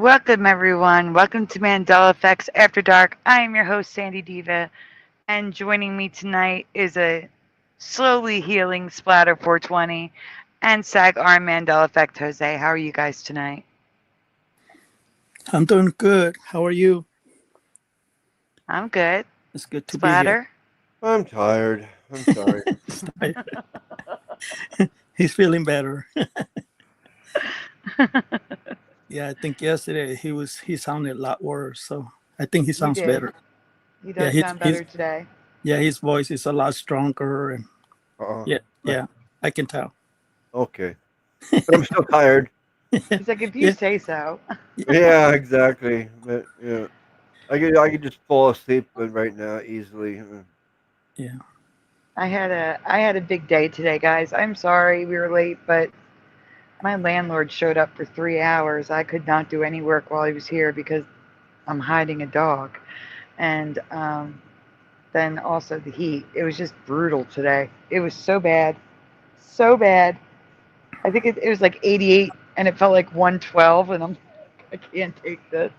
Welcome, everyone. Welcome to Mandela Effects After Dark. I am your host, Sandy Diva, and joining me tonight is a slowly healing Splatter 420 and SAG arm Mandela Effect Jose. How are you guys tonight? I'm doing good. How are you? I'm good. It's good to be here. Splatter? I'm tired. I'm sorry. He's feeling better. Yeah, I think yesterday he sounded a lot worse. So I think he You sounds did. better. He Yeah, does sound better today. his voice is a lot stronger and Uh, yeah, I can tell. okay. But I'm still tired. He's like, if you Yeah, say so. Yeah, exactly. But yeah, I could just fall asleep right now easily. yeah. I had a big day today, guys. I'm sorry we were late, but my landlord showed up for 3 hours. I could not do any work while he was here because I'm hiding a dog. And then also the heat. It was just brutal today. It was so bad. So bad. I think it was like 88 and it felt like 112. And I can't take this.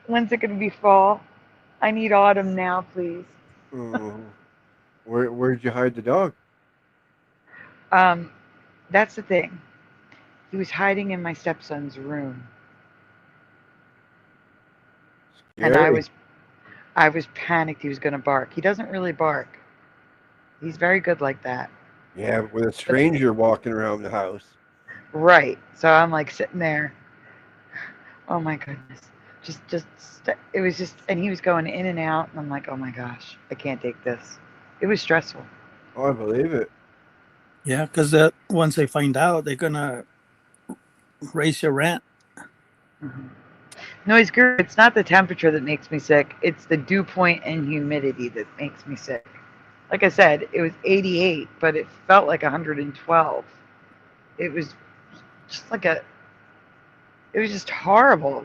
When's it going to be fall? I need autumn now, please. Oh, where'd you hide the dog? Um, that's the thing. He was hiding in my stepson's room. And Scary. I was panicked he was going to bark. He doesn't really bark. He's very good like that. Yeah, with a But stranger walking around the house. right. So I'm like sitting there. Oh my goodness. It was just, and he was going in and out. And I'm like, oh my gosh, I can't take this. It was stressful. Oh, I believe it. Yeah, because once they find out, they're gonna raise your rent. Mm-hmm. Noise guru, it's not the temperature that makes me sick. It's the dew point and humidity that makes me sick. Like I said, it was 88, but it felt like 112. It was just like it was just horrible.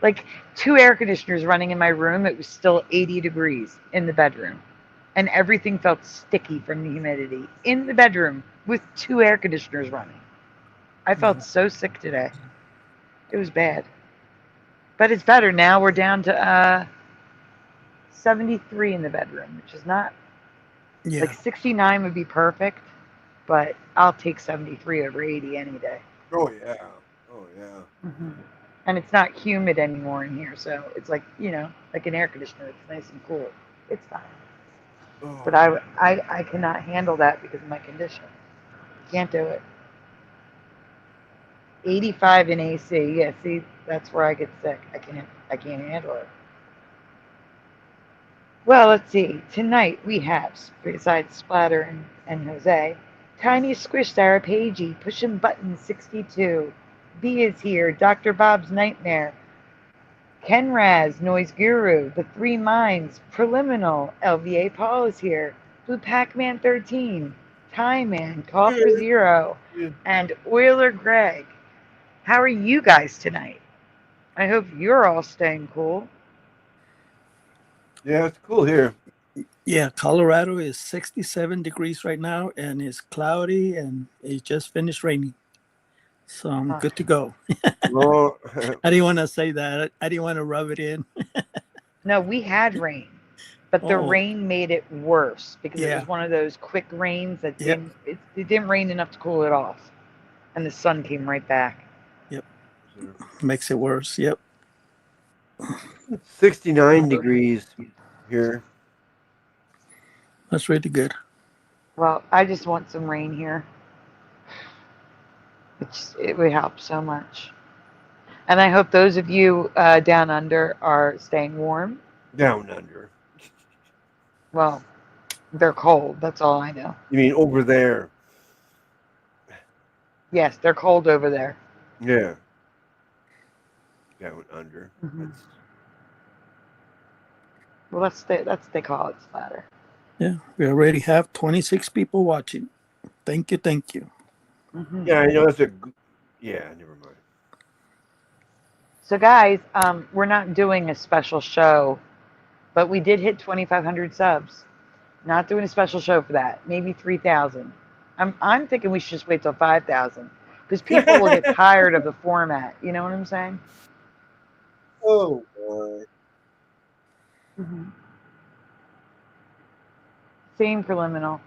Like 2 air conditioners running in my room, it was still 80 degrees in the bedroom. And everything felt sticky from the humidity in the bedroom with 2 air conditioners running. I felt so sick today. It was bad. But it's better now. We're down to 73 in the bedroom, which is not like Yeah, 69 would be perfect, but I'll take 73 over 80 any day. Oh yeah. Oh yeah. Hmm. And it's not humid anymore in here, so it's like, like an air conditioner. It's nice and cool. It's fine. But Oh. I cannot handle that because of my condition. Can't do it. 85 in AC. Yeah, see, that's where I get sick. I can't handle it. Well, let's see. Tonight we have, besides Splatter and Jose, Tiny Squish Sarah Pagey, pushing button 62. B is here, Dr. Bob's Nightmare, Ken Raz, Noise Guru, The Three Minds, Preliminal, LVA Paul is here, Blue Pac-Man 13, Time Man, Call for Zero, Yeah, and Oiler Greg. How are you guys tonight? I hope you're all staying cool. yeah, it's cool here. yeah. Colorado is 67 degrees right now, and it's cloudy, and it just finished raining. So I'm Uh, good to go. Oh, I didn't want to say that. I didn't want to rub it in. no, we had rain, but the Oh, rain made it worse because it was yeah. one of those quick rains that Yep. it didn't rain enough to cool it off, and the sun came right back. Yep. Makes it worse. Yep. 69 degrees here. That's really good. Well, I just want some rain here. It would help so much, and I hope those of you down under are staying warm. Down under. Well, they're cold. That's all I know. You mean over there? Yes, they're cold over there. Yeah. Down under. Hmm. That's Well, that's they call it splatter. Yeah. We already have 26 people watching. Thank you. Thank you. Hmm. yeah. I know that's a. Yeah. Never mind. So, guys, we're not doing a special show, but we did hit 2,500 subs. Not doing a special show for that. Maybe 3,000. I'm thinking we should just wait till 5,000 because people will get tired of the format. You know what I'm saying? Oh, boy. Same for liminal.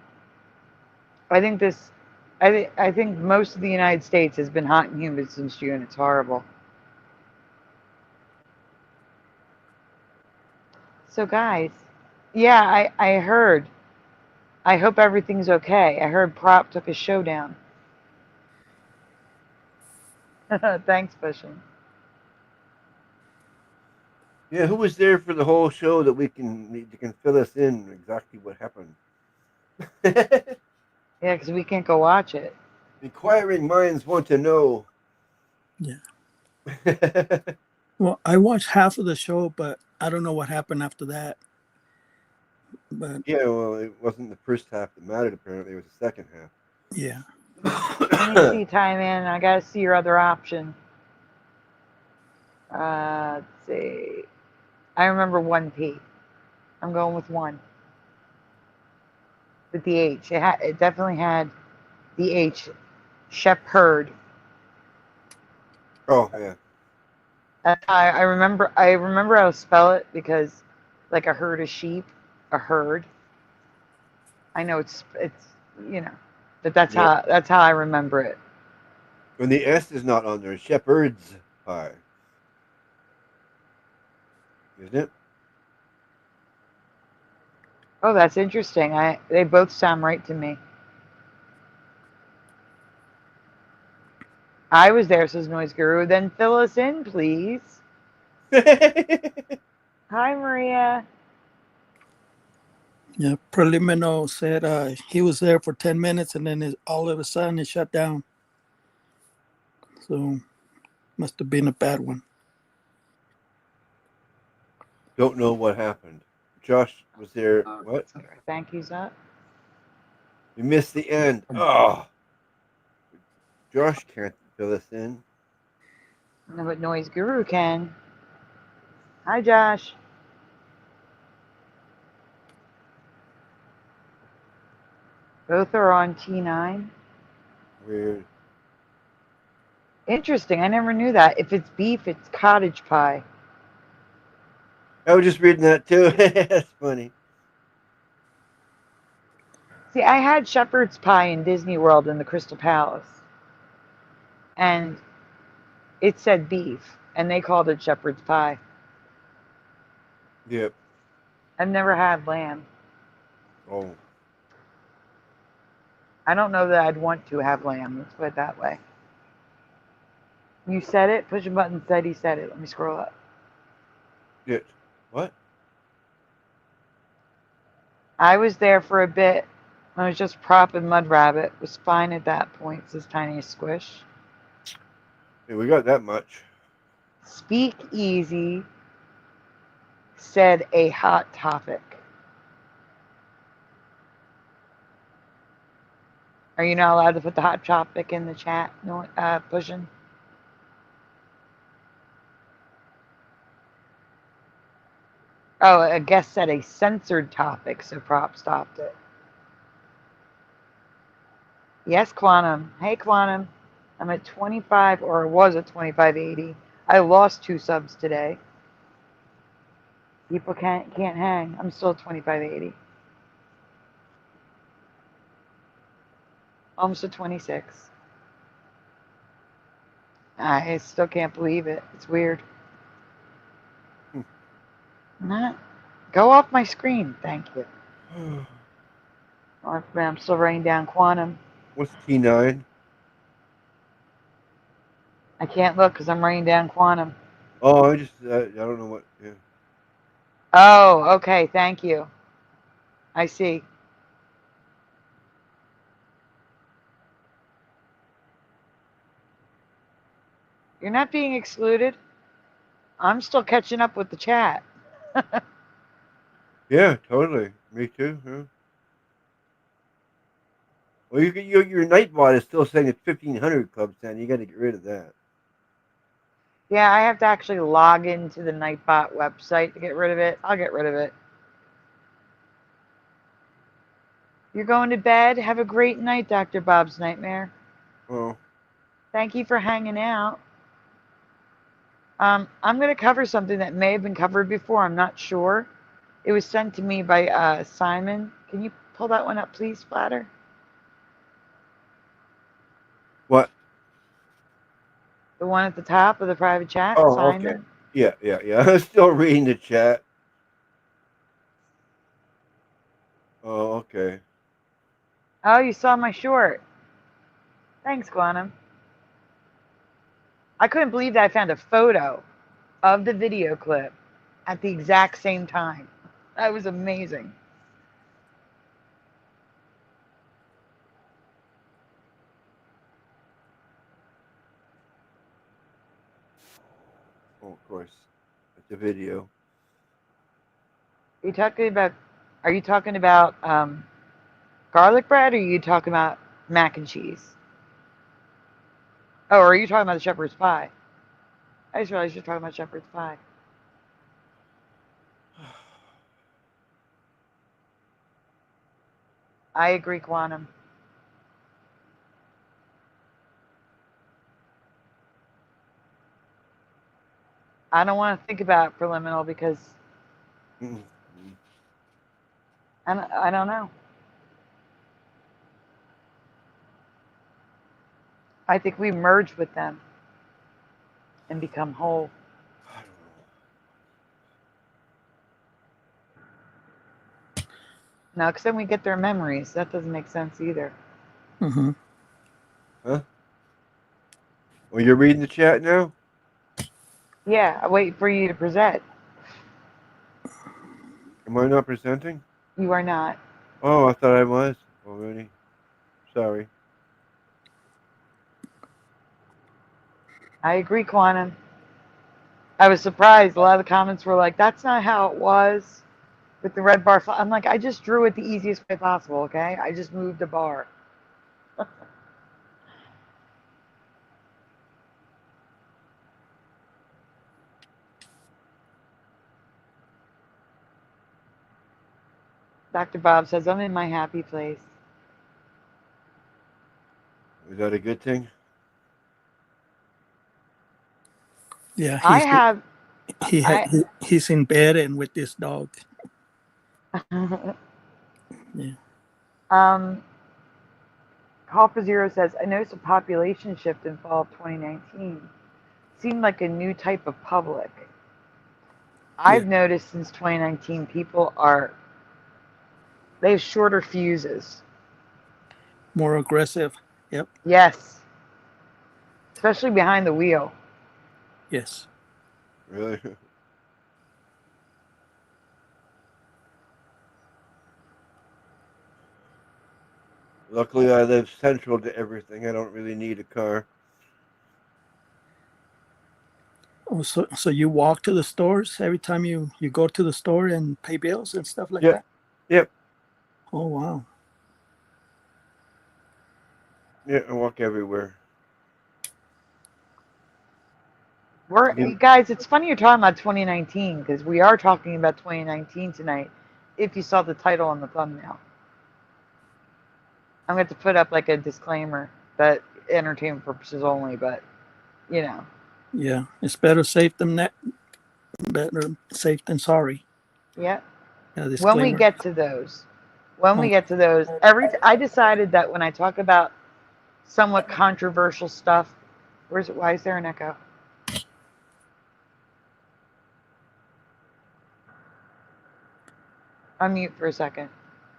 I think this, I think most of the United States has been hot and humid since June. It's horrible. So guys, yeah, I heard. I hope everything's okay. I heard Prop took his show down. Thanks, Bushing. Yeah, who was there for the whole show that you can fill us in exactly what happened? Yeah, because we can't go watch it. Inquiring minds want to know. Yeah. Well, I watched half of the show, but I don't know what happened after that. But Yeah, well, it wasn't the first half that mattered. Apparently, it was the second half. yeah. Let me see, time in. I gotta see your other option. Let's see. I remember 1P. I'm going with 1. With the H. It definitely had the H. Shepherd. Oh yeah. I remember how to spell it because like a herd of sheep, a herd. I know it's you know, but that's Yep. how I remember it. When the S is not on there, shepherd's pie, isn't it? Oh, that's interesting. They both sound right to me. I was there, says Noise Guru. Then fill us in, please. Hi, Maria. Yeah. Preliminal said he was there for 10 minutes and then all of a sudden it shut down. So must have been a bad one. Don't know what happened. Josh was there. What? Thank yous up. We missed the end. Oh, Josh can't fill us in. No, but Noise Guru can. Hi, Josh. Both are on T9. Weird. Interesting. I never knew that. If it's beef, it's cottage pie. I was just reading that too. That's funny. See, I had shepherd's pie in Disney World in the Crystal Palace. And it said beef, and they called it shepherd's pie. Yep. I've never had lamb. Oh. I don't know that I'd want to have lamb. Let's put it that way. You said it. Push a button said he said it. Let me scroll up. It. What? I was there for a bit. I was just Prop and Mud Rabbit. Was fine at that point, says Tiny Squish. Hey, we got that much. Speak Easy said a hot topic. Are you not allowed to put the hot topic in the chat? No, pushing. Oh, a guest said a censored topic, so Prop stopped it. Yes, Quantum. Hey, Quantum. I'm at 25, or was at 2580. I lost 2 subs today. People can't hang. I'm still at 2580. Almost at 26. I still can't believe it. It's weird. Not. Go off my screen. Thank you. I'm still writing down Quantum. What's T9? I can't look because I'm writing down Quantum. Oh, I don't know what. Yeah. Oh, okay. Thank you. I see. You're not being excluded. I'm still catching up with the chat. Yeah, totally. Me too. Yeah. Well, your Nightbot is still saying it's 1500 Club Sand. You got to get rid of that. Yeah, I have to actually log into the Nightbot website to get rid of it. I'll get rid of it. You're going to bed? Have a great night, Dr. Bob's Nightmare. Oh. Thank you for hanging out. I'm going to cover something that may have been covered before. I'm not sure. It was sent to me by Simon. Can you pull that one up, please, Flatter? What? The one at the top of the private chat, Oh, okay. Simon. Yeah. I was still reading the chat. Oh, okay. Oh, you saw my short. Thanks, Quantum. I couldn't believe that I found a photo of the video clip at the exact same time. That was amazing. Oh, of course. It's a video. Are you talking about garlic bread, or are you talking about mac and cheese? Oh, or are you talking about the shepherd's pie? I just realized you're talking about shepherd's pie. I agree, Quantum. I don't want to think about preliminal because I don't know. I think we merge with them and become whole. I don't know. No, because then we get their memories. That doesn't make sense either. Mm-hmm. Huh? Well, you're reading the chat now? Yeah, I wait for you to present. Am I not presenting? You are not. Oh, I thought I was already. Sorry. I agree, Quantum. I was surprised. A lot of the comments were like, that's not how it was with the red bar. I'm like, I just drew it the easiest way possible, okay? I just moved a bar. Dr. Bob says, I'm in my happy place. Is that a good thing? Yeah, he's in bed and with this dog. Yeah. Call for Zero says, I noticed a population shift in fall of 2019. Seemed like a new type of public. I've noticed since 2019, they have shorter fuses. More aggressive. Yep. Yes. Especially behind the wheel. Yes. Really? Luckily, I live central to everything. I don't really need a car. Oh, so you walk to the stores every time you go to the store and pay bills and stuff like that? Yep. Oh, wow. Yeah, I walk everywhere. Guys, it's funny you're talking about 2019 because we are talking about 2019 tonight. If you saw the title on the thumbnail, I'm going to put up like a disclaimer that entertainment purposes only, but you know. Yeah, it's better safe than sorry. Yeah. When we get to those, I decided that when I talk about somewhat controversial stuff, why is there an echo? Unmute for a second.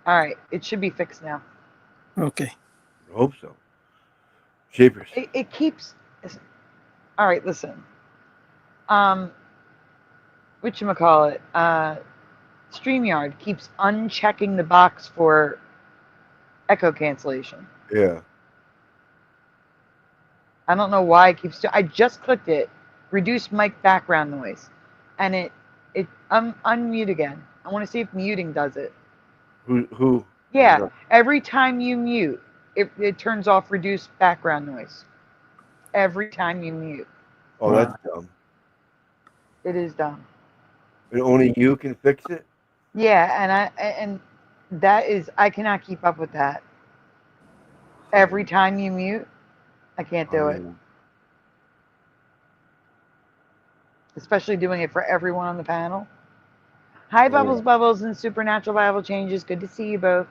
All right, it should be fixed now. Okay. I hope so. Jeepers. It keeps. All right, listen. Whatchamacallit? StreamYard keeps unchecking the box for echo cancellation. Yeah. I don't know why it keeps. I just clicked it, reduce mic background noise, and it unmute again. I want to see if muting does it. Who? Yeah, every time you mute, it turns off reduced background noise. Every time you mute. Oh, wow. That's dumb. It is dumb. And only you can fix it? Yeah, and that is, I cannot keep up with that. Every time you mute, I can't do it. especially doing it for everyone on the panel. Hi, Bubbles, Bubbles, and Supernatural Bible Changes. Good to see you both.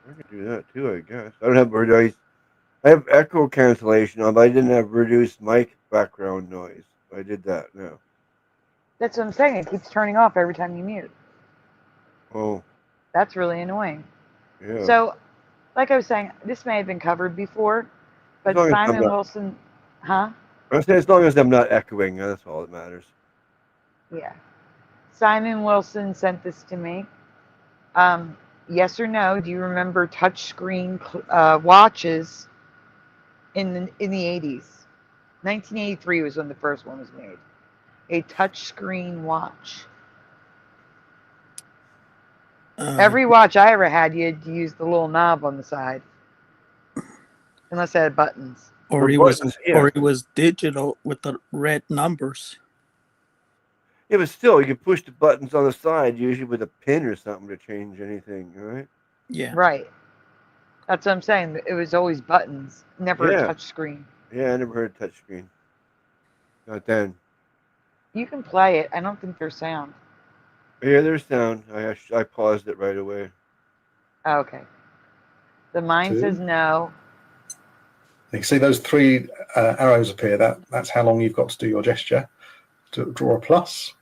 I can do that too, I guess. I don't have bird. I have echo cancellation on, but I didn't have reduced mic background noise. I did that now. That's what I'm saying. It keeps turning off every time you mute. Oh. That's really annoying. Yeah. So, like I was saying, this may have been covered before, but Simon Wilson, huh? I say as long as I'm not echoing, that's all that matters. Yeah. Simon Wilson sent this to me. Yes or no? Do you remember touchscreen watches in the 80s? 1983 was when the first one was made. A touchscreen watch. Every watch I ever had, you had to use the little knob on the side, unless it had buttons. Or it was digital with the red numbers. Yeah, but still, you can push the buttons on the side, usually with a pin or something to change anything, right? Yeah. Right. That's what I'm saying. It was always buttons, never a touch screen. Yeah, I never heard touch screen. Not then. You can play it. I don't think there's sound. Yeah, there's sound. I paused it right away. Oh, okay. The mind says no. You can see those three arrows appear. That's how long you've got to do your gesture. To draw a plus.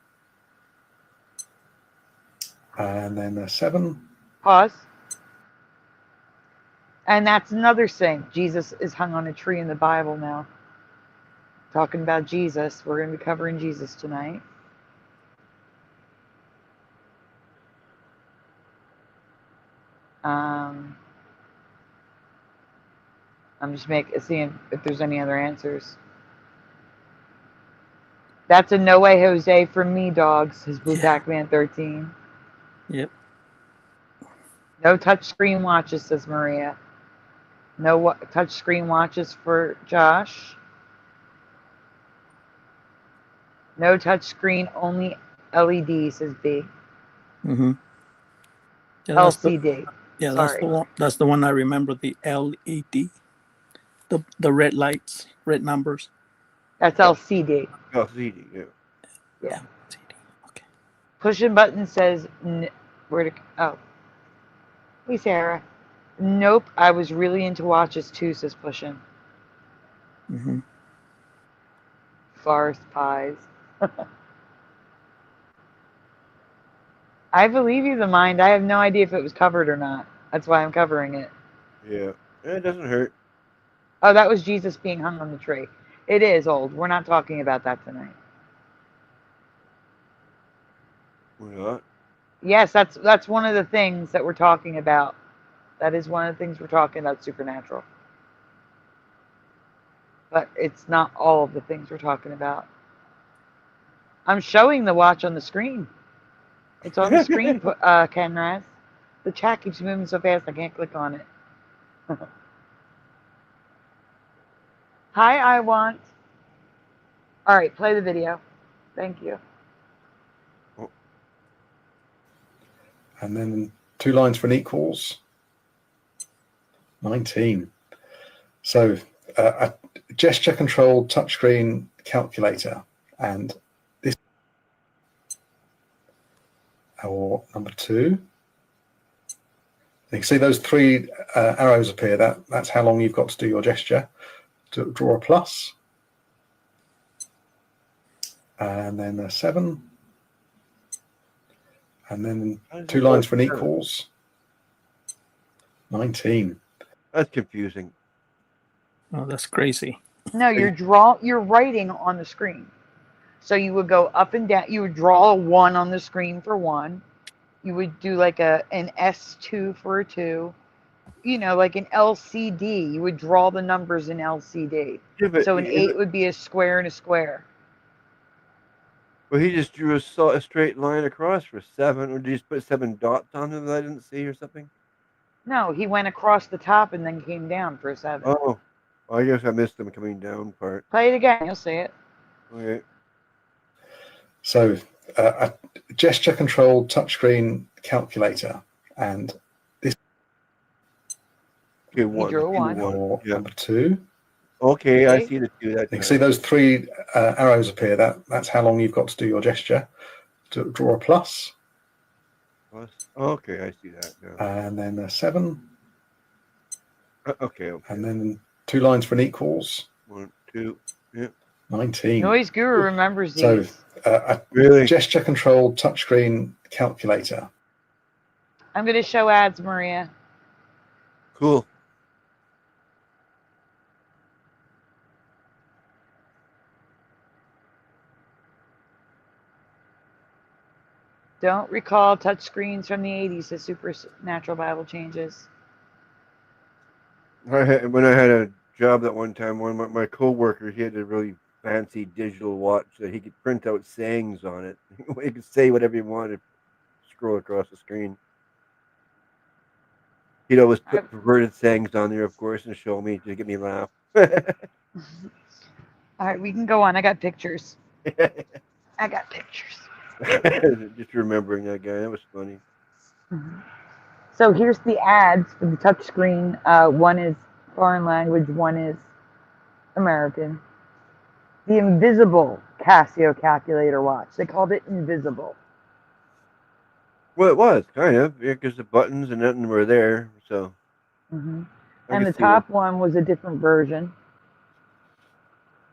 And then a 7. Pause. And that's another thing. Jesus is hung on a tree in the Bible now. Talking about Jesus. We're going to be covering Jesus tonight. I'm just seeing if there's any other answers. That's a no way, Jose, from me, dogs, says Blue Pac-Man 13. Yep. No touchscreen watches, says Maria. No touchscreen watches for Josh. No touchscreen, only LED, says B. Mm-hmm. Yeah, LCD. That's the one I remember, the LED. The red lights, red numbers. That's LCD. LCD, yeah. Yeah. LCD. Okay. Pushing button says Hey Sarah. Nope, I was really into watches too, says Pushing. Mm-hmm. Forest pies. I believe you, the mind. I have no idea if it was covered or not. That's why I'm covering it. Yeah. It doesn't hurt. Oh, that was Jesus being hung on the tree. It is old. We're not talking about that tonight. We're not? Yes, that's one of the things that we're talking about. That is one of the things we're talking about, supernatural. But it's not all of the things we're talking about. I'm showing the watch on the screen. It's on the screen, Kenraz. The chat keeps moving so fast I can't click on it. Hi, I want. All right, play the video. Thank you. And then 2 lines for an equals. 19. So a gesture controlled touchscreen calculator, and this, or number 2. You can see those 3 arrows appear. That's how long you've got to do your gesture. To draw a plus. And then a 7. And then 2 lines for an equals. 19. That's confusing. Oh, that's crazy. No, you're writing on the screen. So you would go up and down. You would draw a 1 on the screen for 1. You would do like an S2 for a 2. You know, like an LCD. You would draw the numbers in LCD. Yeah, so an 8 would be a square and a square. Well, he just drew a straight line across for 7, or did he just put 7 dots on them that I didn't see or something? No, he went across the top and then came down for a 7. Oh, I guess I missed them coming down part. Play it again, you'll see it. Okay. So a gesture controlled touchscreen calculator, and this. Okay, 1. He drew a 1. Or number 2. Okay, I Okay. see the two. That You can see those three arrows appear. That's how long you've got to do your gesture. To draw a plus. Okay, I see that now. And then a 7. Okay. And then 2 lines for an equals. 1, 2, yeah. 19. Noise Guru remembers So these. a Really? gesture controlled touchscreen calculator. I'm going to show ads, Maria. Cool. Don't recall touchscreens from the 80s, the supernatural Bible changes. When I had a job that one time, one of my coworkers, he had a really fancy digital watch that he could print out sayings on it. He could say whatever he wanted, scroll across the screen. He'd always put perverted sayings on there, of course, and show me to get me laugh. All right, we can go on. I got pictures. I got pictures. Just remembering that guy. That was funny. So here's the ads for the touchscreen. One is foreign language, one is American. The invisible Casio calculator watch. They called it invisible. Well, it was kind of because the buttons and nothing were there. So. And the top one was a different version.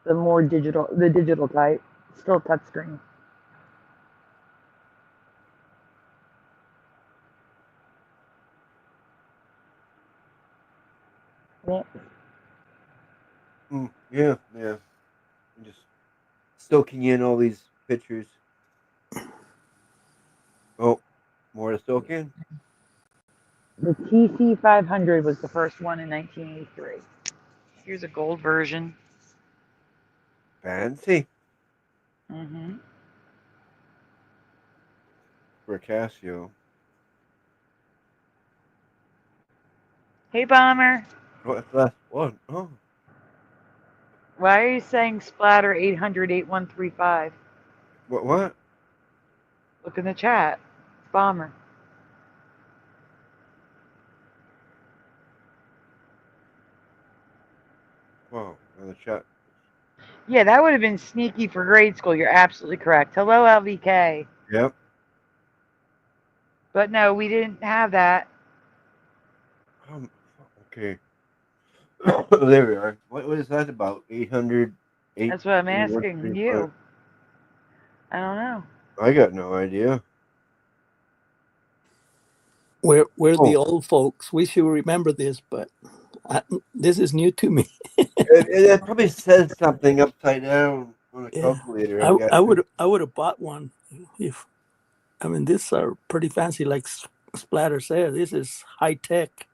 The more digital, the digital type, still touchscreen. Yeah. I'm just soaking in all these pictures. Oh, more to soak in. The TC500 was the first one in 1983. Here's a gold version. Fancy. For Casio. Hey, Bomber. What's that one? Oh. Why are you saying splatter 800-8135? What? Look in the chat. Bomber. Wow, in the chat. Yeah, that would have been sneaky for grade school. You're absolutely correct. Hello, LVK. Yep. But no, we didn't have that. Okay. There we are. What is that about? 800? That's what I'm asking you. I don't know. I got no idea. We're the old folks. We should remember this, but this is new to me. it probably says something upside down on a calculator. I would have bought one if. I mean, these are pretty fancy, like Splatter said. This is high tech.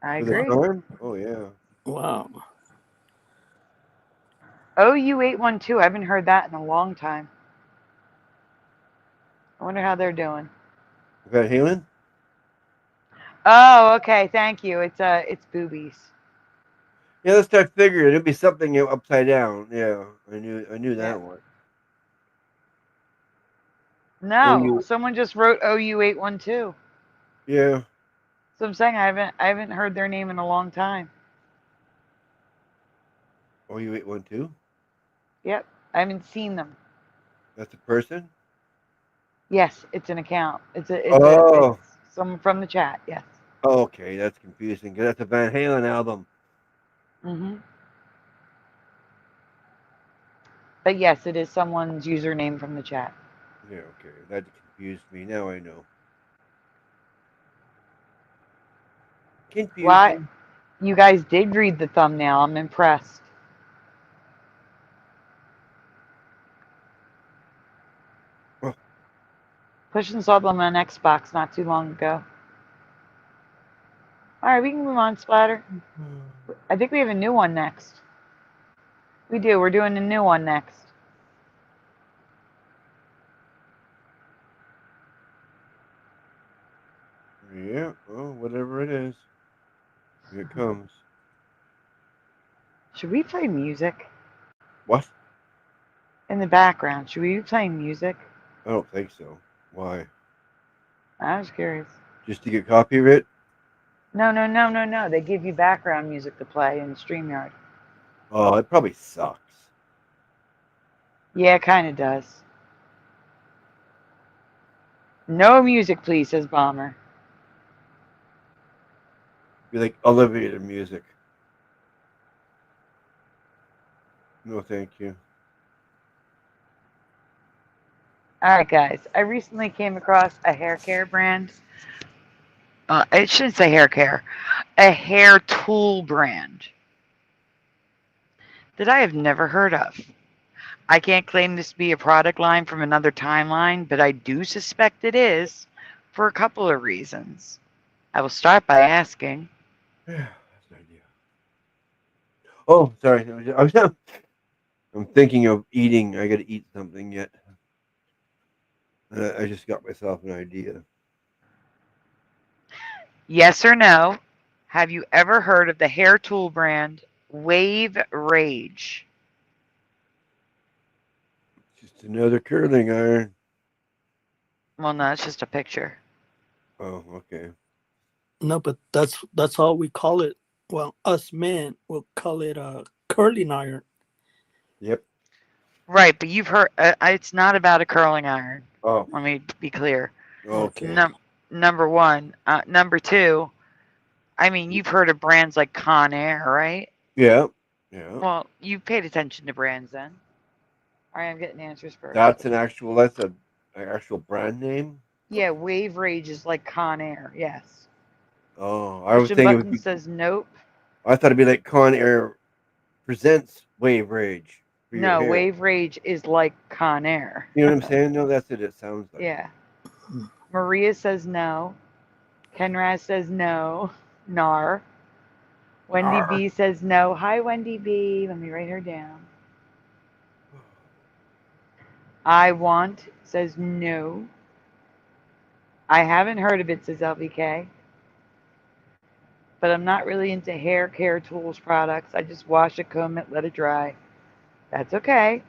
I agree. Oh yeah. Wow. OU812. I haven't heard that in a long time. I wonder how they're doing. Van Halen? Oh, okay. Thank you. It's boobies. Yeah, let's start figuring. It'll be something upside down. Yeah, I knew that one. No, someone just wrote OU812. Yeah. So I'm saying I haven't heard their name in a long time. OU812? Yep, I haven't seen them. That's a person? Yes, it's an account. It's someone from the chat. Yes. Oh, okay, that's confusing because that's a Van Halen album. But yes, it is someone's username from the chat. Yeah, okay, that confused me. Now I know. Confusing. Why? You guys did read the thumbnail. I'm impressed. Oh. Push and saw them on Xbox not too long ago. All right, we can move on, Splatter. I think we have a new one next. We do. We're doing a new one next. Yeah, well, whatever it is. Here it comes. Should we play music? What? In the background. Should we be playing music? I don't think so. Why? I was curious. Just to get copyright? No. They give you background music to play in StreamYard. Oh, it probably sucks. Yeah, it kind of does. No music, please, says Bomber. Be like elevator music. No, thank you. All right, guys. I recently came across a hair care brand. I shouldn't say hair care. A hair tool brand that I have never heard of. I can't claim this to be a product line from another timeline, but I do suspect it is for a couple of reasons. I will start by asking. Yeah, that's an idea. Oh, sorry. I'm thinking of eating. I got to eat something yet. I just got myself an idea. Yes or no, have you ever heard of the hair tool brand Wave Rage? Just another curling iron. Well, no, it's just a picture. Oh, okay. No, but that's all we call it. Well, us men will call it a curling iron. Yep. Right, but you've heard it's not about a curling iron. Oh, Let me be clear. okay. Number one. Number two, I mean, you've heard of brands like Conair, right? Yeah. Yeah. Well, you've paid attention to brands then. All right, I'm getting answers first. That's an actual brand name. Yeah, Wave Rage is like Conair, yes. Oh, I was Christian thinking it Button would be. says nope. I thought it'd be like Conair presents Wave Rage. For your No, hair. Wave Rage is like Conair. You know what I'm saying? No, that's what it sounds like. Yeah. Maria says no. Kenraz says no. Nar. Wendy Nar. B says no. Hi, Wendy B. Let me write her down. I want says no. I haven't heard of it, says LVK. But I'm not really into hair care tools products. I just wash it, comb it, let it dry. That's okay.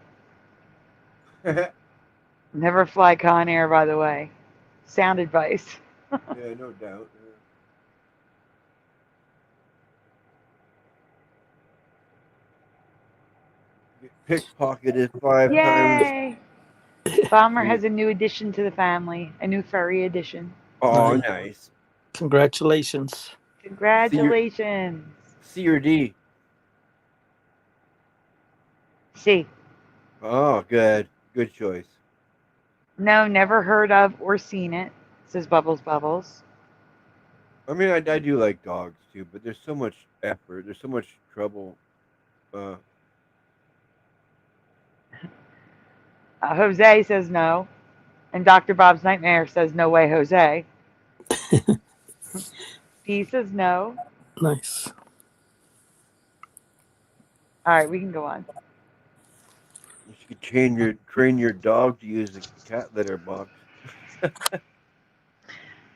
Never fly Conair, by the way. Sound advice. Yeah, no doubt. Get pickpocketed 5 times. Yay! Bomber has a new addition to the family, a new furry addition. Oh, Nice. nice. Congratulations. Congratulations. C or D? C. Oh, good. Good choice. No, never heard of or seen it, says Bubbles Bubbles. I mean, I do like dogs too, but there's so much effort. There's so much trouble. Jose says no. And Dr. Bob's Nightmare says no way, Jose. D says no. Nice. All right, we can go on. You should train your dog to use the cat litter box.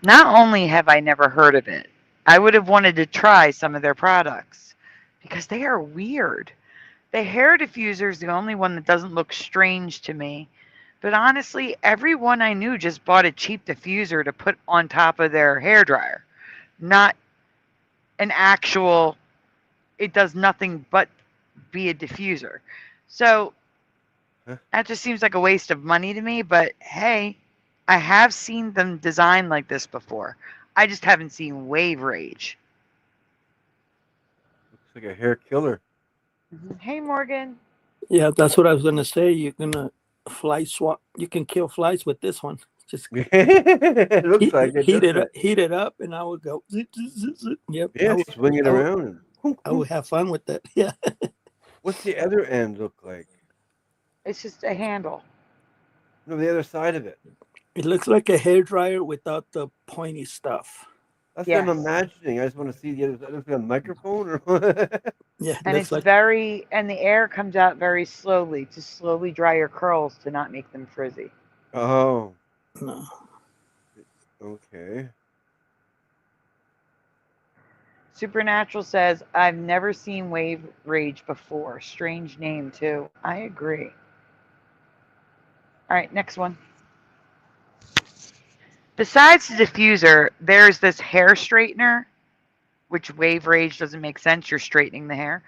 Not only have I never heard of it, I would have wanted to try some of their products because they are weird. The hair diffuser is the only one that doesn't look strange to me. But honestly, everyone I knew just bought a cheap diffuser to put on top of their hairdryer. Not an actual, it does nothing but be a diffuser. So that just seems like a waste of money to me. But hey, I have seen them designed like this before. I just haven't seen Wave Rage. Looks like a hair killer. Hey, Morgan. Yeah, that's what I was gonna say. You're gonna fly swat. You can kill flies with this one. Just It looks like it. heat it up, and I would go. Zip, zip, zip. Yep. Yeah, swing it around. I would have fun with that. Yeah. What's the other end look like? It's just a handle. No, the other side of it. It looks like a hairdryer without the pointy stuff. That's Yes. what I'm imagining. I just want to see the other side. Looks like a microphone or what? Yeah. And it's like, and the air comes out very slowly to slowly dry your curls to not make them frizzy. Oh, no. okay. Supernatural says, I've never seen Wave Rage before. Strange name, too. I agree. All right, next one. Besides the diffuser, there's this hair straightener, which Wave Rage doesn't make sense. You're straightening the hair.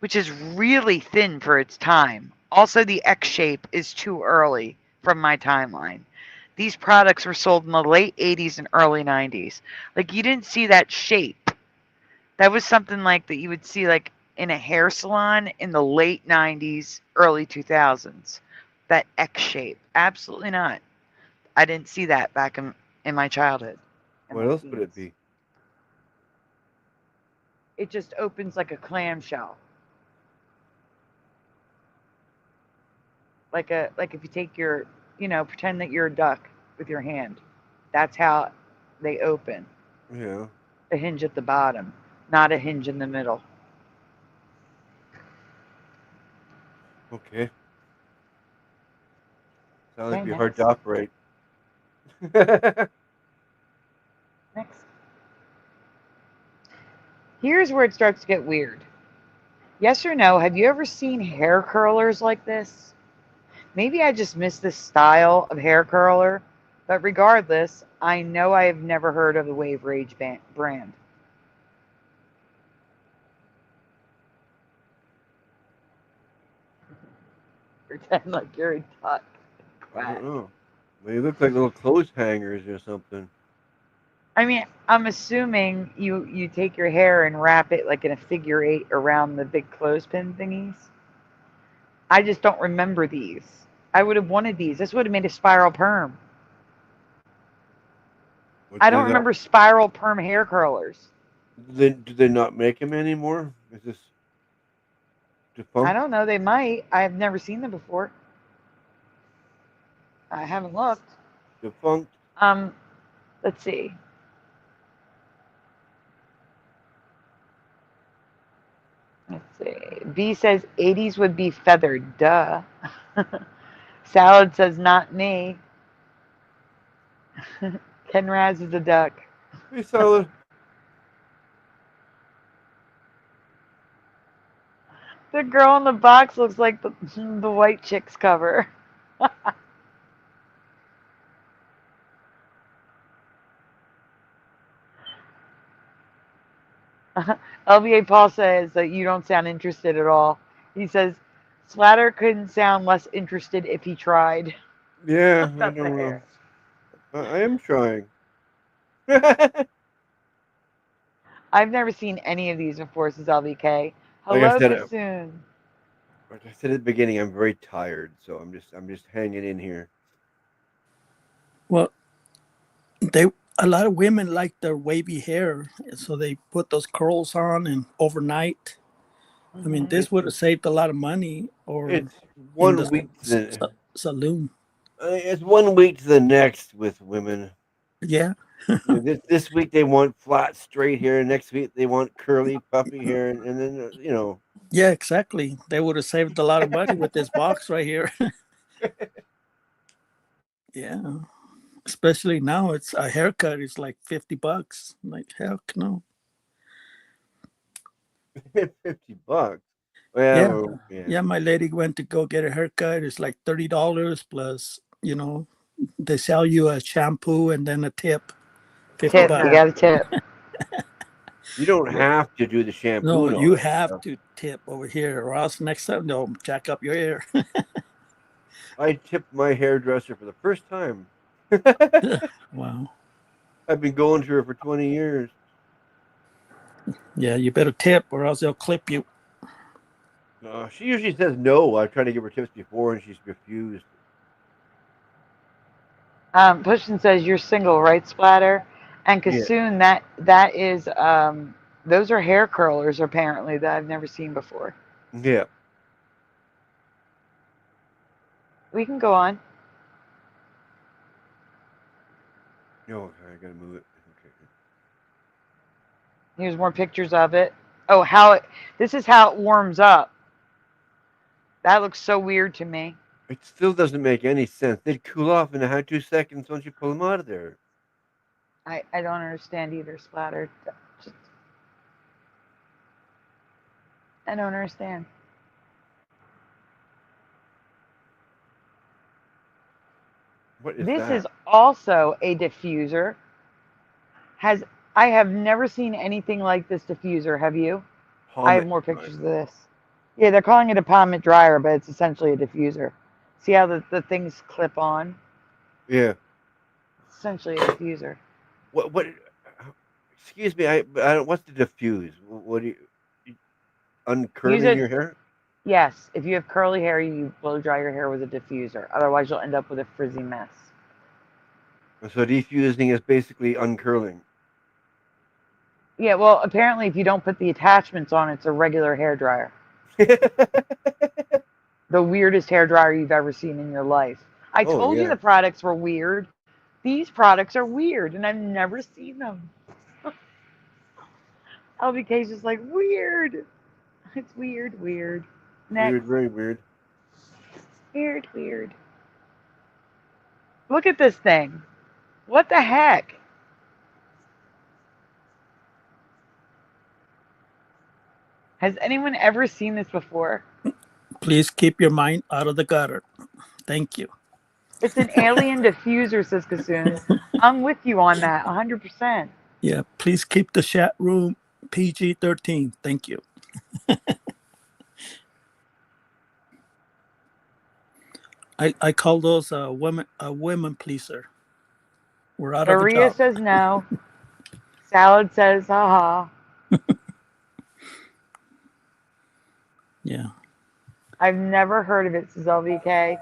which is really thin for its time. Also, the X shape is too early from my timeline. These products were sold in the late 80s and early 90s. Like, you didn't see that shape. That was something like that you would see like in a hair salon in the late 90s, early 2000s. That X shape. Absolutely not. I didn't see that back in my childhood. in What my else would it teens. be? It just opens like a clamshell. Like if you take your, pretend that you're a duck with your hand. That's how they open. Yeah. A hinge at the bottom, not a hinge in the middle. Okay. Sounds like Okay, it'd be hard next. to operate. Next. Here's where it starts to get weird. Yes or no, have you ever seen hair curlers like this? Maybe I just missed this style of hair curler, but regardless, I know I have never heard of the Wave Rage brand. Pretend like you're a duck. I don't know. They look like little clothes hangers or something. I mean, I'm assuming you take your hair and wrap it like in a figure 8 around the big clothespin thingies. I just don't remember these. I would have wanted these. This would have made a spiral perm. What, I don't remember spiral perm hair curlers. Do they not make them anymore? Is this defunct? I don't know. They might. I have never seen them before. I haven't looked. Defunct. Let's see. Let's see. B says 80s would be feathered. Duh. Salad says not me. Ken Raz is a duck. Hey, Salad. The girl in the box looks like the White Chicks cover. LBA Paul says that you don't sound interested at all. He says Slatter couldn't sound less interested if he tried. Yeah, I That's don't know. fair. I am trying. I've never seen any of these before, says LBK. Like I Hello, said, Kassoon. like I said at the beginning, I'm very tired, so I'm just hanging in here. Well, a lot of women like their wavy hair, so they put those curls on and overnight. I mean, this would have saved a lot of money, or It's in one the week to saloon. it's 1 week to the next with women. Yeah. This week they want flat, straight hair. Next week they want curly, puffy hair, and then Yeah, exactly. They would have saved a lot of money with this box right here. Yeah. Especially now, it's a haircut is like $50. Like, heck no. $50. Yeah. Well, Yeah, my lady went to go get a haircut. It's like $30 plus, they sell you a shampoo and then a tip. Tip. $50. You got a tip. You don't have to do the shampoo. No, and all you that have stuff. to tip over here, or else next time they'll jack up your hair. I tipped my hairdresser for the first time. Wow. I've been going to her for 20 years. Yeah, you better tip, or else they'll clip you. She usually says no. I've tried to give her tips before, and she's refused. Pushton says you're single, right, Splatter? And Kassoon, that is those are hair curlers apparently that I've never seen before. Yeah. We can go on. Oh, okay, I gotta move it. Okay. Here's more pictures of it. Oh, this is how it warms up. That looks so weird to me. It still doesn't make any sense. They'd cool off in 2 seconds once you pull them out of there. I don't understand either, Splatter. I don't understand. What is This that? is also a diffuser. I have never seen anything like this diffuser. Have you? I have more pictures of this. Yeah, they're calling it a pomade dryer, but it's essentially a diffuser. See how the things clip on? Yeah. It's essentially a diffuser. What? Excuse me. I don't. What's the diffuse? What do you uncurling it- your hair? Yes, if you have curly hair, you blow dry your hair with a diffuser. Otherwise, you'll end up with a frizzy mess. So defusing is basically uncurling. Yeah, well, apparently, if you don't put the attachments on, it's a regular hair dryer. The weirdest hair dryer you've ever seen in your life. I Oh, told you yeah. the products were weird. These products are weird, and I've never seen them. LBK's just like, weird. It's weird, weird. Next. Weird, very weird. Weird, weird. Look at this thing. What the heck? Has anyone ever seen this before? Please keep your mind out of the gutter. Thank you. It's an alien diffuser, says Kassoon. I'm with you on that, 100%. Yeah, please keep the chat room PG-13. Thank you. I call those a women pleaser. We're out of a Maria job. says no. Salad says haha. Yeah. I've never heard of it, says LVK.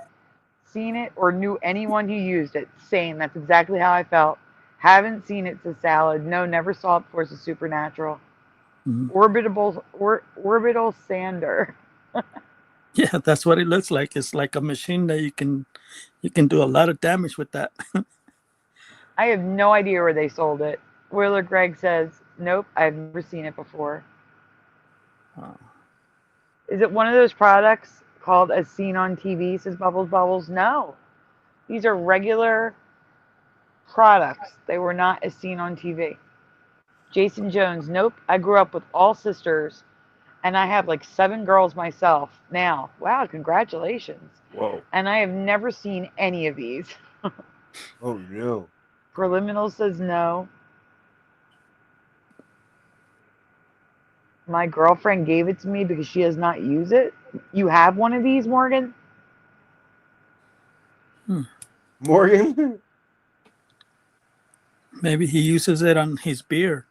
Seen it or knew anyone who used it. Same. That's exactly how I felt. Haven't seen it, says Salad. No, never saw it before, says Supernatural. Mhm. Orbital sander. Yeah, that's what it looks like. It's like a machine that you can do a lot of damage with that. I have no idea where they sold it. Wheeler Greg says, nope, I've never seen it before. Wow. Is it one of those products called As Seen on TV, says Bubbles Bubbles? No. These are regular products. They were not as seen on TV. Jason Jones, nope. I grew up with all sisters, and I have like 7 girls myself now. Wow, congratulations. Whoa. And I have never seen any of these. Oh no. Preliminal says no. My girlfriend gave it to me because she does not use it. You have one of these, Morgan? Morgan? Maybe he uses it on his beard.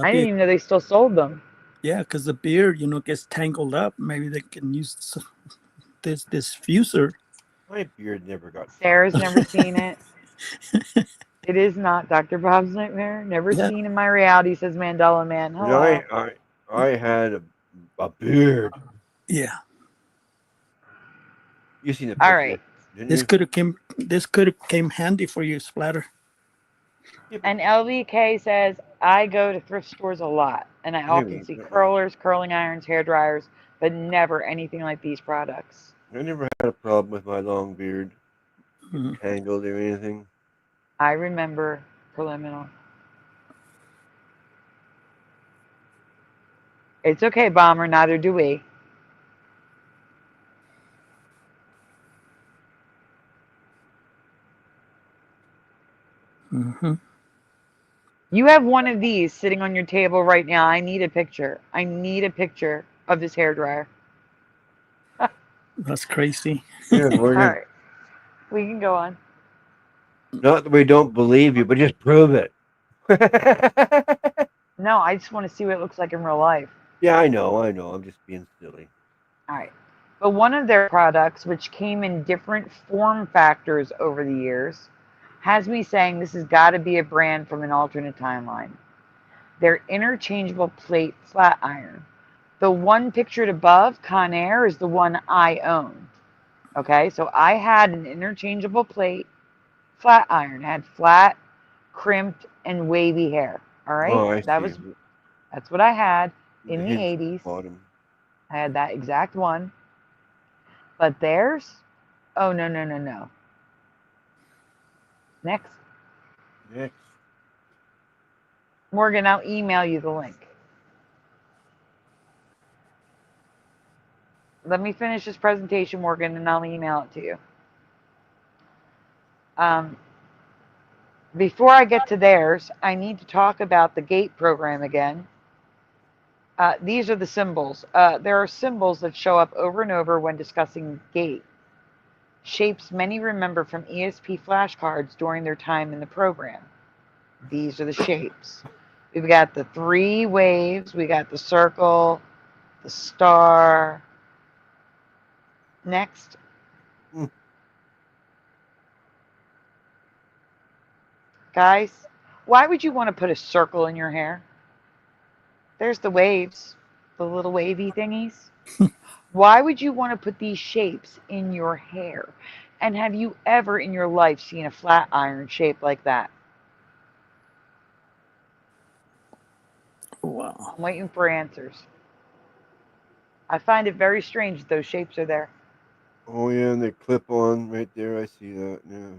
I didn't even know they still sold them. Yeah, because the beard, gets tangled up. Maybe they can use this diffuser. My beard never got. Sarah's never seen it. It is not Dr. Bob's Nightmare. Never seen in my reality, says Mandela Man. Hello. I had a beard. Yeah. You seen the All picture, right. didn't This you? could have came handy for you, Splatter. And LVK says, I go to thrift stores a lot, and I often see curlers, curling irons, hair dryers, but never anything like these products. I never had a problem with my long beard. Mhm. Tangled or anything. I remember Preliminal. It's okay, Bomber. Neither do we. Mm-hmm. You have one of these sitting on your table right now. I need a picture. I need a picture of this hairdryer. That's crazy. Yeah, All Morgan. right. We can go on. Not that we don't believe you, but just prove it. No, I just want to see what it looks like in real life. Yeah, I know. I'm just being silly. All right. But one of their products, which came in different form factors over the years, has me saying this has got to be a brand from an alternate timeline. Their interchangeable plate flat iron. The one pictured above, Conair, is the one I own. Okay, so I had an interchangeable plate flat iron. It had flat, crimped, and wavy hair. All right, Oh, I see. That's what I had in the hinge 80s. Bottom. I had that exact one. But theirs, oh no. Next. Morgan, I'll email you the link. Let me finish this presentation, Morgan, and I'll email it to you. Before I get to theirs, I need to talk about the GATE program again. These are the symbols. There are symbols that show up over and over when discussing gait. Shapes many remember from ESP flashcards during their time in the program. These are the shapes. We've got the 3 waves. We got the circle, the star. Next. Guys, why would you want to put a circle in your hair? There's the waves, the little wavy thingies. Why would you want to put these shapes in your hair? And have you ever in your life seen a flat iron shape like that? Wow. I'm waiting for answers. I find it very strange that those shapes are there. Oh yeah, and they clip on right there. I see that. Yeah.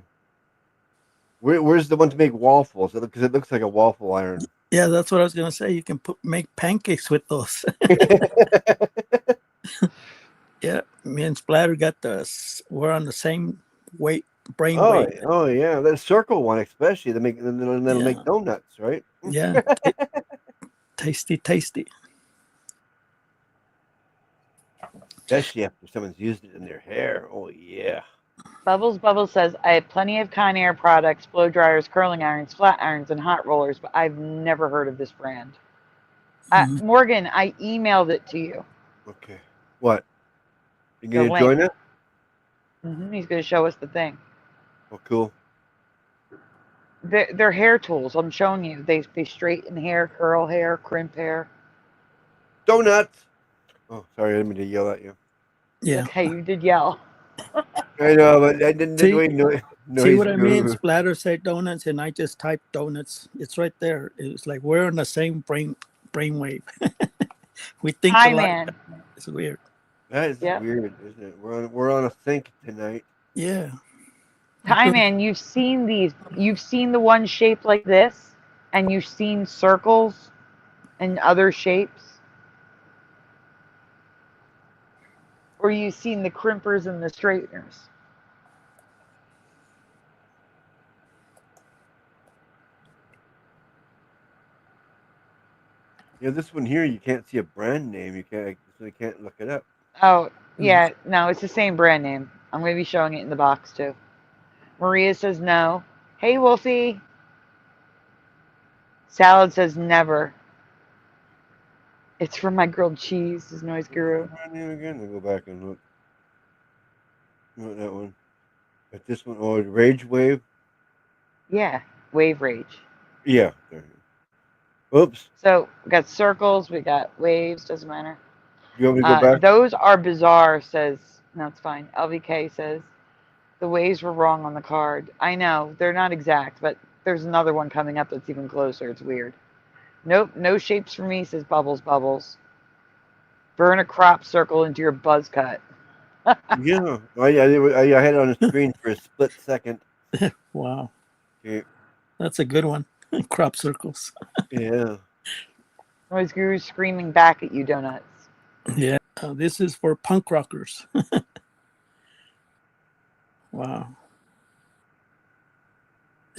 Where's the one to make waffles? Because it looks like a waffle iron. Yeah, that's what I was gonna say. You can make pancakes with those. Yeah, me and Splatter got we're on the same brainwave. Oh yeah, that circle one especially. That'll make donuts, right? Yeah, tasty. Especially after someone's used it in their hair. Oh yeah. Bubbles says, I have plenty of Conair products, blow dryers, curling irons, flat irons, and hot rollers, but I've never heard of this brand. Morgan, I emailed it to you. Okay. What? You gonna join it? He's going to show us the thing. Oh, cool. They're hair tools. I'm showing you. They straighten hair, curl hair, crimp hair. Donuts. Oh, sorry, I didn't mean to yell at you. Yeah. Okay, you did yell. I know, but I didn't do noise. See what I mean? Splatter said donuts, and I just typed donuts. It's right there. It's like we're on the same brainwave. We think Hi, alike. man. It's weird. That is weird, isn't it? We're on a sync tonight. Yeah. Hi, man. You've seen these. You've seen the one shaped like this, and you've seen circles and other shapes. Or you've seen the crimpers and the straighteners. Yeah, this one here, you can't see a brand name. You can't look it up. Oh, yeah. No, it's the same brand name. I'm going to be showing it in the box, too. Maria says no. Hey, Wolfie. Salad says never. It's from my grilled cheese, says Noise Guru. Brand name again? We'll go back and look. Not that one. But this one, oh, Rage Wave? Yeah, Wave Rage. Yeah. There. Oops. So we got circles, we got waves, doesn't matter. You want me to go back? Those are bizarre, says, no, it's fine. LVK says, the waves were wrong on the card. I know, they're not exact, but there's another one coming up that's even closer. It's weird. Nope, no shapes for me, says Bubbles. Burn a crop circle into your buzz cut. Yeah. I had it on the screen for a split second. Wow. Okay. That's a good one. Crop circles. Yeah. Noise Guru's screaming back at you, Donuts. Yeah. This is for punk rockers. Wow.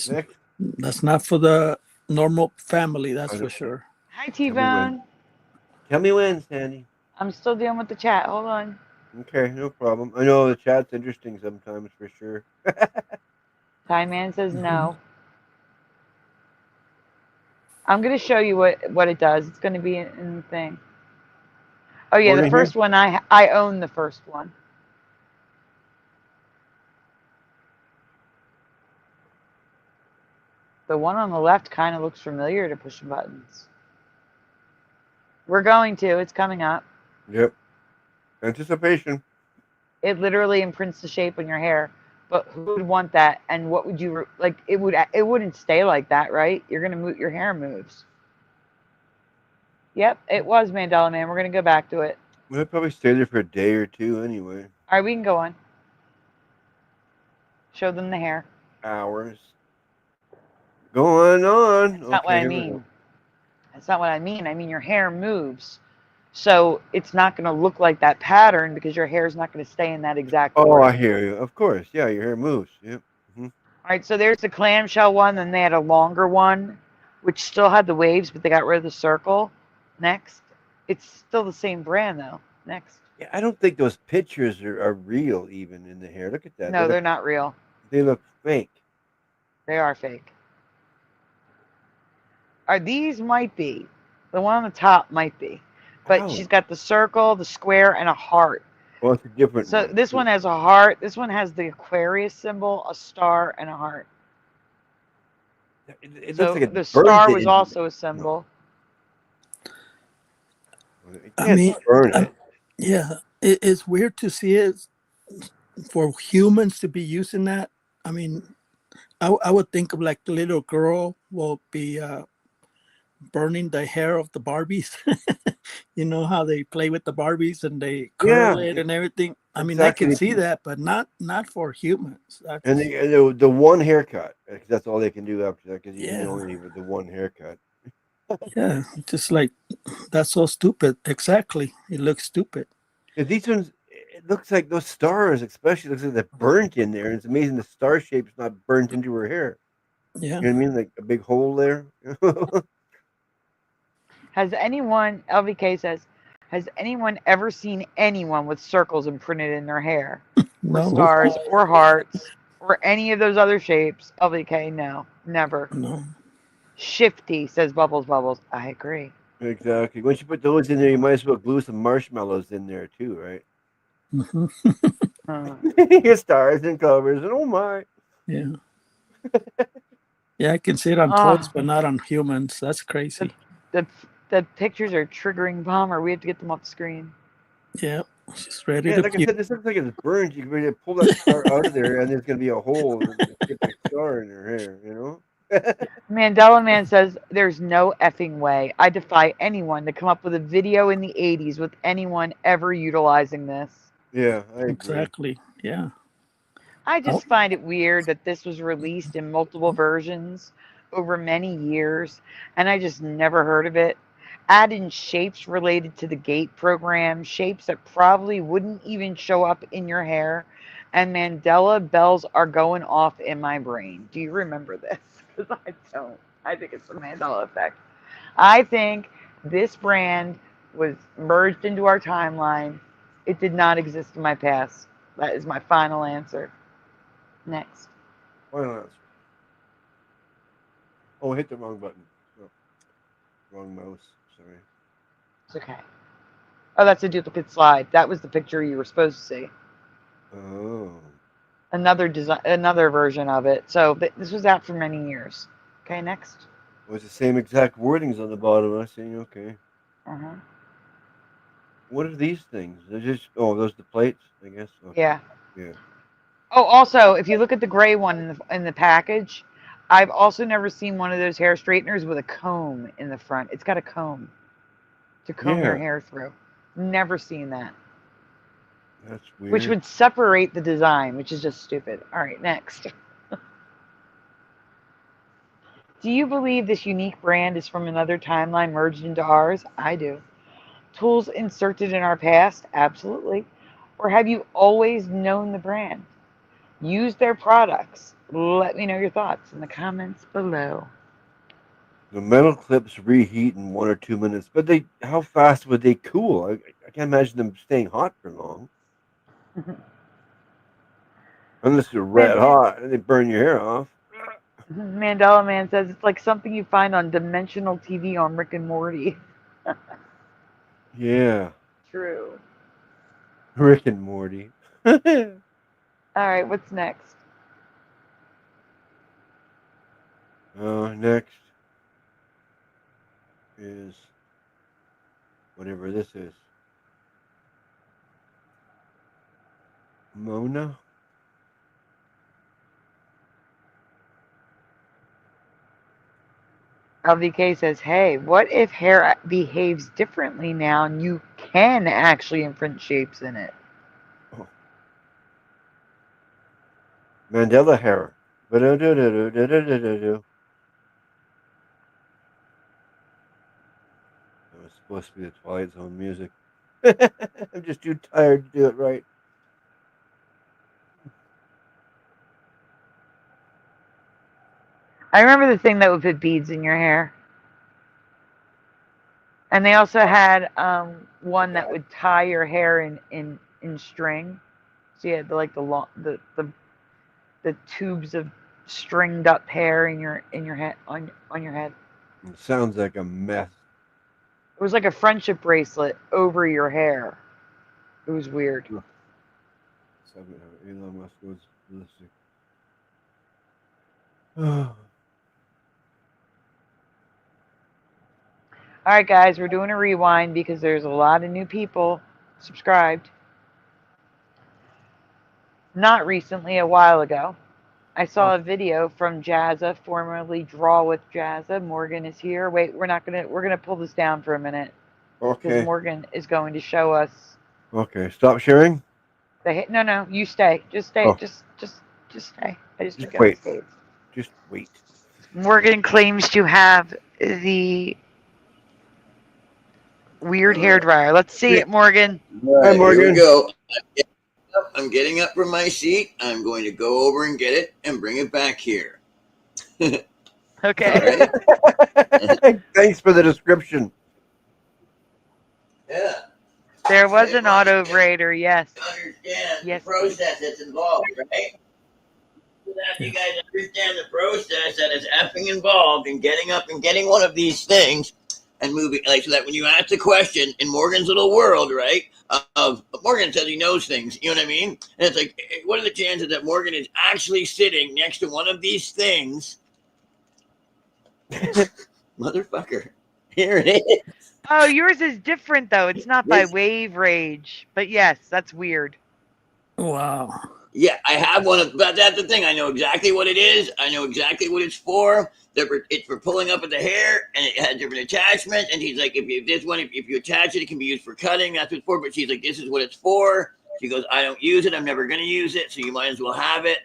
Next. That's not for the normal family, that's for sure. Hi, T-Bone. Tell me when, Sandy. I'm still dealing with the chat. Hold on. Okay, no problem. I know the chat's interesting sometimes, for sure. Time Man says no. I'm going to show you what it does. It's going to be in the thing. Oh, yeah, the first one, I own the first one. The one on the left kind of looks familiar to push buttons. We're going to. It's coming up. Yep. Anticipation. It literally imprints the shape on your hair. But who would want that? And what would you like? It wouldn't stay like that, right? You're gonna move. Your hair moves. Yep, it was Mandela Man. We're gonna go back to it. We'll probably stay there for a day or two anyway. All right, we can go on. Show them the hair. Hours. Going on. That's not what I mean. That's not what I mean. I mean your hair moves. So it's not going to look like that pattern because your hair is not going to stay in that exact order. Oh, I hear you. Of course. Yeah, your hair moves. Yep. Mm-hmm. All right, so there's the clamshell one. Then they had a longer one, which still had the waves, but they got rid of the circle. Next It's still the same brand though. Next. Yeah, I don't think those pictures are real even in the hair. Look at that. No, they're not real. They look fake. They are fake. These might be. The one on the top might be. But Wow. she's got the circle, the square, and a heart. Well, it's a different So one. this one has a heart. This one has the Aquarius symbol, a star, and a heart. It So looks like the it's burned star it was into- also a symbol. It I can't mean, burn it. yeah, it's weird to see it for humans to be using that. I mean, I would think of like the little girl will be burning the hair of the Barbies. You know how they play with the Barbies and they curl Yeah, it and everything. I mean, exactly. I can see that, but not for humans. That's, And the one haircut. 'Cause that's all they can do after that. Because you can Yeah. only with the one haircut. yeah, just like that's so stupid. Exactly, it looks stupid. 'Cause these ones, it looks like those stars, especially looks like they're burnt in there. It's amazing the star shape's not burnt into her hair. Yeah, You know what I mean? Like a big hole there. Has anyone, LVK says, has anyone ever seen anyone with circles imprinted in their hair? Or no, stars, or hearts, or any of those other shapes? LVK, no, never. no. Shifty, says Bubbles Bubbles. I agree. Exactly. Once you put those in there, you might as well glue some marshmallows in there too, right? Hmm. Your stars and covers, and oh my. Yeah, yeah, I can see it on toys, but not on humans. That's crazy. The pictures are triggering Palmer. We have to get them off the screen. Yeah, she's ready Yeah, to like I puke. said, this looks like it's burned. You can really pull that star out of there, and there's gonna be a hole and get the star in her hair. You know. Mandela Man says, there's no effing way. I defy anyone to come up with a video in the 80s with anyone ever utilizing this. Yeah, I agree. Exactly. Yeah. I just find it weird that this was released in multiple versions over many years, and I just never heard of it. Add in shapes related to the GATE program, shapes that probably wouldn't even show up in your hair, and Mandela bells are going off in my brain. Do you remember this? Because I don't. I think it's the Mandela effect. I think this brand was merged into our timeline. It did not exist in my past. That is my final answer. Next. Final answer. Oh, I hit the wrong button. Oh, wrong mouse. Sorry. It's okay. Oh, that's a duplicate slide. That was the picture you were supposed to see. Oh. Another design, another version of it. So this was out for many years. Okay, next. Well, it's the same exact wordings on the bottom. I see. Okay. Uh-huh. What are these things? They're just those the plates, I guess. Okay. Yeah. Yeah. Oh, also, if you look at the gray one in the package, I've also never seen one of those hair straighteners with a comb in the front. It's got a comb to comb your Yeah. hair through. Never seen that. That's weird. Which would separate the design, which is just stupid. All right, next. Do you believe this unique brand is from another timeline merged into ours? I do. Tools inserted in our past? Absolutely. Or have you always known the brand? Use their products. Let me know your thoughts in the comments below. The metal clips reheat in 1 or 2 minutes, but how fast would they cool? I can't imagine them staying hot for long. Unless they're red hot and they burn your hair off. Mandela Man says it's like something you find on dimensional TV on Rick and Morty. Yeah. True. Rick and Morty. All right, what's next? Next is whatever this is. Mona? LVK says, hey, what if hair behaves differently now and you can actually imprint shapes in it? Oh. Mandela hair. That was supposed to be the Twilight Zone music. I'm just too tired to do it right. I remember the thing that would put beads in your hair. And they also had one that would tie your hair in string. So you had like the tubes of stringed up hair in your head on your head. It sounds like a mess. It was like a friendship bracelet over your hair. It was weird. Elon Musk goes ballistic. Oh. All right, guys, we're doing a rewind because there's a lot of new people subscribed. Not recently, a while ago. I saw a video from Jazza, formerly Draw with Jazza. Morgan is here. Wait, we're gonna pull this down for a minute because Okay. Morgan is going to show us. Okay. Stop sharing. No, you stay. Just stay. Oh. Just stay. I just took wait. out the stage. Just wait. Morgan claims to have the weird hairdryer. Let's see it, Morgan. Hi, Morgan. Here we go. I'm getting up from my seat. I'm going to go over and get it and bring it back here. Okay. Right? Thanks for the description. Yeah. There was an auto braider, yes. Understand Yes. the process that's involved, right? So that you guys understand the process that is effing involved in getting up and getting one of these things and moving, like, so that when you ask the question in Morgan's little world, right, of Morgan says he knows things, you know what I mean? And it's like, what are the chances that Morgan is actually sitting next to one of these things? Motherfucker. Here it is. Oh, yours is different though. It's not by Wave Rage. But yes, that's weird. Wow. Yeah, I have one of, but that's the thing. I know exactly what it is. I know exactly what it's for. It's for pulling up at the hair, and it has different attachments. And he's like, if you attach it, it can be used for cutting. That's what it's for. But she's like, this is what it's for. She goes, I don't use it. I'm never going to use it. So you might as well have it.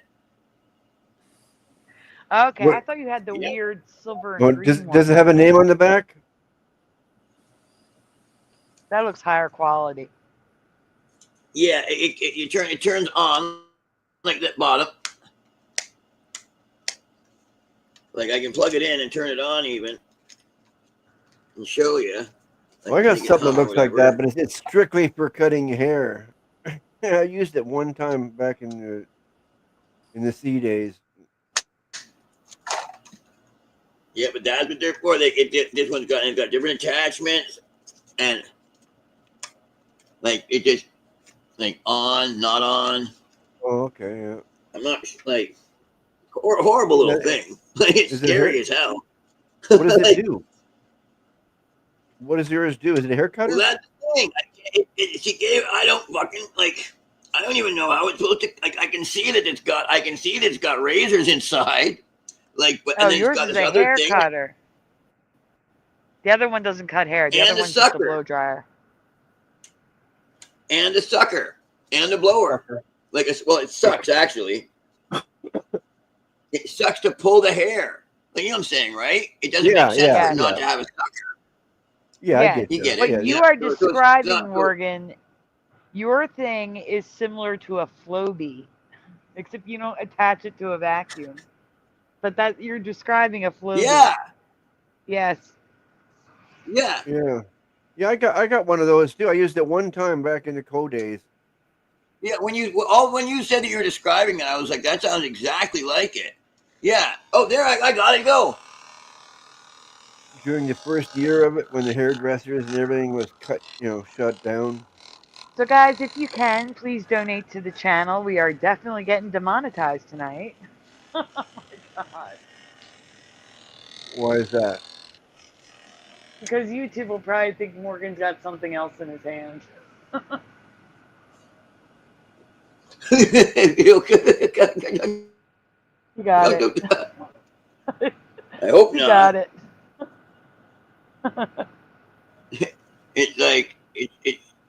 Okay, What- I thought you had the Yeah. weird silver Oh, and green one. does it have a name on the back? That looks higher quality. Yeah, it turns on like that bottom. Like I can plug it in and turn it on even and show you. Well, I got something that looks like that, but it's strictly for cutting hair. I used it one time back in the C days. Yeah, but that's what they're for. This one's got different attachments and like it just like on, not on. Oh, okay. Yeah. I'm not like horrible little thing. Like it's scary as hell. What does it do? What does yours do? Is it a hair cutter? Well, that's the thing. She gave. I don't fucking like. I don't even know how it's supposed to. Like, I can see that it's got. I can see that it's got razors inside. Like, but and then yours it's got is this a other hair thing. cutter. The other one doesn't cut hair. The And other the one's just a sucker. blow dryer. And the sucker and the blower. Like, well, it sucks actually. It sucks to pull the hair. Like, you know what I'm saying, right? It doesn't make sense for not to have a sucker. Yeah, I get You that. get What it. you Yeah. are So it's describing, not- Morgan, your thing is similar to a Flowbee, except you don't attach it to a vacuum. But that you're describing a Flowbee. Yeah. Yes. Yeah. Yeah. Yeah, I got one of those too. I used it one time back in the co days. Yeah, when you said that you were describing it, I was like, that sounds exactly like it. Yeah. Oh, there, I got it. Go. During the first year of it, when the hairdressers and everything was cut, shut down. So, guys, if you can, please donate to the channel. We are definitely getting demonetized tonight. Oh my god. Why is that? Because YouTube will probably think Morgan's got something else in his hand. You got it. I hope You not. got it. It's like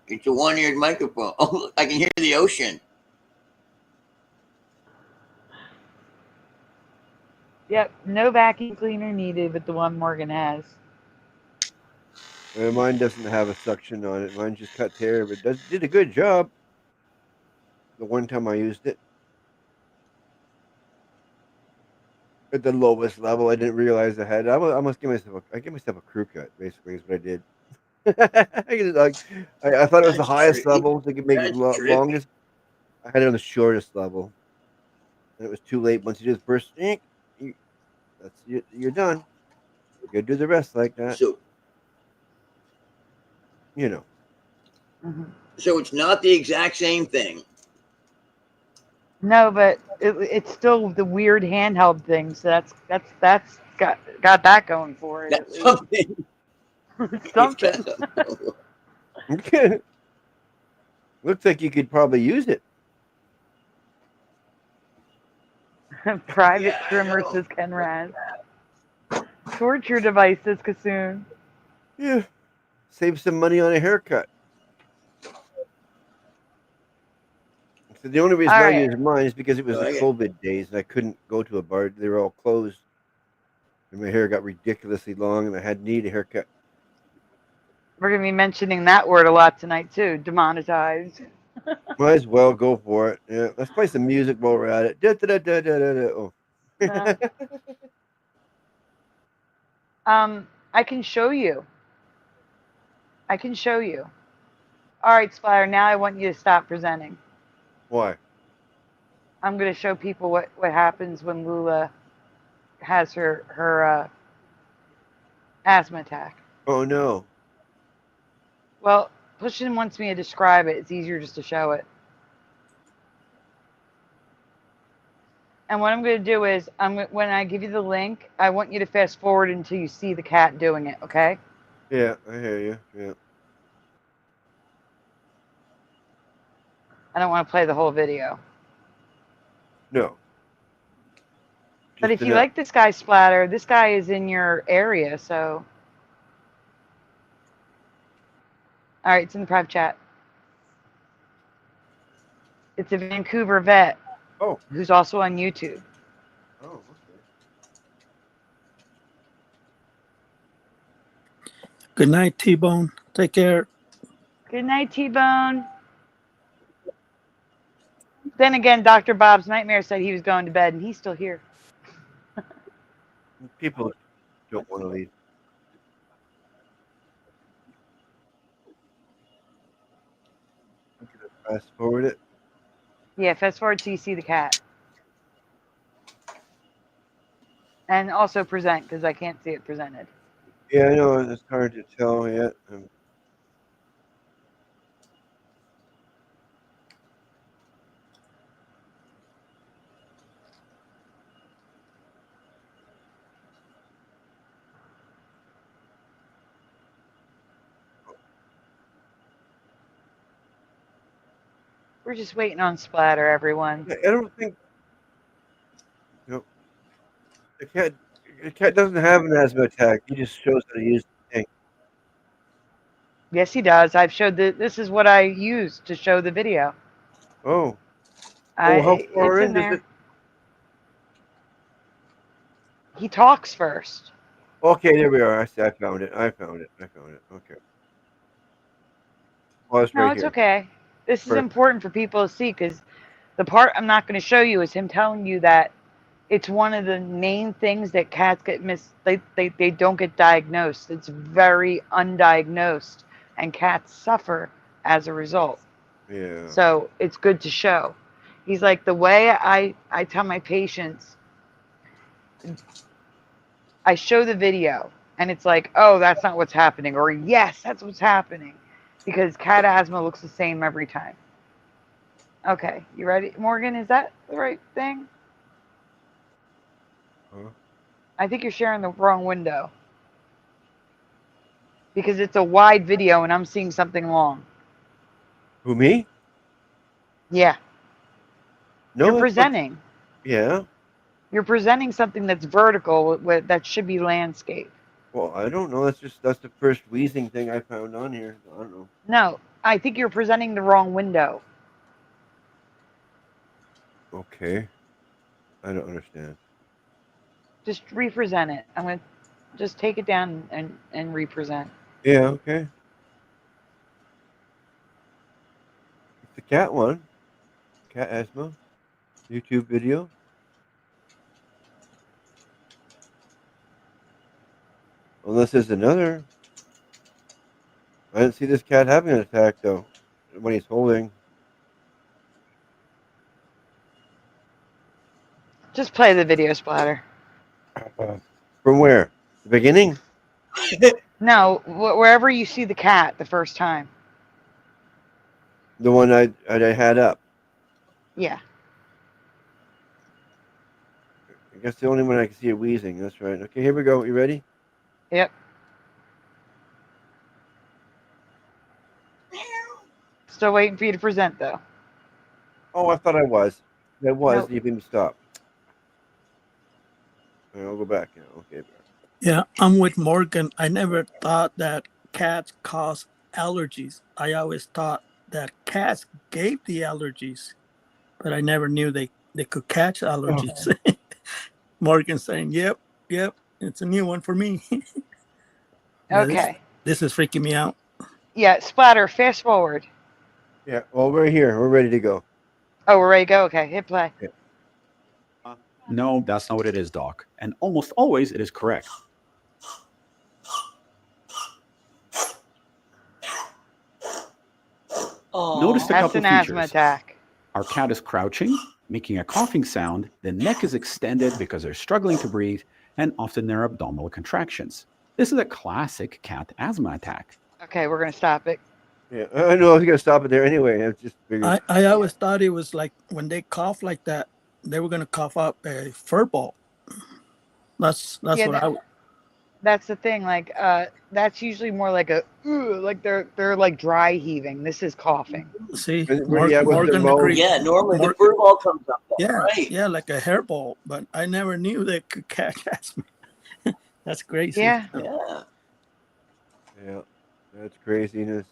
it's a one-eared microphone. Oh, I can hear the ocean. Yep, no vacuum cleaner needed with the one Morgan has. Mine doesn't have a suction on it. Mine just cuts hair, but did a good job. The one time I used it. At the lowest level, I didn't realize I had. I must give myself a crew cut. Basically, is what I did. I thought it was the That's highest tricky. level. They could make it That's tricky. longest. I had it on the shortest level, and it was too late. Once you just burst, you're done. You gotta do the rest like that. So, You know. Mhm. so it's not the exact same thing. No, but it's still the weird handheld thing. So that's got that going for it. At That's least. something. It's something. Looks like you could probably use it. Private Yeah, I trimmer, know. says Ken Raz. Torture device, says Kassoon. Yeah. Save some money on a haircut. So the only reason All I right. used mine is because it was the Okay. COVID days and I couldn't go to a bar. They were all closed. And my hair got ridiculously long and I had need a haircut. We're going to be mentioning that word a lot tonight, too. Demonetized. Might as well go for it. Yeah. Let's play some music while we're at it. Oh. I can show you. I can show you. All right, Splatter, now I want you to stop presenting. Why? I'm going to show people what happens when Lula has her asthma attack. Oh, no. Well, Pushin wants me to describe it. It's easier just to show it. And what I'm going to do is, when I give you the link, I want you to fast forward until you see the cat doing it, okay? Yeah, I hear you. Yeah. I don't want to play the whole video. No. But Just if you enough. like this guy, Splatter, this guy is in your area, so. All right, it's in the private chat. It's a Vancouver vet. Oh. Who's also on YouTube. Oh, okay. Good night, T-Bone. Take care. Good night, T-Bone. Then again, Dr. Bob's Nightmare said he was going to bed, and he's still here. People don't want to leave. I'm going to fast forward it. Yeah, fast forward till you see the cat. And also present, because I can't see it presented. Yeah, I know. It's hard to tell yet. We're just waiting on Splatter, everyone. I don't think. No. The cat doesn't have an asthma attack. He just shows how to use the thing. Yes, he does. I've showed this is what I used to show the video. Oh. How far It's in in does there. it? He talks first. Okay, there we are. I see. I found it. Okay. Well, it's No, right it's here. okay. This is Perfect. important for people to see, because the part I'm not going to show you is him telling you that it's one of the main things that cats get they don't get diagnosed. It's very undiagnosed, and cats suffer as a result. Yeah. So it's good to show. He's like, the way I tell my patients, I show the video and it's like, oh, that's not what's happening, or yes, that's what's happening, because cat asthma looks the same every time. Okay, you ready, Morgan? Is that the right thing? Huh? I think you're sharing the wrong window, because it's a wide video and I'm seeing something long. Who, me? Yeah. No. You're presenting. Yeah. You're presenting something that's vertical that should be landscape. Well, I don't know. That's the first wheezing thing I found on here. I don't know. No, I think you're presenting the wrong window. Okay. I don't understand. Just represent it. I'm going to just take it down and represent. Yeah, okay. It's the cat one. Cat asthma. YouTube video. Unless there's another. I didn't see this cat having an attack though when he's holding. Just play the video, Splatter. From where? The beginning? No, wherever you see the cat the first time. The one I had up. Yeah. I guess the only one I can see it wheezing. That's right. Okay, here we go. You ready? Yep. Still waiting for you to present, though. Oh, I thought I was. That was. Nope. You made me stop. All right, I'll go back now. Okay. Yeah, I'm with Morgan. I never thought that cats cause allergies. I always thought that cats gave the allergies, but I never knew they could catch allergies. Morgan saying, yep, it's a new one for me. Yeah, Okay. This is freaking me out. Yeah, Splatter, fast forward. Yeah. Well, we're here. We're ready to go. Oh, we're ready to go? Okay, hit play. No, that's not what it is, Doc. And almost always it is correct. Notice a That's couple an asthma features. attack. Our cat is crouching, making a coughing sound. The neck is extended because they're struggling to breathe, and often there are abdominal contractions. This is a classic cat asthma attack. Okay, we're going to stop it. Yeah. I know I was gonna stop it there anyway. I just figured. I always thought it was like when they cough like that, they were going to cough up a fur ball. That's Yeah, what That's the thing. Like, that's usually more like a, like they're like dry heaving. This is coughing. see. Yeah, with their Morgan mouth. agreed. Yeah, normally the More- fur ball comes up. Yeah, Right. yeah, like a hairball, but I never knew they could catch asthma. That's crazy. Yeah. Yeah. Yeah. That's craziness.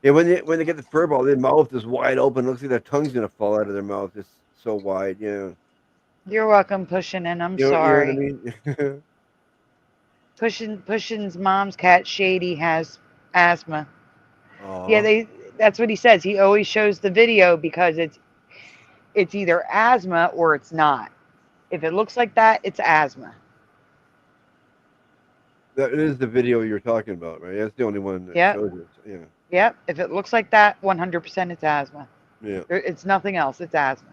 Yeah, when they get the fur ball, their mouth is wide open. Looks like their tongue's gonna fall out of their mouth. It's so wide. Yeah. You're welcome, Pushing, and I'm You know sorry. what I mean? Pushing's mom's cat, Shady, has asthma. Aw. Yeah, that's what he says. He always shows the video because it's either asthma or it's not. If it looks like that, it's asthma. That is the video you're talking about, right? That's the only one that Yep. shows it. Yeah. Yep. If it looks like that, 100% it's asthma. Yeah. It's nothing else. It's asthma.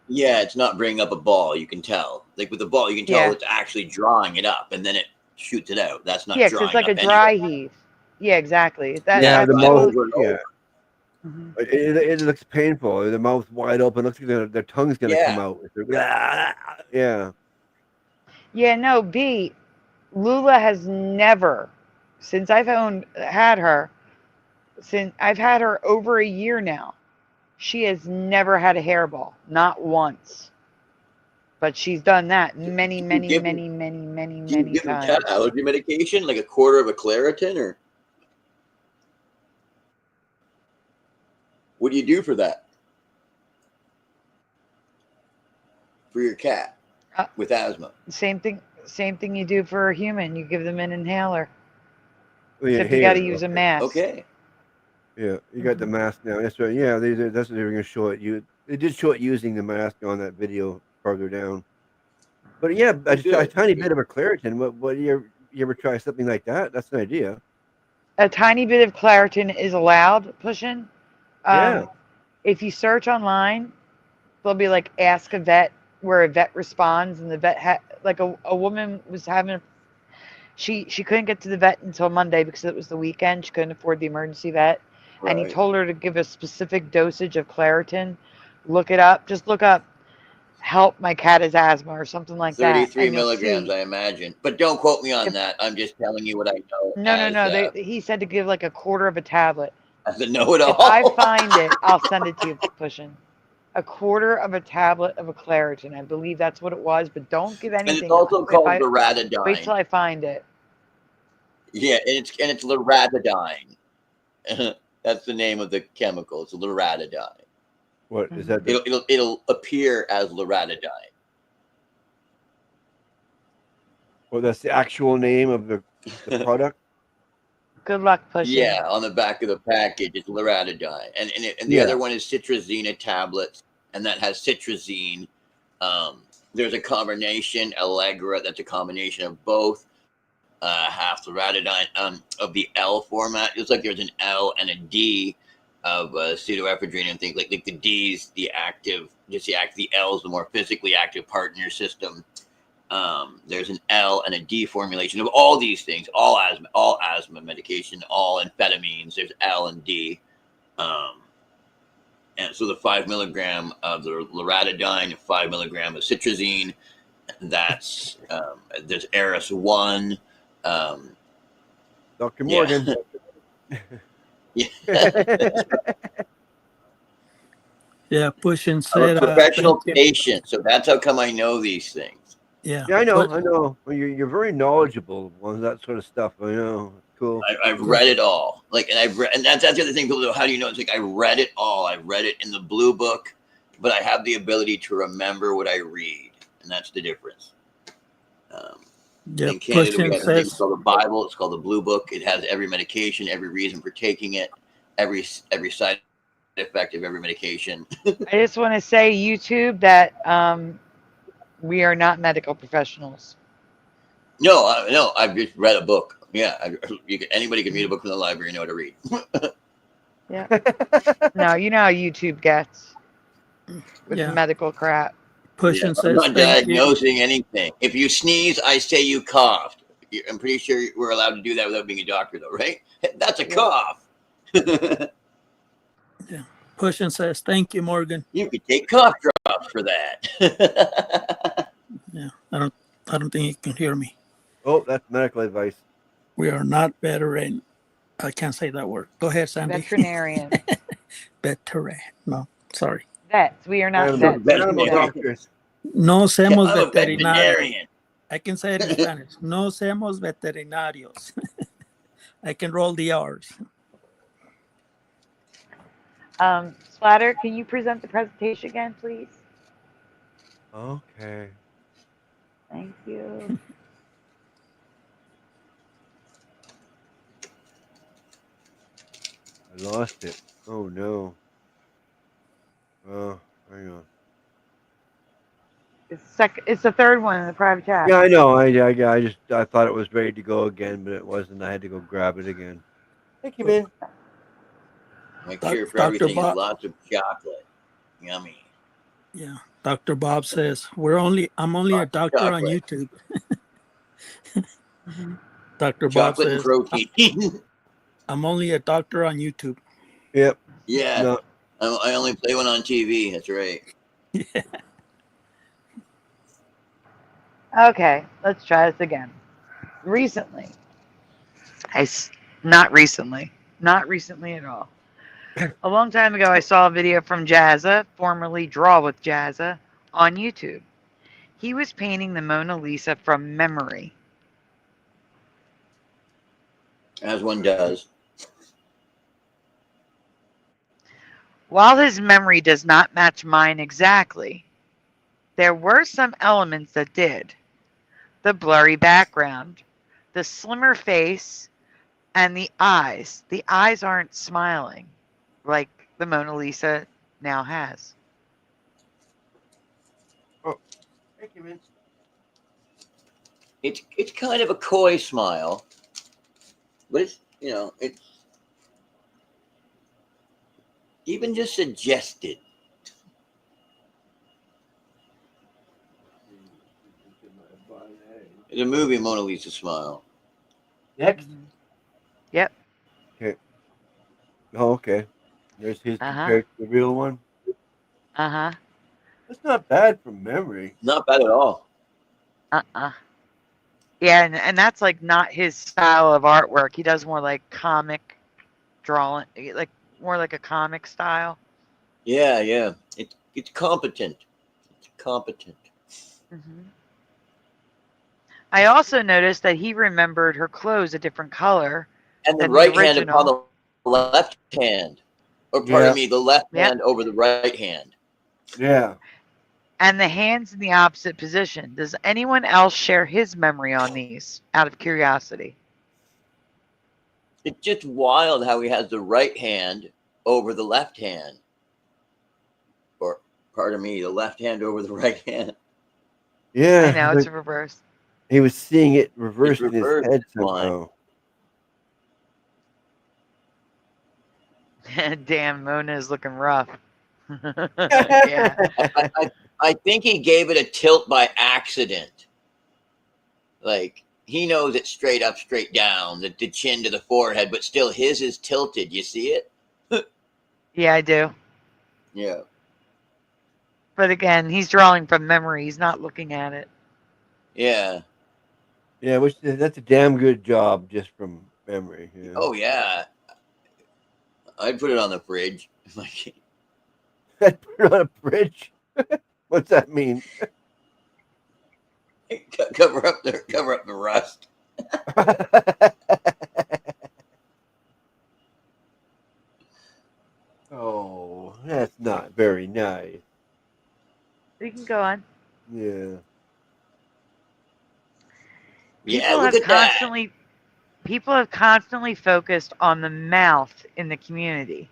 Yeah, it's not bringing up a ball. You can tell. Like with the ball, you can tell Yeah. it's actually drawing it up, and then it shoots it out. That's not Yeah, 'cause drawing it's like a up dry anything. heave. Yeah, exactly. Yeah, That's the right. mouth. Over and Yeah. over. Mhm. It looks painful. The mouth wide open. Looks like their tongue's gonna Yeah. come out. Yeah. Yeah, no, B, Lula has never, since I've had her, since I've had her over a year now, she has never had a hairball, not once. But she's done that many, Do you many, give- many, many, many, Do you many give the times. cat allergy medication, like a quarter of a Claritin, or what do you do for that? For your cat Uh, with asthma. Same thing you do for a human. You give them an inhaler. Oh, yeah, Except you got to here, use a okay. mask. Okay. Yeah, you got the mask now. That's right. Yeah, that's what they were gonna show it. They did show it using the mask on that video farther down. But yeah, a Good. tiny bit of a Claritin. What do you ever try something like that? That's an idea. A tiny bit of Claritin is allowed, Pushing. Yeah. If you search online, there'll be like Ask a Vet, where a vet responds, and the vet like a woman was having she couldn't get to the vet until Monday because it was the weekend. She couldn't afford the emergency vet, and he Right. told her to give a specific dosage of Claritin. Look it up. Just look up "help my cat has asthma" or something like that. 33 and you'll milligrams, see- I imagine. But don't quote me on If- that. I'm just telling you what I know. No. He said to give like a quarter of a tablet. As a know-it-all. If I find it, I'll send it to you, Pushing. A quarter of a tablet of a Claritin. I believe that's what it was, but don't give and anything. it's also If called I- loratadine. Wait till I find it. Yeah, and it's loratadine. That's the name of the chemical. It's loratadine. What is that? It'll appear as loratadine. Well, that's the actual name of the product. Good luck, Pushing. Yeah, on the back of the package, it's loratadine, and the Yeah. other one is citrazina tablets, and that has citrazine. There's a combination Allegra that's a combination of both. half loratadine of the L format. It's like there's an L and a D of pseudoephedrine and things like the D's the active, the L is the more physically active part in your system. There's an L and a D formulation of all these things, all asthma medication, all amphetamines. There's L and D. And so the 5 milligram of the loratadine, 5 milligram of citrazine, that's there's Eris-1. Dr. Morgan. Yeah. Yeah, Pushing I'm said. a professional Thank you. patient, so that's how come I know these things. Yeah, Yeah, I know. but- I know. Well, you're very knowledgeable on that sort of stuff. I know. Cool. I've read it all. Like, and I've read, and that's the other thing. People go, how do you know? It's like I read it all. I read it in the blue book, but I have the ability to remember what I read, and that's the difference. yeah, In Canada, we Pushing have a thing says. called the Bible. It's called the Blue Book. It has every medication, every reason for taking it, every side effect of every medication. I just want to say, YouTube, that we are not medical professionals. No, I've just read a book. Yeah, anybody can read a book from the library and know how to read. Yeah. No, you know how YouTube gets with Yeah. the medical crap. Pushing I'm says. not Thank you. diagnosing anything. If you sneeze, I say you coughed. I'm pretty sure we're allowed to do that without being a doctor, though, right? That's a Yeah. cough. Pushing says. Thank you, Morgan. You could take cough drops for that. Yeah, I don't think you can hear me. Oh, that's medical advice. We are not veteran. I can't say that word. Go ahead, Sandy. Veterinarian. Veteran. No, sorry. Vets. We are not Animal, vets. animal Yeah. doctors. No somos I'm a veterinarios. veterinarian. I can say it in Spanish. No somos veterinarios. I can roll the R's. Splatter, can you present the presentation again, please? Okay. Thank you. I lost it. Oh no. Oh, hang on. It's the third one in the private chat. Yeah, I know. I thought it was ready to go again, but it wasn't. I had to go grab it again. Thank you, man. Make sure for Dr. everything Bob. is lots of chocolate. Yummy. Yeah. Dr. Bob says I'm only a doctor on Chocolate. YouTube. Mhm. Dr. Bob Chocolate and says protein. I'm only a doctor on YouTube. Yep. Yeah. No. I only play one on TV. That's right. Okay, let's try this again. Not recently at all. A long time ago, I saw a video from Jazza, formerly Draw with Jazza, on YouTube. He was painting the Mona Lisa from memory. As one does. While his memory does not match mine exactly, there were some elements that did. The blurry background, the slimmer face, and the eyes. The eyes aren't smiling like the Mona Lisa now has. Thank you, man. It's kind of a coy smile, but it's it's even just suggested. The movie Mona Lisa Smile. Next. Yep. Okay. Oh, okay. There's his Uh-huh. compared to the real one. Uh-huh. That's not bad from memory. Not bad at all. Uh-uh. Yeah, and that's like not his style of artwork. He does more like comic drawing, like more like a comic style. Yeah. It's competent. It's competent. Mm-hmm. I also noticed that he remembered her clothes a different color. And the than right hand upon original. the left hand. Or pardon Yeah. me, the left Yeah. hand over the right hand. Yeah. And the hands in the opposite position. Does anyone else share his memory on these, out of curiosity? It's just wild how he has the right hand over the left hand. Or, pardon me, the left hand over the right hand. Yeah. I know, it's a reverse. He was seeing it reversed in his reversed, head it's fine. somehow. Damn, Mona is looking rough. Yeah. I think he gave it a tilt by accident. Like, he knows it's straight up, straight down, the chin to the forehead, but still his is tilted. You see it? Yeah, I do. Yeah. But again, he's drawing from memory. He's not looking at it. Yeah. Yeah, which that's a damn good job just from memory. Yeah. Oh, yeah. I'd put it on the fridge. I'd put it on a fridge. What's that mean? cover up the rust. Oh, that's not very nice. You can go on. Yeah. Yeah, look at that. People have constantly focused on the mouth in the community.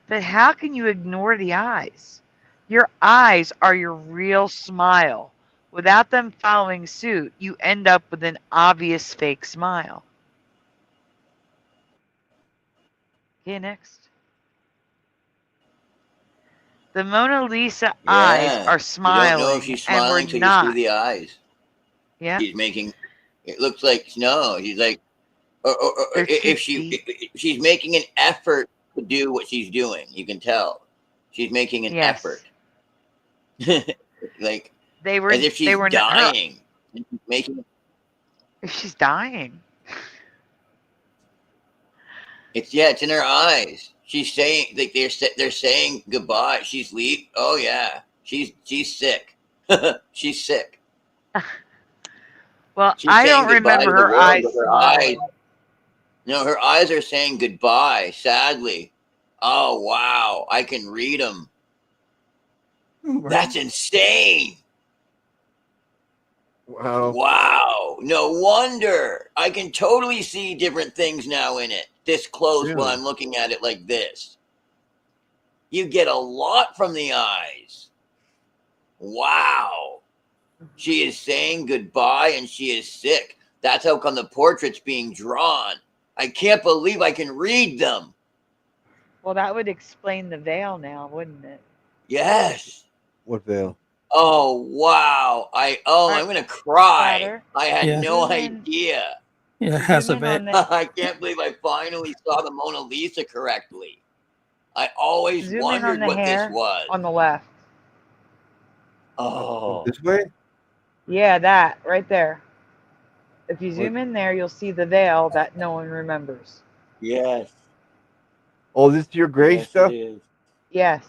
But how can you ignore the eyes? Your eyes are your real smile. Without them following suit, you end up with an obvious fake smile. Okay, next. The Mona Lisa eyes are smiling. You don't know if she's smiling until you see the eyes. Yeah. She's making. It looks like no. She's like, or if she's making an effort to do what she's doing, you can tell she's making an effort. Like they were as if she's dying. Making. If she's dying. It's in her eyes. She's saying like they're saying goodbye. She's leave. Oh yeah, she's sick. She's sick. Well, I don't remember her eyes. No, her eyes are saying goodbye. Sadly. Oh wow, I can read them. That's insane. Wow. Wow. No wonder. I can totally see different things now in it. This close while I'm looking at it like this. You get a lot from the eyes. Wow. She is saying goodbye and she is sick. That's how come the portrait's being drawn. I can't believe I can read them. Well, that would explain the veil now, wouldn't it? Yes. What veil? Oh, wow. I'm going to cry. Splatter. I had no idea. Yeah, it has a veil. I can't believe I finally saw the Mona Lisa correctly. I always wondered what this was. On the left. Oh. This way? Yeah, that right there. If you zoom in there, you'll see the veil that no one remembers. Yes. Oh, this is your gray stuff? It is. Yes.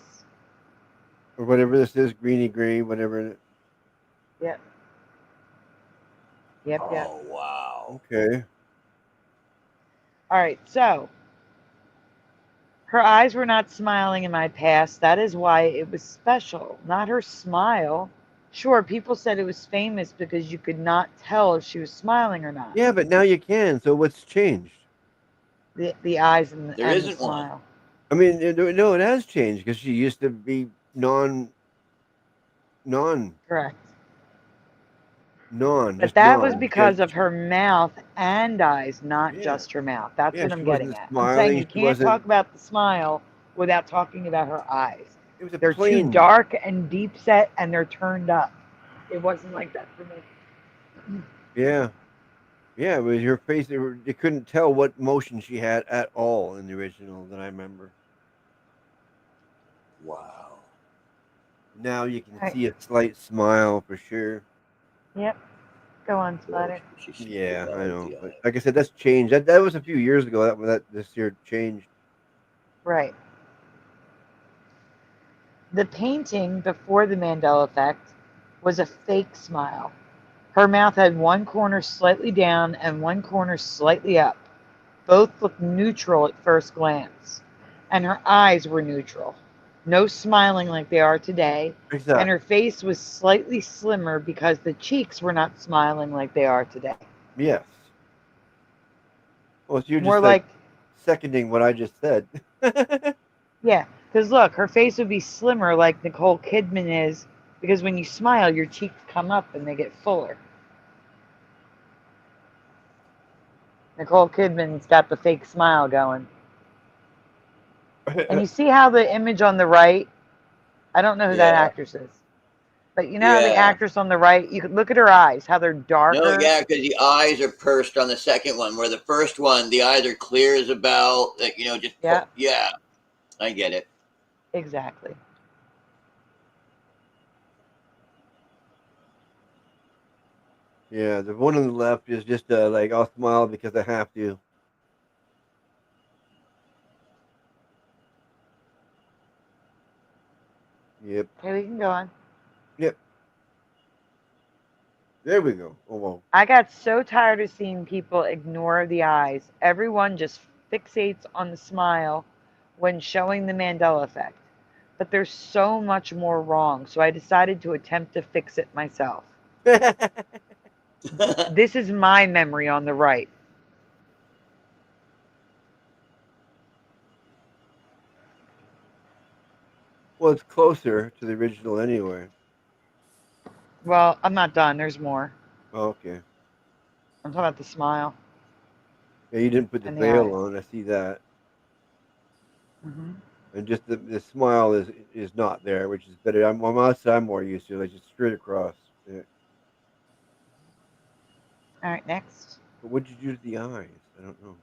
Or whatever this is, greeny gray, whatever. Yep. Yep, yep. Oh, wow. Okay. All right, so her eyes were not smiling in my past. That is why it was special, not her smile. Sure, people said it was famous because you could not tell if she was smiling or not. Yeah, but now you can. So what's changed? The eyes and There and isn't the smile. one. I mean, no, it has changed because she used to be Correct. But But that was because of her mouth and eyes, not just her mouth. That's what I'm getting at. I'm saying you can't talk about the smile without talking about her eyes. They're too dark and deep set, and they're turned up. It wasn't like that for me. Yeah. Yeah, it was her face. They couldn't tell what motion she had at all in the original that I remember. Wow. Now you can see a slight smile for sure. Yep. Go on, Splatter. Yeah, I know. But like I said, that's changed. That was a few years ago. That this year changed. Right. The painting before the Mandela effect was a fake smile. Her mouth had one corner slightly down and one corner slightly up. Both looked neutral at first glance. And her eyes were neutral. No smiling like they are today. Exactly. And her face was slightly slimmer because the cheeks were not smiling like they are today. Yes. Well, so you're More just like seconding what I just said. Yeah, because look, her face would be slimmer like Nicole Kidman is, because when you smile, your cheeks come up and they get fuller. Nicole Kidman's got the fake smile going. And you see how the image on the right, I don't know who that Yeah. actress is, but you know how the Yeah. actress on the right, you can look at her eyes, how they're darker. No, yeah, because the eyes are pursed on the second one, where the first one, the eyes are clear as a bell. Like, you know, just Yeah. Yeah, I get it. Exactly. Yeah, the one on the left is just like, I'll smile because I have to. Yep. Okay, we can go on. Yep. There we go. Oh, well. I got so tired of seeing people ignore the eyes. Everyone just fixates on the smile when showing the Mandela effect. But there's so much more wrong, so I decided to attempt to fix it myself. This is my memory on the right. Well, it's closer to the original anyway. Well, I'm not done. There's more. Oh, okay. I'm talking about the smile. Yeah, you didn't put the And the veil eyes. on. I see that. Mm-hmm. And just the smile is not there, which is better. I'm more used to, like, just straight across. Yeah. All right, next. But what did you do to the eyes? I don't know.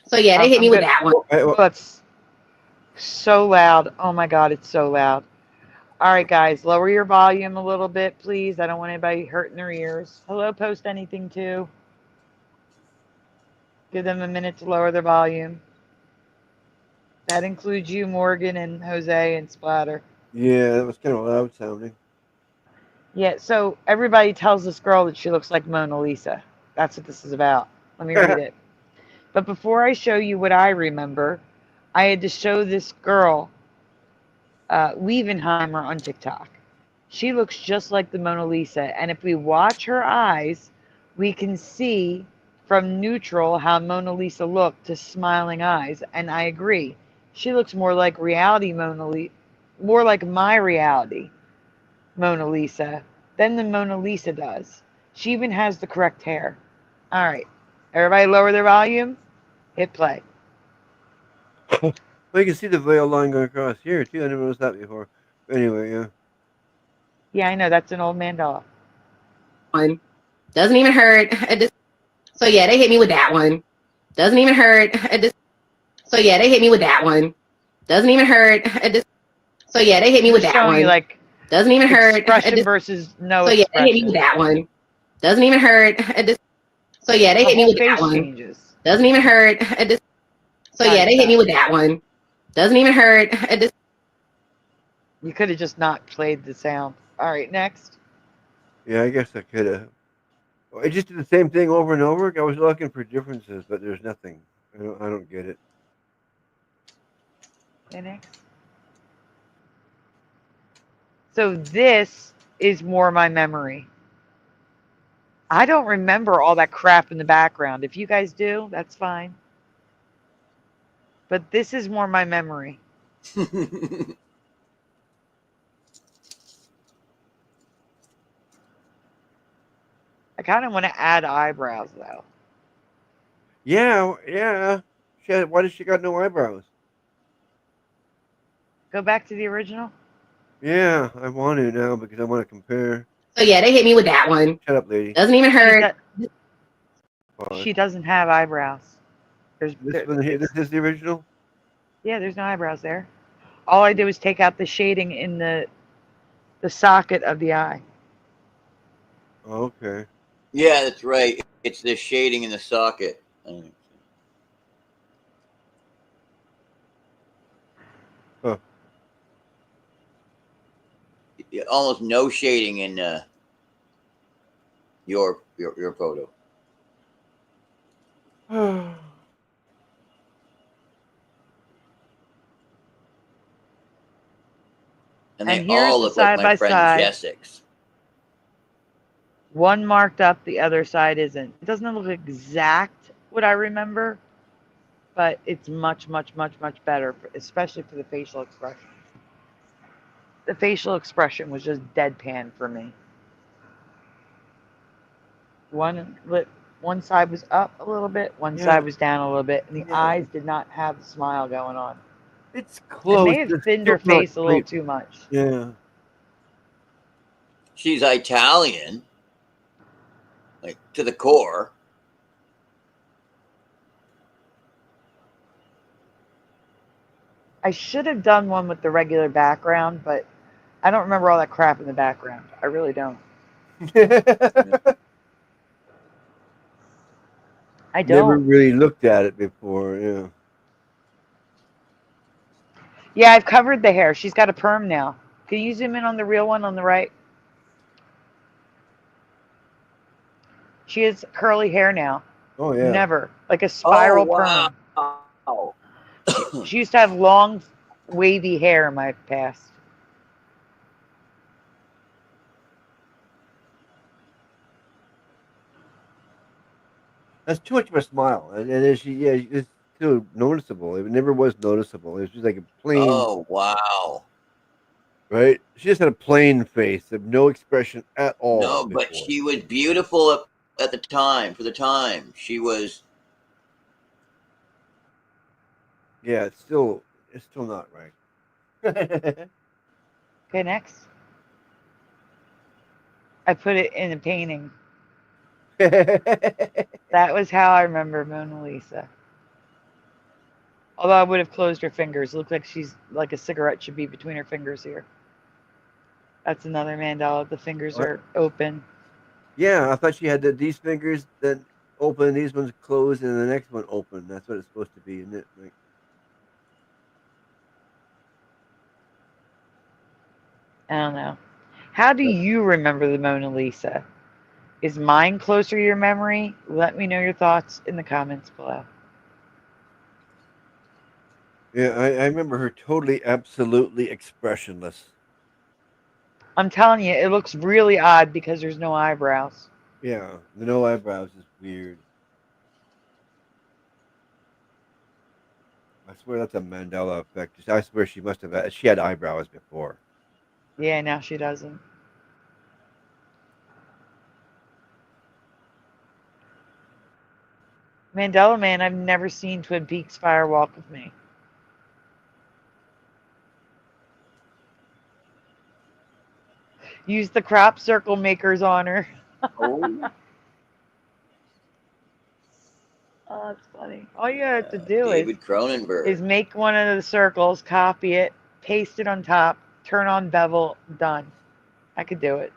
So yeah, they hit me with that one. Oh, it's so loud. Oh my God, it's so loud. All right, guys, lower your volume a little bit, please. I don't want anybody hurting their ears. Hello, post anything too. Give them a minute to lower their volume. That includes you, Morgan, and Jose, and Splatter. Yeah, that was kind of loud sounding. Yeah, so everybody tells this girl that she looks like Mona Lisa. That's what this is about. Let me read it. But before I show you what I remember, I had to show this girl, Weavenheimer, on TikTok. She looks just like the Mona Lisa. And if we watch her eyes, we can see from neutral how Mona Lisa looked to smiling eyes. And I agree. She looks more like reality Mona Lisa, more like my reality Mona Lisa than the Mona Lisa does. She even has the correct hair. All right. Everybody lower their volume. Hit play. Well, you can see the veil line going across here, too. I never noticed that before. But anyway, yeah. Yeah, I know. That's an old Mandela. One. Doesn't even hurt. So yeah, they hit me with that one. Doesn't even hurt. So yeah, they hit me with that one. Doesn't even hurt. So yeah, they hit me with that Showing one. you, like, Doesn't even hurt. expression versus no So yeah, they hit me expression. with that one. Doesn't even hurt. So yeah, they The hit me whole with that face one. changes. Doesn't even hurt. So yeah, they hit me with that one. Doesn't even hurt. You could have just not played the sound. All right, next. Yeah, I guess I could have. I just did the same thing over and over. I was looking for differences, but there's nothing. I don't get it. Okay, next. So this is more my memory. I don't remember all that crap in the background. If you guys do, that's fine. But this is more my memory. I kind of want to add eyebrows, though. Yeah, yeah. Why does she got no eyebrows? Go back to the original. Yeah, I want to now because I want to compare. So yeah, they hit me with that one. Shut up, lady. Doesn't even hurt. She doesn't have eyebrows. This one here, this is the original? Yeah, there's no eyebrows there. All I did was take out the shading in the socket of the eye. Okay. Yeah, that's right. It's the shading in the socket. Huh. Almost no shading in your photo. And they here's all the look like my friend side-by-side. Jessic's. One marked up, the other side isn't. It doesn't look exact what I remember, but it's much, much, much, much better, especially for the facial expression. The facial expression was just deadpan for me. One lip One side was up a little bit, one Yeah. side was down a little bit, and the Yeah. eyes did not have the smile going on. It's It close. may have but it's thinned still her face not a little quite- too much. Yeah. She's Italian, like to the core. I should have done one with the regular background, but I don't remember all that crap in the background. I really don't. I Never don't. really looked at it before. Yeah. Yeah, I've covered the hair. She's got a perm now. Can you zoom in on the real one on the right? She has curly hair now. Oh yeah. Never. Like a spiral wow. perm. She used to have long, wavy hair in my past. That's too much of a smile, and then it's still noticeable. It never was noticeable. It was just like a plain. Oh wow. Right? She just had a plain face, of no expression at all. No, but before. she was beautiful at the time. For the time, she was. Yeah, it's still not right. Okay, next. I put it in a painting. That was how I remember Mona Lisa. Although I would have closed her fingers. It looked like she's like a cigarette should be between her fingers here. That's another Mandela. The fingers What? are open. Yeah, I thought she had these fingers that open, these ones closed, and the next one open. That's what it's supposed to be, isn't it? Like, I don't know. How do you remember the Mona Lisa? Is mine closer to your memory? Let me know your thoughts in the comments below. yeah, I remember her totally, absolutely expressionless. I'm telling you, it looks really odd because there's no eyebrows. Yeah, the no eyebrows is weird. I swear that's a Mandela effect. I swear she must have she had eyebrows before. Yeah, now she doesn't. Mandela Man, I've never seen Twin Peaks Fire Walk with Me. Use the crop circle makers on her. Oh, Oh, that's funny. All you have to do David Cronenberg. is make one of the circles, copy it, paste it on top, turn on bevel, done. I could do it.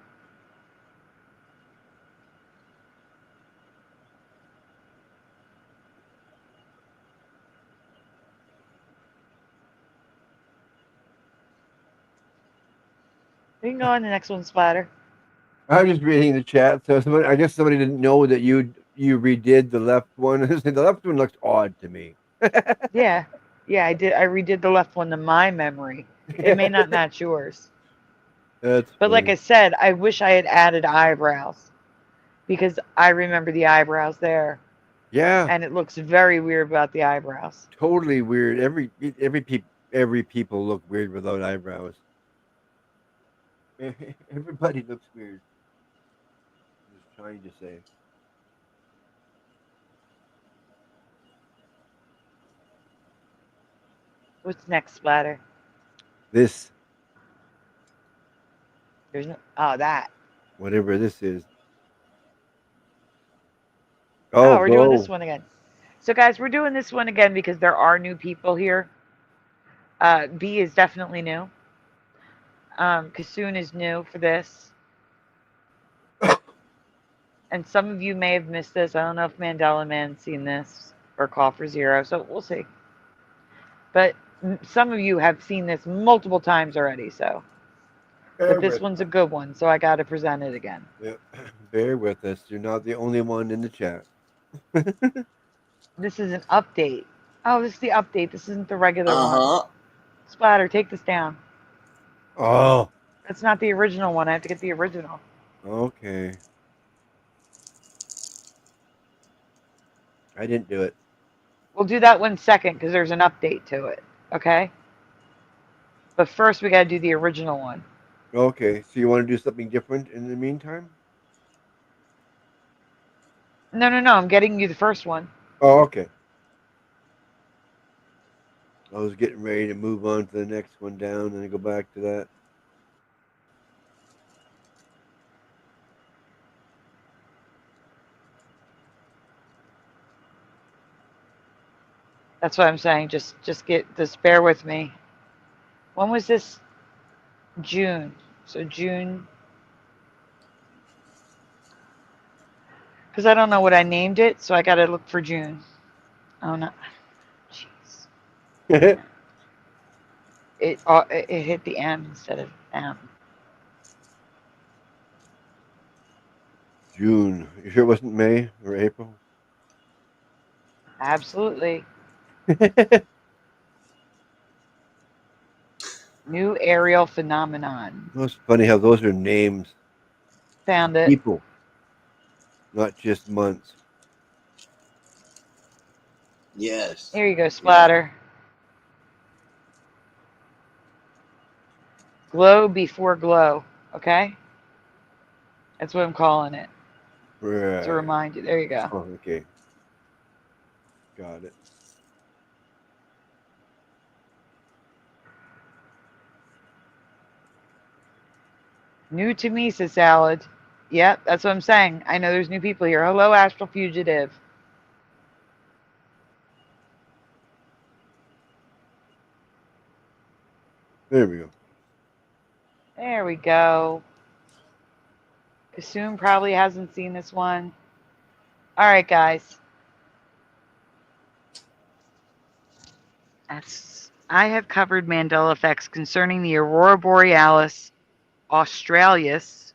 We can go on the next one, Splatter. I'm just reading the chat, so I guess somebody didn't know that you redid the left one. The left one looks odd to me. Yeah, I did. I redid the left one to my memory. It may not match yours. That's But like funny. I said, I wish I had added eyebrows because I remember the eyebrows there, Yeah, and it looks very weird without the eyebrows. totally weird. Every people look weird without eyebrows. Everybody looks weird. I'm just trying to say. What's next, Splatter? This, There's no. Oh, that. whatever this is. Oh, Oh, we're doing this one again. So, guys, we're doing this one again because there are new people here. B is definitely new. Kasoon is new for this. And some of you may have missed this. I don't know if Mandela Man's seen this or Call for Zero, so we'll see. But some of you have seen this multiple times already, so. But this one's a good one, so I got to present it again. Yeah, bear with us. You're not the only one in the chat. This is an update. Oh, this is the update. This isn't the regular one. Uh-huh. Splatter, take this down. Oh, That's not the original one. I have to get the original. okay. I didn't do it. We'll do that one second because there's an update to it. Okay? But first we got to do the original one. Okay, so you want to do something different in the meantime? No, I'm getting you the first one. Oh, okay. I was getting ready to move on to the next one down and then go back to that. That's what I'm saying. Just bear with me. When was this? June. So June. Because I don't know what I named it, so I got to look for June. Oh no. Jeez. It hit the M instead of M. June. You sure it wasn't May or April? Absolutely. New aerial phenomenon. It's funny how those are names. Found it. People, not just months. Yes. Here you go, Splatter. Glow before glow. Okay? That's what I'm calling it. Right. To remind you. There you go. Oh, okay. Got it. New to me, says Salad. Yep, that's what I'm saying. I know there's new people here. Hello, Astral Fugitive. There we go. There we go. Kasum probably hasn't seen this one. All right, guys. I have covered Mandela effects concerning the Aurora Borealis Australis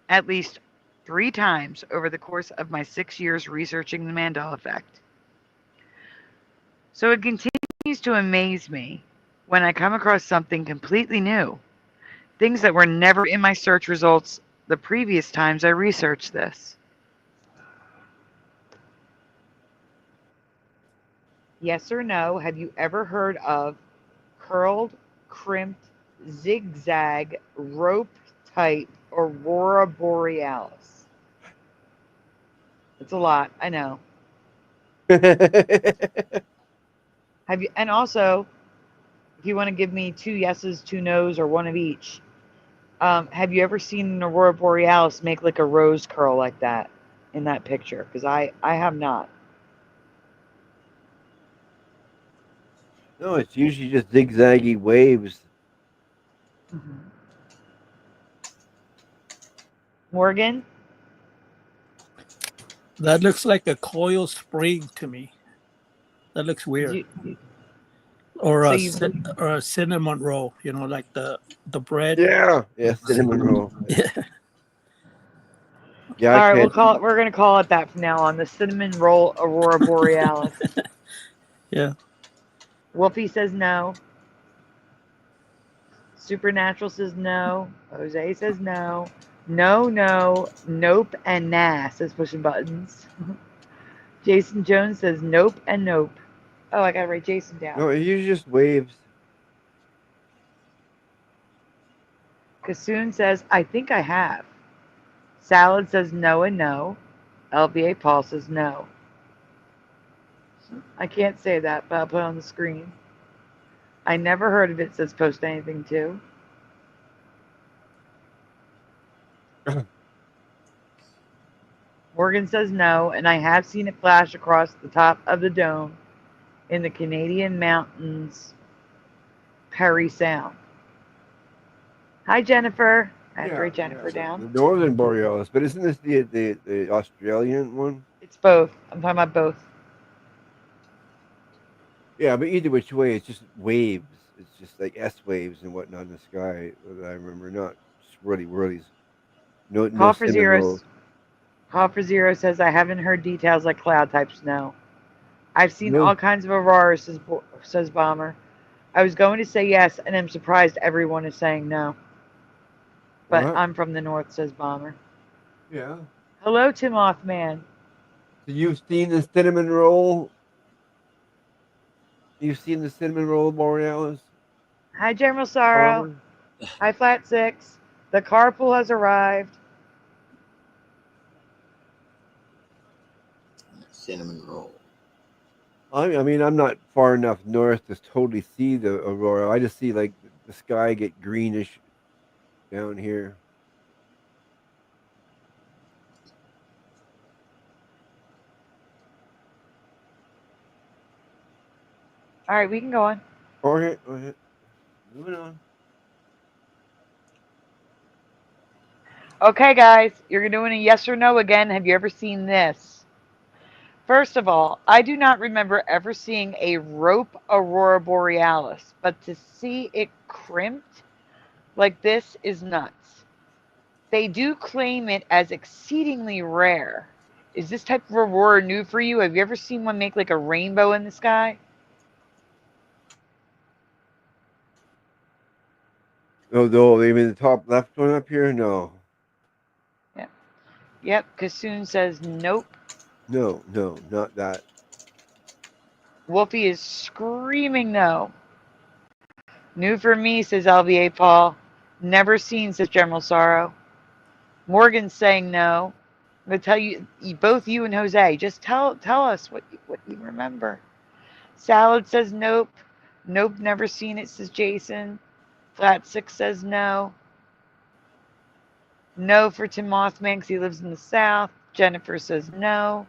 at least 3 times over the course of my 6 years researching the Mandela effect. So it continues to amaze me when I come across something completely new, things that were never in my search results the previous times I researched this. Yes or no, have you ever heard of curled, crimped, zigzag, rope type Aurora Borealis? It's a lot, I know. Have you? And also, if you want to give me 2 yeses, 2 nos, or 1 of each, have you ever seen an Aurora Borealis make like a rose curl like that in that picture? Because I have not. No, it's usually just zigzaggy waves. Mm-hmm. Morgan? That looks like a coil spring to me. That looks weird. Or a cinnamon roll, you know, like the bread. Yeah, cinnamon roll. Yeah. Yeah, All right, we're going to call it that from now on. The cinnamon roll Aurora Borealis. Yeah. Wolfie says no. Supernatural says no. Jose says no. No, nope, and nah, says pushing buttons. Jason Jones says nope and nope. Oh, I gotta write Jason down. No, it's usually just waves. Kassoon says, I think I have. Salad says no and no. LVA Paul says no. I can't say that, but I'll put it on the screen. I never heard of it, says post anything too. Morgan says no, and I have seen it flash across the top of the dome in the Canadian mountains, Perry Sound. Hi, Jennifer. I have to write Jennifer down. The Northern Borealis, but isn't this the Australian one? It's both. I'm talking about both. Yeah, but either which way, it's just waves. It's just like S waves and whatnot in the sky that I remember, not swirly whirlies. No cinnamon rolls. Call for Zero says, I haven't heard details like cloud types, no. I've seen all kinds of auroras, says Bomber. I was going to say yes, and I'm surprised everyone is saying no. But I'm from the north, says Bomber. Yeah. Hello, Tim Offman. So you've seen the cinnamon roll? You've seen the cinnamon roll Borealis? Hi, General Sorrow. Hi, Flat 6. The carpool has arrived. cinnamon roll. I mean, I'm not far enough north to totally see the aurora. I just see like the sky get greenish down here. All right, we can go on. Okay, okay. Moving on. Okay, guys, you're doing a yes or no again. Have you ever seen this? First of all, I do not remember ever seeing a rope Aurora Borealis, but to see it crimped like this is nuts. They do claim it as exceedingly rare. Is this type of aurora new for you? Have you ever seen one make like a rainbow in the sky? No, you mean the top left one up here? No. Yep, Kassoon says nope. No, not that. Wolfie is screaming no. New for me, says LVA Paul. Never seen, says General Sorrow. Morgan's saying no. I'm going to tell you, both you and Jose, just tell us what you remember. Salad says nope. Nope, never seen it, says Jason. Flat 6 says no. No for Tim Mothman because he lives in the South. Jennifer says no.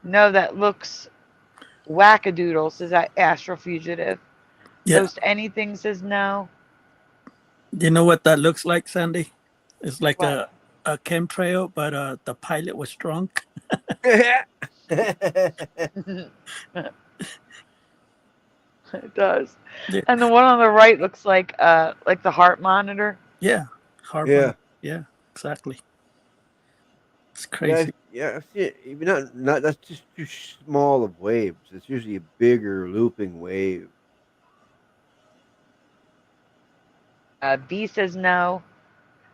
No, that looks wackadoodle, says Astral Fugitive. Yeah. Post anything says no. You know what that looks like, Sandy? It's like What? a chemtrail, but the pilot was drunk. It does. Yeah. And the one on the right looks like the heart monitor. Yeah. Hard Yeah. one. Yeah, exactly. It's crazy. Yeah, I see it. Even not that's just too small of waves. It's usually a bigger looping wave. B says no.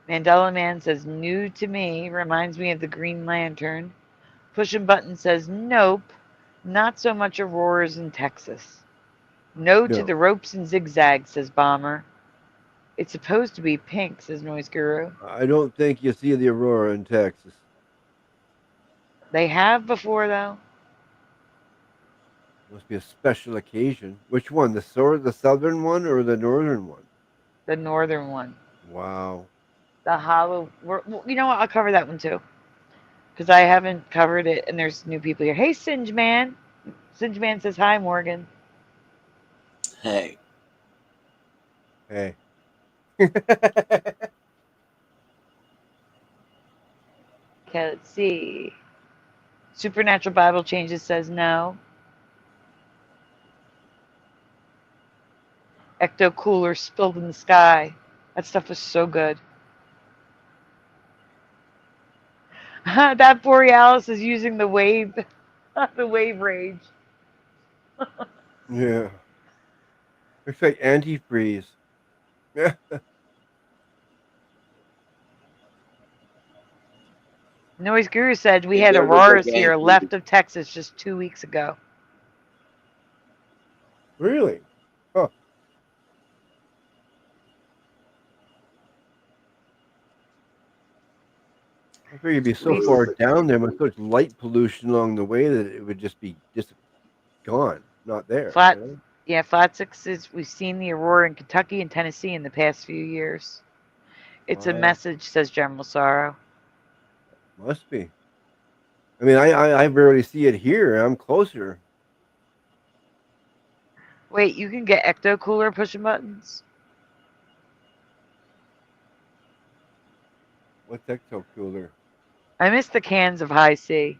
Mandela Man says new to me. Reminds me of the Green Lantern. Pushing Button says nope. Not so much auroras in Texas. No to No. the ropes and zigzags, says Bomber. It's supposed to be pink, says Noise Guru. I don't think you see the aurora in Texas. They have before, though. Must be a special occasion. Which one? The southern one or the northern one? The northern one. Wow. The hollow. You know what? I'll cover that one too. Because I haven't covered it, and there's new people here. Hey, Singe Man. Singe Man says hi, Morgan. Hey. Hey. Okay, let's see. Supernatural Bible Changes says no. Ecto Cooler spilled in the sky. That stuff was so good. That Borealis is using the wave rage. Yeah. Looks like antifreeze. Yeah. Noise Guru said we Yeah, had they're auroras organic here movies. left of Texas just 2 weeks ago. Really? Huh. I figured you'd be so far down there with such light pollution along the way that it would just be gone, not there. Flat, you know? yeah, Flat 6 is we've seen the aurora in Kentucky and Tennessee in the past few years. It's a Wow. message, says General Sorrow. Must be. I mean, I barely see it here. I'm closer. Wait, you can get Ecto Cooler pushing buttons? What's Ecto Cooler? I miss the cans of High C.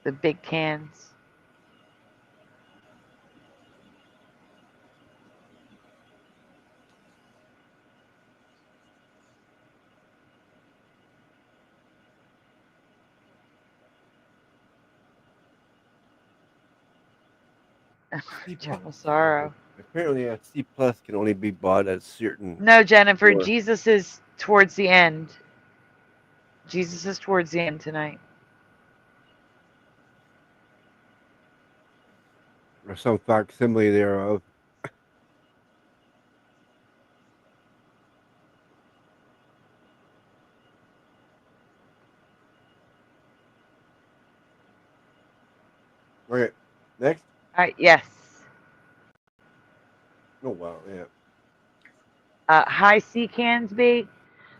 The big cans. General Sorrow. Apparently, a C plus can only be bought at certain. No, Jennifer, Sure. Jesus is towards the end. Jesus is towards the end tonight. Or some facsimile thereof. Okay. Next. All right, yes. Oh wow. Yeah. High C cans be.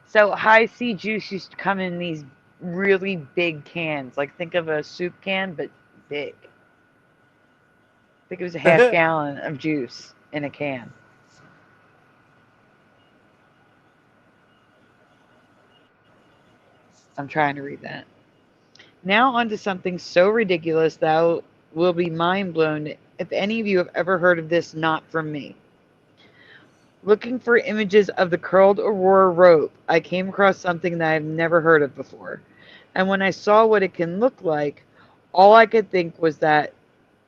So high C juice used to come in these really big cans. Like think of a soup can, but big. I think it was a half gallon of juice in a can. I'm trying to read that. Now onto something so ridiculous that will be mind blown if any of you have ever heard of this not from me. Looking for images of the curled Aurora rope, I came across something that I've never heard of before. And when I saw what it can look like, all I could think was that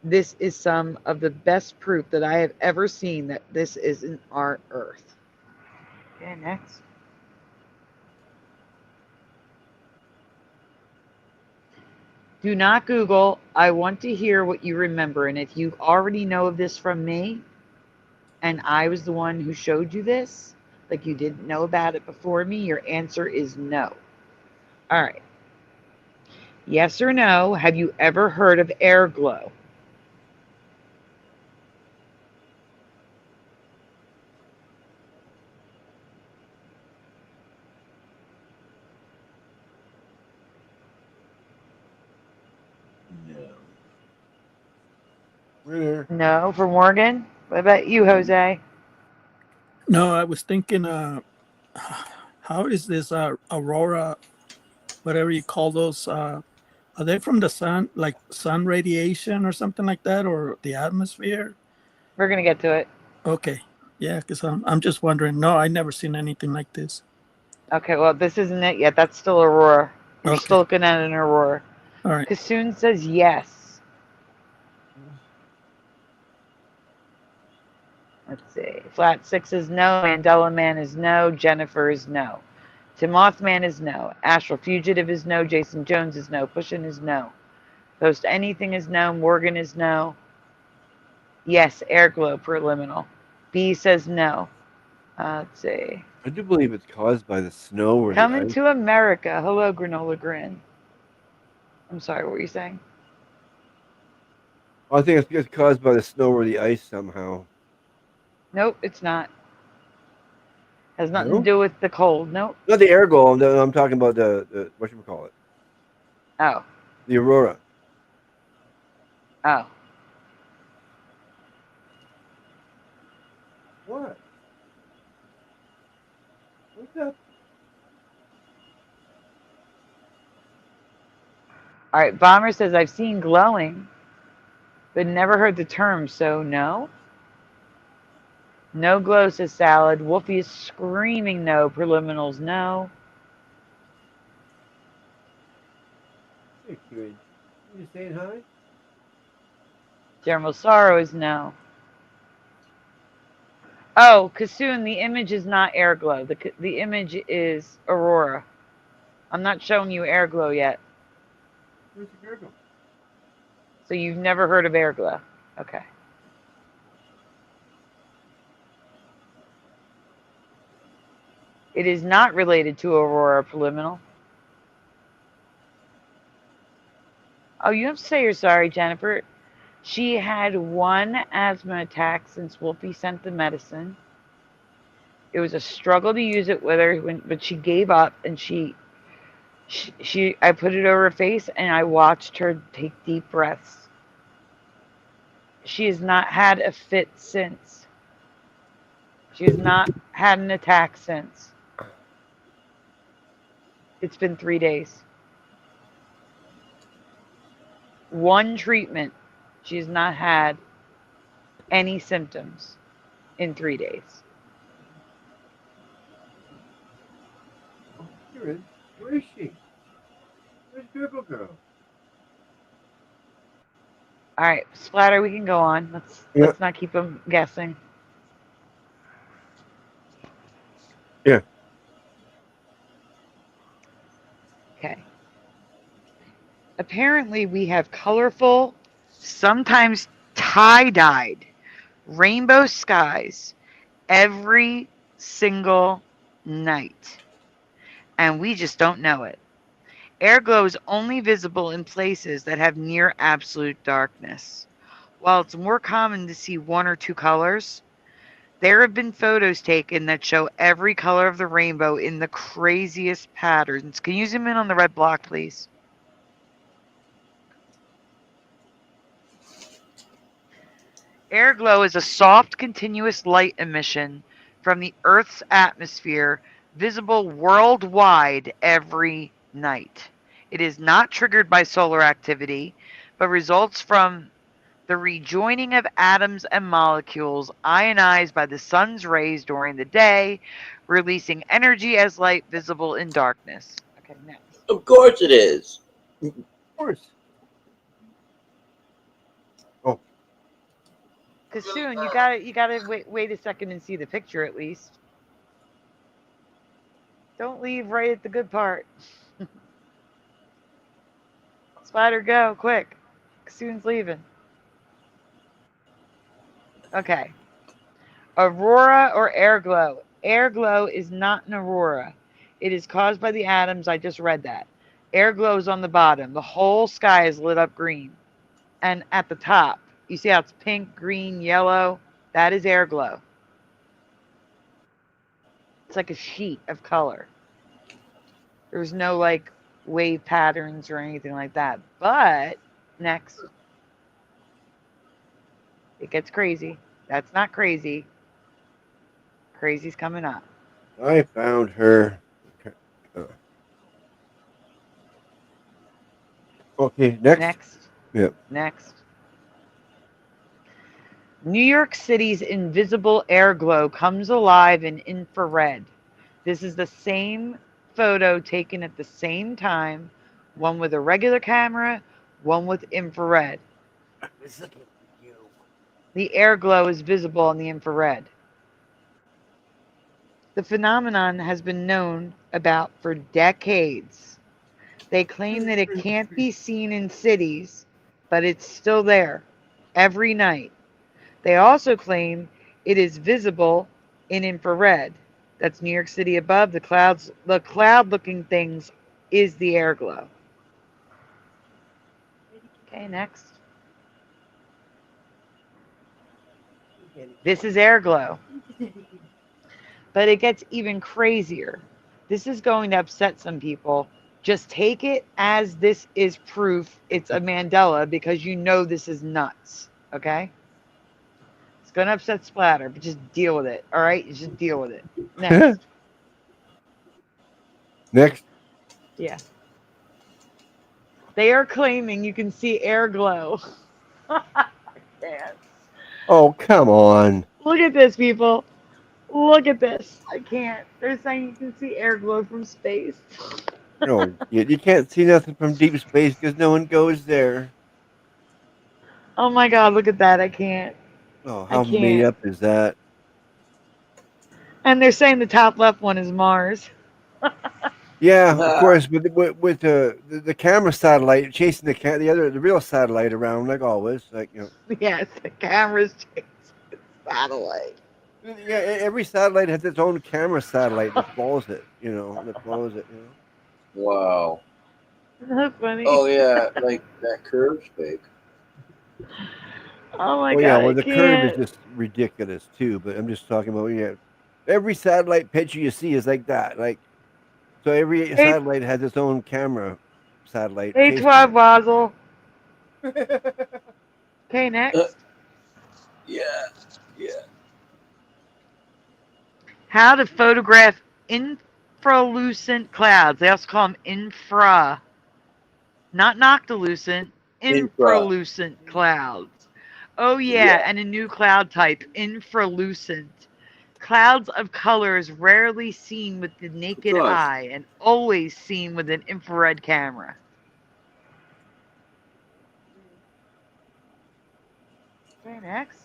this is some of the best proof that I have ever seen that this isn't our Earth. Okay, next. Do not Google. I want to hear what you remember. And if you already know of this from me, and I was the one who showed you this, like you didn't know about it before me, your answer is no. All right. Yes or no, have you ever heard of Airglow? No. We're there. No, for Morgan? What about you, Jose? No, I was thinking, how is this aurora, whatever you call those? Are they from the sun, like sun radiation or something like that, or the atmosphere? We're going to get to it. Okay, yeah, because I'm just wondering. No, I never seen anything like this. Okay, well, this isn't it yet. That's still Aurora. We're Okay. still looking at an Aurora. All right. Kassoon says yes. Let's see. Flat 6 is no. Mandela Man is no. Jennifer is no. Timothman is no. Astral Fugitive is no. Jason Jones is no. Pushin is no. Post Anything is no. Morgan is no. Yes, Airglow Preliminal. B says no. Let's see. I do believe it's caused by the snow or Coming the ice. to America. Hello, Granola Grin. I'm sorry, what were you saying? I think it's caused by the snow or the ice somehow. Nope, it's not. Has nothing No? to do with the cold. Nope. Not the Airglow. I'm talking about the what should we call it? Oh. The Aurora. Oh. What? What's up? All right, Bomber says, I've seen glowing, but never heard the term, so no. No glow, says Salad. Wolfie is screaming no. Preliminals, no. Hey, kid. You just saying hi? General Sorrow is no. Oh, Kassoon, the image is not Airglow. The image is Aurora. I'm not showing you Airglow yet. Where's the Airglow? So you've never heard of Airglow. Okay. It is not related to Aurora Preliminal. Oh, you have to say you're sorry, Jennifer. She had one asthma attack since Wolfie sent the medicine. It was a struggle to use it with her, but she gave up, and I put it over her face, and I watched her take deep breaths. She has not had a fit since. She has not had an attack since. It's been 3 days. One treatment. She has not had any symptoms in 3 days. Where is she? Where's Google Girl? All right, Splatter, we can go on. Let's not keep them guessing. Yeah. Okay. Apparently, we have colorful, sometimes tie-dyed, rainbow skies every single night. And we just don't know it. Airglow is only visible in places that have near absolute darkness. While it's more common to see one or two colors, there have been photos taken that show every color of the rainbow in the craziest patterns. Can you zoom in on the red block, please? Airglow is a soft, continuous light emission from the Earth's atmosphere, visible worldwide every night. It is not triggered by solar activity, but results from the rejoining of atoms and molecules ionized by the sun's rays during the day, releasing energy as light visible in darkness. Okay, next. Of course it is. Of course. Because soon you gotta wait a second and see the picture at least. Don't leave right at the good part. Spider, go quick. Soon's leaving. Okay. Aurora or airglow. Airglow is not an aurora. It is caused by the atoms. I just read that. Airglow is on the bottom. The whole sky is lit up green. And at the top, you see how it's pink, green, yellow? That is airglow. It's like a sheet of color. There's no like wave patterns or anything like that. But next. It gets crazy. That's not crazy. Crazy's coming up. I found her. Okay, next. Yep. Next. New York City's invisible airglow comes alive in infrared. This is the same photo taken at the same time, one with a regular camera, one with infrared. The airglow is visible on the infrared. The phenomenon has been known about for decades. They claim that it can't be seen in cities, but it's still there every night. They also claim it is visible in infrared. That's New York City above. The clouds, the cloud-looking things is the airglow. Okay, next. This is airglow. But it gets even crazier. This is going to upset some people. Just take it as this is proof it's a Mandela because you know this is nuts. Okay? It's going to upset Splatter, but just deal with it. All right? Just deal with it. Next. Next. Yeah. They are claiming you can see airglow. Yes. Oh, come on. Look at this, people. Look at this. I can't. They're saying you can see airglow from space. No, you can't see nothing from deep space because no one goes there. Oh my God, look at that. I can't. Oh, how made up is that? And they're saying the top left one is Mars. Yeah, of course, with the camera satellite chasing the real satellite around like always, like you know. Yes, the camera's chasing the satellite. Yeah, every satellite has its own camera satellite that follows it. You know. Wow. That's funny. Oh yeah, like that curve's fake. Oh my God. Yeah, well the curve can't. is just ridiculous too. But I'm just talking about every satellite picture you see is like that. Like so, every satellite has its own camera satellite. Hey, 12 Basil. Okay, next. Yeah. How to photograph infralucent clouds. They also call them infra, not noctilucent, infralucent clouds. Oh yeah, and a new cloud type, infralucent. Clouds of colors rarely seen with the naked eye and always seen with an infrared camera. Okay, next.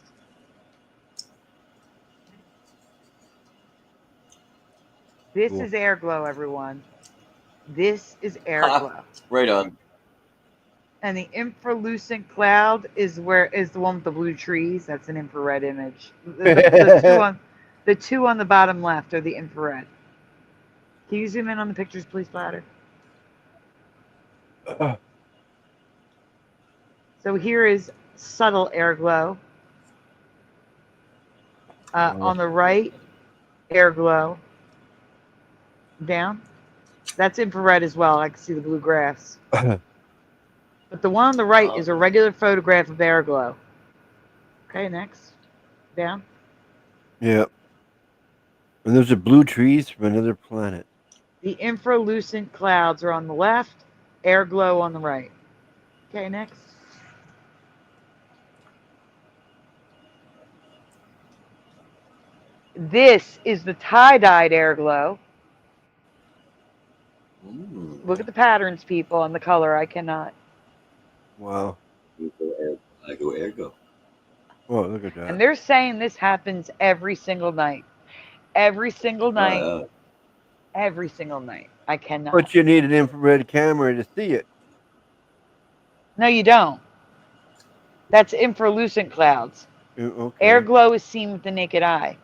This is airglow, everyone. This is airglow. Right on. And the infralucent cloud is the one with the blue trees. That's an infrared image. The two on the bottom left are the infrared. Can you zoom in on the pictures, please, Platter? So here is subtle Airglow. On the right, Airglow. Down. That's infrared as well. I can see the blue grass. But the one on the right is a regular photograph of Airglow. Okay, next. Down. Yeah. And those are blue trees from another planet. The infralucent clouds are on the left, Airglow on the right. Okay, next. This is the tie-dyed Airglow. Look at the patterns, people, and the color. I cannot. Wow. I go Airglow. Oh, look at that. And they're saying this happens every single night. Every single night. Every single night. I cannot. But you need an infrared camera to see it. No, you don't. That's infralucent clouds. Okay. Airglow is seen with the naked eye.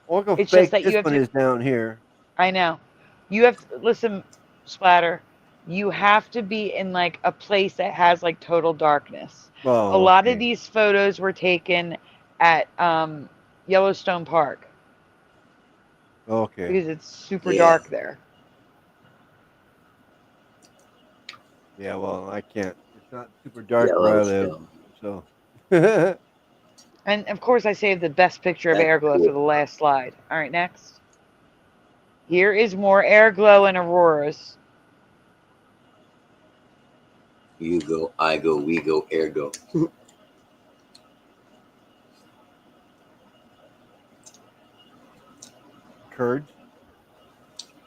Look how It's fake just that this you have one to. is down here. I know. You have to listen, Splatter. You have to be in like a place that has like total darkness. Oh, A lot okay. of these photos were taken at Yellowstone Park Okay. because it's super dark there. Yeah, well, I can't. It's not super dark where I live, so. And of course, I saved the best picture of Airglow for the last slide. All right, next. Here is more Airglow and auroras. You go, I go, we go, Airglow. Curds?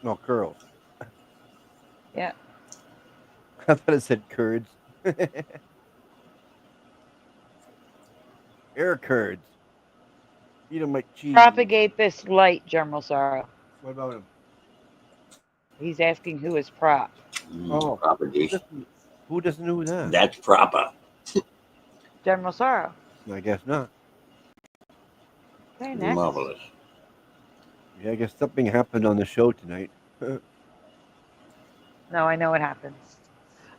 No, curls. Yeah. I thought it said curds. Air curds. Eat them like cheese. Propagate this light, General Sorrow. What about him? He's asking who is prop. Oh, propagation. Who doesn't know that? That's proper. General Sorrow. I guess not. Okay, next. Marvelous. Yeah, I guess something happened on the show tonight. No, I know what happens.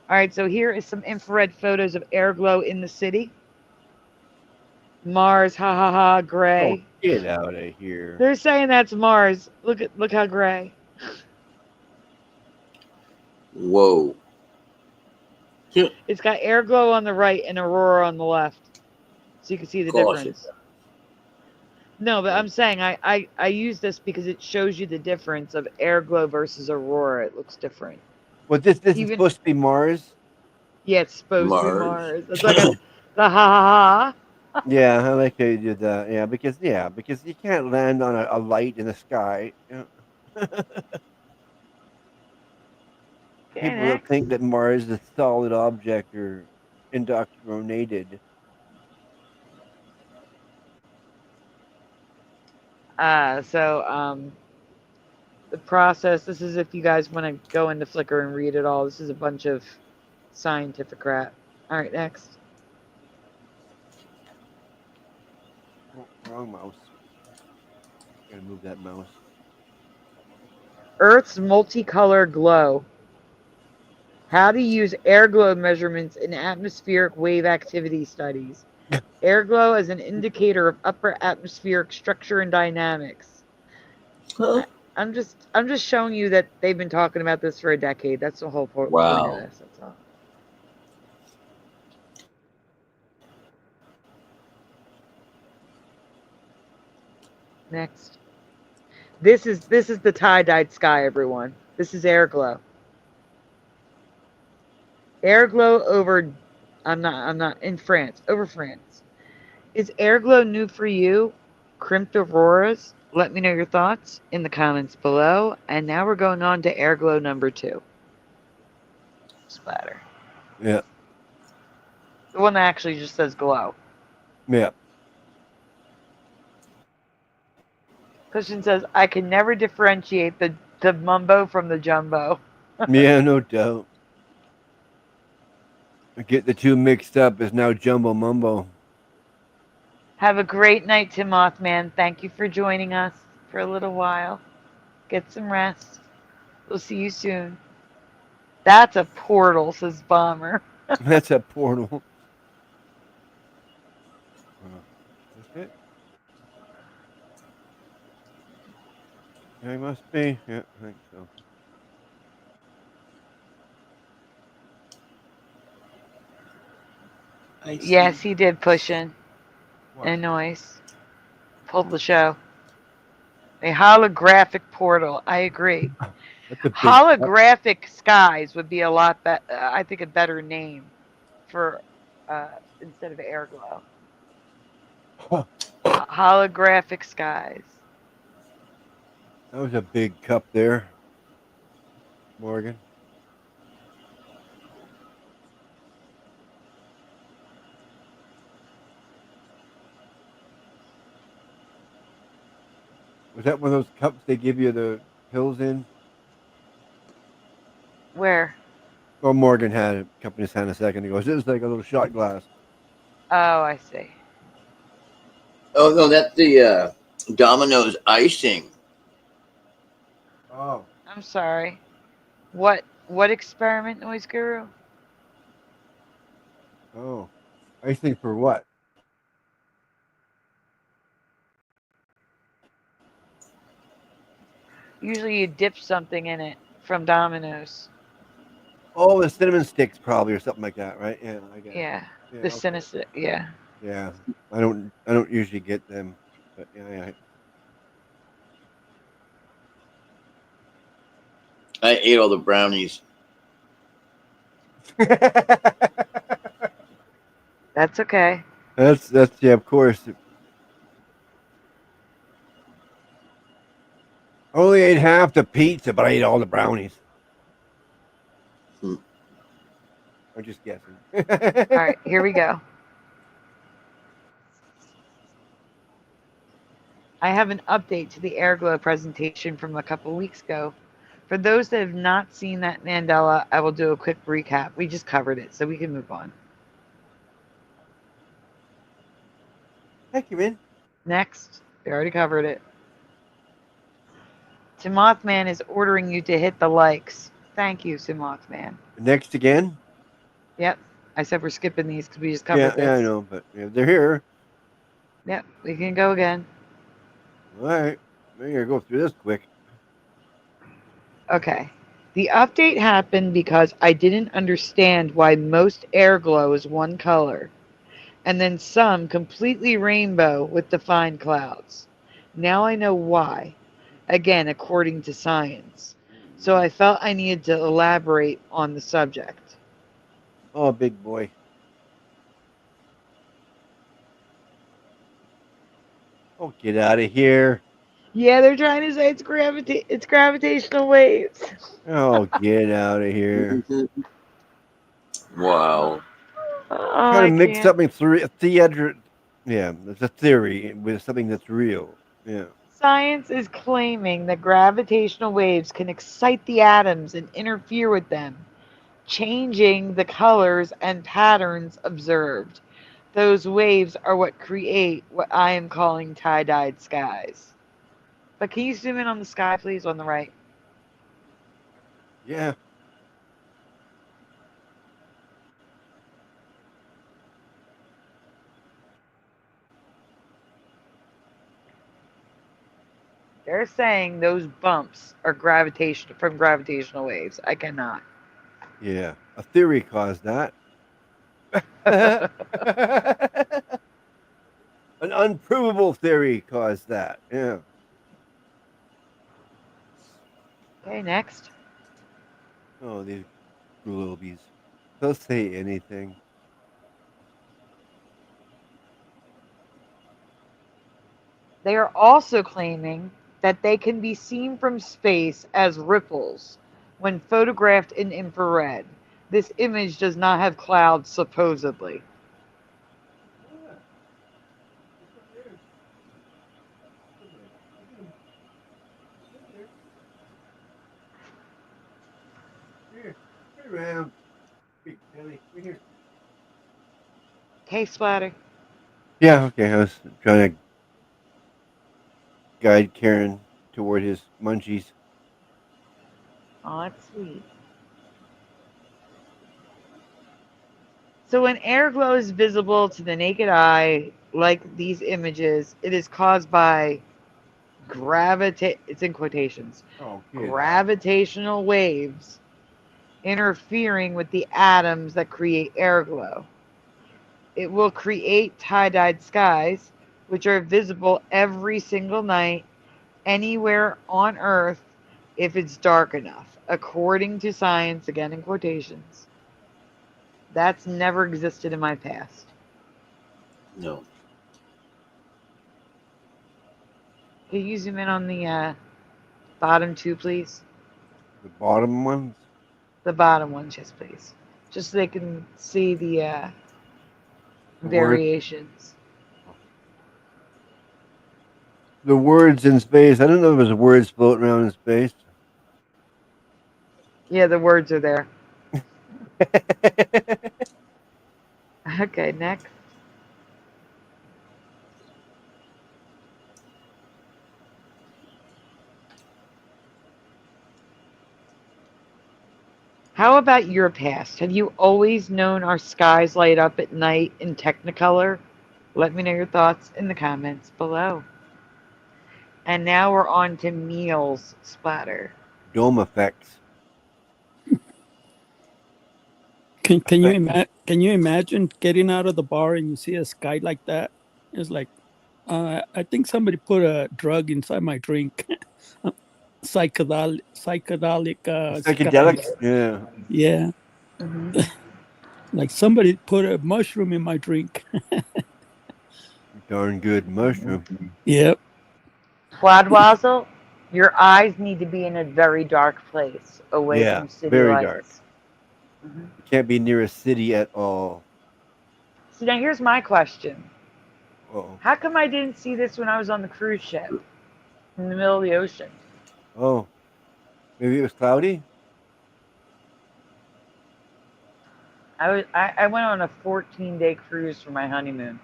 All right, so here is some infrared photos of Airglow in the city. Mars, ha ha ha, gray. Oh, get out of here. They're saying that's Mars. Look how gray. Whoa. It's got Airglow on the right and Aurora on the left. So you can see the difference. No, but I'm saying I use this because it shows you the difference of Airglow versus Aurora. It looks different. Well, this is supposed to be Mars? Yeah, it's supposed to be Mars. It's like the ha ha ha. Yeah, I like how you did that. Yeah, because you can't land on a light in the sky. People will think that Mars is a solid object or indoctrinated. The process, this is if you guys want to go into Flickr and read it all. This is a bunch of scientific crap. All right, next. Oh, wrong mouse. Gotta move that mouse. Earth's multicolor glow. How to use Airglow measurements in atmospheric wave activity studies. Airglow as an indicator of upper atmospheric structure and dynamics. Huh? I'm just showing you that they've been talking about this for a decade. That's the whole point of this. That's all. Next. This is the tie-dyed sky, everyone. This is Airglow. Airglow over I'm not in France. Over France. Is Airglow new for you? Crimped auroras? Let me know your thoughts in the comments below. And now we're going on to Airglow number 2. Splatter. Yeah. The one that actually just says glow. Yeah. Christian says, I can never differentiate the mumbo from the jumbo. Yeah, no doubt. Get the two mixed up is now Jumbo Mumbo. Have a great night, Tim Mothman. Thank you for joining us for a little while. Get some rest. We'll see you soon. That's a portal, says Bomber. That's a portal. That's it. Yeah, it must be. Yeah, I think so. I see. Yes, he did push in. What? And noise. Pulled the show. A holographic portal. I agree. That's a big. Holographic skies would be a lot better. I think a better name for instead of Airglow. Holographic skies. That was a big cup there, Morgan. Was that one of those cups they give you the pills in? Where? Well, Morgan had a cup in his hand a second ago. This is like a little shot glass. Oh, I see. Oh no, that's the Domino's icing. Oh. I'm sorry. What experiment, Noise Guru? Oh. Icing for what? Usually you dip something in it from Domino's. Oh, the cinnamon sticks probably or something like that, right? Yeah, I guess. Yeah. Yeah, The okay. sinister. Yeah. Yeah. I don't usually get them. But yeah. I ate all the brownies. That's okay. That's yeah, of course. I only ate half the pizza, but I ate all the brownies. Hmm. I'm just guessing. All right, here we go. I have an update to the Airglow presentation from a couple weeks ago. For those that have not seen that Mandela, I will do a quick recap. We just covered it, so we can move on. Thank you, man. Next, we already covered it. Timothman is ordering you to hit the likes. Thank you, Timothman. Next again? Yep. I said we're skipping these because we just covered this. Yeah, I know, but yeah, they're here. Yep, we can go again. All right. We're going to go through this quick. Okay. The update happened because I didn't understand why most Airglow is one color, and then some completely rainbow with defined clouds. Now I know why, again, according to science. So I felt I needed to elaborate on the subject. Oh, big boy. Oh, get out of here. Yeah, they're trying to say it's gravitational waves. Oh, get out of here. Wow. Oh, Trying I to mix can't. something through yeah, it's a theory with something that's real. Yeah. Science is claiming that gravitational waves can excite the atoms and interfere with them, changing the colors and patterns observed. Those waves are what create what I am calling tie-dyed skies. But can you zoom in on the sky, please, on the right? Yeah. They're saying those bumps are from gravitational waves. I cannot. Yeah. A theory caused that. An unprovable theory caused that. Yeah. Okay, next. Oh, these globies. They'll say anything. They are also claiming that they can be seen from space as ripples when photographed in infrared. This image does not have clouds, supposedly. Here, turn around. Big Kelly, right here. Okay, Splatter. Yeah, okay. I was trying to guide Karen toward his munchies. Oh, that's sweet. So when airglow is visible to the naked eye, like these images, it is caused by it's in quotations, Oh, gravitational waves interfering with the atoms that create airglow. It will create tie-dyed skies, which are visible every single night anywhere on Earth if it's dark enough, according to science, again in quotations. That's never existed in my past. No. Can you zoom in on the bottom two, please? The bottom ones? The bottom ones, yes, please. Just so they can see the The word- variations. The words in space. I don't know if there's words floating around in space. Yeah, the words are there. Okay, next. How about your past? Have you always known our skies light up at night in Technicolor? Let me know your thoughts in the comments below. And now we're on to Meal's splatter. Dome effects. Can you imagine getting out of the bar and you see a sky like that? It's like, I think somebody put a drug inside my drink. Psychedelic. Psychedelic? Skies. Yeah. Yeah, Mm-hmm. like somebody put a mushroom in my drink. Darn good mushroom. Yep. Quadwazzle, your eyes need to be in a very dark place, away Yeah, from city very lights. dark. Mm-hmm. You can't be near a city at all. So now here's my question. Uh-oh. How come I didn't see this when I was on the cruise ship in the middle of the ocean? Oh. Maybe it was cloudy? I went on a 14-day cruise for my honeymoon.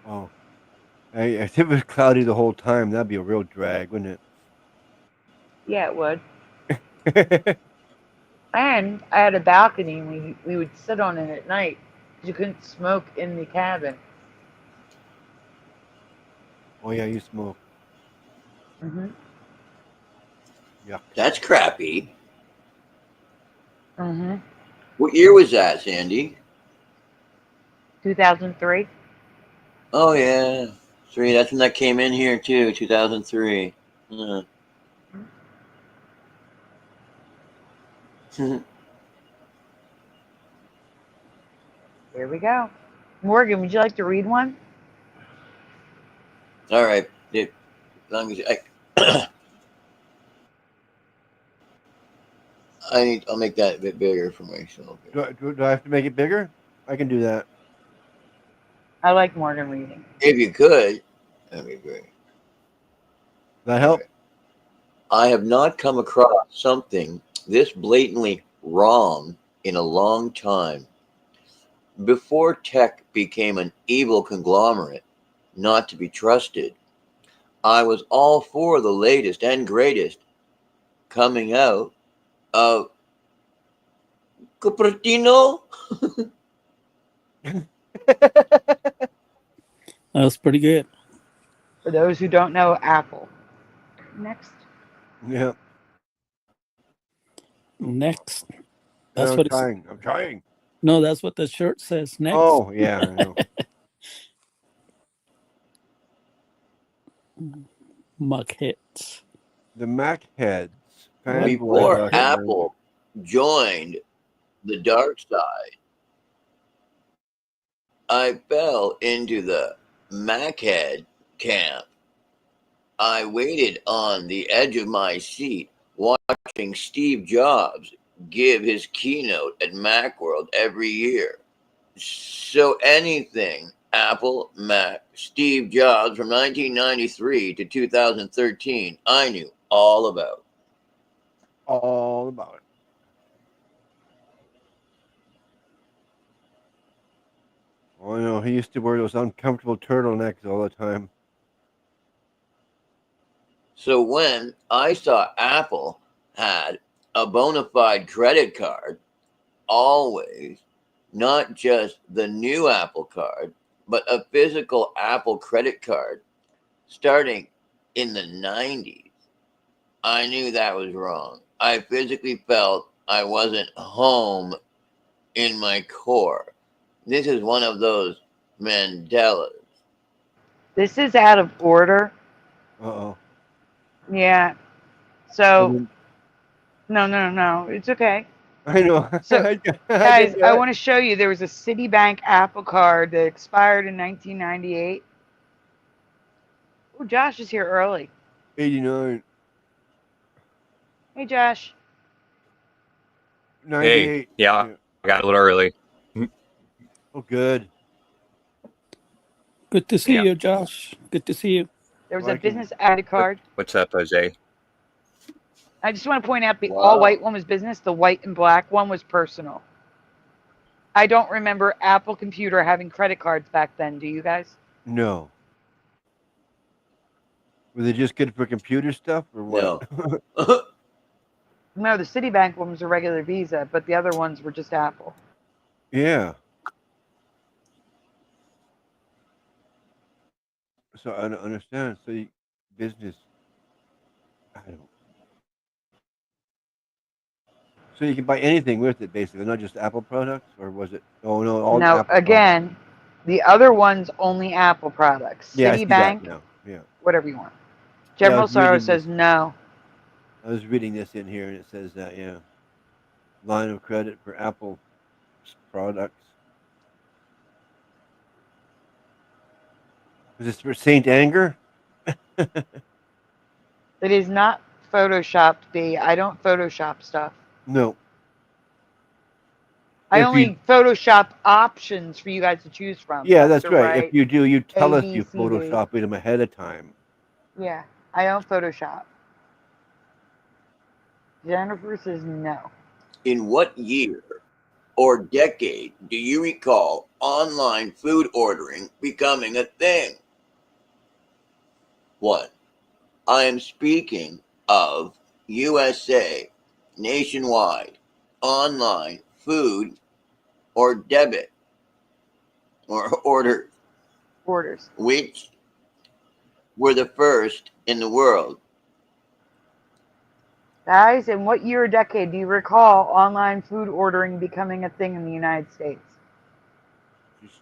Oh. If it was cloudy the whole time, that'd be a real drag, wouldn't Yeah, it would. it? And I had a balcony, and we would sit on it at night because you couldn't smoke in the cabin. Oh, yeah, you smoke. Mm-hmm. Yuck. That's crappy. Mm-hmm. What year was that, Sandy? 2003. Oh, yeah. 3. That's when that came in here, too. 2003. Here we go. Morgan, would you like to read one? All right. As long as I'll make that a bit bigger for myself. Do I have to make it bigger? I can do that. I like Morgan reading. If you could, that'd be great. That help? I have not come across something this blatantly wrong in a long time. Before tech became an evil conglomerate, not to be trusted, I was all for the latest and greatest coming out of Cupertino. That was pretty good. For those who don't know, Apple. Next. Yeah. Next. Yeah, That's I'm what it's. trying. I'm trying. No, that's what the shirt says. Next. Oh, yeah, I know. Muckheads. The Mac heads. Before Apple joined the dark side, I fell into the Machead camp. I waited on the edge of my seat watching Steve Jobs give his keynote at Macworld every year. So anything Apple, Mac, Steve Jobs from 1993 to 2013, I knew all about. All about it. Oh, no, he used to wear those uncomfortable turtlenecks all the time. So when I saw Apple had a bona fide credit card, always not just the new Apple Card, but a physical Apple credit card starting in the 90s, I knew that was wrong. I physically felt I wasn't home in my core. This is one of those Mandelas. This is out of order. Uh-oh. Yeah. I So, mean, no. It's okay. I know. So, I guys, did I that. want to show you. There was a Citibank Apple Card that expired in 1998. Oh, Josh is here early. 89, Hey, Josh. 98. Yeah, I got a little early. Oh, good. Good to see Yeah. you, Josh. Good to see you. There was Well, a I can- business ID card. What's up, Jose? I just want to point out the Wow. all white one was business. The white and black one was personal. I don't remember Apple Computer having credit cards back then. Do you guys? No. Were they just good for computer stuff or what? No. No, the Citibank one was a regular Visa, but the other ones were just Apple. Yeah. So I don't understand. So business, I don't. So you can buy anything with it, basically, not just Apple products, or was it? Oh no, all No, Apple again, the other one's only Apple products. products. Yeah, I see that Citibank, now. Yeah, whatever you want. Yeah, I General was Sorrow reading says this. no. I was reading this in here, and it says that line of credit for Apple products. Was this for Saint Anger? It is not Photoshopped, B. I don't Photoshop stuff. No. I If only you- Photoshop options for you guys to choose from. Yeah, left that's or right. If you do, you tell A, us B, you C, D. Photoshop them ahead of time. Yeah, I don't Photoshop. Jennifer says no. In what year or decade do you recall online food ordering becoming a thing? 1. I am speaking of USA nationwide online food or debit or order, Orders. which were the first in the world. Guys, in what year or decade do you recall online food ordering becoming a thing in the United States? Just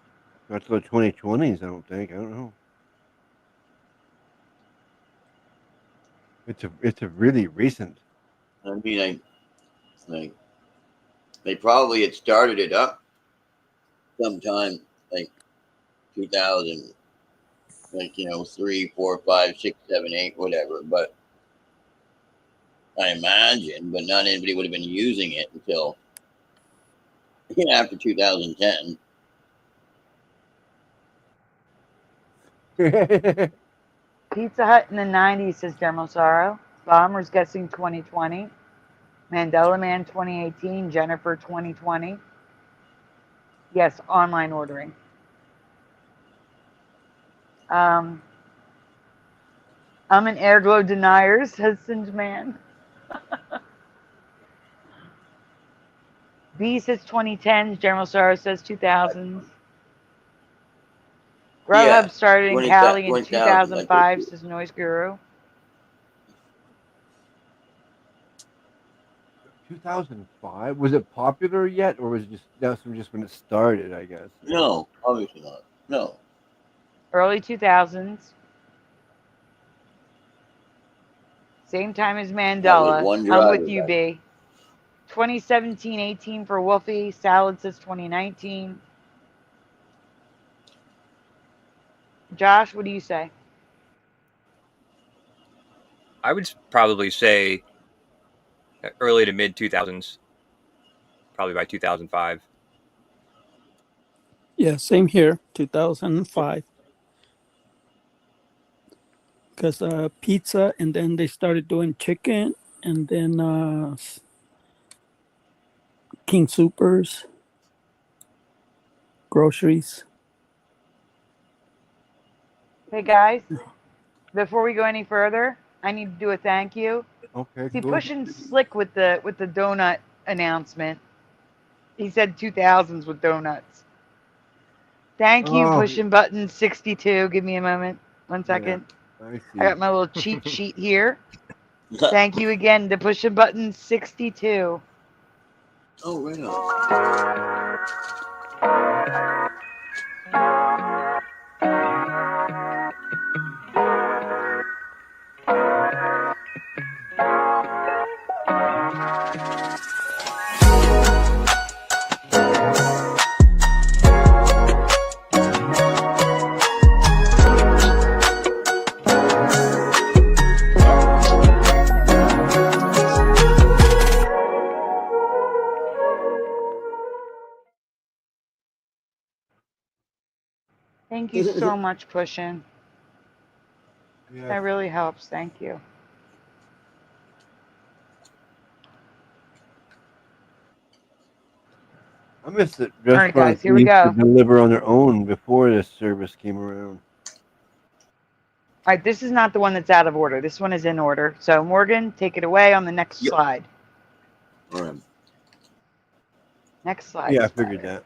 not till the 2020s, I don't think. I don't know. It's a really recent. I mean, they probably had started it up sometime like 2000, 3, 4, 5, 6, 7, 8, whatever. But I imagine, but not anybody would have been using it until after 2010. Pizza Hut in the 90s, says General Sorrow. Bomber's guessing 2020. Mandela Man 2018. Jennifer 2020. Yes, online ordering. I'm an Airglow denier, says Singe Man. B says 2010s. General Sorrow says 2000s. GrubHub Yeah, started in 20,000, Cali in 20,000, 2005, says Noise Guru. 2005? Was it popular yet, or was it just when it started? I guess. No, obviously not. No. Early 2000s. Same time as Mandela. one I'm driver with you, back. B. 2017-18 for Wolfie. Salad says 2019. Josh, what do you say? I would probably say early to mid 2000s, probably by 2005. Yeah, same here, 2005. Because pizza, and then they started doing chicken, and then King Supers, groceries. Hey, guys, before we go any further, I need to do a thank you. Okay. See, Cool. pushing slick with the donut announcement. He said 2000s with donuts. Thank you, Oh. pushing button 62. Give me a moment. 1 second. I see. I got my little cheat sheet here. Thank you again to pushing button 62. Oh, right on. Thank you so much, pushing. Yeah. That really helps. Thank you. I miss it. All right, guys, here we used to go. deliver on their own before this service came around. All right, this is not the one that's out of order. This one is in order. So, Morgan, take it away on the next Yep. slide. All right. Next slide. Yeah, I figured that.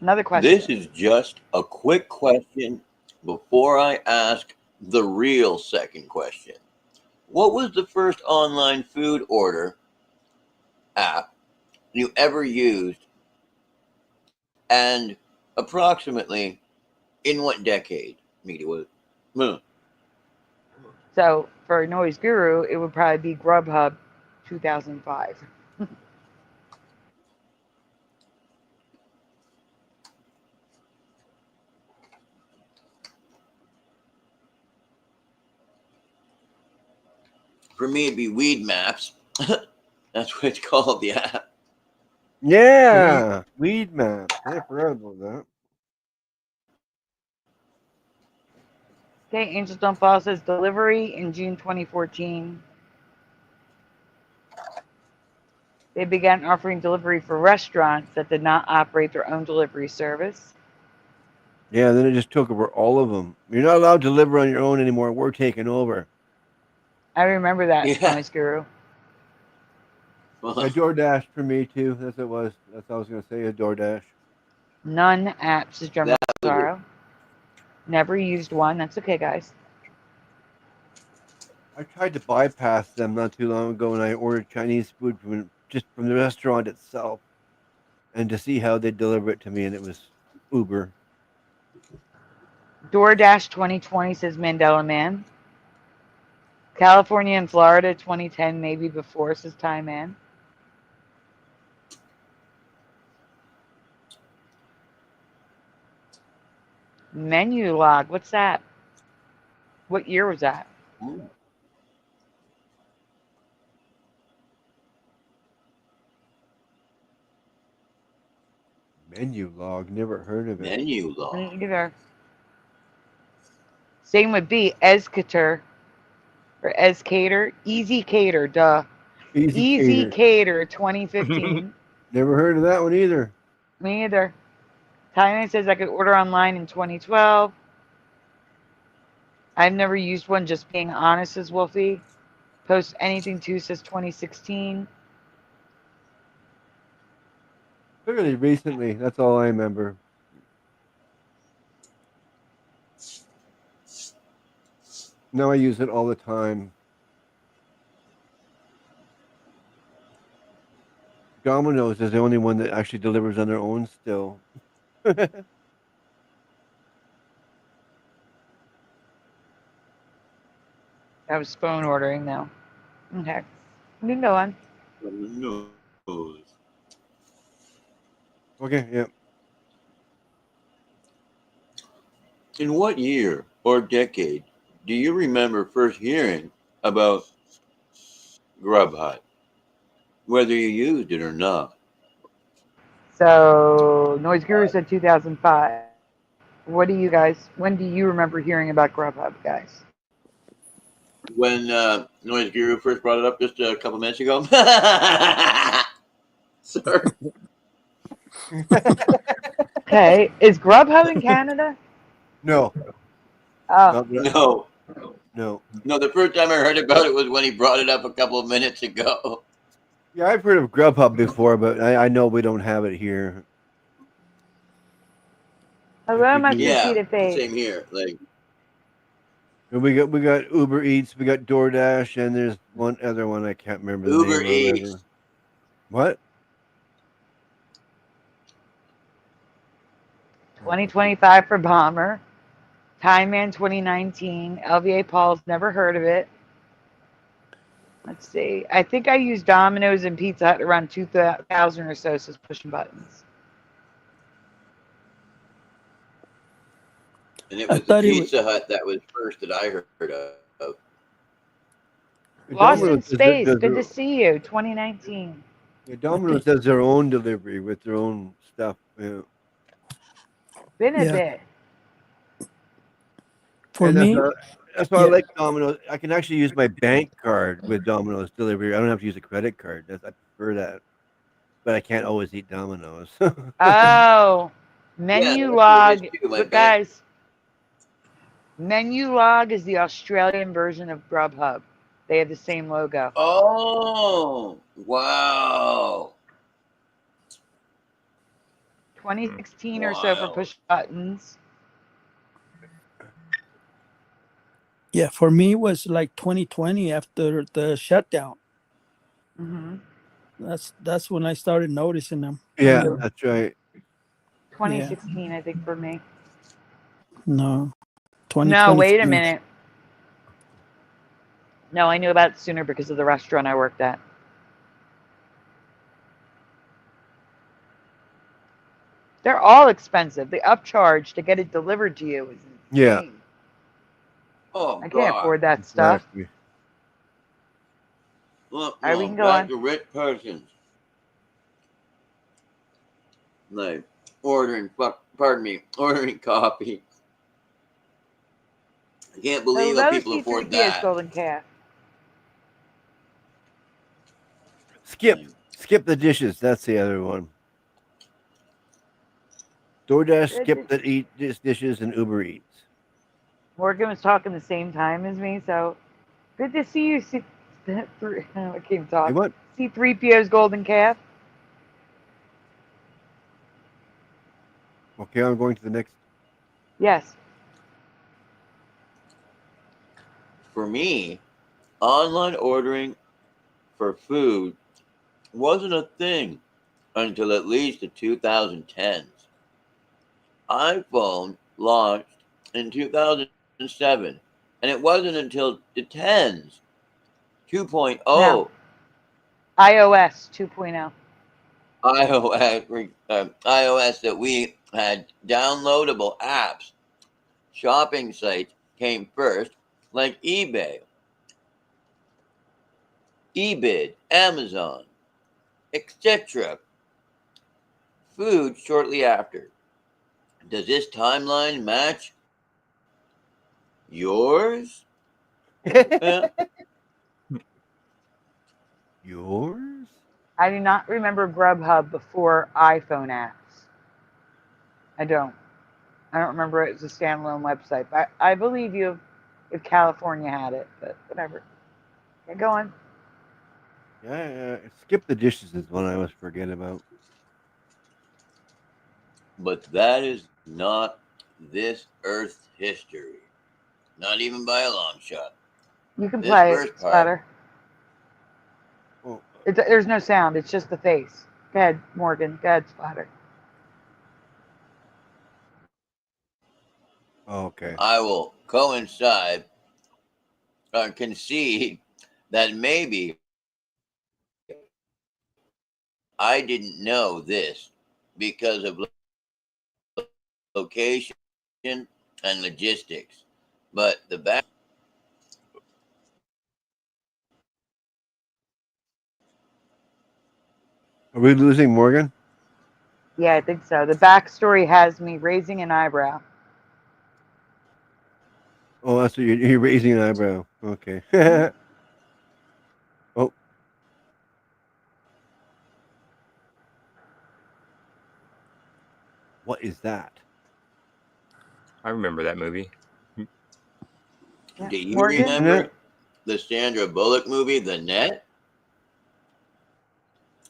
Another question. This is just a quick question before I ask the real second question. What was the first online food order app you ever used, and approximately in what decade? Media was it? So, for Noise Guru, it would probably be GrubHub 2005. For me, it'd be Weed Maps. That's what it's called, the app. Yeah, Weed Map. I forgot about that. Okay, Angels Don't Fall says delivery in June 2014. They began offering delivery for restaurants that did not operate their own delivery service. Yeah, then it just took over all of them. You're not allowed to deliver on your own anymore. We're taking over. I remember that, Yeah. Noise Guru. Yeah, DoorDash for me too. That's what it was. That's what I was gonna say. A DoorDash. None apps is Drummer That was Sorrow. Never used one. That's okay, guys. I tried to bypass them not too long ago, and I ordered Chinese food from the restaurant itself, and to see how they deliver it to me, and it was Uber. DoorDash 2020 says Mandela Man. California and Florida 2010, maybe before, says Time Man. Menu log. What's that? What year was that? Ooh. Menu log. Never heard of it. Menu log. Me either. Same would be Escator or Escator. Easy Cater, duh. Easy Cater 2015. Never heard of that one either. Me either. Tynan says I could order online in 2012. I've never used one, just being honest, says Wolfie. Post Anything Too says 2016. Fairly recently. That's all I remember. Now I use it all the time. Domino's is the only one that actually delivers on their own still. That was phone ordering, though. Okay. You can go on. No. Okay, yeah. In what year or decade do you remember first hearing about GrubHub, whether you used it or not? So, Noise Guru said 2005. What do you guys, when do you remember hearing about GrubHub, guys? When Noise Guru first brought it up just a couple minutes ago. Sorry. Okay. Is GrubHub in Canada? No. Oh. No. No. No, the first time I heard about it was when he brought it up a couple of minutes ago. Yeah, I've heard of GrubHub before, but I know we don't have it here. Hello, we my do- Yeah, Conchita face. same here. Like, And we got Uber Eats, we got DoorDash, and there's one other one I can't remember the Uber name Eats. of. What? 2025 for Bomber. Time Man 2019. LVA Paul's never heard of it. Let's see. I think I used Domino's and Pizza Hut around 2000 or so, so pushing buttons. And it I was the thought it was Pizza Hut that was first that I heard of. Lost in Domino's Space. does Good their- to see you. 2019. Yeah, Domino's does their own delivery with their own stuff. Yeah. Been a Yeah. bit. For And me. that's why I Yeah. like Domino's. I can actually use my bank card with Domino's delivery. I don't have to use a credit card. I prefer that. But I can't always eat Domino's. Oh, menu log. that's what it is too, my Look, bank. guys. Menu log is the Australian version of GrubHub. They have the same logo. Oh, wow. 2016 or so for Wild. push buttons. Yeah, for me it was like 2020 after the shutdown. Mm-hmm. That's when I started noticing them. Yeah, that's right. 2016, I think, for me. No. 2020. No, wait for a me. minute. No, I knew about it sooner because of the restaurant I worked at. They're all expensive. The upcharge to get it delivered to you is insane. Yeah. Oh, I can't God. afford that stuff. Exactly. Look, All right, we no, can go back on. to rich persons. Like, ordering coffee. I can't believe how Hello, people afford C3PO's that. Golden Calf. Skip the dishes. That's the other one. DoorDash, skip the dishes, and Uber Eats. Morgan was talking the same time as me, so good to see you. I can't talk. Hey, what? C3PO's Golden Calf. Okay, I'm going to the next. Yes. For me, online ordering for food wasn't a thing until at least the 2010s. iPhone launched in 2007, and it wasn't until the 10s, 2.0, No. iOS 2.0. iOS that we had downloadable apps. Shopping sites came first, like eBay, eBid, Amazon, etc. Food shortly after. Does this timeline match yours? Yours? I do not remember GrubHub before iPhone apps. I don't remember it as a standalone website. But I believe you if California had it, but whatever. Get going. Yeah, skip the dishes is one I always forget about. But that is not this Earth's history. Not even by a long shot. You can This play it, first part- Splatter. Oh, There's no sound. It's just the face. Go ahead, Morgan. Go ahead, Splatter. okay. I will coincide or concede that maybe I didn't know this because of location and logistics. But the back. Are we losing Morgan? Yeah, I think so. The backstory has me raising an eyebrow. Oh, that's what you're raising an eyebrow. Okay. Oh. What is that? I remember that movie. Yeah. Do you Morgan? remember the Sandra Bullock movie, The Net?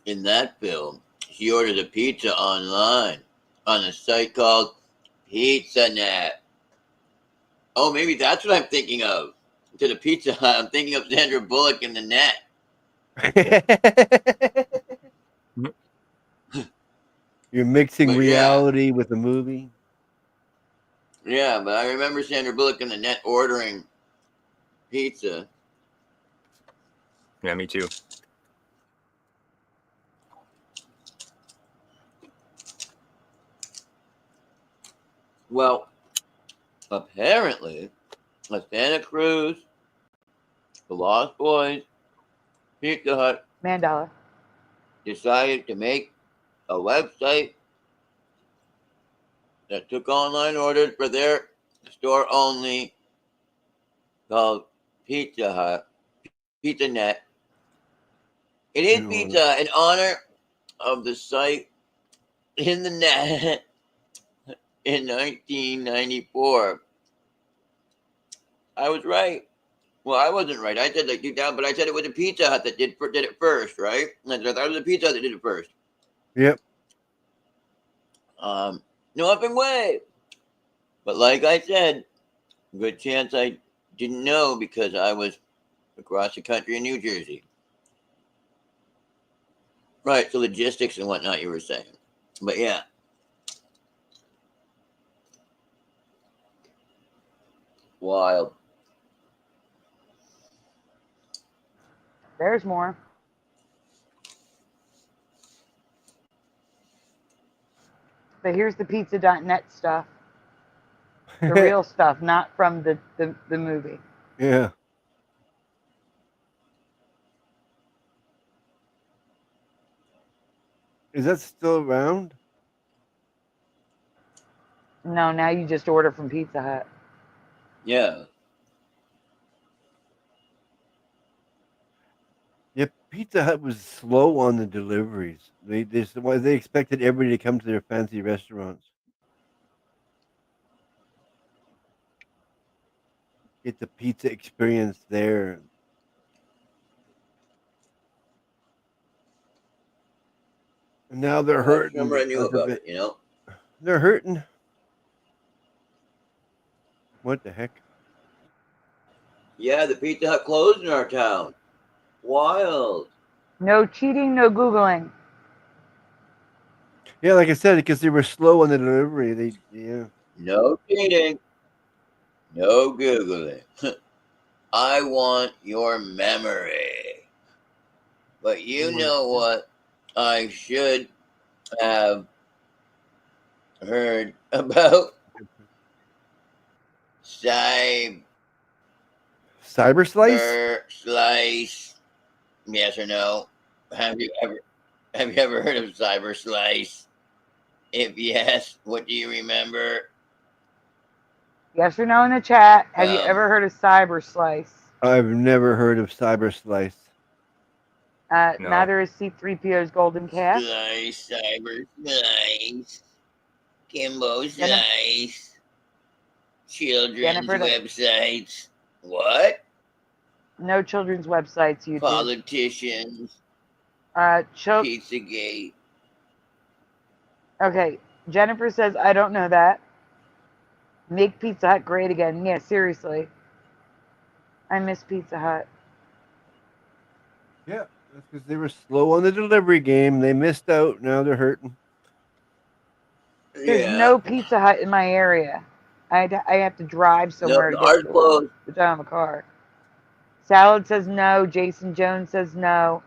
in that film, she orders a pizza online on a site called PizzaNet. Oh, maybe that's what I'm thinking of. To the Pizza Hut, I'm thinking of Sandra Bullock in the net. You're mixing But reality with a movie. Yeah, but I remember Sandra Bullock in the net ordering pizza. Yeah, me too. Well, apparently, the Santa Cruz, the Lost Boys, Pizza Hut Mandela. decided to make a website that took online orders for their store only called Pizza Hut, PizzaNet. It is pizza in honor of the site in the net in 1994. I was right. Well, I wasn't right. I said like 2000, but I said it was a Pizza Hut that did it first, right? I thought it was a Pizza Hut that did it first. Yep. No effing way. But like I said, good chance I didn't know because I was across the country in New Jersey. Right, so logistics and whatnot you were saying. But yeah. Wild. There's more. But here's the pizza.net stuff. The real stuff, not from the movie. Yeah. Is that still around? No, now you just order from Pizza Hut. Yeah. Yeah, Pizza Hut was slow on the deliveries. They expected everybody to come to their fancy restaurants. Get the pizza experience there. And now they're hurting. Remember I knew because of about it, you know? They're hurting. What the heck? Yeah, the Pizza Hut closed in our town. Wild. No cheating, no Googling. Yeah, like I said, because they were slow on the delivery. No cheating. No Googling. I want your memory. But you know what I should have heard about? Cyber Cyber Slice. Yes or no? Have you ever heard of Cyber Slice? If yes, what do you remember? Yes or no in the chat. Have you ever heard of Cyber Slice? I've never heard of Cyber Slice. No. Neither is C3PO's Golden Calf. Slice, Cyber Slice, Kimbo Slice, children's websites. What? No children's websites, YouTube. Politicians. Pizzagate. Okay, Jennifer says, I don't know that. Make Pizza Hut great again. Yeah, seriously. I miss Pizza Hut. Yeah, that's because they were slow on the delivery game. They missed out. Now they're hurting. There's no Pizza Hut in my area. I have to drive somewhere to get to one. I don't have a car. Salad says no. Jason Jones says no.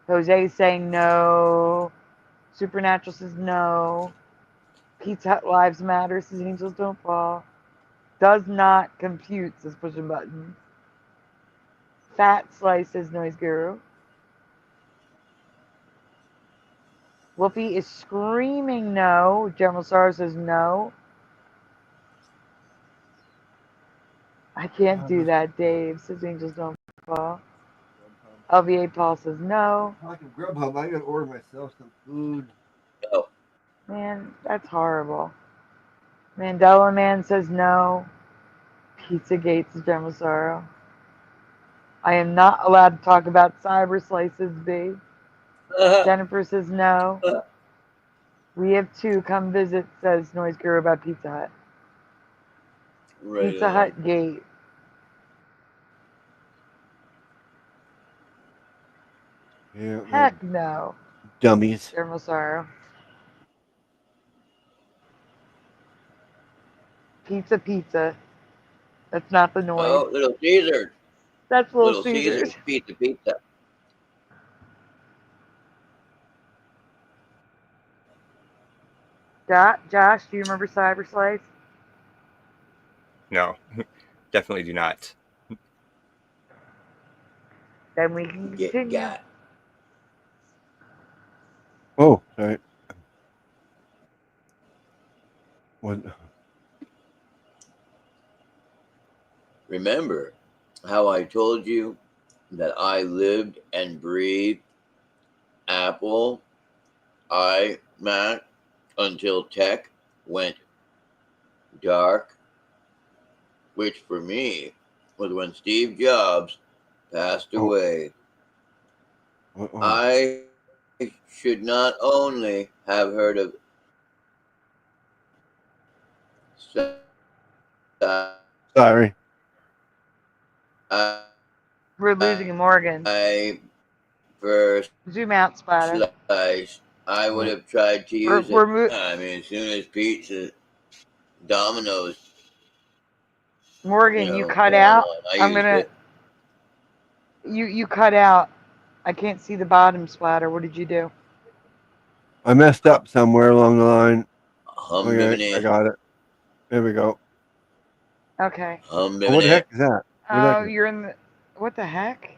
Jose's saying no. Supernatural says no. Pizza Hut Lives Matter says Angels Don't Fall. Does not compute says pushing buttons. Fat Slice says Noise Guru. Wolfie is screaming no. General Sorrow says no. I can't do that, Dave says Angels Don't Fall. LVA Paul says no. I like GrubHub. I gotta order myself some food. Oh. Man, that's horrible. Mandela Man says no. Pizzagate says General Sorrow. I am not allowed to talk about Cyber Slices B. Jennifer says no. We have 2. Come visit, says Noise Guru about Pizza Hut. Right Pizza on. Hut gate. Yeah, Heck no. dummies. Thermal sorrow. Pizza. That's not the noise. Oh, Little Caesars. That's Little Little Caesars. Caesars. Pizza. Josh, do you remember Cyber Slice? No, definitely do not. Then we can Get continue. got. Oh, sorry. What? Remember how I told you that I lived and breathed Apple, iMac until tech went dark, which for me was when Steve Jobs passed Oh. away. Oh. I should not only have heard of Sorry. We're losing Morgan. I first Zoom out, Splatter. slice, I would have tried to We're- use we're it. I mean, as soon as pizza, Domino's, Morgan, you know, cut came out. online, I I'm used gonna. it. You cut out. I can't see the bottom, Splatter. What did you do? I messed up somewhere along the line. Hum Okay, I got it. There we go. Okay. Oh, what the heck is that? Oh, you're in the. What the heck?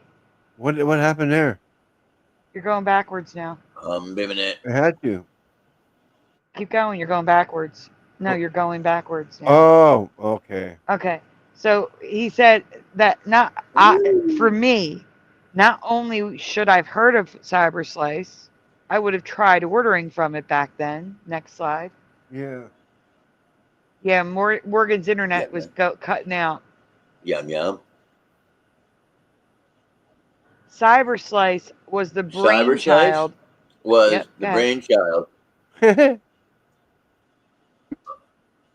What happened there? You're going backwards now. It I had to. Keep going. You're going backwards. No, you're going backwards now. Oh, okay. Okay. So he said that for me, not only should I've heard of Cyber Slice, I would have tried ordering from it back then. Next slide. Yeah. Yeah, Morgan's internet was cutting out. Yum. Cyber Slice was the brainchild. Was the brainchild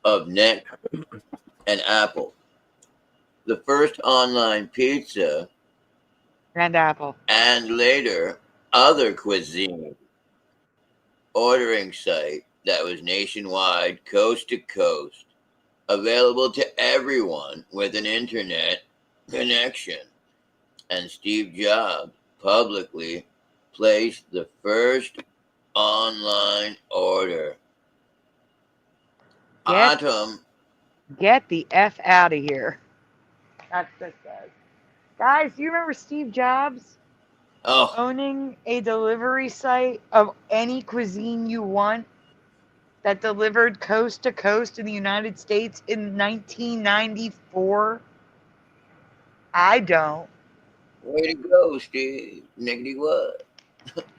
of Nick and Apple. The first online pizza and Apple, and later other cuisine ordering site that was nationwide, coast to coast, available to everyone with an internet connection. And Steve Jobs publicly placed the first online order. Get the F out of here. That's what it says. Guys, do you remember Steve Jobs owning a delivery site of any cuisine you want that delivered coast to coast in the United States in 1994? I don't. Way to go, Steve. Niggity what?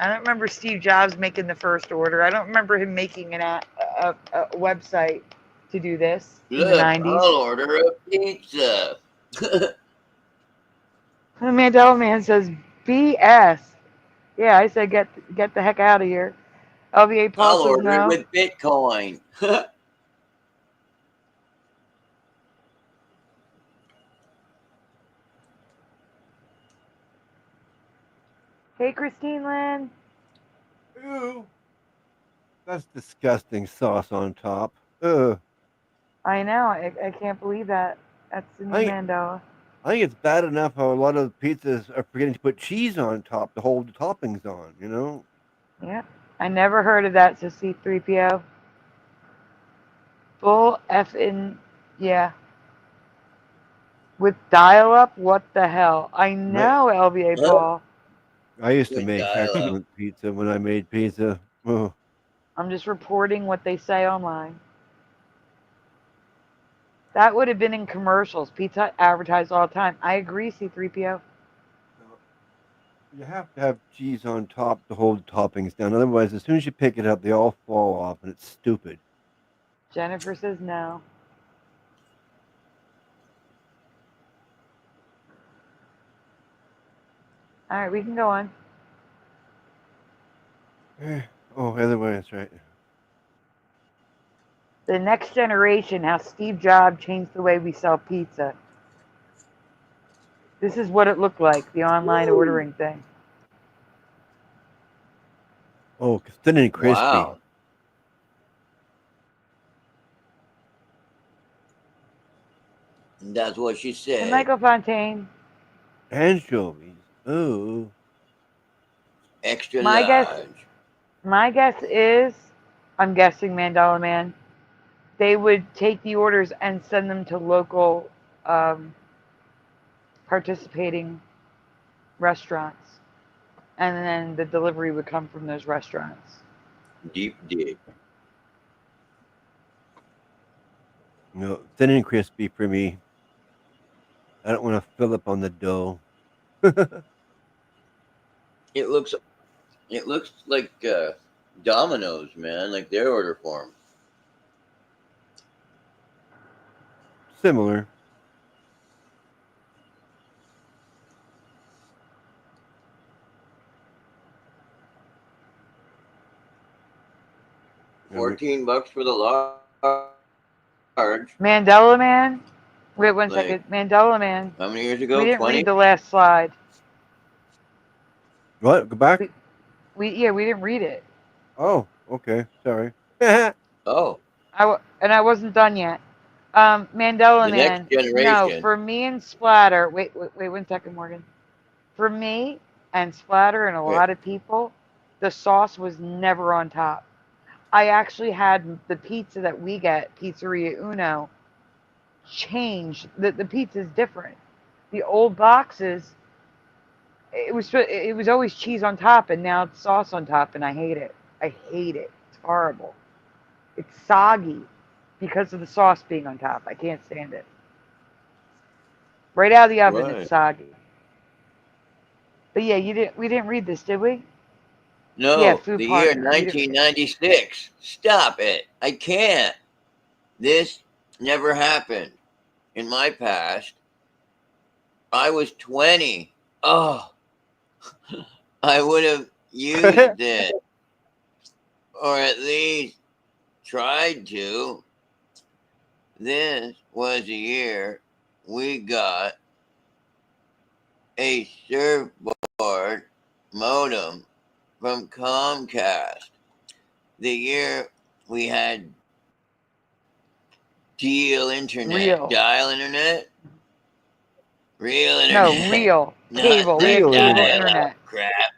I don't remember Steve Jobs making the first order. I don't remember him making a website to do this in the 90s. I'll order a pizza. The Mandela man says BS. Yeah, I said get the heck out of here. LVA Paul I'll says order no. it with Bitcoin. Hey, Christine Lynn. Ew. That's disgusting sauce on top. Ugh. I know. I can't believe that. That's the new Mandela. I think it's bad enough how a lot of pizzas are forgetting to put cheese on top to hold the toppings on, you know? Yeah. I never heard of that, so C3PO. Full effing, yeah. With dial-up? What the hell? I know, LVA Paul. I used to make excellent pizza when I made pizza. Ugh. I'm just reporting what they say online. That would have been in commercials. Pizza Hut advertised all the time. I agree, C3PO. You have to have cheese on top to hold the toppings down. Otherwise, as soon as you pick it up, they all fall off, and it's stupid. Jennifer says no. All right, we can go on. Oh, other way, that's right. The next generation, how Steve Jobs changed the way we sell pizza. This is what it looked like, the online ordering thing. Oh, thin and crispy. Wow. That's what she And said. Michael Fontaine, Anchovies. Oh. Extra my large. guess is, I'm guessing Mandela Man, they would take the orders and send them to local participating restaurants. And then the delivery would come from those restaurants. Deep dig. No, thin and crispy for me. I don't want to fill up on the dough. It looks like Domino's, man, like their order form. Similar. $14 for the large. Mandela Man? Wait one Like, second. Mandela Man. how many years We ago? didn't 20? read the last slide. What? Go back? We didn't read it. Oh, okay. Sorry. Oh, And I wasn't done yet. Mandela the Man. next generation. No, for me and Splatter. Wait 1 second, Morgan. For me and Splatter and a lot of people, the sauce was never on top. I actually had the pizza that we get, Pizzeria Uno, changed. The pizza is different. The old boxes, it was always cheese on top, and now it's sauce on top, and I hate it. I hate it. It's horrible. It's soggy because of the sauce being on top. I can't stand it. Right out of the oven, Right. it's soggy. But yeah, we didn't read this, did we? No, Yeah, food the year partner. 1996. Stop it. I can't. This never happened. In my past, I was 20. Oh, I would have used it. Or at least tried to. This was the year we got a surfboard modem from Comcast. The year we had dial internet. Real. Dial internet? Real No, internet. real. Not Cable. We the had cable dial-up internet. crap.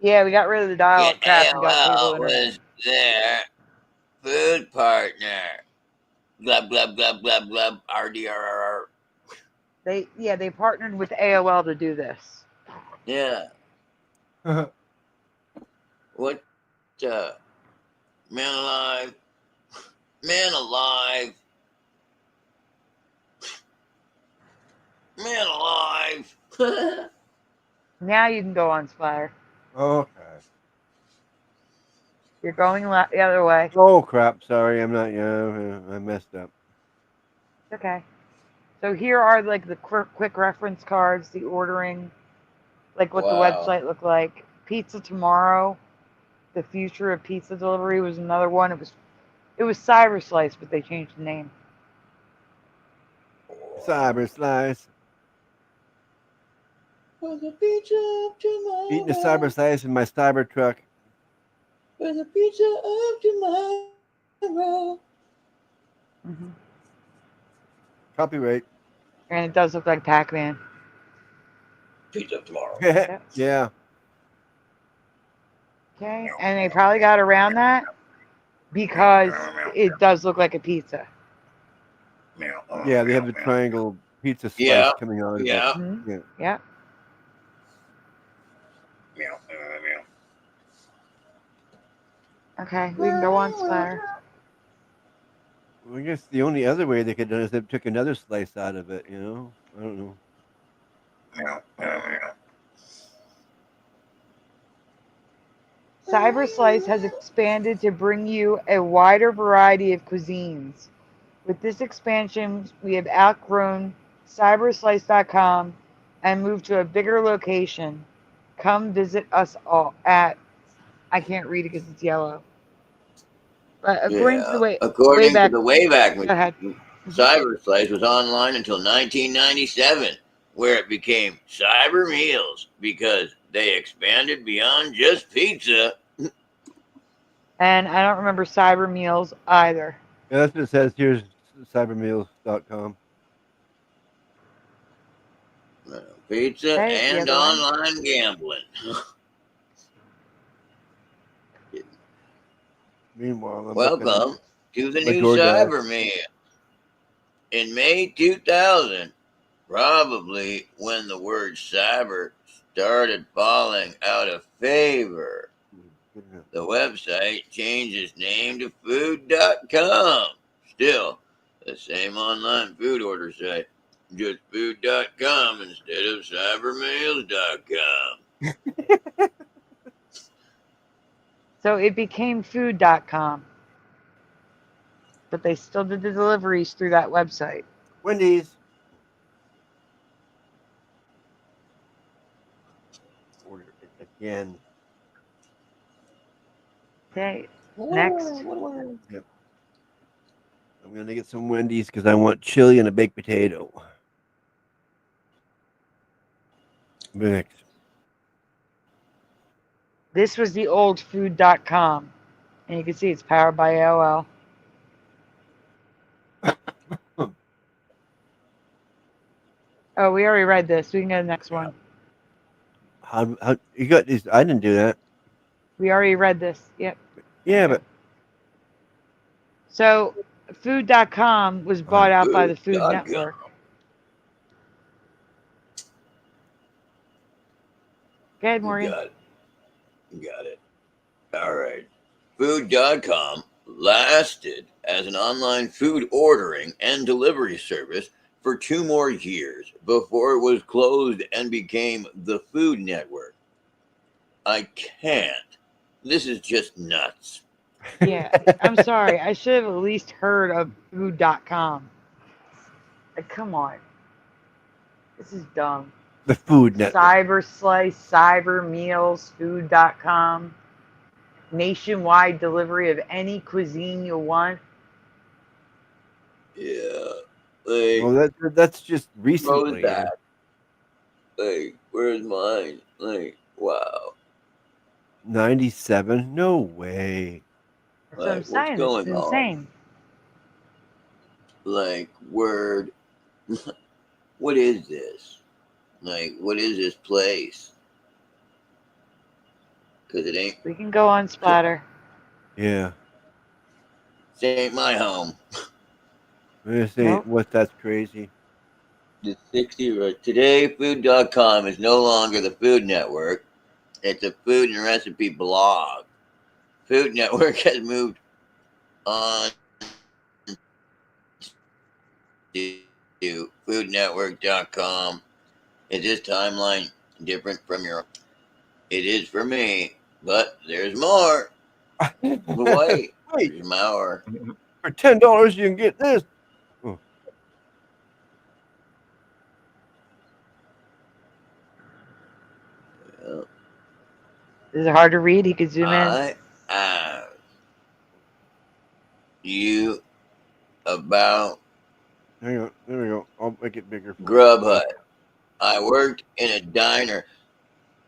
Yeah, we got rid of the dial-up crap and got cable AOL internet. was their food partner. Glub, glub, glub, glub, glub, RDRR. They partnered with AOL to do this. Yeah. What? Man alive. Man alive. Man alive. Now you can go on Spire. Okay. You're going the other way. Oh crap! Sorry, I'm not. Yeah, I messed up. Okay. So here are like the quick reference cards, the ordering, like what the website looked like. Pizza Tomorrow, the future of pizza delivery was another one. It was Cyber Slice, but they changed the name. Cyber slice. For the pizza of tomorrow. Eating a cyber slice in my cyber truck. For the pizza of tomorrow. Mm-hmm. Copyright. And it does look like Pac-Man. Pizza of tomorrow. Yeah. Okay, and they probably got around that because it does look like a pizza. Yeah, they have the triangle pizza slice Yeah, coming out of yeah. it. Mm-hmm. Yeah. Yeah. Okay, we can go on Spire. Well, I guess the only other way they could have done is they took another slice out of it. You know, I don't know. Cyber Slice has expanded to bring you a wider variety of cuisines. With this expansion, we have outgrown cyberslice.com and moved to a bigger location. Come visit us all at I can't read it because it's yellow. But according to the According Wayback, to the Wayback go ahead. CyberSlice was online until 1997, where it became Cyber Meals because they expanded beyond just pizza. And I don't remember Cyber Meals either. Yeah, that's what it says. Here's cybermeals.com. Pizza Okay, the and other one. online gambling. Meanwhile, I'm Welcome to the my new DoorDash. Cyber Meal. In May 2000, probably when the word cyber started falling out of favor, the website changed its name to food.com. Still, the same online food order site, just food.com instead of cybermeals.com. So it became food.com. But they still did the deliveries through that website. Wendy's. Order it again. Okay, next. Yep. I'm gonna get some Wendy's because I want chili and a baked potato. Next. This was the old food.com. And you can see it's powered by AOL. Oh, we already read this. We can go to the next one. How you got these? I didn't do that. We already read this. Yep. Yeah, but So food.com was bought out by the Food Food.com. Network. Go ahead, Morgan. Got it. All right. Food.com lasted as an online food ordering and delivery service for 2 more years before it was closed and became the Food Network. I can't. This is just nuts. Yeah, I'm sorry. I should have at least heard of food.com. Like, come on. This is dumb. the Food Network. Cyber Slice, Cyber Meals, food.com. Nationwide delivery of any cuisine you want. Yeah. Like, Well, that's just what was recently. that? Like, where's mine? Like, wow. 97? No way. That's what I'm Like, what's saying. It's going on? insane. Like, word. What is this? Like, what is this place? Because it ain't. We can go on Splatter. Yeah. This ain't my home. I'm gonna say Nope. what that's crazy. The 60 right today, food.com is no longer the Food Network. It's a food and recipe blog. Food Network has moved on to foodnetwork.com. Is this timeline different from your? It is for me, but there's more. But wait, Wait, there's more. for $10 you can get this. Oh. Yeah. Is it hard to read? You could zoom in. I asked you about Hang on, there we go. I'll make it bigger. GrubHub. I worked in a diner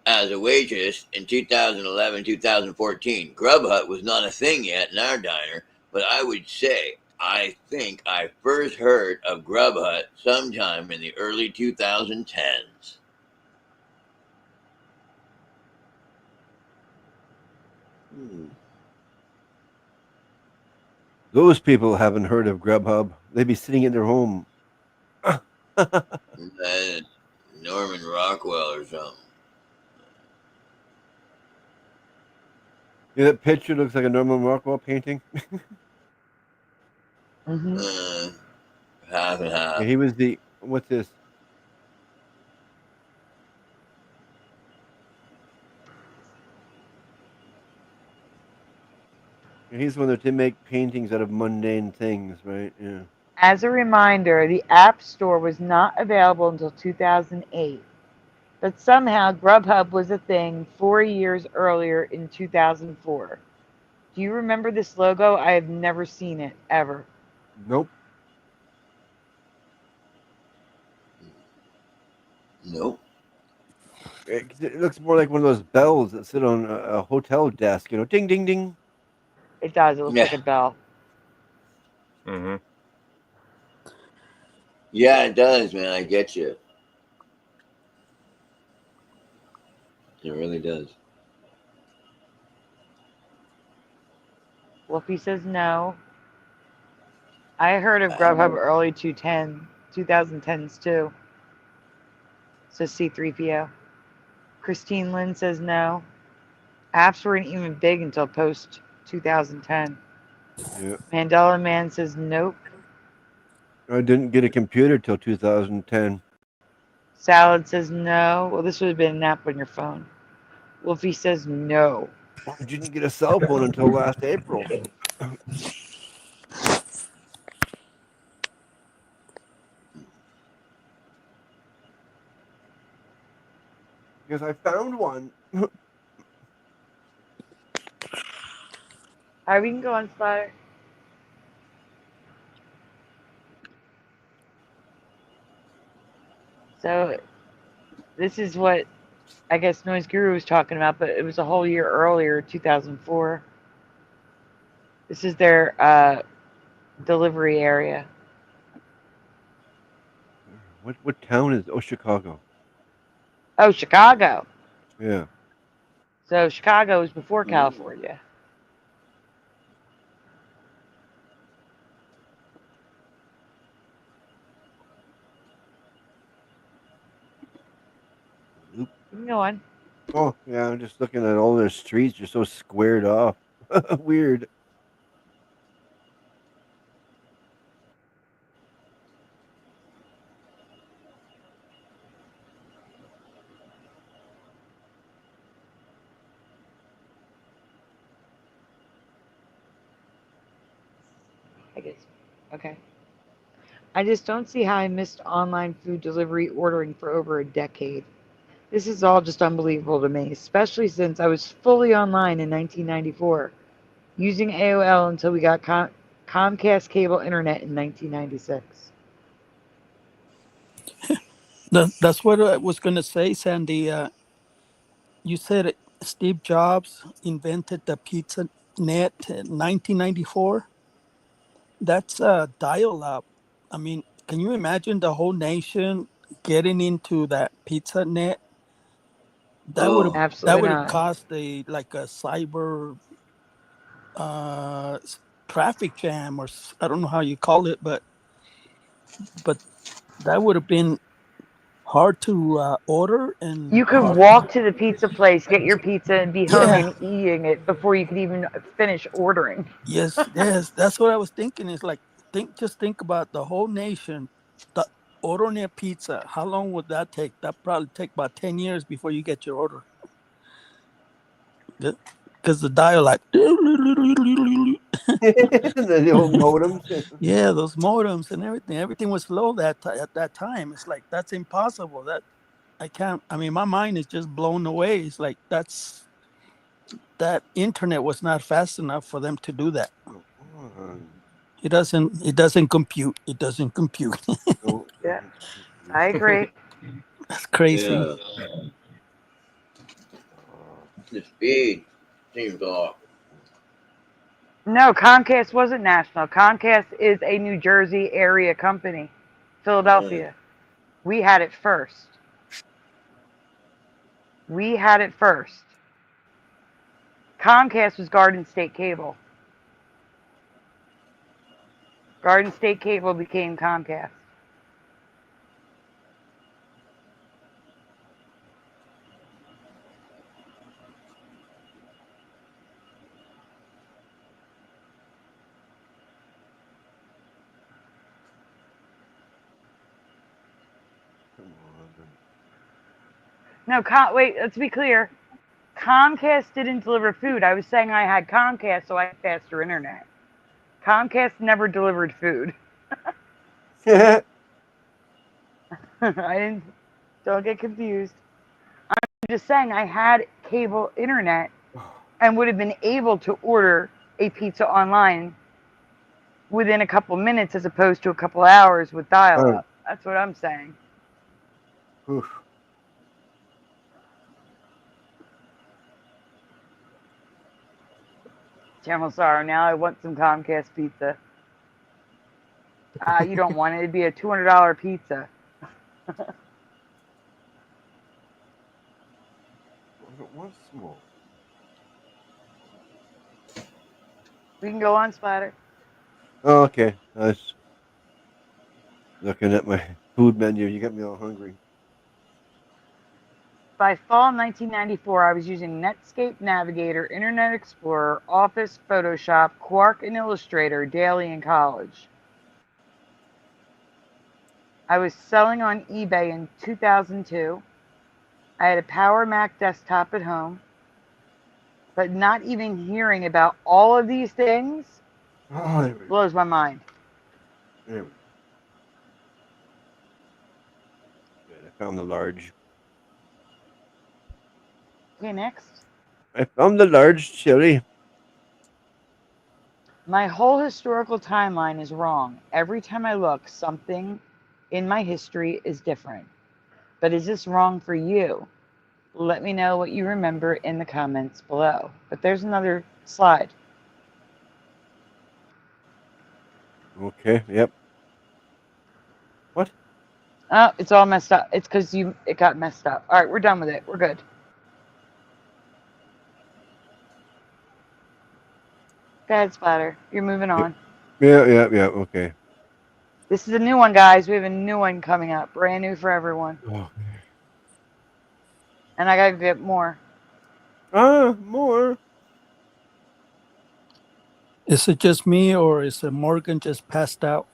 as a waitress in 2011, 2014. GrubHub was not a thing yet in our diner, but I would say I think I first heard of GrubHub sometime in the early 2010s. Those people haven't heard of GrubHub. They'd be sitting in their home. Norman Rockwell or something. Yeah, that picture looks like a Norman Rockwell painting. Mm-hmm. Half and half. Yeah, he was the what's this? Yeah, he's the one that did make paintings out of mundane things, right? Yeah. As a reminder, the App Store was not available until 2008. But somehow GrubHub was a thing 4 years earlier in 2004. Do you remember this logo? I have never seen it, ever. Nope. Nope. It looks more like one of those bells that sit on a hotel desk. You know, ding, ding, ding. It does. It looks Yeah. like a bell. Mm-hmm. Yeah, it does, man. I get you. It really does. Wolfie says no. I heard of GrubHub early 2010s too. Says C3PO. Christine Lynn says no. Apps weren't even big until post 2010. Yeah. Mandela Man says nope. I didn't get a computer till 2010. Salad says no. Well, this would have been an app on your phone. Wolfie says no. I didn't get a cell phone until last April. Because I found one. Alright, we can go on Spotter. So, this is what I guess Noise Guru was talking about, but it was a whole year earlier, 2004. This is their delivery area. What town is? Oh, Chicago. Oh, Chicago. Yeah. So Chicago was before California. Oop. You can go on. Oh, yeah. I'm just looking at all their streets. They're so squared off. Weird. I guess. Okay. I just don't see how I missed online food delivery ordering for over a decade. This is all just unbelievable to me, especially since I was fully online in 1994, using AOL until we got Comcast cable internet in 1996. That's what I was going to say, Sandy. You said Steve Jobs invented the pizza net in 1994. That's a dial-up. I mean, can you imagine the whole nation getting into that pizza net? That would have Oh, Absolutely not. caused a cyber traffic jam, or I don't know how you call it, but that would have been hard to order, and You could walk to the pizza place, get your pizza, and be home Yeah. and eating it before you could even finish ordering. yes, that's what I was thinking. Is like just think about the whole nation, ordering a pizza. How long would that take? That probably take about 10 years before you get your order. Because the dial like The old modems. yeah, those modems and everything was slow at that time. It's like that's impossible. That I can't. I mean, my mind is just blown away. It's like that internet was not fast enough for them to do that. It doesn't compute. It doesn't compute. Yeah, I agree. That's crazy. yeah. The speed seems off. No, Comcast wasn't national. Comcast is a New Jersey area company, Philadelphia. We had it first. Comcast was Garden State Cable. Garden State Cable became Comcast. No, wait, let's be clear. Comcast didn't deliver food. I was saying I had Comcast, so I had faster internet. Comcast never delivered food. I didn't. Don't get confused. just saying I had cable internet and would have been able to order a pizza online within a couple minutes as opposed to a couple hours with dial-up. That's what I'm saying. Oof. Channel Sorrow, now I want some Comcast pizza. You don't want it. It'd be a $200 pizza. One small. We can go on, Splatter. Oh, okay. I was looking at my food menu. You got me all hungry. By fall 1994, I was using Netscape Navigator, Internet Explorer, Office, Photoshop, Quark, and Illustrator daily in college. I was selling on eBay in 2002. I had a Power Mac desktop at home, but not even hearing about all of these things blows my mind. There we go. Good, I found the large. Okay, next. I found the large chili. My whole historical timeline is wrong. Every time I look, something in my history is different. But is this wrong for you? Let me know what you remember in the comments below. But there's another slide. Okay, yep. What? Oh, it's all messed up. It's because it got messed up. All right, we're done with it. We're good. Go ahead, Splatter. You're moving on. Yeah, okay. This is a new one, guys. We have a new one coming up. Brand new for everyone. Oh. And I got to get more. More. Is it just me or is it Morgan just passed out?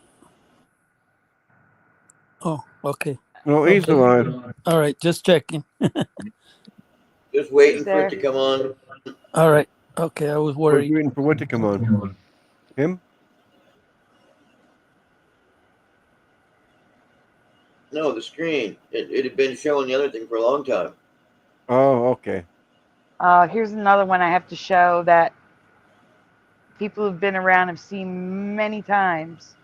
Oh, okay. No, he's alive. All right, just checking. Just waiting for it to come on. All right. Okay, I was We're worried. waiting for what to come on. Him? No, the screen. It had been showing the other thing for a long time. Oh, okay. Here's another one I have to show that people who've been around have seen many times,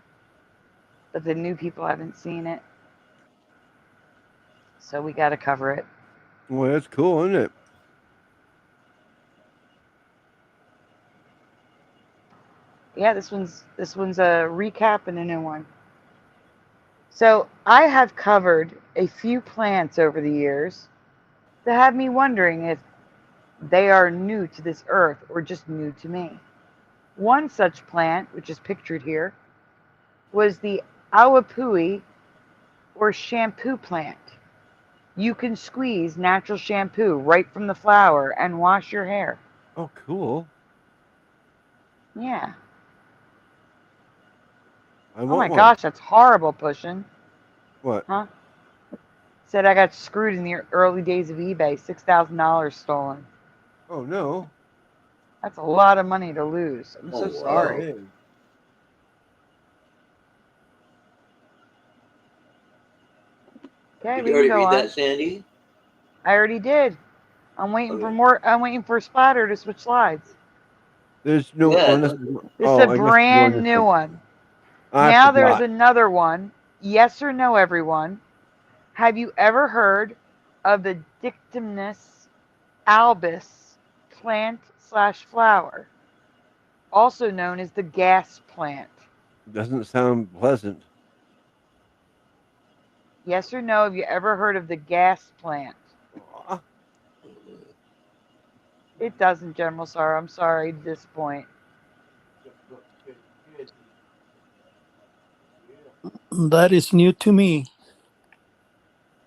but the new people haven't seen it. So we got to cover it. Well, that's cool, isn't it? Yeah, this one's a recap and a new one. So I have covered a few plants over the years that have me wondering if they are new to this earth or just new to me. One such plant, which is pictured here, was the awapui or shampoo plant. You can squeeze natural shampoo right from the flower and wash your hair. Oh, cool. Yeah. I Oh want my one. gosh, that's horrible, pushing. What? Huh? Said I got screwed in the early days of eBay. $6,000 stolen. Oh, no. That's a lot of money to lose. I'm so wow. sorry. Okay, Did we you can already go read on. that, Sandy? I already did. I'm waiting for Okay. more. I'm waiting for Splatter to switch slides. There's no. Yeah. Unless, This is a I guess brand new one. I Now there's forgot. another one. Yes or no, everyone? Have you ever heard of the Dictymnus albus plant/flower, also known as the gas plant? Doesn't sound pleasant. Yes or no? Have you ever heard of the gas plant? Aw. It doesn't, General Sorrow. I'm sorry to disappoint. That is new to me.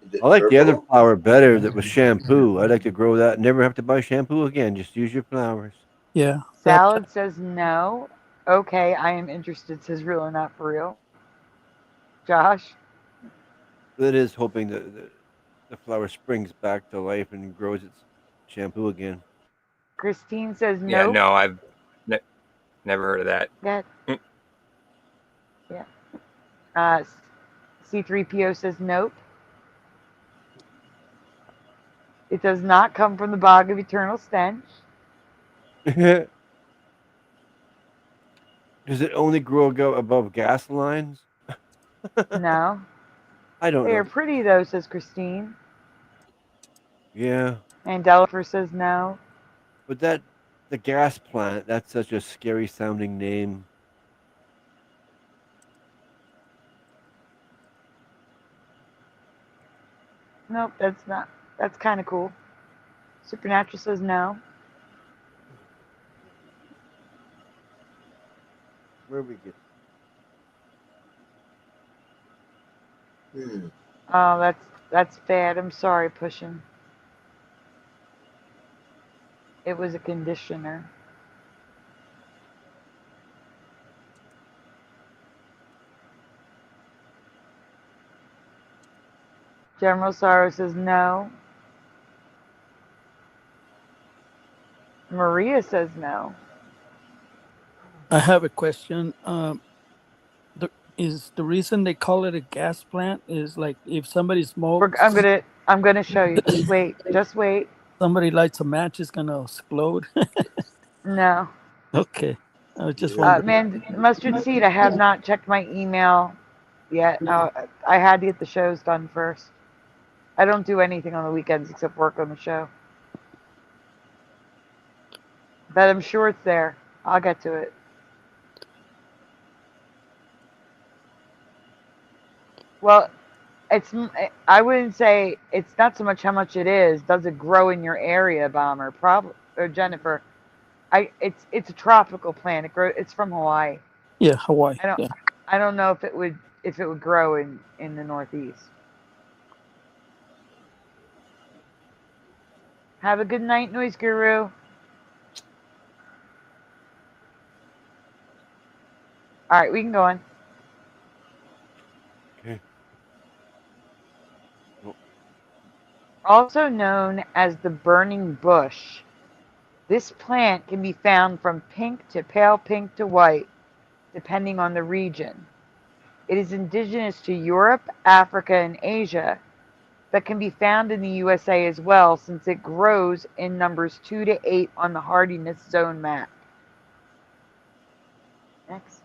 Is it I like the other purple? flower better that was shampoo. I'd like to grow that. Never have to buy shampoo again. Just use your flowers. Yeah. Salad says no. Okay, I am interested. Says real or not for real. Josh? That is hoping that the flower springs back to life and grows its shampoo again. Christine says Yeah, nope. no, I've never heard of that. Yeah. Yeah. C3PO says nope. It does not come from the bog of eternal stench. Does it only grow above gas lines? No. I don't They are know. pretty, though, says Christine. Yeah, Mandela says no. but the gas plant, that's such a scary sounding name. Nope, that's not. That's kind of cool. Supernatural says no. Where we get? Oh, that's bad. I'm sorry, Pushing. It was a conditioner. General Sorrow says no. Maria says no. I have a question. Is the reason they call it a gas plant is like if somebody smokes, I'm gonna show you. Just wait. Just wait. somebody lights a match, it's gonna explode. No. Okay, I was just wondering. Mustard Seed, I have not checked my email yet. I had to get the shows done first. I don't do anything on the weekends except work on the show. But I'm sure it's there. I'll get to it. Well, I wouldn't say it's not so much how much it is. Does it grow in your area, Bomber? Probably, or Jennifer. It's a tropical plant. It's from Hawaii. Yeah, Hawaii. I don't know if it would grow in the Northeast. Have a good night, Noise Guru. All right, we can go on. Okay. Also known as the burning bush, this plant can be found from pink to pale pink to white, depending on the region. It is indigenous to Europe, Africa, and Asia, but can be found in the USA as well, since it grows in numbers 2 to 8 on the hardiness zone map. Next.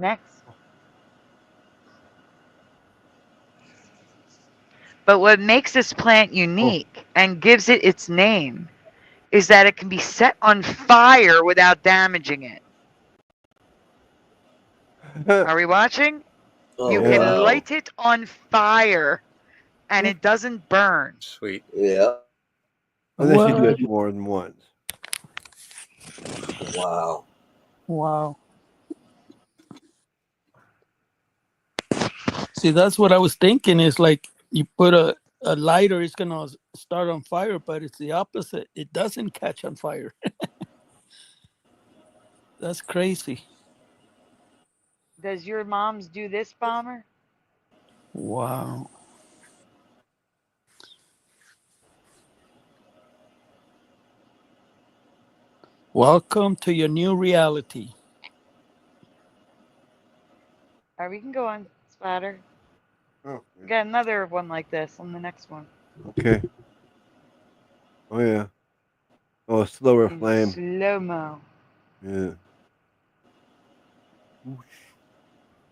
Next. But what makes this plant unique and gives it its name is that it can be set on fire without damaging it. Are we watching? You can light it on fire and it doesn't burn. Sweet. Yeah. Unless you do it more than once. Wow. Wow. See, that's what I was thinking. Is like you put a lighter, it's gonna start on fire, but it's the opposite. It doesn't catch on fire. That's crazy. Does your mom's do this, Bomber? Wow. Welcome to your new reality. All right, we can go on, Splatter. Oh, We got another one like this on the next one. okay. Oh yeah. Oh, a slower flame. Slow-mo. Yeah.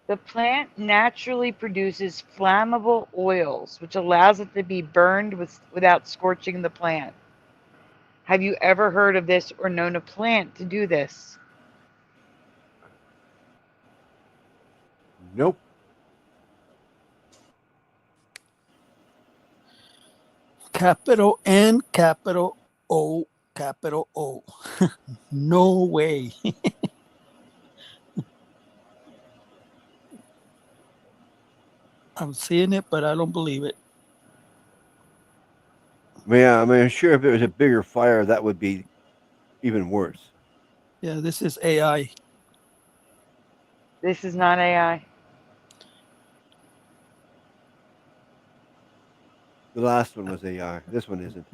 The plant naturally produces flammable oils, which allows it to be burned without scorching the plant. Have you ever heard of this or known a plant to do this? Nope. Capital N, capital O, capital O. No way. I'm seeing it, but I don't believe it. Yeah, I mean, sure, if it was a bigger fire, that would be even worse. Yeah, this is AI. This is not AI. The last one was AI. This one isn't.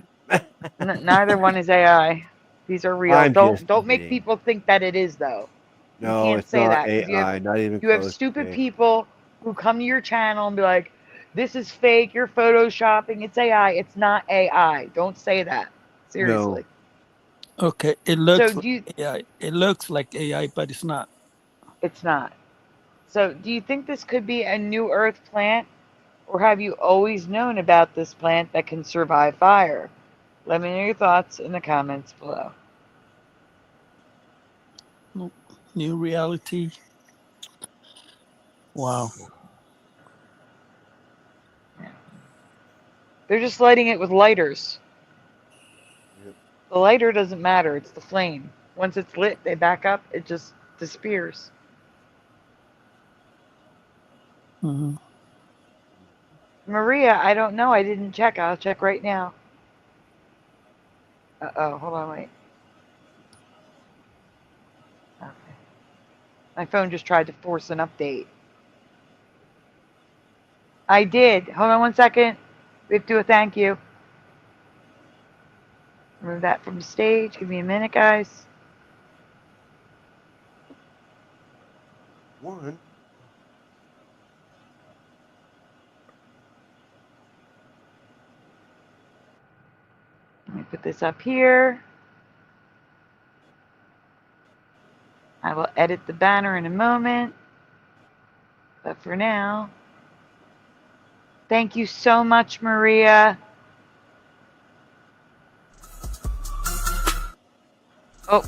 Neither one is AI. These are real. I'm just Don't make kidding. people think that it is though. You No, can't it's say not that. 'Cause AI. Not even you have close. stupid to people who come to your channel and be like, "This is fake. You're photoshopping. It's AI." It's not AI. Don't say that. Seriously. Okay, it So looks do like you? AI. It looks like AI, but it's not. It's not. So do you think this could be a new Earth plant, or have you always known about this plant that can survive fire? Let me know your thoughts in the comments below. New reality. Wow. They're just lighting it with lighters. Yep. The lighter doesn't matter. It's the flame. Once it's lit, they back up. It just disappears. Mhm. Maria, I don't know. I didn't check. I'll check right now. Uh-oh. Hold on. Wait. Okay. My phone just tried to force an update. I did. Hold on one second. We have to do a thank you. Remove that from the stage. Give me a minute, guys. One. Let me put this up here. I will edit the banner in a moment. But for now, thank you so much, Maria. Oh.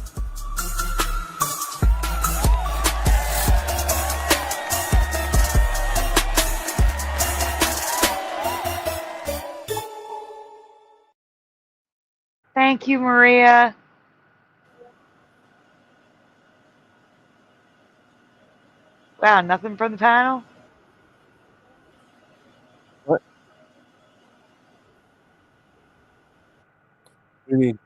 Thank you, Maria. Wow, nothing from the panel? What? What do you mean?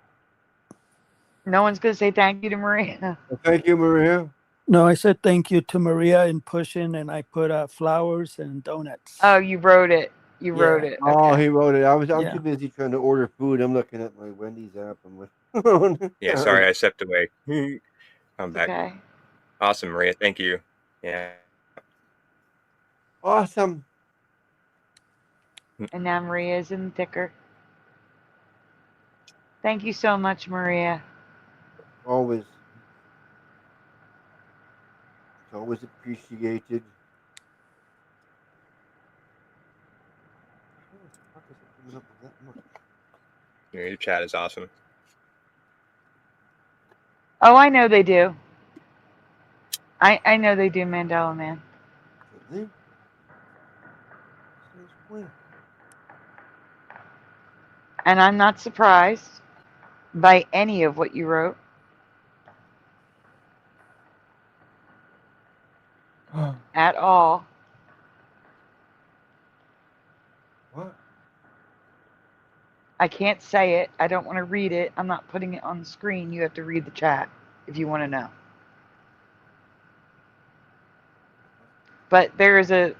No one's going to say thank you to Maria. Well, thank you, Maria. No, I said thank you to Maria in pushing, and I put flowers and donuts. Oh, you wrote it. You Yeah. wrote it. Oh, Okay. he wrote it. I'm Yeah. too busy trying to order food. I'm looking at my Wendy's app. I'm like, Yeah, sorry, I stepped away. I'm back. Okay. Awesome, Maria. Thank you. Yeah. Awesome. And now Maria's in the ticker. Thank you so much, Maria. Always. It's always appreciated. How the fuck is it coming up with that much? Yeah, your chat is awesome. Oh, I know they do. I know they do, Mandela Man. Really? Since when? And I'm not surprised by any of what you wrote. At all. What? I can't say it. I don't want to read it. I'm not putting it on the screen. You have to read the chat if you want to know. But there is a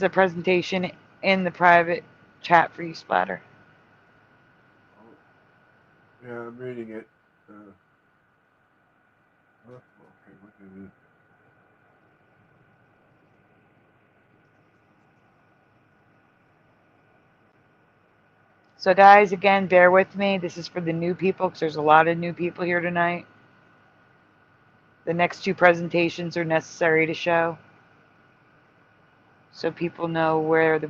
presentation in the private chat for you, Splatter. Oh, yeah, I'm reading it. Okay, what do we? So guys, again, bear with me. This is for the new people because there's a lot of new people here tonight. The next two presentations are necessary to show, so people know where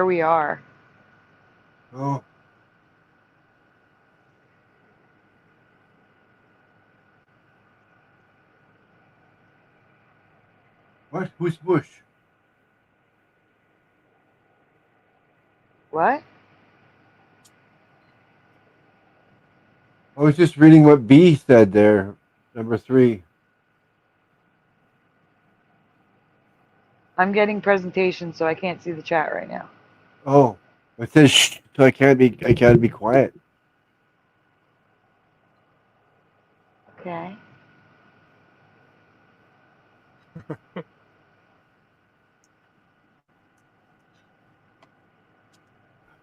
we are. Oh. What? Who's Bush? What? I was just reading what B said there. Number 3. I'm getting presentations, so I can't see the chat right now. Oh, it says shh, so I can't be quiet. Okay.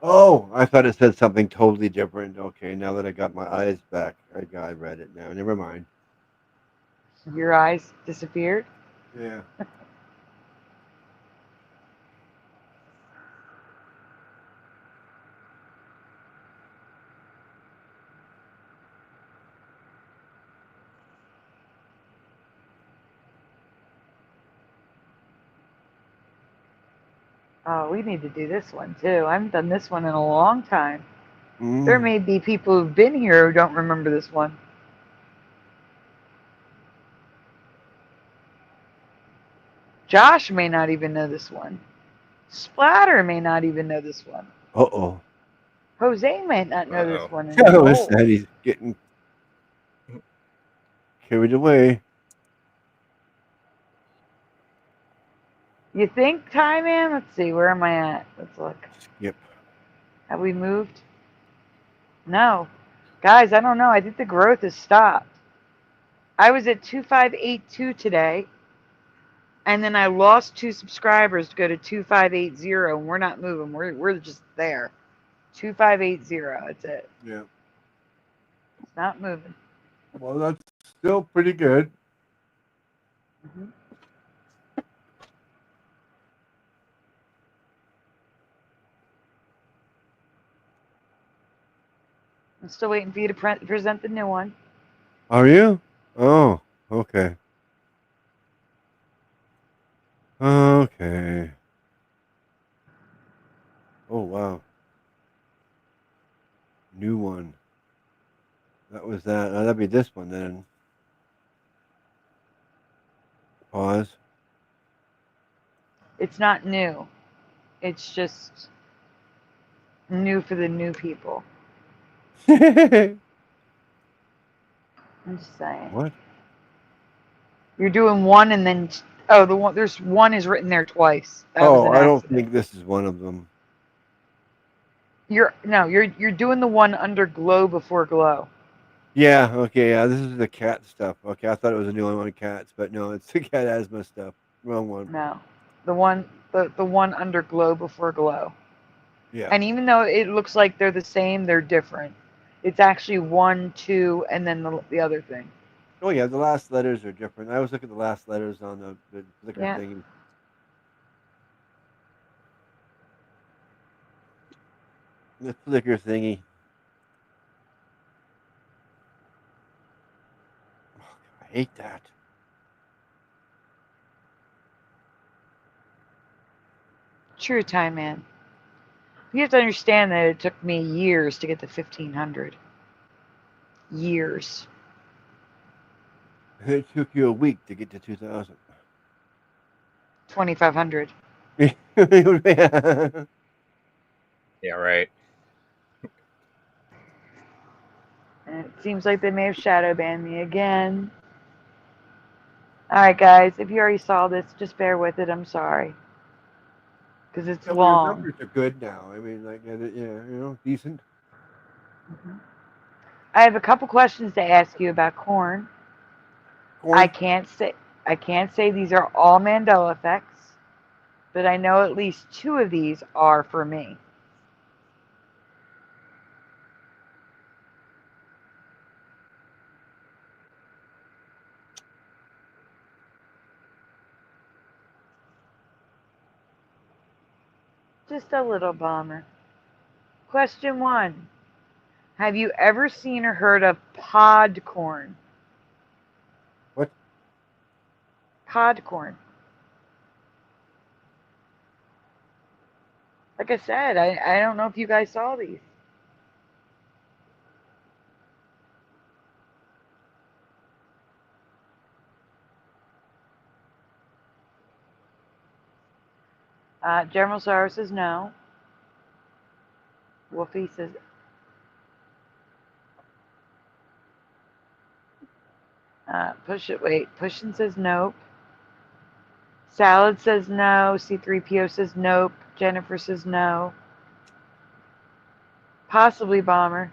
Oh, I thought it said something totally different. Okay, now that I got my eyes back, I read it now. Never mind. Your eyes disappeared? Yeah. Oh, we need to do this one too. I haven't done this one in a long time. Mm. There may be people who've been here who don't remember this one. Josh may not even know this one. Splatter may not even know this one. Uh-oh. Jose might not know this Uh-oh. one. And Oh, he's it's old. that he's getting carried away. You think, Ty Man? Let's see. Where am I at? Let's look. Skip. Have we moved? No. Guys, I don't know. I think the growth has stopped. I was at 2582 today, and then I lost 2 subscribers to go to 2580, and we're not moving. We're just there. 2580. That's it. Yeah. It's not moving. Well, that's still pretty good. Mm-hmm. I'm still waiting for you to present the new one. Are you? Oh, okay. Okay. Oh, wow. New one. That was that. That'd be this one then. Pause. It's not new. It's just new for the new people. What? I'm just saying. You're doing one and then the one there's one is written there twice. That was an I don't accident. think this is one of them. You're doing the one under glow before glow. Yeah, okay, yeah, this is the cat stuff. Okay, I thought it was a new one on cats, but no, it's the cat asthma stuff. Wrong one. No. The one under glow before glow. Yeah. And even though it looks like they're the same, they're different. It's actually 1, 2, and then the other thing. Oh yeah, the last letters are different. I always look at the last letters on the flicker Yeah. thingy. The flicker thingy. Oh, I hate that. True, Time Man. You have to understand that it took me years to get to 1500. Years. It took you a week to get to 2000. 2500. Yeah, right. And it seems like they may have shadow banned me again. Alright, guys, if you already saw this, just bear with it. I'm sorry. Because it's Your long. numbers are good now. I mean, like, yeah, decent. Mm-hmm. I have a couple questions to ask you about corn. I can't say these are all Mandela effects, but I know at least 2 of these are for me. Just a little bomber. Question 1. Have you ever seen or heard of pod corn? What? Pod corn. Like I said, I don't know if you guys saw these. General Sorrow says no. Wolfie says Pushin says nope. Salad says no. C3PO says nope. Jennifer says no. Possibly Bomber.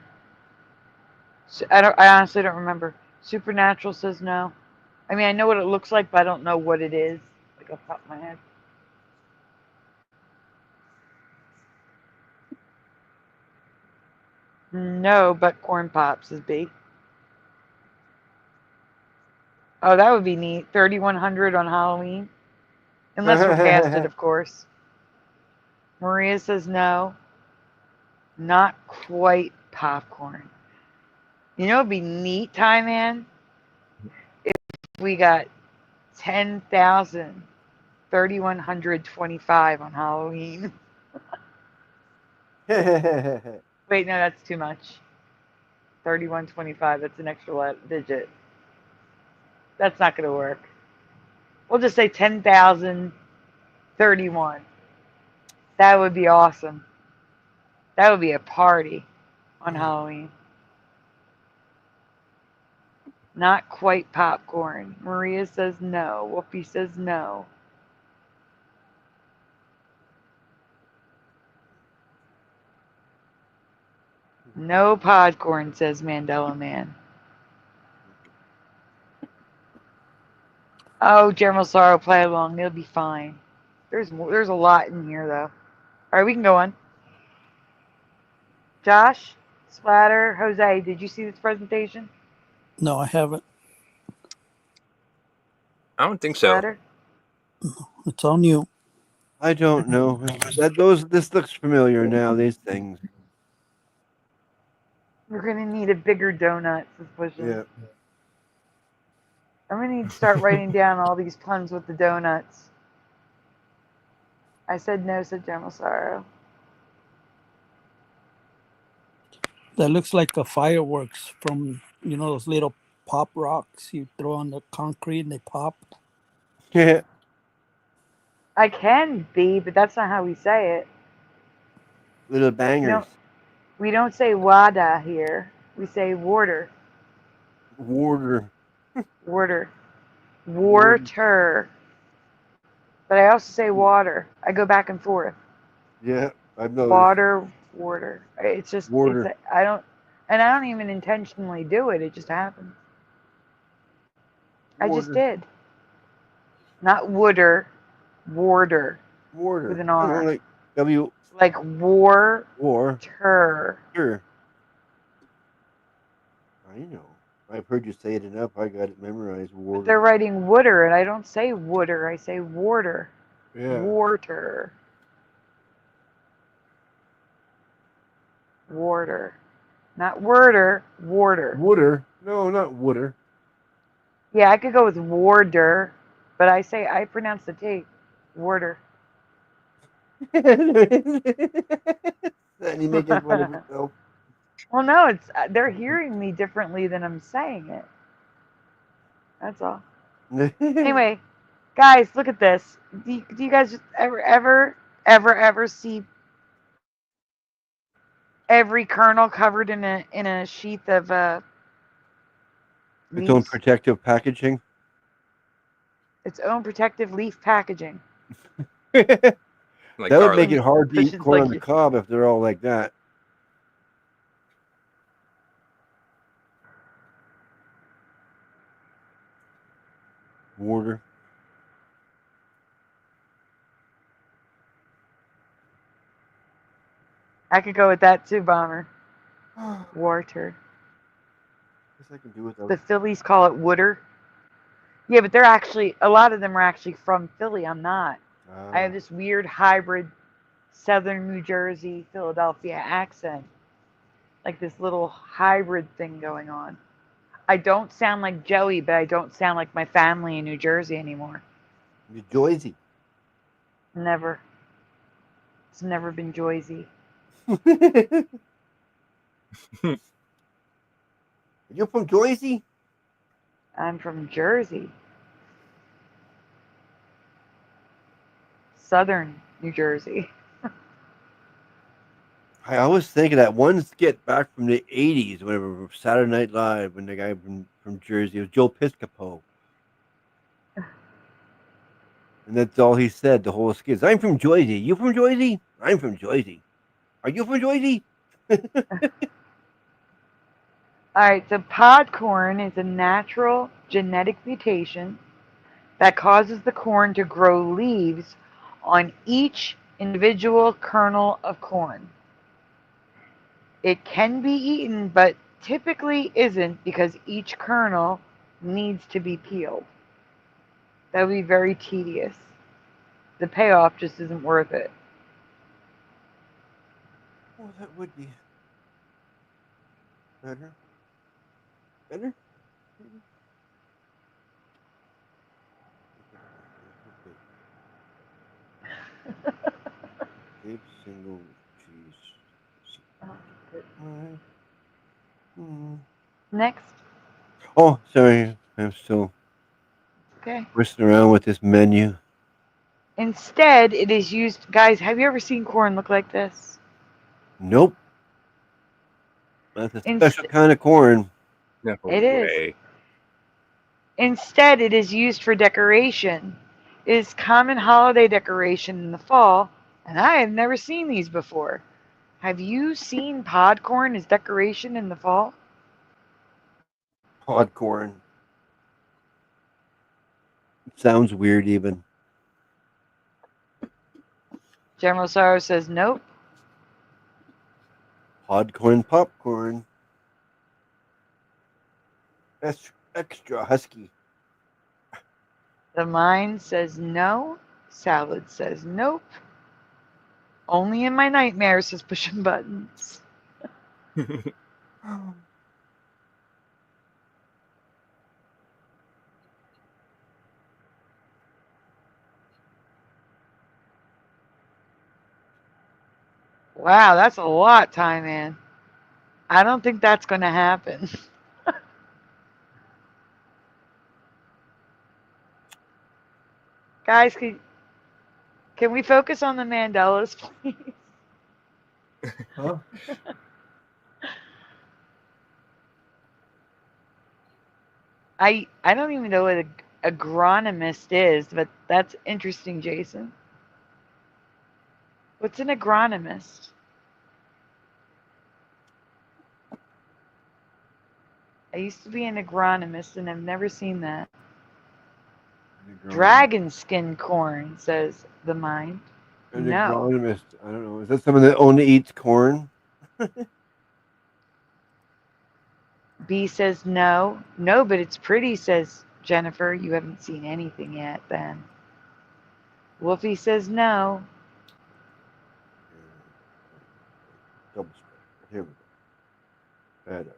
I honestly don't remember. Supernatural says no. I mean, I know what it looks like, but I don't know what it is. Like off the top of my head. No, but corn pops is B. Oh, that would be neat. 3,100 on Halloween. Unless we're past it, of course. Maria says no. Not quite popcorn. You know, it'd be neat, Ty Man, if we got 10,000, 3,125 on Halloween. Wait, no, that's too much. 3,125, that's an extra digit. That's not going to work. We'll just say 10,031. That would be awesome. That would be a party on Halloween. Not quite popcorn. Maria says no. Whoopi says no. No podcorn, says Mandela Man. Oh, General Sorrow, play along. They'll be fine. There's a lot in here, though. All right, we can go on. Josh, Splatter, Jose, did you see this presentation? No, I haven't. I don't think so. Splatter? It's on you. I don't know. This looks familiar now, these things. We're going to need a bigger donut, says Pushing. Yeah. I'm going to need to start writing down all these puns with the donuts. I said no, said General Sorrow. That looks like the fireworks from, you know, those little pop rocks you throw on the concrete and they pop. Yeah. I can be, but that's not how we say it. Little bangers. We don't say wada here. We say water. Water. Water. Water. But I also say water. I go back and forth. Yeah, I've noticed. Water. It's just Water. I don't even intentionally do it. It just happens. I just did. Not wooder, warder. Water. With an R. Like W. Like war. War. Ter. Sure. I know. I've heard you say it enough. I got it memorized. Water. But they're writing wooder, and I don't say wooder. I say warder. Yeah. Water. Warder. Not worder, warder. Wooder. No, not wooder. Yeah, I could go with warder, but I pronounce the T. Warder. And you make it fun of yourself. Well, no, they're hearing me differently than I'm saying it. That's all. Anyway, guys, look at this. Do you guys just ever see every kernel covered in a sheath of Its own leaves? protective packaging. Its own protective leaf packaging. That Like would make garlic. it hard to eat Christian's corn like on the you. cob if they're all like that. Water. I could go with that too, Bomber. Water. Guess I can do without. The Phillies call it wooder. Yeah, but a lot of them are actually from Philly. I'm not. I have this weird hybrid Southern New Jersey, Philadelphia accent. Like this little hybrid thing going on. I don't sound like Joey, but I don't sound like my family in New Jersey anymore. You're Joyzy. Never. It's never been Joyzy. You're from Joyzy? I'm from Jersey. Southern New Jersey. I always think of that one skit back from the 80s, whatever, Saturday Night Live, when the guy from Jersey was Joe Piscopo. And that's all he said, the whole skit. I'm from Joyzy. You from Joyzy? I'm from Joyzy. Are you from Joyzy? All right, so pod corn is a natural genetic mutation that causes the corn to grow leaves on each individual kernel of corn. It can be eaten, but typically isn't because each kernel needs to be peeled. That would be very tedious. The payoff just isn't worth it. Well, that would be better. Better? Big single cheese. Next. Oh, sorry. I'm still Okay. twisting around with this menu. Instead, it is used. Guys, have you ever seen corn look like this? Nope. That's a Inst- special kind of corn. No It is. way. Instead, it is used for decoration. It is common holiday decoration in the fall, and I have never seen these before. Have you seen pod corn as decoration in the fall? Pod corn. Sounds weird even. General Sorrow says nope. Pod corn popcorn. That's extra husky. The Mind says no. Salad says nope. Only in my nightmares says pushing buttons. Wow, that's a lot, Time Man. I don't think that's going to happen. Guys, can we focus on the Mandelas, please? Huh? I don't even know what an agronomist is, but that's interesting, Jason. What's an agronomist? I used to be an agronomist, and I've never seen that. Dragon skin corn, says the Mind. An No. agronomist. I don't know. Is that someone that only eats corn? B says no. No, but it's pretty, says Jennifer. You haven't seen anything yet, then. Wolfie says no. Double spread. Here we go. Bad idea.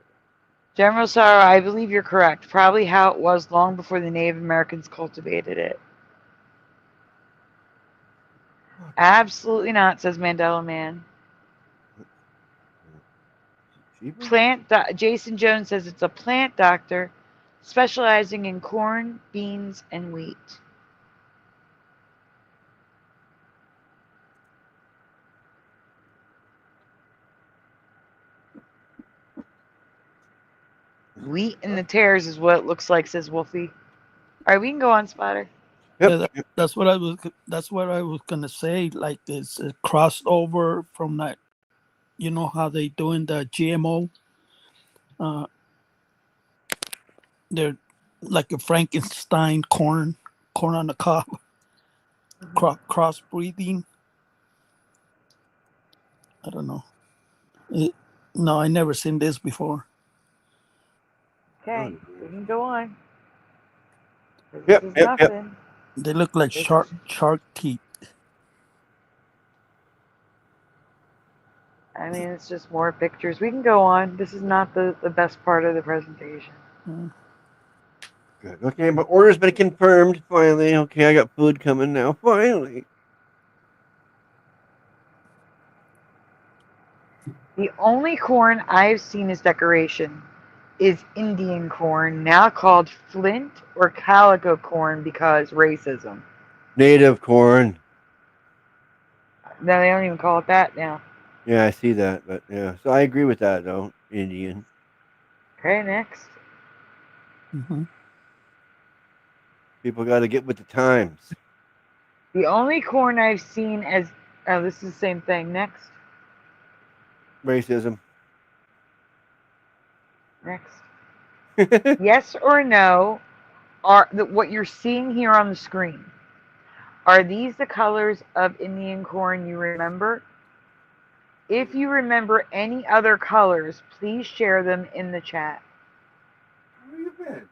General Sorrow, I believe you're correct. Probably how it was long before the Native Americans cultivated it. Absolutely not, says Mandela Man. Jason Jones says it's a plant doctor specializing in corn, beans, and wheat. Wheat in the tares is what it looks like, says Wolfie. All right, we can go on, Spotter. Yep. Yeah, that's what I was gonna say. Like it's a crossover from that. You know how they doing the GMO. They're like a Frankenstein corn on the cob. Crossbreeding. I don't know. No, I never seen this before. Okay, we can go on. Yep, This is yep. nothing. They look like shark teeth. I mean, it's just more pictures. We can go on. This is not the best part of the presentation. Good. Okay, my order's been confirmed finally. Okay, I got food coming now. Finally. The only corn I've seen as decoration is Indian corn, now called flint or calico corn because racism. Native corn. No, they don't even call it that now. Yeah, I see that, but yeah. So I agree with that though. Indian. Okay, next. Mm-hmm. People got to get with the times. The only corn I've seen as this is the same thing. Next. Racism. Next. Yes or no? What you're seeing here on the screen? Are these the colors of Indian corn you remember? If you remember any other colors, please share them in the chat. Where you been?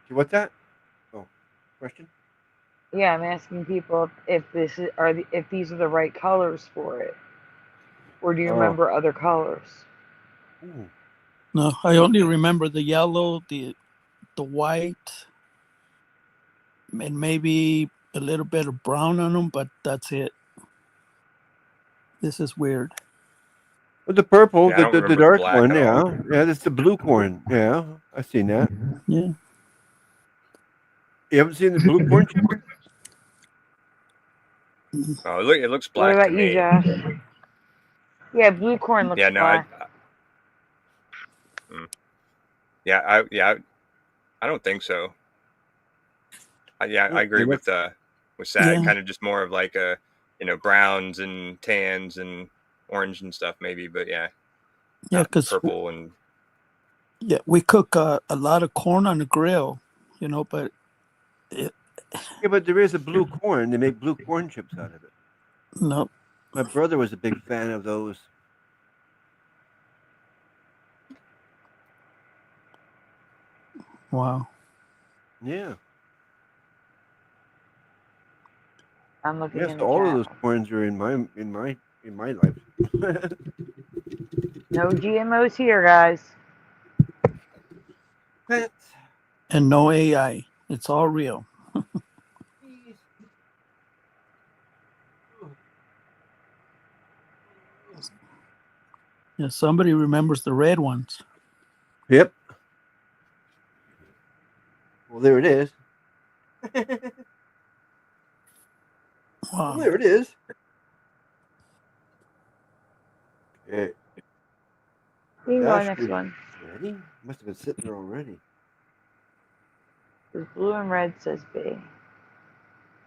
What's that? Oh, question? Yeah, I'm asking people if if these are the right colors for it, or do you remember other colors? Ooh. No, I only remember the yellow, the white, and maybe a little bit of brown on them, but that's it. This is weird. With the purple, Yeah, I don't the remember the dark black one, at all. yeah, that's the blue corn. Yeah, I've seen that. Yeah. You haven't seen the blue corn chip? Oh, it looks What black about to you, me. Josh? Yeah, blue corn looks Yeah, no, black. I don't think so. I agree with Sad. Yeah. Kind of just more of like a, browns and tans and orange and stuff maybe, but yeah, Yeah, because purple and we cook a lot of corn on the grill, but Yeah, but there is a blue corn. They make blue corn chips out of it. no. My brother was a big fan of those. Wow. Yeah. I'm looking Yes, in the all chat. of those corns are in my life. No GMOs here, guys. Pets. And no AI. It's all real. Yeah, somebody remembers the red ones. Yep. Well, there it is. Wow. Well, there it is. Okay. You can go Gosh, next one. ready? Must have been sitting there already. There's blue and red, says B.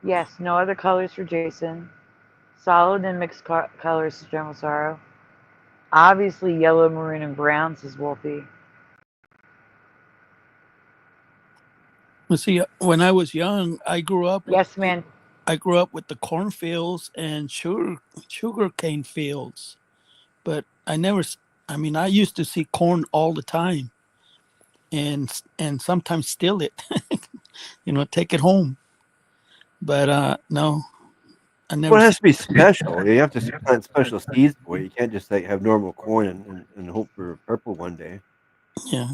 Yes, no other colors for Jason. Solid and mixed colors, says General Sorrow. Obviously yellow, maroon, and brown, says Wolfie. Well, see, when I was young, I grew up. Yes, man. I grew up with the cornfields and sugar cane fields, but I used to see corn all the time, and sometimes steal it, take it home. But no, I never. Well, it has to be special. You have to plant special seeds for it. You can't just have normal corn and hope for purple one day. Yeah.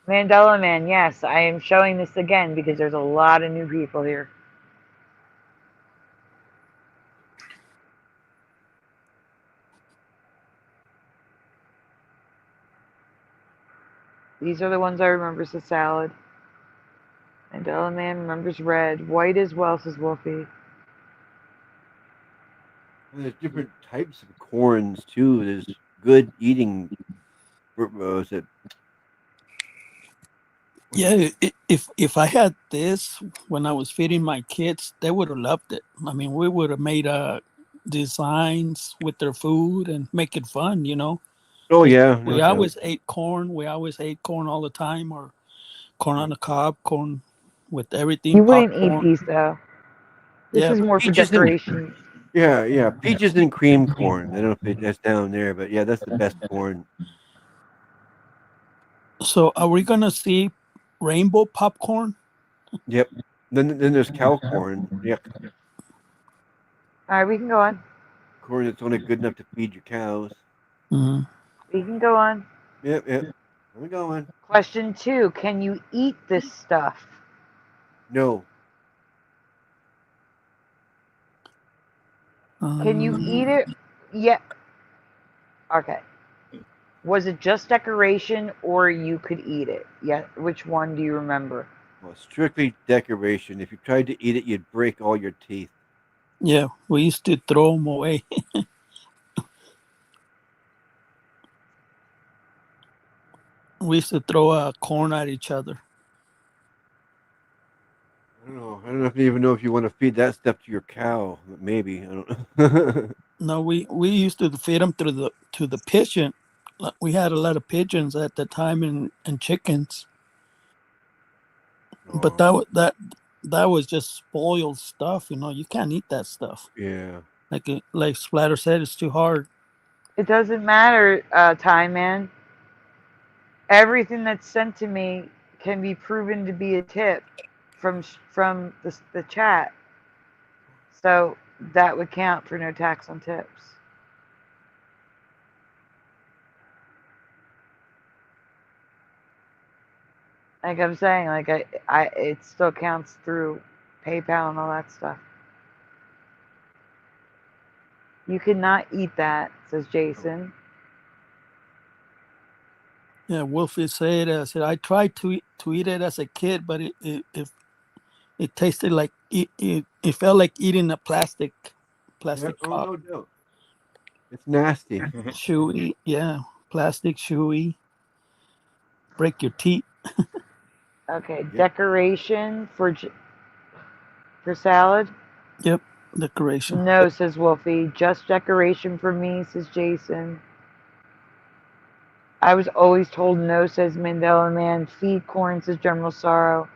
Mandela Man, yes, I am showing this again because there's a lot of new people here. These are the ones I remember, says Salad. Mandela Man remembers red. White as well, says Wolfie. And there's different types of corns too. There's good eating. Is it? Yeah, if I had this when I was feeding my kids, they would have loved it. I mean, we would have made designs with their food and make it fun, Oh yeah. We always ate corn. We always ate corn all the time, or corn on the cob, corn with everything. You wouldn't popcorn. eat these though. This Yeah, is more for decoration. Yeah. Peaches and cream corn. I don't know if that's down there, but yeah, that's the best corn. So are we gonna see rainbow popcorn? Yep. Then there's cow corn. Yep. All right, we can go on. Corn that's only good enough to feed your cows. Mm-hmm. We can go on. Yep. We're going. Question 2. Can you eat this stuff? No. Can you eat it? Yeah. Okay. Was it just decoration or you could eat it? Yeah. Which one do you remember? Well, strictly decoration. If you tried to eat it, you'd break all your teeth. Yeah, we used to throw them away. We used to throw corn at each other. I don't know if you even know if you want to feed that stuff to your cow. Maybe. I don't know. No, we used to feed them to the pigeon, we had a lot of pigeons at the time and chickens, but Oh, that was just spoiled stuff. You can't eat that stuff. yeah. Like Splatter said, it's too hard. It doesn't matter, Time Man. Everything that's sent to me can be proven to be a tip from the chat. So that would count for no tax on tips. Like I'm saying, like it still counts through PayPal and all that stuff. You cannot eat that, says Jason. Yeah, Wolfie said, I tried to eat it as a kid, but it tasted like it felt like eating a plastic Yeah, oh, cup. no doubt. It's nasty. Chewy, yeah, plastic, chewy. Break your teeth. Okay, Yep. decoration for salad. Yep, decoration. No, says Wolfie. Just decoration for me, says Jason. I was always told no, says Mandela Man. Feed corn, says General Sorrow.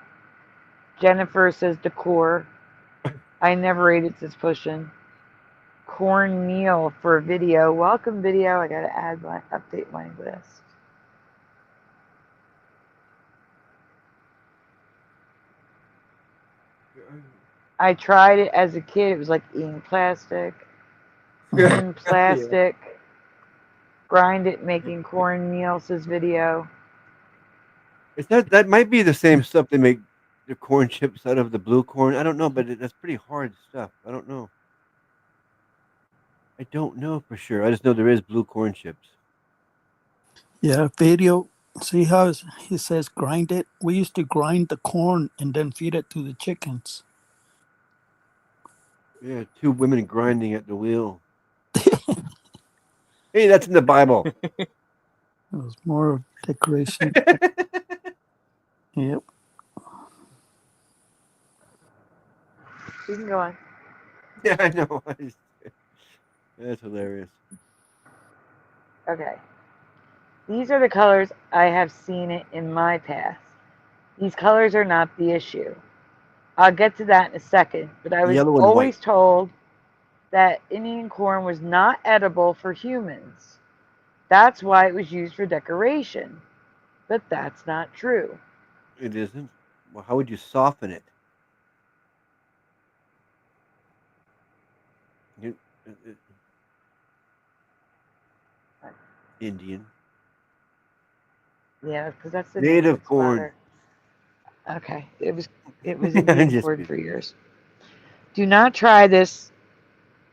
Jennifer says decor. I never ate it, says Pushin'. Cornmeal for video. Welcome, video. I gotta update my list. I tried it as a kid. It was like eating plastic. Eating plastic. Yeah. Grind it, making cornmeal, says video. Is that might be the same stuff they make the corn chips out of, the blue corn? I don't know, but that's pretty hard stuff. I don't know. I don't know for sure. I just know there is blue corn chips. Yeah, video. See how he says grind it? We used to grind the corn and then feed it to the chickens. Yeah, 2 women grinding at the wheel. Hey, that's in the Bible. It was more of decoration. Yep. You can go on. Yeah, I know. That's hilarious. Okay. These are the colors I have seen it in my past. These colors are not the issue. I'll get to that in a second, but I was always told that Indian corn was not edible for humans. That's why it was used for decoration. But that's not true. It isn't? Well, how would you soften it? Indian. Yeah, because that's the native corn. Okay, it was Indian corn for years. Do not try this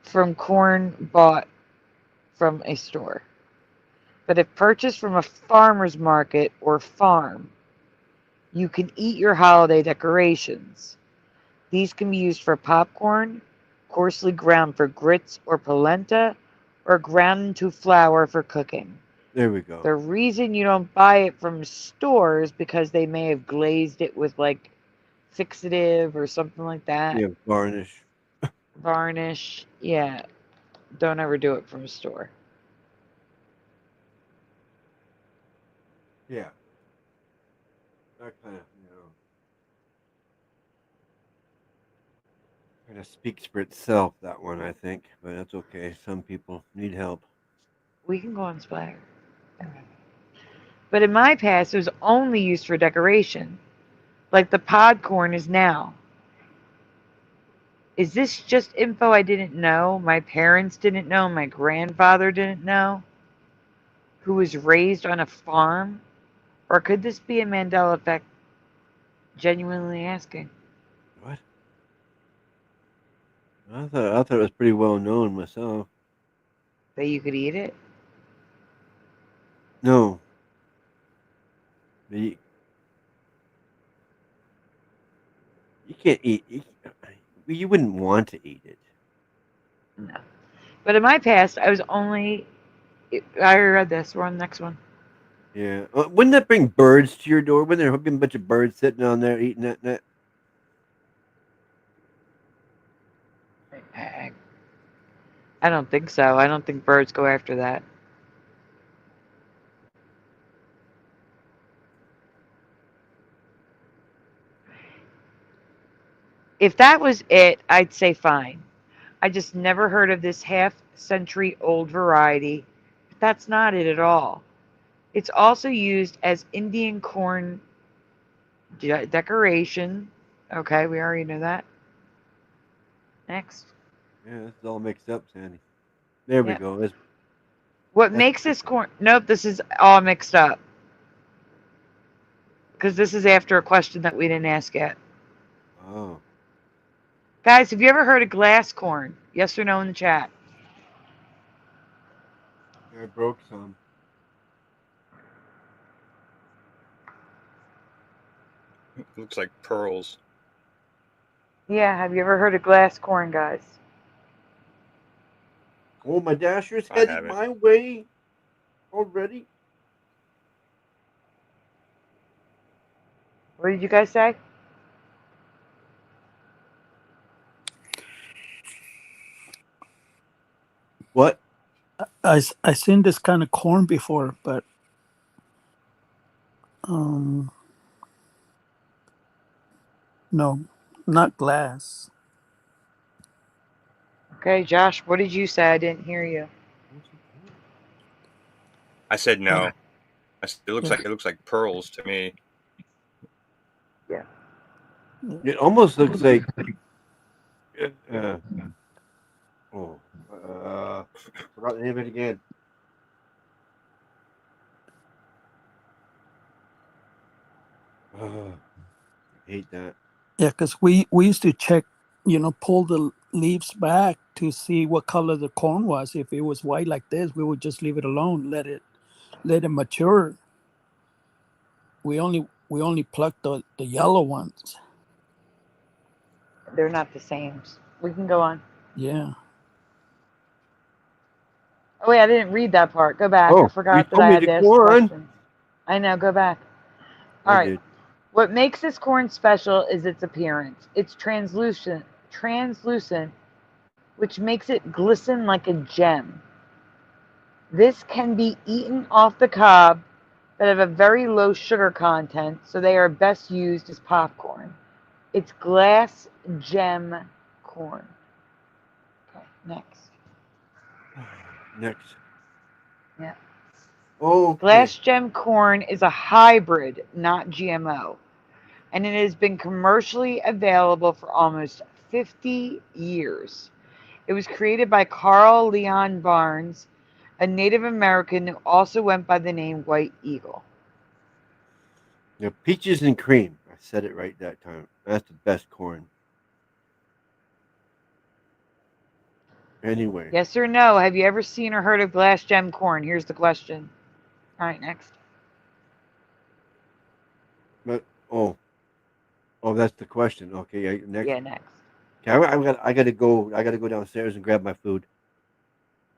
from corn bought from a store. But if purchased from a farmer's market or farm, you can eat your holiday decorations. These can be used for popcorn, coarsely ground for grits or polenta, or ground into flour for cooking. There we go. The reason you don't buy it from stores because they may have glazed it with like fixative or something like that. Yeah, varnish. Varnish. Yeah. Don't ever do it from a store. Yeah. That kind of speaks for itself, that one, I think. But that's okay. Some people need help. We can go on Splatter. But in my past, it was only used for decoration, like the pod corn is now. Is this just info I didn't know? My parents didn't know? My grandfather didn't know? Who was raised on a farm? Or could this be a Mandela effect? Genuinely asking. What? I thought it was pretty well known myself. That you could eat it? No. You can't eat. You wouldn't want to eat it. No. But in my past, I was only. I read this. We're on the next one. Yeah. Wouldn't that bring birds to your door? Wouldn't there be a bunch of birds sitting on there eating that? I don't think so. I don't think birds go after that. If that was it, I'd say fine. I just never heard of this half-century old variety. But that's not it at all. It's also used as Indian corn decoration. Okay, we already know that. Next. Yeah, this is all mixed up, Sandy. There we Yep. go. What That's makes this corn? Nope, this is all mixed up. Because this is after a question that we didn't ask yet. Oh. Guys, have you ever heard of glass corn? Yes or no in the chat? I broke some. Looks like pearls. Yeah, have you ever heard of glass corn, guys? Oh, my dasher's I heading haven't. my way already. What did you guys say? What? I seen this kind of corn before, but no, not glass. Okay, Josh, what did you say? I didn't hear you. I said no. It looks Yeah. like pearls to me. Yeah. It almost looks like. Forgot the name of it again. I hate that. Yeah, because we used to check, pull the leaves back to see what color the corn was. If it was white like this, we would just leave it alone, let it mature. We only pluck the yellow ones. They're not the same. We can go on. Yeah. Oh, wait, I didn't read that part. Go back. Oh, I forgot you that told I me had the to ask corn. questions. I know, go back. All I right. did. What makes this corn special is its appearance. It's translucent, which makes it glisten like a gem. This can be eaten off the cob that have a very low sugar content, so they are best used as popcorn. It's glass gem corn. Okay, next. Next. Yeah. Oh, Glass gem corn is a hybrid, not GMO, and it has been commercially available for almost 50 years. It was created by Carl Leon Barnes, a Native American who also went by the name White Eagle. Peaches and cream. I said it right that time. That's the best corn. Anyway. Yes or no? Have you ever seen or heard of glass gem corn? Here's the question. All right, next. But that's the question. Okay, next. Yeah, next. Okay, I gotta go. I gotta go downstairs and grab my food.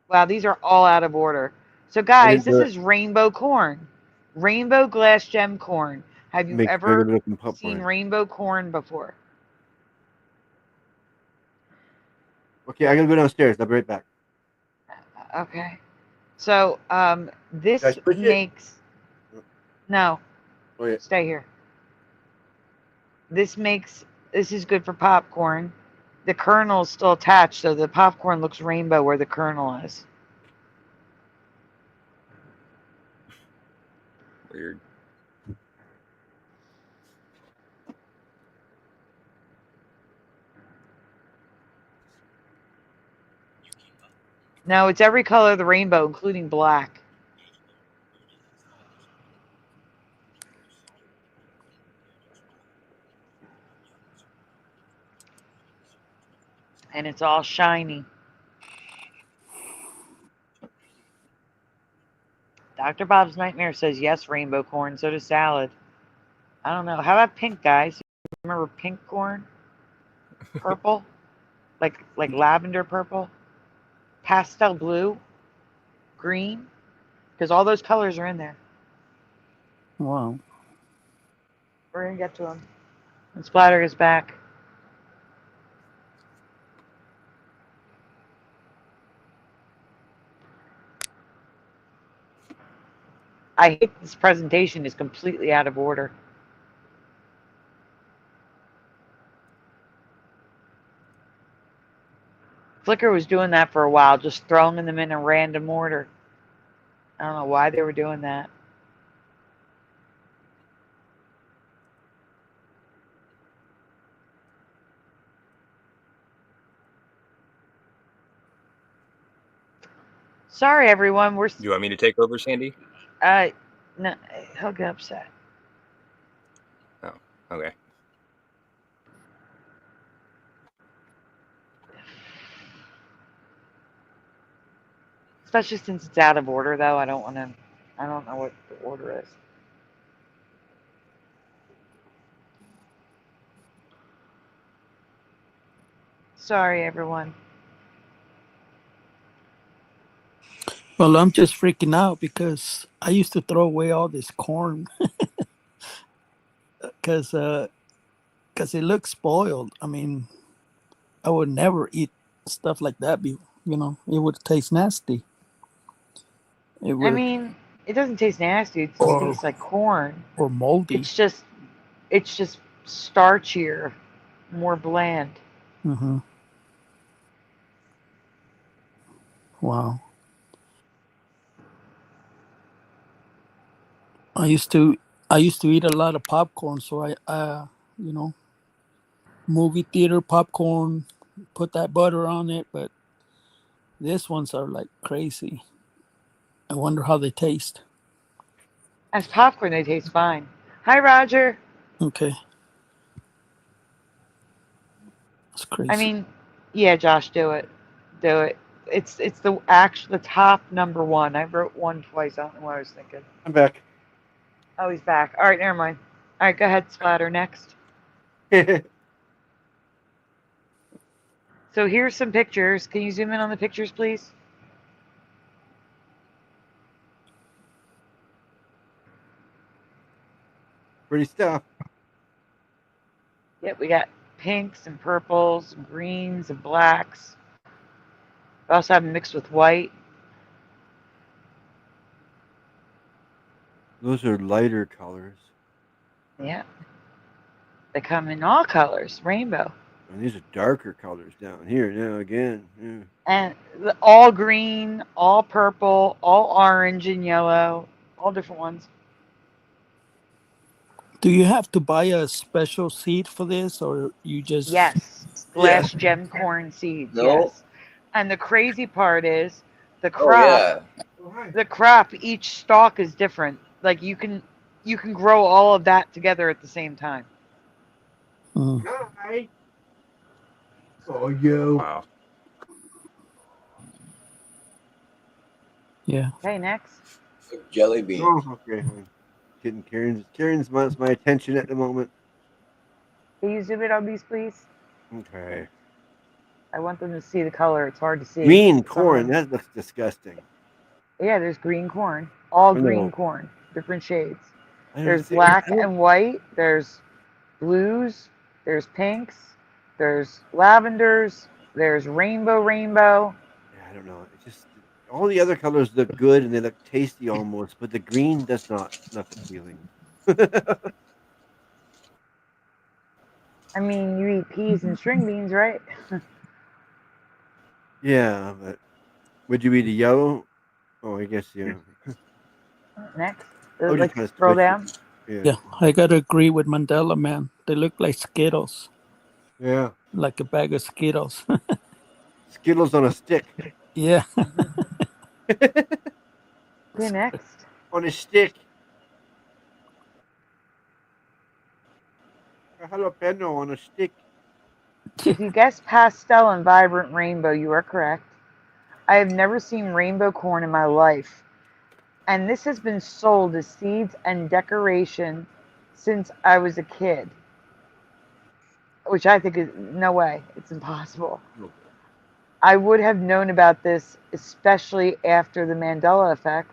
Wow, these are all out of order. So, guys, this is rainbow corn. Rainbow glass gem corn. Have you ever seen rainbow corn before? Okay, I gotta go downstairs. I'll be right back. Okay. So, this makes... No. Oh, yeah. Stay here. This is good for popcorn. The kernel is still attached, so the popcorn looks rainbow where the kernel is. Weird. No, it's every color of the rainbow, including black. And it's all shiny. Dr. Bob's Nightmare says yes, rainbow corn. So does salad. I don't know. How about pink, guys? Remember pink corn? Purple? like lavender purple? Pastel blue? Green? Because all those colors are in there. Wow. We're going to get to them. And Splatter is back. I hate this presentation is completely out of order. Flickr was doing that for a while, just throwing them in a random order. I don't know why they were doing that. Sorry, everyone. We're Do you want me to take over, Sandy? no, he'll get upset. Oh, okay. Especially since it's out of order, though. I don't know what the order is. Sorry, everyone. Well, I'm just freaking out because I used to throw away all this corn because it looks spoiled. I mean, I would never eat stuff like that. It would taste nasty. It I would, mean, it doesn't taste nasty. It Or- tastes like corn. or moldy. It's just starchier, more bland. Mm-hmm. Wow. I used to eat a lot of popcorn, so I movie theater popcorn, put that butter on it, but these ones are like crazy. I wonder how they taste. As popcorn, they taste fine. Hi, Roger. Okay. It's crazy. I mean, yeah, Josh, do it. Do it. It's the top number one. I wrote one twice. I don't know what I was thinking. I'm back. Oh, he's back. All right, never mind. All right, go ahead, Splatter. Next. So here's some pictures. Can you zoom in on the pictures, please? Pretty stuff. Yep, we got pinks and purples, and greens and blacks. We also have them mixed with white. Those are lighter colors. Yeah. They come in all colors, rainbow. And these are darker colors down here now again. Yeah. And all green, all purple, all orange and yellow, all different ones. Do you have to buy a special seed for this, or you just? Yes. Glass gem corn seeds, No. yes. And the crazy part is the Oh crop, yeah. the crop, each stalk is different. Like you can grow all of that together at the same time. Mm, Hi. Oh, yo. Wow. yeah. Okay, next. Jelly bean. Oh, okay. I'm getting Karen's wants my attention at the moment. Can you zoom in on these, please? Okay. I want them to see the color. It's hard to see. Green Some of corn. them- That looks disgusting. Yeah, there's green corn. All I green know. corn. Different shades. I don't There's see- black and white. There's blues. There's pinks. There's lavenders. There's rainbow. Yeah, I don't know. It's just all the other colors look good and they look tasty almost, but the green does not look appealing. I mean, you eat peas and string beans, right? Yeah, but would you eat a yellow? Oh, I guess yeah. Next. Oh, just Like kinda scroll switch it. down. Yeah, I gotta agree with Mandela, man. They look like Skittles, Yeah. like a bag of Skittles. Skittles on a stick. Yeah. Okay, next. On a stick. A jalapeno on a stick. If you guessed pastel and vibrant rainbow, you are correct. I have never seen rainbow corn in my life. And this has been sold as seeds and decoration since I was a kid. Which I think is no way. It's impossible. I would have known about this, especially after the Mandela effect.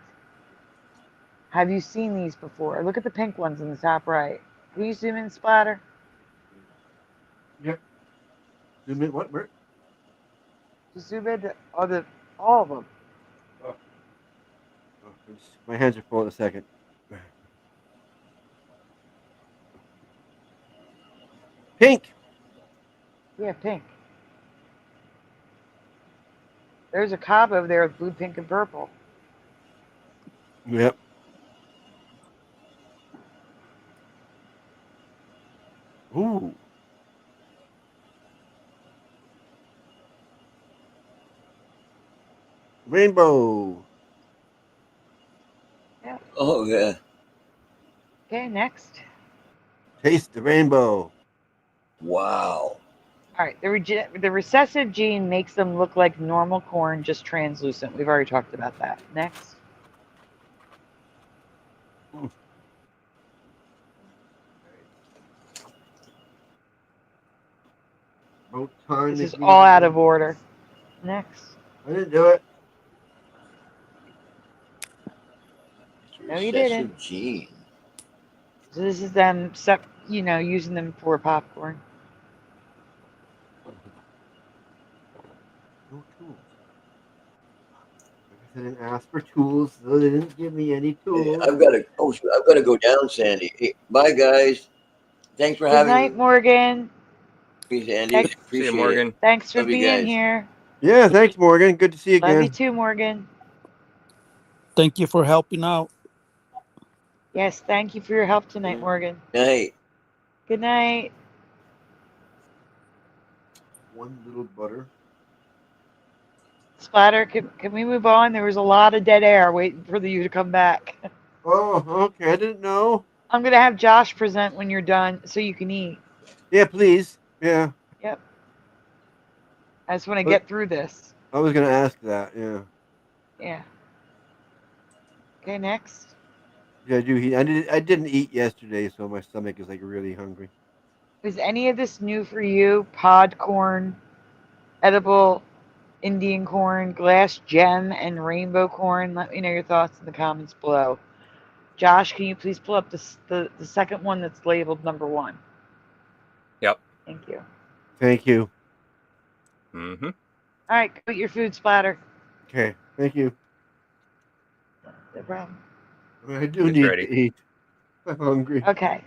Have you seen these before? Look at the pink ones in the top right. Can you zoom in, Splatter? Yep. Zoom in. What, Bert? Just zoom in to all of them. Oh, my hands are full in a second. Pink. Yeah, pink. There's a cob over there with blue, pink, and purple. Yep. Ooh. Rainbow. Oh yeah. Okay, next. Taste the rainbow. Wow. All right, the recessive gene makes them look like normal corn, just translucent. We've already talked about that. Next. This is all out of order. Next. I didn't do it. No, you didn't. Gene. So this is them, using them for popcorn. No tools. I didn't ask for tools, so they didn't give me any tools. Hey, I've got to go down, Sandy. Hey, bye, guys. Thanks for having me. Good night, Morgan. Me, Sandy. See you, Morgan. It. Thanks for Love you being guys. here. Yeah, thanks, Morgan. Good to see you again. Love you too, Morgan. Thank you for helping out. Yes, thank you for your help tonight, Morgan. Night. Good night. One little butter. Splatter, can we move on? There was a lot of dead air waiting for you to come back. Oh, okay. I didn't know. I'm going to have Josh present when you're done so you can eat. Yeah, please. Yeah. Yep. I just want to get through this. I was going to ask that. Yeah. Yeah. Okay, next. Yeah, I didn't eat yesterday, so my stomach is like really hungry. Is any of this new for you? Pod corn, edible Indian corn, glass gem, and rainbow corn? Let me know your thoughts in the comments below. Josh, can you please pull up the second one that's labeled number 1? Yep. Thank you. Thank you. Mm-hmm. All right, go eat your food, Splatter. Okay, thank you. No problem. I do need to eat. I'm hungry. Okay.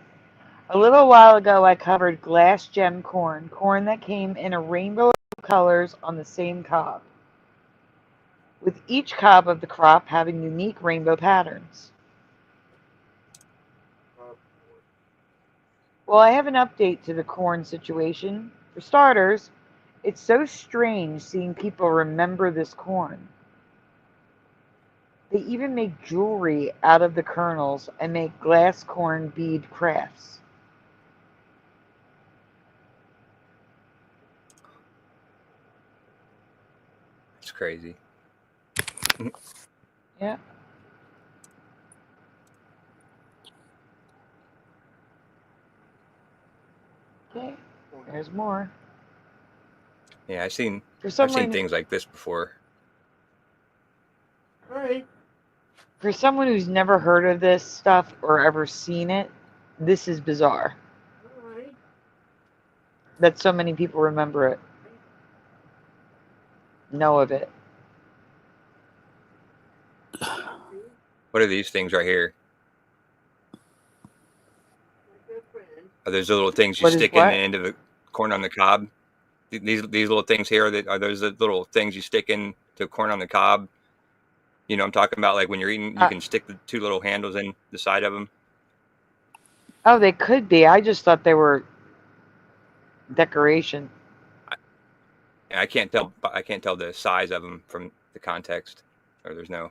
A little while ago, I covered glass gem corn that came in a rainbow of colors on the same cob, with each cob of the crop having unique rainbow patterns. Well, I have an update to the corn situation. For starters, it's so strange seeing people remember this corn. They even make jewelry out of the kernels and make glass corn bead crafts. It's crazy. Yeah. Okay, there's more. Yeah, I've seen someone, things like this before. All right. For someone who's never heard of this stuff or ever seen it, this is bizarre. All right. That so many people remember it, know of it. What are these things right here? Are those the little things you stick in the end of the corn on the cob? These little things here, are those the little things you stick in to corn on the cob? You know what I'm talking about? Like when you're eating, you can stick the 2 little handles in the side of them. Oh, they could be. I just thought they were decoration. I can't tell the size of them from the context, or there's no.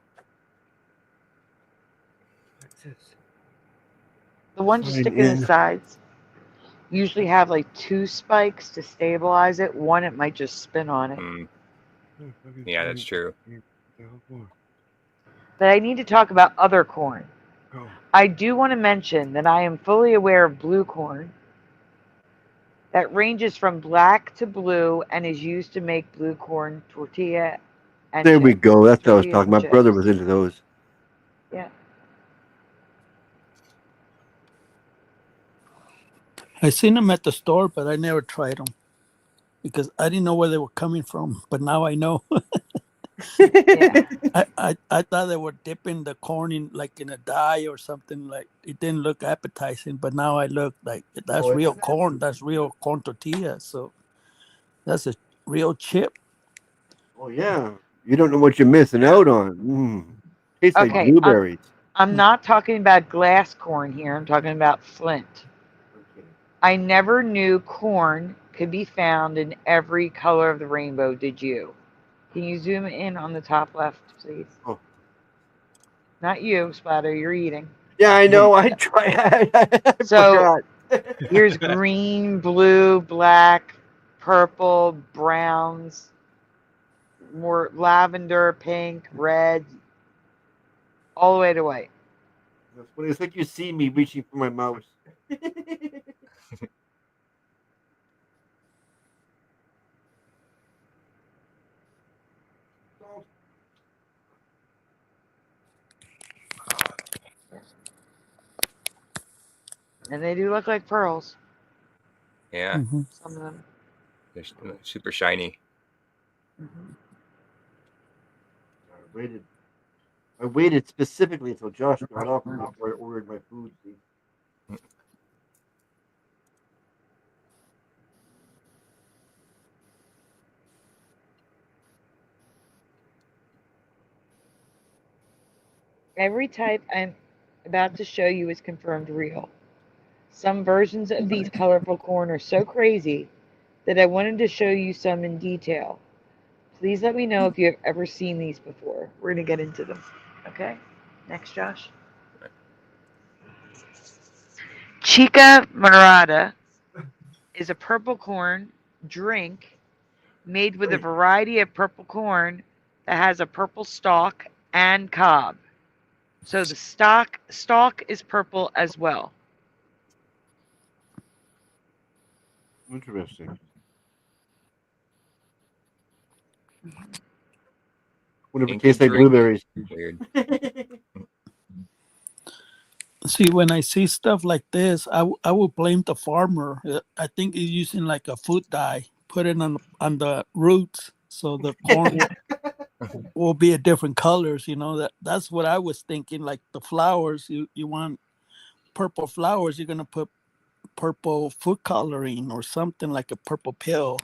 The ones you stick in the sides usually have like 2 spikes to stabilize it. One, it might just spin on it. Yeah, that's true. But I need to talk about other corn. I do want to mention that I am fully aware of blue corn that ranges from black to blue and is used to make blue corn tortilla. And there we go. That's what I was talking. My chips. brother was into those. Yeah. I seen them at the store, but I never tried them because I didn't know where they were coming from. But now I know. Yeah. I thought they were dipping the corn in in a dye or something. Like it didn't look appetizing, but now I look like that's real corn. That's real corn tortilla. So that's a real chip. Oh yeah. You don't know what you're missing out on. Tastes like Okay, blueberries. I'm not talking about glass corn here. I'm talking about flint. Okay. I never knew corn could be found in every color of the rainbow. Did you? Can you zoom in on the top left, please? Oh. Not you, Splatter. You're eating. Yeah, I know. I tried. I So forgot. here's green, blue, black, purple, browns, more lavender, pink, red, all the way to white. That's funny. It's like you see me reaching for my mouse. And they do look like pearls. Yeah, Some of them. they're super shiny. I waited specifically until Josh got off before I ordered my food. Every type I'm about to show you is confirmed real. Some versions of these colorful corn are so crazy that I wanted to show you some in detail. Please let me know if you have ever seen these before. We're going to get into them. Okay? Next, Josh. Chica Morada is a purple corn drink made with a variety of purple corn that has a purple stalk and cob. So the stalk is purple as well. Interesting. Wonder if it tastes like blueberries. Weird. See, when I see stuff like this, I will blame the farmer. I think he's using like a food dye, put it on the roots so the corn will be a different colors. You know, that's what I was thinking. Like the flowers, you want purple flowers, you're gonna put purple food coloring or something like a purple pill.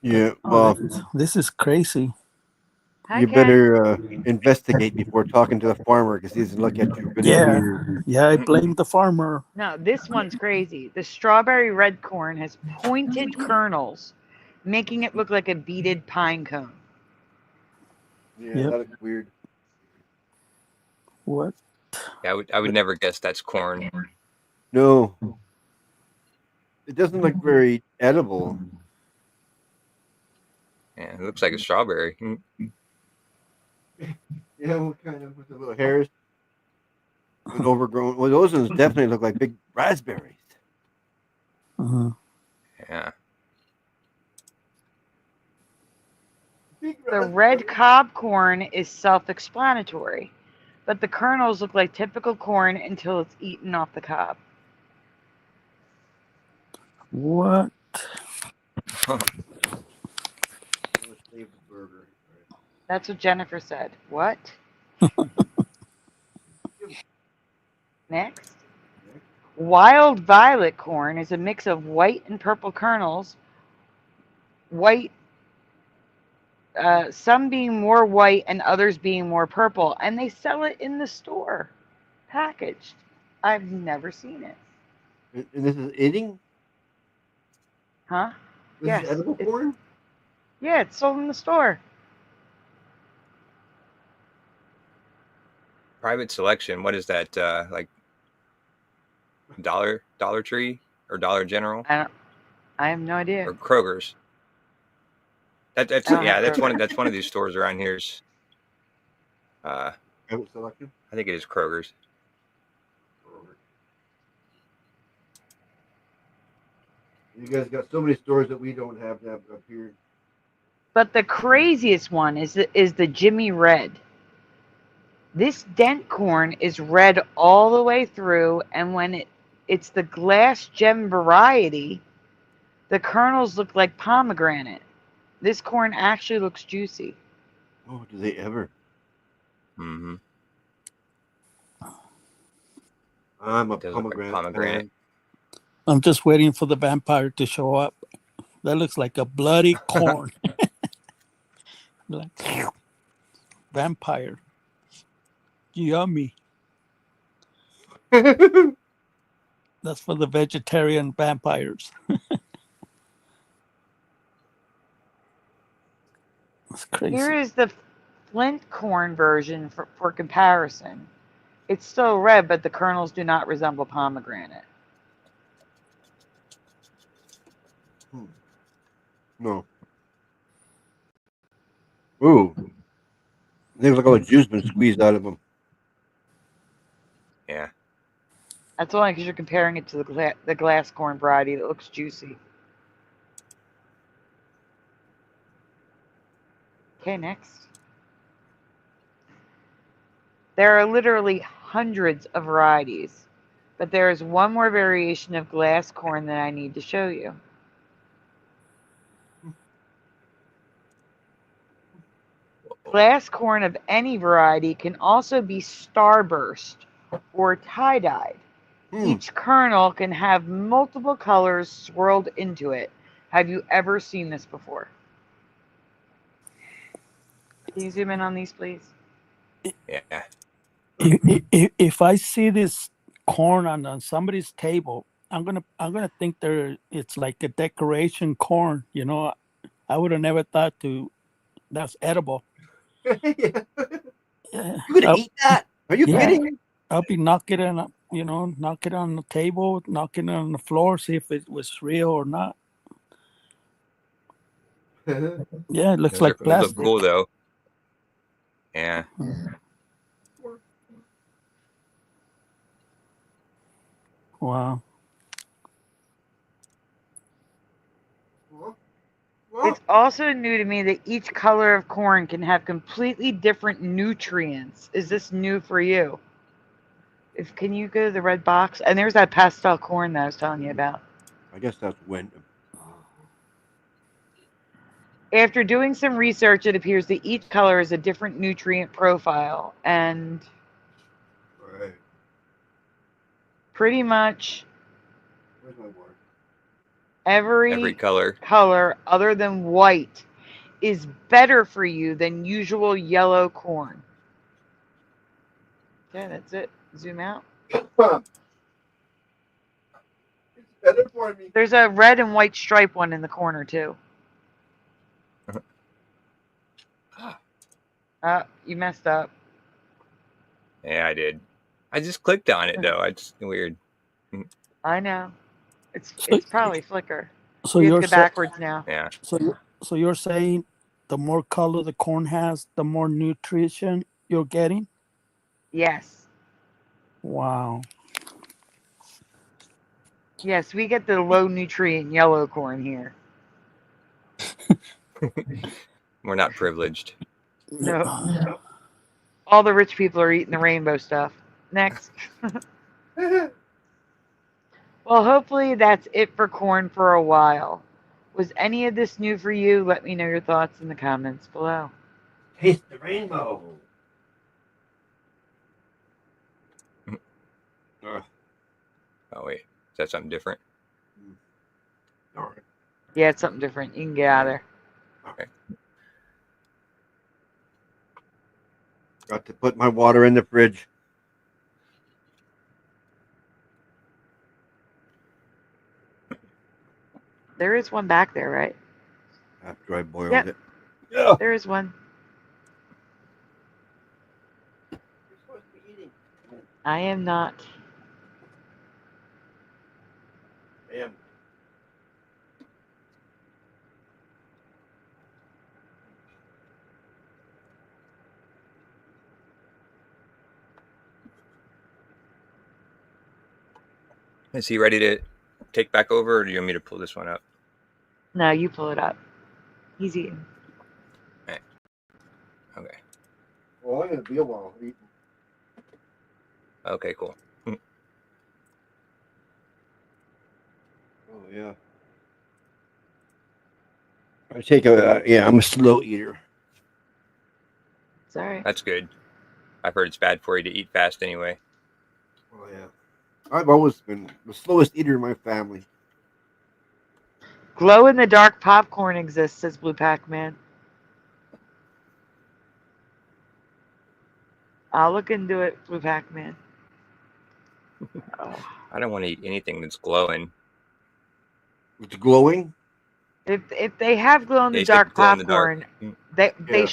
Yeah, But, well, this is crazy. you better investigate before talking to the farmer because he's look at you really weird. Yeah, I blame the farmer. No, this one's crazy. The strawberry red corn has pointed kernels, making it look like a beaded pine cone. Yeah, that looks weird. What? Yeah, I would never guess that's corn. No. It doesn't look very edible. Yeah, it looks like a strawberry. Yeah, what kind of with the little hairs? And overgrown. Well, those ones definitely look like big raspberries. Yeah. The red cob corn is self-explanatory, but the kernels look like typical corn until it's eaten off the cob. What? That's what Jennifer said. What? Next. Wild violet corn is a mix of white and purple kernels. White, some being more white and others being more purple, and they sell it in the store, packaged. I've never seen it. And this is eating? Huh? This is edible corn? Yeah, it's sold in the store. Private selection. What is that? Like Dollar Tree or Dollar General? I have no idea. Or Kroger's. That's one of these stores around here's. Private selection? I think it is Kroger's. You guys got so many stores that we don't have up here. But the craziest one is the Jimmy Red. This dent corn is red all the way through, and when it's the glass gem variety, the kernels look like pomegranate. This corn actually looks juicy. Oh, do they ever? Mm-hmm. I'm a pomegranate. I'm just waiting for the vampire to show up. That looks like a bloody corn. Like vampire. Yummy. That's for the vegetarian vampires. That's crazy. Here is the flint corn version for comparison. It's still red, but the kernels do not resemble pomegranate. No. Ooh. They look like all the juice been squeezed out of them. Yeah. That's only because you're comparing it to the glass corn variety that looks juicy. Okay, next. There are literally hundreds of varieties, but there is one more variation of glass corn that I need to show you. Glass corn of any variety can also be starburst or tie-dyed. Each kernel can have multiple colors swirled into it. Have you ever seen this before? Can you zoom in on these, please? Yeah. If I see this corn on somebody's table, I'm gonna think it's like a decoration corn. You know, I would have never thought that's edible. Yeah. Yeah. You gonna eat that? Are you Yeah. kidding? I'll be knocking it on, knock it on the table, knocking it on the floor, see if it was real or not. Yeah, it looks like Those plastic. look cool though. Yeah. Wow. It's also new to me that each color of corn can have completely different nutrients. Is this new for you? Can you go to the red box? And there's that pastel corn that I was telling you about. I guess that's when. After doing some research, it appears that each color is a different nutrient profile, and pretty much every color other than white is better for you than usual yellow corn. Okay, that's it. Zoom out. It's better for me. There's a red and white stripe one in the corner too. You messed up. Yeah, I did. I just clicked on it though. It's weird. I know. It's probably Flickr. So you you're have to go backwards now. Yeah. So you're saying the more color the corn has, the more nutrition you're getting? Yes. Wow. Yes, we get the low nutrient yellow corn here. We're not privileged. No. All the rich people are eating the rainbow stuff. Next. Well, hopefully that's it for corn for a while. Was any of this new for you? Let me know your thoughts in the comments below. Taste the rainbow. Oh wait, is that something different? All right. Yeah, it's something different. You can get out of there. Okay. Got to put my water in the fridge. There is one back there, right? After I boiled Yep. it. Yeah. There is one. I am not. Damn. Is he ready to take back over, or do you want me to pull this one up? No, you pull it up. He's eating. Okay. Okay. Well, I'm gonna be a while eating. Okay, cool. Oh yeah. I take I'm a slow eater. It's all right. That's good. I've heard it's bad for you to eat fast anyway. Oh yeah. I've always been the slowest eater in my family. Glow in the dark popcorn exists, says Blue Pac-Man. I'll look into it with Pac-Man. Oh. I don't want to eat anything that's glowing. It's glowing. If they have glow in the They said dark glow in the dark. popcorn, Yeah.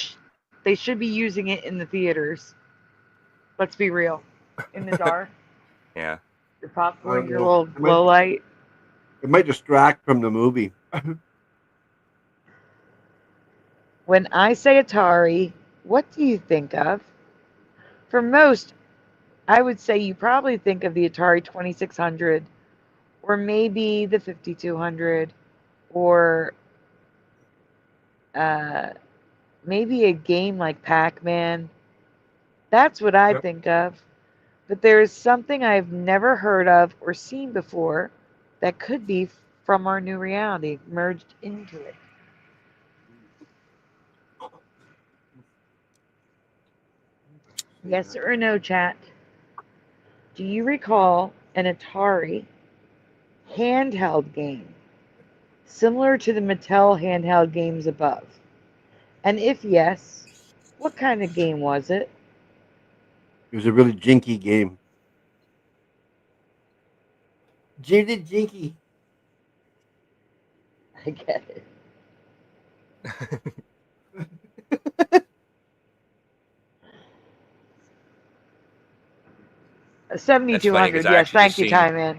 they should be using it in the theaters. Let's be real. In the dark, Yeah. your popcorn, your know. little glow light. It might distract from the movie. When I say Atari, what do you think of? For most, I would say you probably think of the Atari 2600 or maybe the 5200 or maybe a game like Pac-Man. That's what I think of. But there is something I've never heard of or seen before that could be from our new reality, merged into it. Yes or no, chat? Do you recall an Atari handheld game similar to the Mattel handheld games above? And if yes, what kind of game was it? It was a really jinky game. Jinky. I get it. A 7200, yes, thank you, Time In.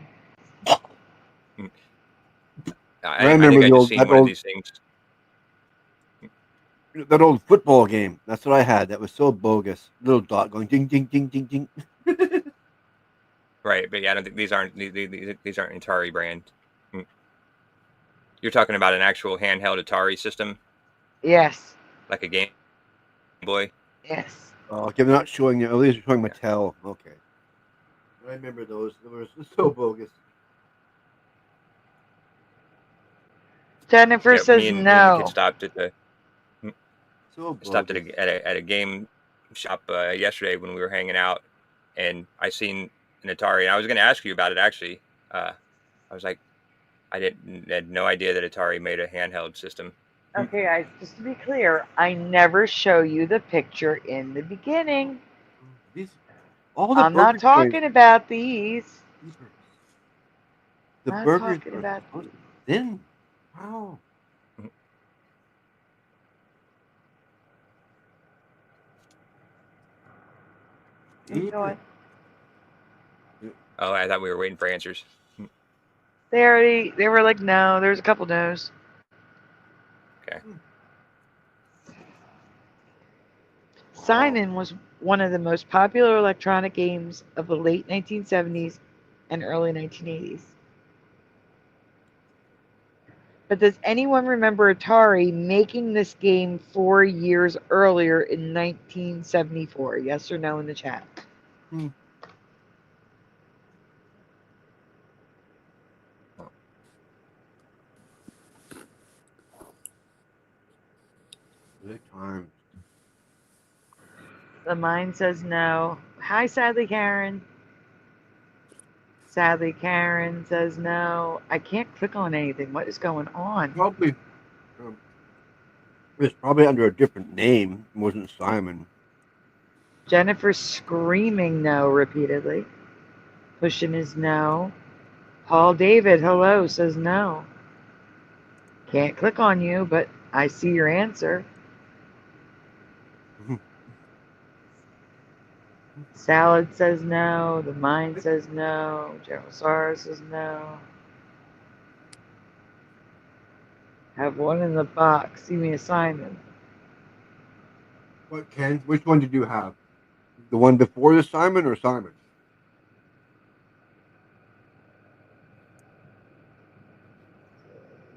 I remember think I just seen one of these things. That old football game. That's what I had. That was so bogus. Little dot going ding ding ding ding ding. Right, but yeah, I don't think these aren't Atari brand. You're talking about an actual handheld Atari system? Yes. Like a Game Boy? Yes. Oh, okay, they're not showing you. At least they're showing Mattel. Okay. I remember those. They were so bogus. Jennifer says me and no. the kid stopped at the So stopped at a game shop yesterday when we were hanging out, and I seen an Atari. And I was going to ask you about it actually. I was like, I had no idea that Atari made a handheld system. Okay, guys, just to be clear, I never show you the picture in the beginning. I'm not talking about these. The not burgers talking about these. Thin. Wow. Keep going. Oh, I thought we were waiting for answers. They were like, no, there's a couple no's. Okay. Simon was one of the most popular electronic games of the late 1970s and early 1980s. But does anyone remember Atari making this game 4 years earlier in 1974? Yes or no in the chat? Good time. The mind says no. Hi, Sadly Karen. Sadly Karen says no. I can't click on anything. What is going on? Probably. It's probably under a different name. It wasn't Simon. Jennifer screaming no repeatedly. Pushing his no. Paul David, hello, says no. Can't click on you, but I see your answer. Salad says no. The mind says no. General Sara says no. Have one in the box. See me a Simon. What, Ken? Which one did you have? The one before the Simon or Simon?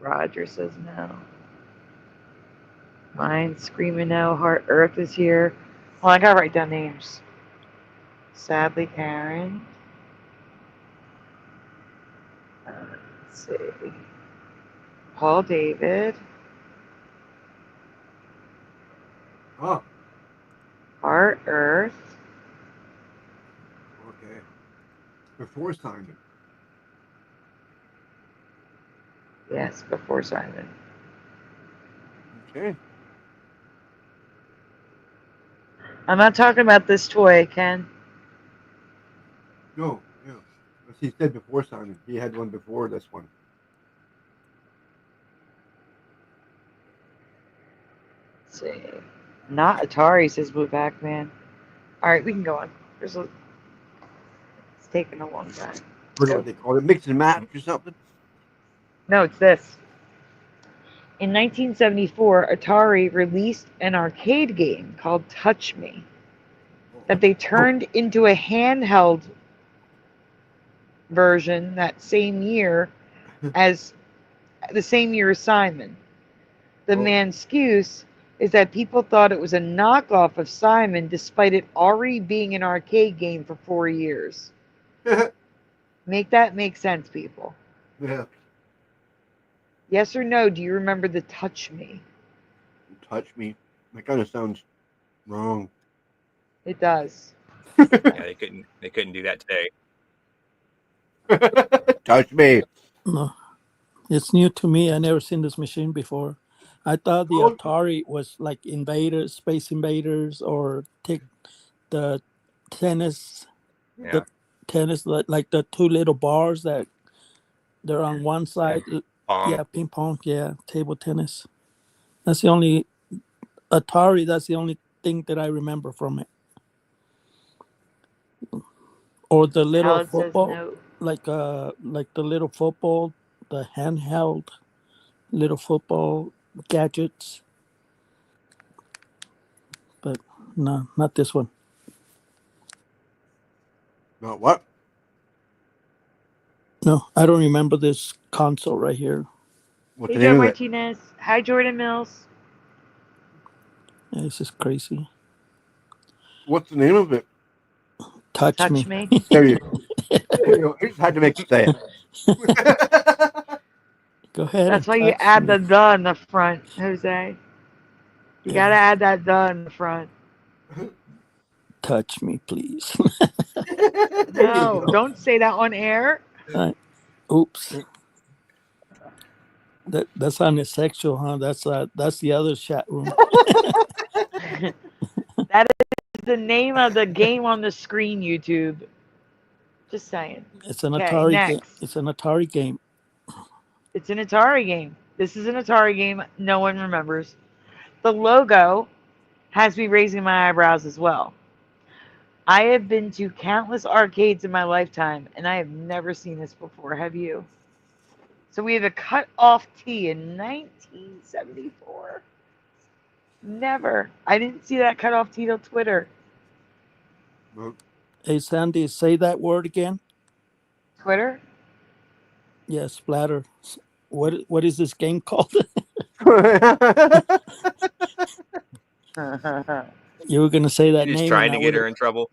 Roger says no. Mind screaming no. Heart Earth is here. Well, I gotta write down names. Sadly Karen. Let's see. Paul David. Oh. Heart Earth. Okay. Before Simon. Yes, before Simon. Okay. I'm not talking about this toy, Ken. No, yeah. As he said before, Simon, he had one before this one. Let's see. Not Atari, says Blue Pac-Man. All right, we can go on. It's taking a long time. What do they call it? Mix and match or something? No, it's this. In 1974, Atari released an arcade game called Touch Me that they turned into a handheld version that same year as Simon. The man's excuse is that people thought it was a knockoff of Simon despite it already being an arcade game for 4 years. Make that make sense, people. Yeah. Yes or no, do you remember the Touch Me? Touch Me. That kind of sounds wrong. It does. Yeah, they couldn't do that today. Touch Me. No, it's new to me. I never seen this machine before. I thought the Atari was like Invaders, Space Invaders, or take the tennis, Yeah. like the two little bars that they're on one side. Pong. Yeah, ping pong. Yeah, table tennis. That's the only Atari. That's the only thing that I remember from it. Or the little Howard says football, no. like the little football, the handheld little football gadgets. But no, not this one. Not what? No, I don't remember this console right here. What's Hey, the Joe name of it? Martinez. Hi, Jordan Mills. Yeah, this is crazy. What's the name of it? Touch Touch me. Me. There you go. There you go. I just had to make you say it. Go ahead. That's and why you touch add me. the in the front, Jose. You gotta add that the in the front. Touch me, please. There you No, go. don't say that on air. Oops. That sounded sexual, huh? That's the other chat room. That is the name of the game on the screen, YouTube. Just saying. It's an Okay, Atari game. next. It's an Atari game. It's an Atari game. This is an Atari game no one remembers. The logo has me raising my eyebrows as well. I have been to countless arcades in my lifetime, and I have never seen this before. Have you? So we have a cut-off T in 1974. Never. I didn't see that cut-off T till Twitter. Hey, Sandy, say that word again. Twitter? Yes, splatter. What is this game called? You were gonna say that You're just name. trying and to I get her would've- in trouble.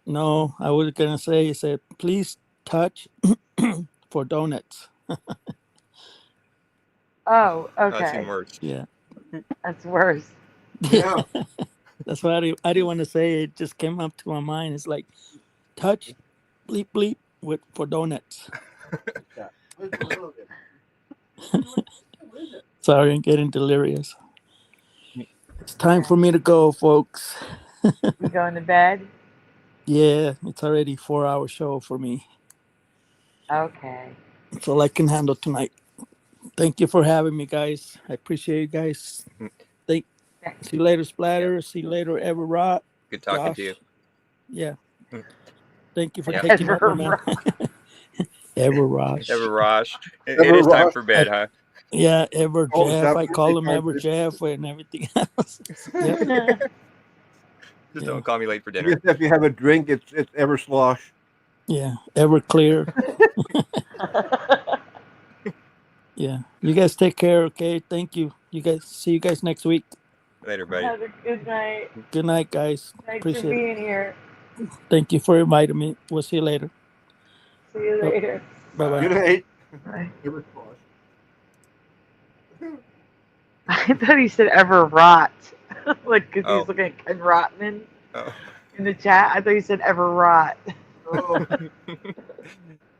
No, I was gonna say, please touch for donuts. Oh, That's even okay. worse. Yeah, That's worse. Yeah. that's why I didn't want to say it. It just came up to my mind. It's like touch, bleep bleep for donuts. Sorry, I'm getting delirious. It's time for me to go, folks. You going to bed? Yeah, it's already 4-hour show for me. Okay. That's all I can handle tonight. Thank you for having me, guys. I appreciate you guys. See you later, Splatter. Yeah. See you later, Everrot. Good talking Josh. to you. Yeah. Thank you for Yeah. taking over, man. Everrot. Everrot. Ever Rosh. It is time for bed, huh? Yeah, Ever Oh, Jeff. that I call him really Ever hard. Jeff and everything else. Yeah. Just Yeah. don't call me late for I dinner. guess if you have a drink, it's ever slosh. Yeah, Ever Clear. Yeah. You guys take care, okay? Thank you. See you guys next week. Later, buddy. Have a good night. Good night, guys. Thanks for Appreciate it. being here. Thank you for inviting me. We'll see you later. See you later. Bye-bye. Good night. Bye. Ever slosh. I thought he said ever rot. Like, because Oh. he's looking at Ken Rotman Oh. in the chat. I thought he said ever rot. Oh.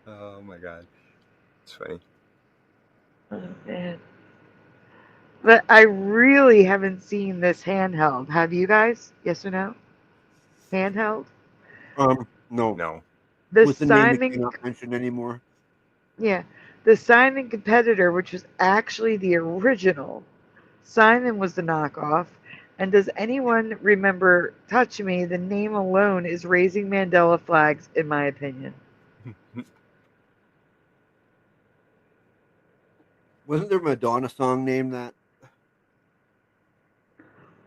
Oh my god. It's funny. Oh, man. But I really haven't seen this handheld. Have you guys? Yes or no? Handheld. No. No. The What's the name that signing, cannot mention anymore? yeah, the signing competitor, which was actually the original. Simon was the knockoff. And does anyone remember Touch Me? The name alone is raising Mandela flags, in my opinion. Wasn't there a Madonna song named that?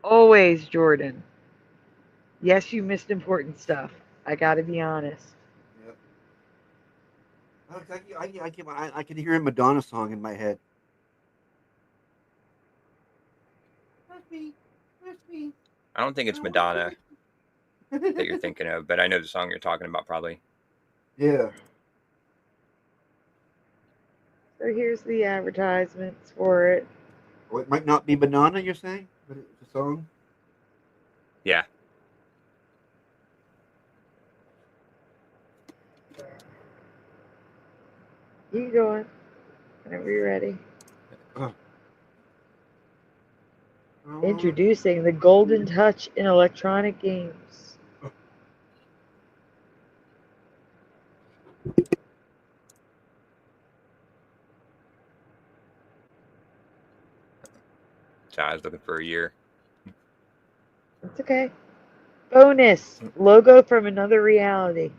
Always, Jordan. Yes, you missed important stuff. I gotta be honest. Yep. I can hear a Madonna song in my head. Touch me. Touch me. I don't think it's Madonna that you're thinking of, but I know the song you're talking about probably. Yeah. So here's the advertisements for it. Well, it might not be Madonna, you're saying, but it's a song. Yeah. Keep going. Whenever you're ready. Introducing the Golden Touch in electronic games. So I was looking for a year. It's okay. Bonus. Logo from another reality.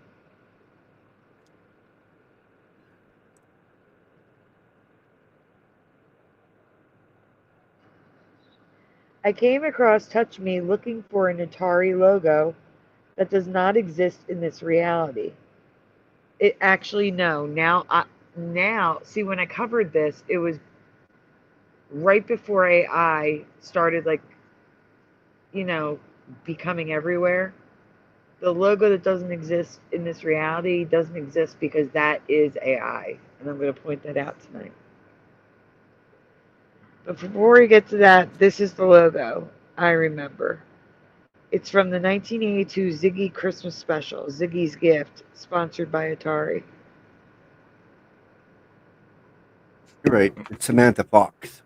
I came across Touch Me looking for an Atari logo that does not exist in this reality. It actually, no. Now, see, when I covered this, it was right before AI started, like, you know, becoming everywhere. The logo that doesn't exist in this reality doesn't exist because that is AI. And I'm going to point that out tonight. But before we get to that, this is the logo I remember. It's from the 1982 Ziggy Christmas special, Ziggy's Gift, sponsored by Atari. You're right. It's Samantha Fox.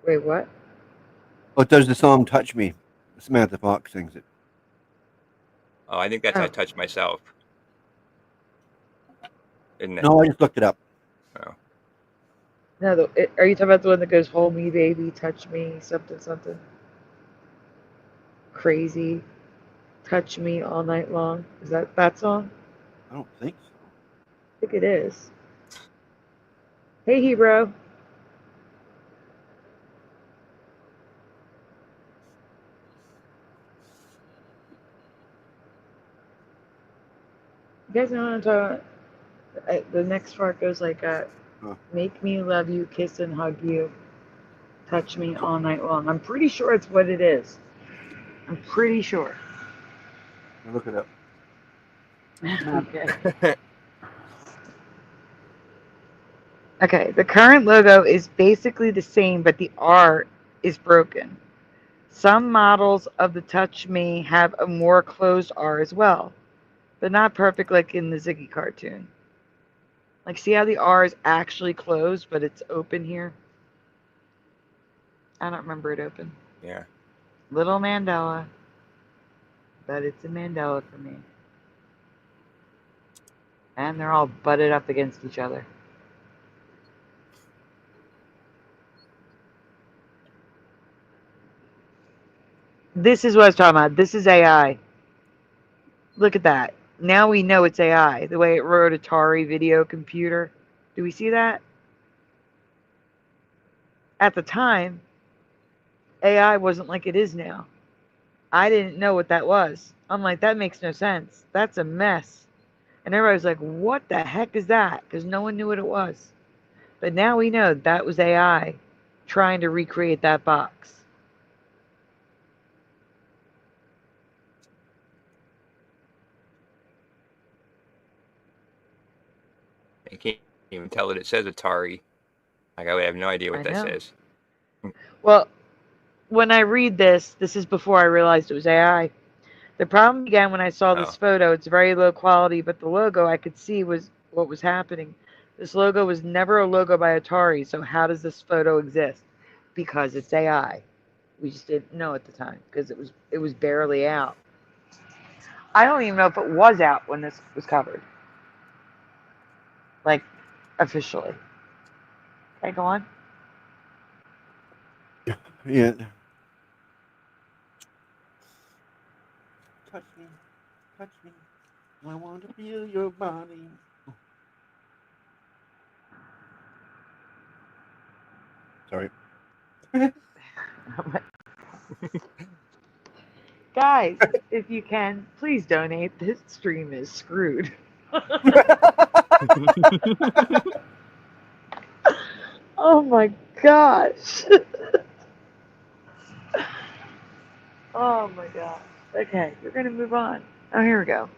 Wait, what? Oh, it does the song Touch Me. Samantha Fox sings it. Oh, I think that's I Touch Myself. Isn't it? No, I just looked it up. Oh. No, are you talking about the one that goes, hold me, baby, touch me, something, something? Crazy, touch me all night long. Is that song? I don't think so. I think it is. Hey, Hebrew. You guys know what I'm talking about? The next part goes like, make me love you, kiss and hug you, touch me all night long. I'm pretty sure it's what it is. I'm pretty sure. I'll look it up. Okay. Okay, the current logo is basically the same, but the R is broken. Some models of the Touch Me have a more closed R as well, but not perfect like in the Ziggy cartoon. Like, see how the R is actually closed, but it's open here? I don't remember it open. Yeah. Little Mandela, but it's a Mandela for me. And they're all butted up against each other. This is what I was talking about. This is AI. Look at that. Now we know it's AI. The way it wrote Atari video computer. Do we see that? At the time, AI wasn't like it is now. I didn't know what that was. I'm like, that makes no sense. That's a mess. And everybody was like, what the heck is that? Because no one knew what it was. But now we know that was AI trying to recreate that box. I can't even tell that it says Atari. Like, I would have no idea what that says. Well, when I read this is before I realized it was AI. The problem began when I saw this photo. It's very low quality, but the logo I could see was what was happening. This logo was never a logo by Atari, so how does this photo exist? Because it's AI. We just didn't know at the time because it was barely out. I don't even know if it was out when this was covered. Like, officially. Okay, go on. Yeah. Touch me. Touch me. I want to feel your body. Sorry. Guys, if you can, please donate. This stream is screwed. Oh my gosh. Oh my gosh. Okay, we're going to move on. Oh, here we go.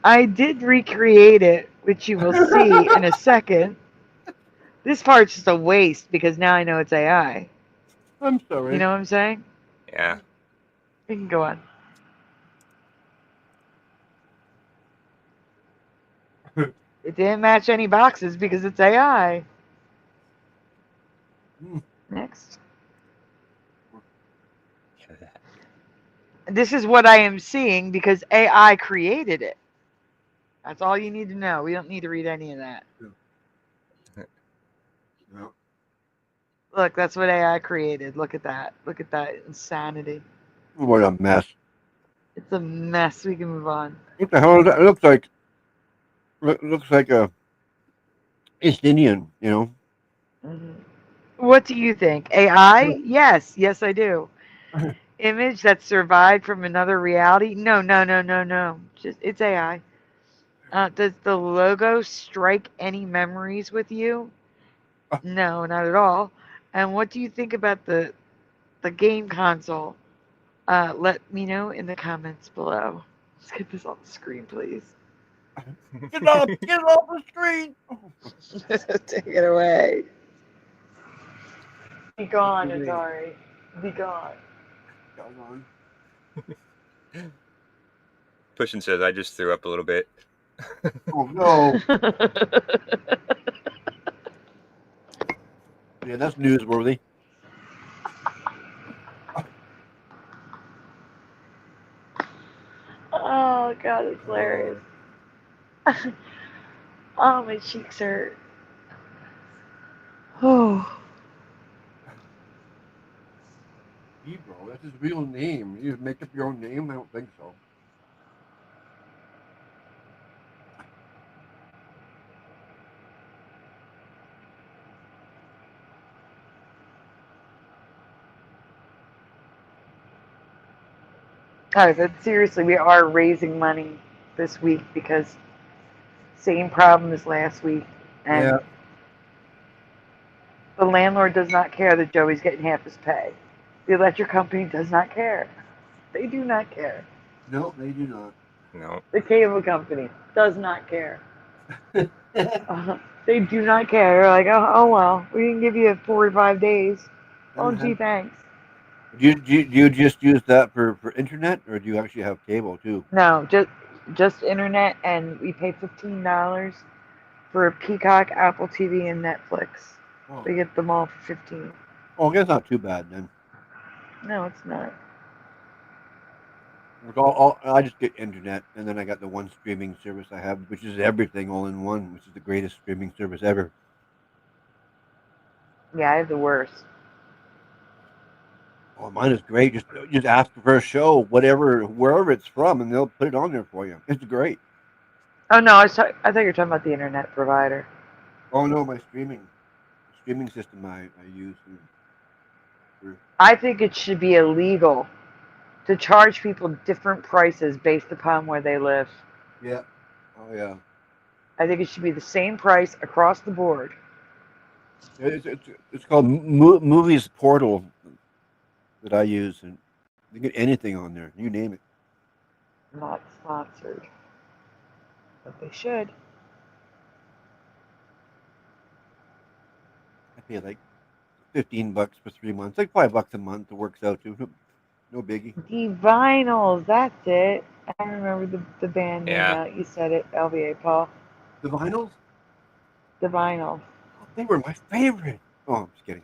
I did recreate it, which you will see in a second. This part's just a waste because now I know it's AI. I'm sorry. You know what I'm saying? Yeah. You can go on. It didn't match any boxes because it's AI. Next. This is what I am seeing because AI created it. That's all you need to know. We don't need to read any of that. No. Look, that's what AI created. Look at that. Look at that insanity. What a mess. It's a mess. We can move on. What the hell is that? It looks like a East Indian, you know. Mm-hmm. What do you think? AI? Yes. Yes, I do. Image that survived from another reality? No. Just it's AI. Does the logo strike any memories with you? No, not at all. And what do you think about the game console? Let me know in the comments below. Let's get this off the screen, please. Get off the screen. Take it away. Be gone, Atari. Be gone. Pushing says I just threw up a little bit. Oh no. Yeah, that's newsworthy. Oh god, it's hilarious. Oh, my cheeks hurt. Oh. Bro, that's his real name. You make up your own name? I don't think so. Oh, but seriously, we are raising money this week because same problem as last week, and Yeah. the landlord does not care that Joey's getting half his pay. The electric company does not care. They do not care. No, they do not. No. The cable company does not care. They do not care. They're like, oh well, we can give you 4 or 5 days. Oh gee, thanks. Do you just use that for internet, or do you actually have cable too? No, just internet, and we pay $15 for Peacock, Apple TV, and Netflix. Oh. We get them all for $15. Oh, I guess not too bad then. No, it's not. I just get internet, and then I got the one streaming service I have, which is everything all in one, which is the greatest streaming service ever. Yeah, I have the worst. Oh, mine is great. Just ask for a show, wherever it's from, and they'll put it on there for you. It's great. Oh no, I thought you were talking about the internet provider. Oh no, my streaming system I use. I think it should be illegal to charge people different prices based upon where they live. Yeah. Oh yeah. I think it should be the same price across the board. It's called Movies Portal that I use, and you get anything on there. You name it. Not sponsored, but they should. I pay like $15 for 3 months, like $5 a month. It works out too. No biggie. The vinyls, that's it. I remember the band name Yeah. now. You said it, LVA, Paul. The vinyls? The vinyls. They were my favorite. Oh, I'm just kidding.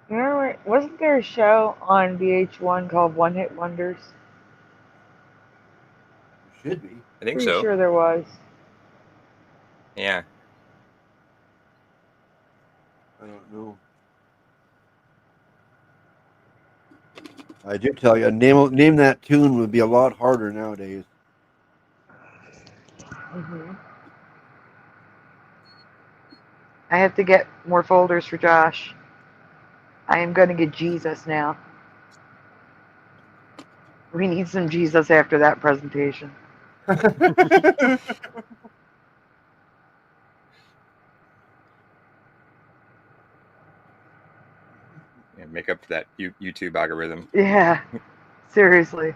Remember, wasn't there a show on VH1 called One Hit Wonders? Should be. I think Pretty so. sure there was. Yeah. I don't know. I do tell you, name that tune would be a lot harder nowadays. Hmm. I have to get more folders for Josh. I am going to get Jesus now. We need some Jesus after that presentation. Yeah, make up for that YouTube algorithm. Yeah, seriously.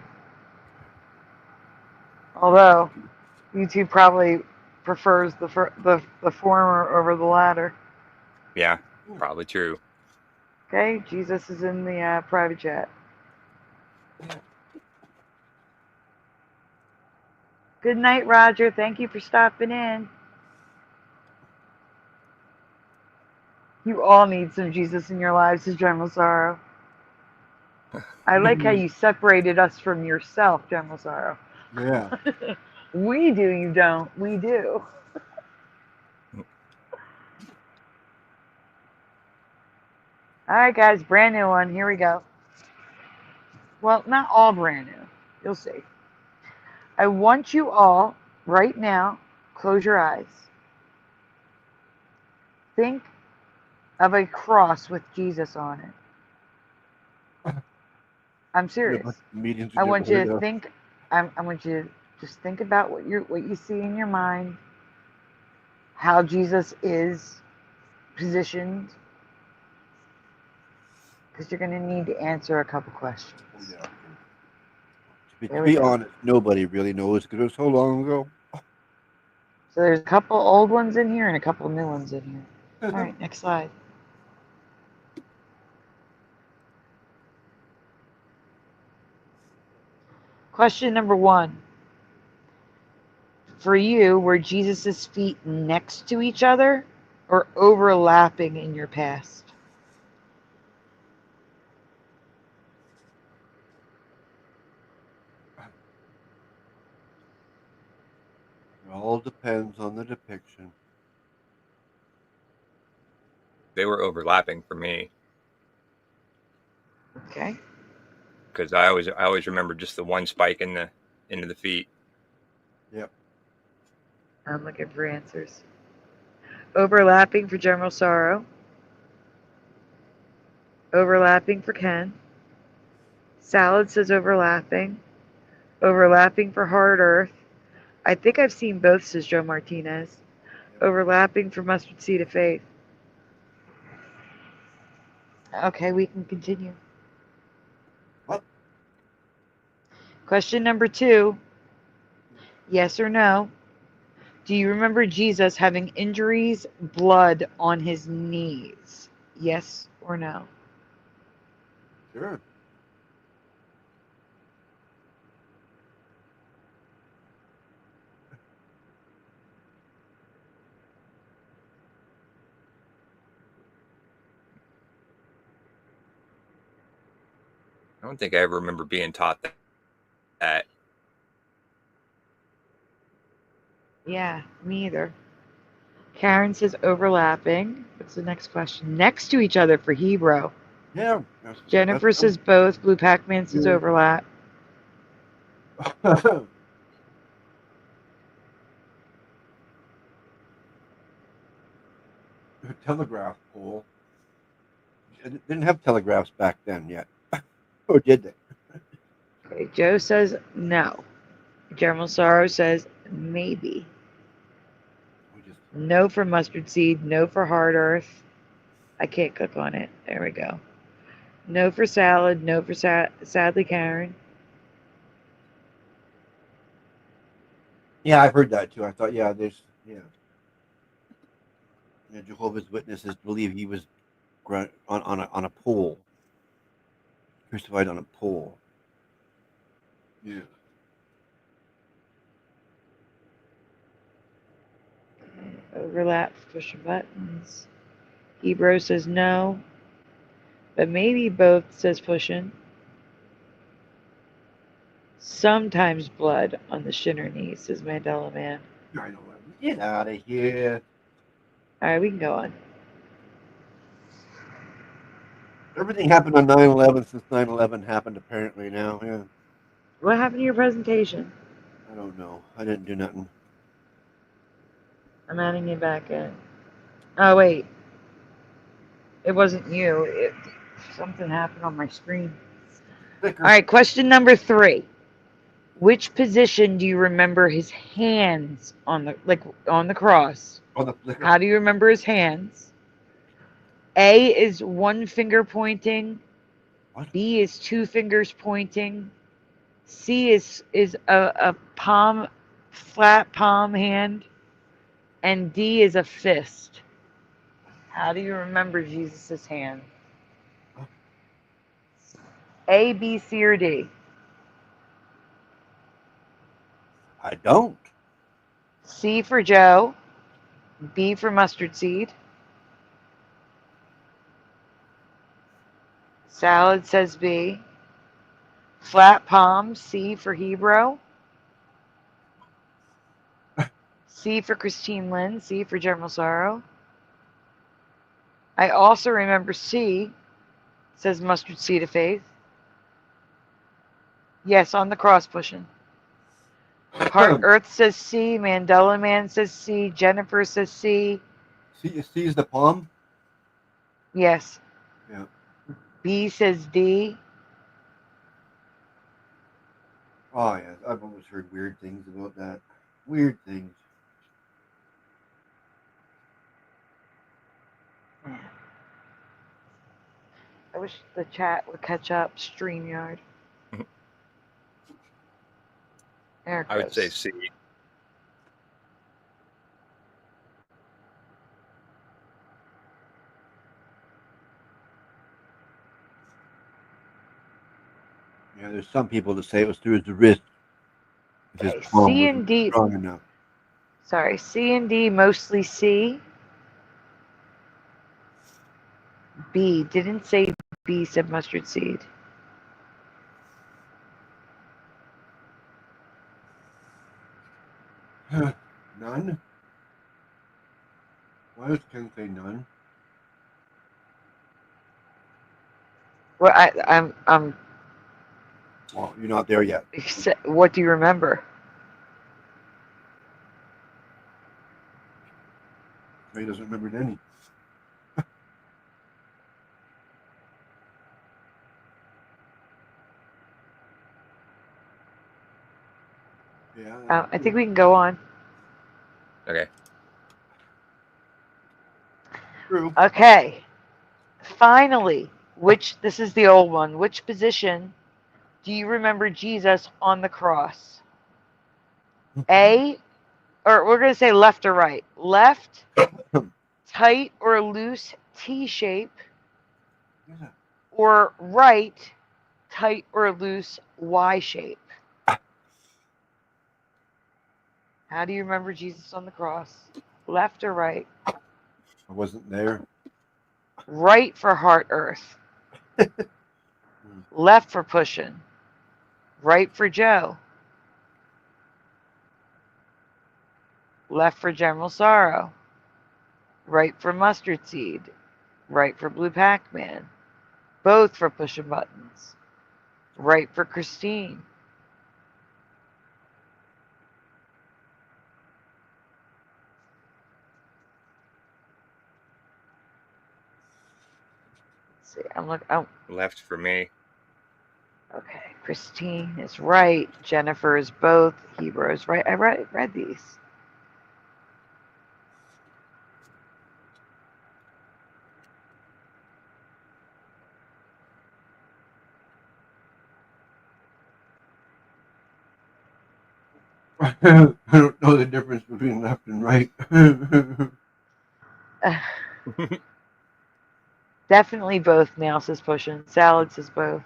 Although YouTube probably prefers the former over the latter. Yeah, probably true. Okay, Jesus is in the private chat. Good night, Roger. Thank you for stopping in. You all need some Jesus in your lives, says General Sorrow. I like how you separated us from yourself, General Sorrow. Yeah. We do, you don't. We do. All right, guys, brand new one. Here we go. Well, not all brand new. You'll see. I want you all, right now, close your eyes. Think of a cross with Jesus on it. I'm serious. I want you to think. I want you to just think about what you see in your mind. How Jesus is positioned, because you're going to need to answer a couple questions. Yeah. To be honest, nobody really knows because it was so long ago. So there's a couple old ones in here and a couple new ones in here. All right, next slide. Question number 1. For you, were Jesus' feet next to each other or overlapping in your past? It all depends on the depiction. They were overlapping for me. Okay. Because I always remember just the one spike into the feet. Yep. I'm looking for answers. Overlapping for General Sorrow. Overlapping for Ken. Salad says overlapping. Overlapping for Hard Earth. I think I've seen both, says Joe Martinez. Yep. Overlapping for Mustard Seed of Faith. Okay, we can continue. What? Question number 2. Yes or no? Do you remember Jesus having injuries, blood on his knees? Yes or no? Sure. I don't think I ever remember being taught that. Yeah, me either. Karen says overlapping. What's the next question? Next to each other for Hebrew. Yeah. Jennifer says both. Blue Pac-Man says overlap. Telegraph pole. Didn't have telegraphs back then yet. Or did they? Okay, Joe says no. General Sorrow says maybe. No for mustard seed. No for hard earth. I can't cook on it. There we go. No for salad. No for sadly Karen. Yeah, I've heard that too. I thought, yeah, Jehovah's Witnesses believe he was on a pole, crucified on a pole. Yeah. Overlap for pushing buttons. Hebrew says no. But maybe both says pushing. Sometimes blood on the shin or knee, says Mandela Man. Get out of here. Alright, we can go on. Everything happened on 9/11 since 9/11 happened, apparently, now. Yeah. What happened to your presentation? I don't know. I didn't do nothing. I'm adding you back in. Oh, wait. It wasn't you. Something happened on my screen. Alright, question number 3. Which position do you remember his hands on the cross? On the flicker. How do you remember his hands? A is 1 finger pointing. What? B is 2 fingers pointing. C is a palm, flat palm hand. And D is a fist. How do you remember Jesus' hand? A, B, C, or D? I don't. C for Joe. B for mustard seed. Salad says B. Flat palm, C for Hebrew. C for Christine Lynn. C for General Sorrow. I also remember C, says mustard seed of faith. Yes, on the cross pushing. Heart Earth says C. Mandela Man says C. Jennifer says C. C is the palm? Yes. Yeah. B says D. Oh, yeah. I've always heard weird things about that. Weird things. Yeah. I wish the chat would catch up. Streamyard. There it I would say goes. C. Yeah, there's some people that say it was through his wrist. If his Okay, palm C wasn't and D. strong enough. Sorry, C and D mostly C. B didn't say B, said mustard seed. None? Why does Ken say none? Well, I'm. Well, you're not there yet. What do you remember? He doesn't remember any. Yeah. I think we can go on. Okay. True. Okay. Finally, this is the old one. Which position do you remember Jesus on the cross? A, or we're going to say left or right. Left, tight or loose T shape, or right, tight or loose Y shape. How do you remember Jesus on the cross? Left or right? I wasn't there. Right for heart earth. Left for pushing. Right for Joe. Left for General Sorrow. Right for mustard seed. Right for blue Pac-Man. Both for pushing buttons. Right for Christine. Let's see, I'm looking. Oh, Left for me. okay. Christine is right. Jennifer is both. Hebrew is right. I read these. I don't know the difference between left and right. Definitely both. Now says pushing. Salad says both.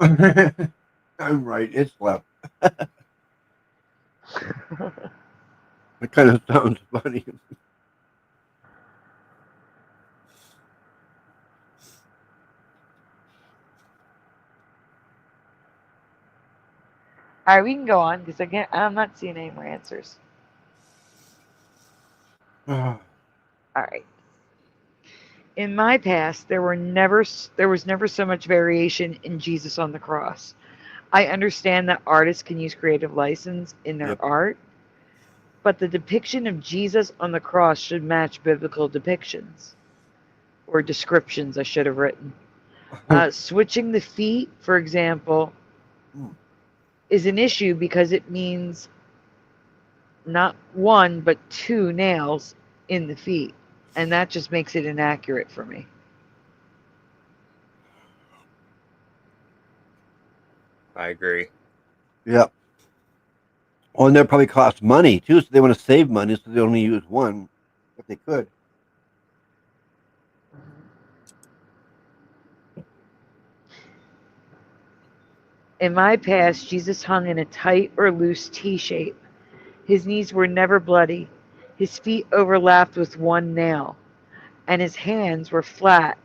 I'm right. It's left. That kind of sounds funny. All right, we can go on because I'm not seeing any more answers. All right. In my past, there was never so much variation in Jesus on the cross. I understand that artists can use creative license in their art, but the depiction of Jesus on the cross should match biblical depictions or descriptions. I should have written. Switching the feet, for example, is an issue because it means not one but two nails in the feet, and that just makes it inaccurate for me. I agree. Yeah. Well, and that probably costs money too, so they want to save money, so they only use one, if they could. In my past, Jesus hung in a tight or loose T shape. His knees were never bloody. His feet overlapped with one nail, and his hands were flat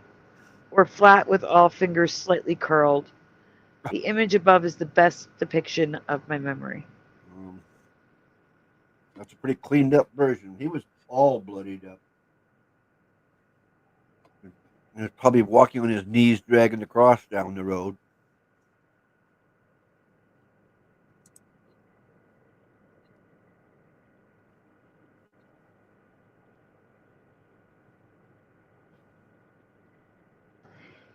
with all fingers slightly curled. The image above is the best depiction of my memory. That's a pretty cleaned up version. He was all bloodied up. He was probably walking on his knees, dragging the cross down the road.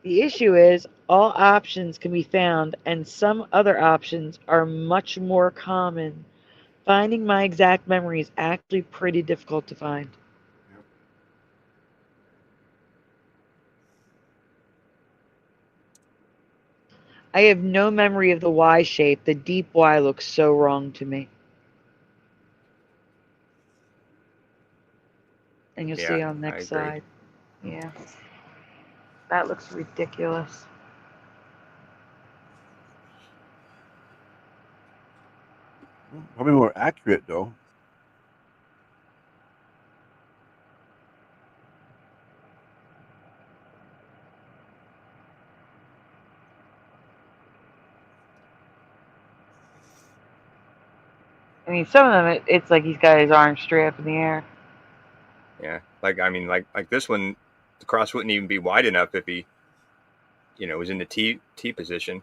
The issue is all options can be found, and some other options are much more common. Finding my exact memory is actually pretty difficult to find. I have no memory of the Y shape. The deep Y looks so wrong to me. And you'll see on the next slide. Yeah. That looks ridiculous. Probably more accurate, though. I mean, some of them, it's like he's got his arms straight up in the air. Yeah, like this one, the cross wouldn't even be wide enough if he, was in the T position.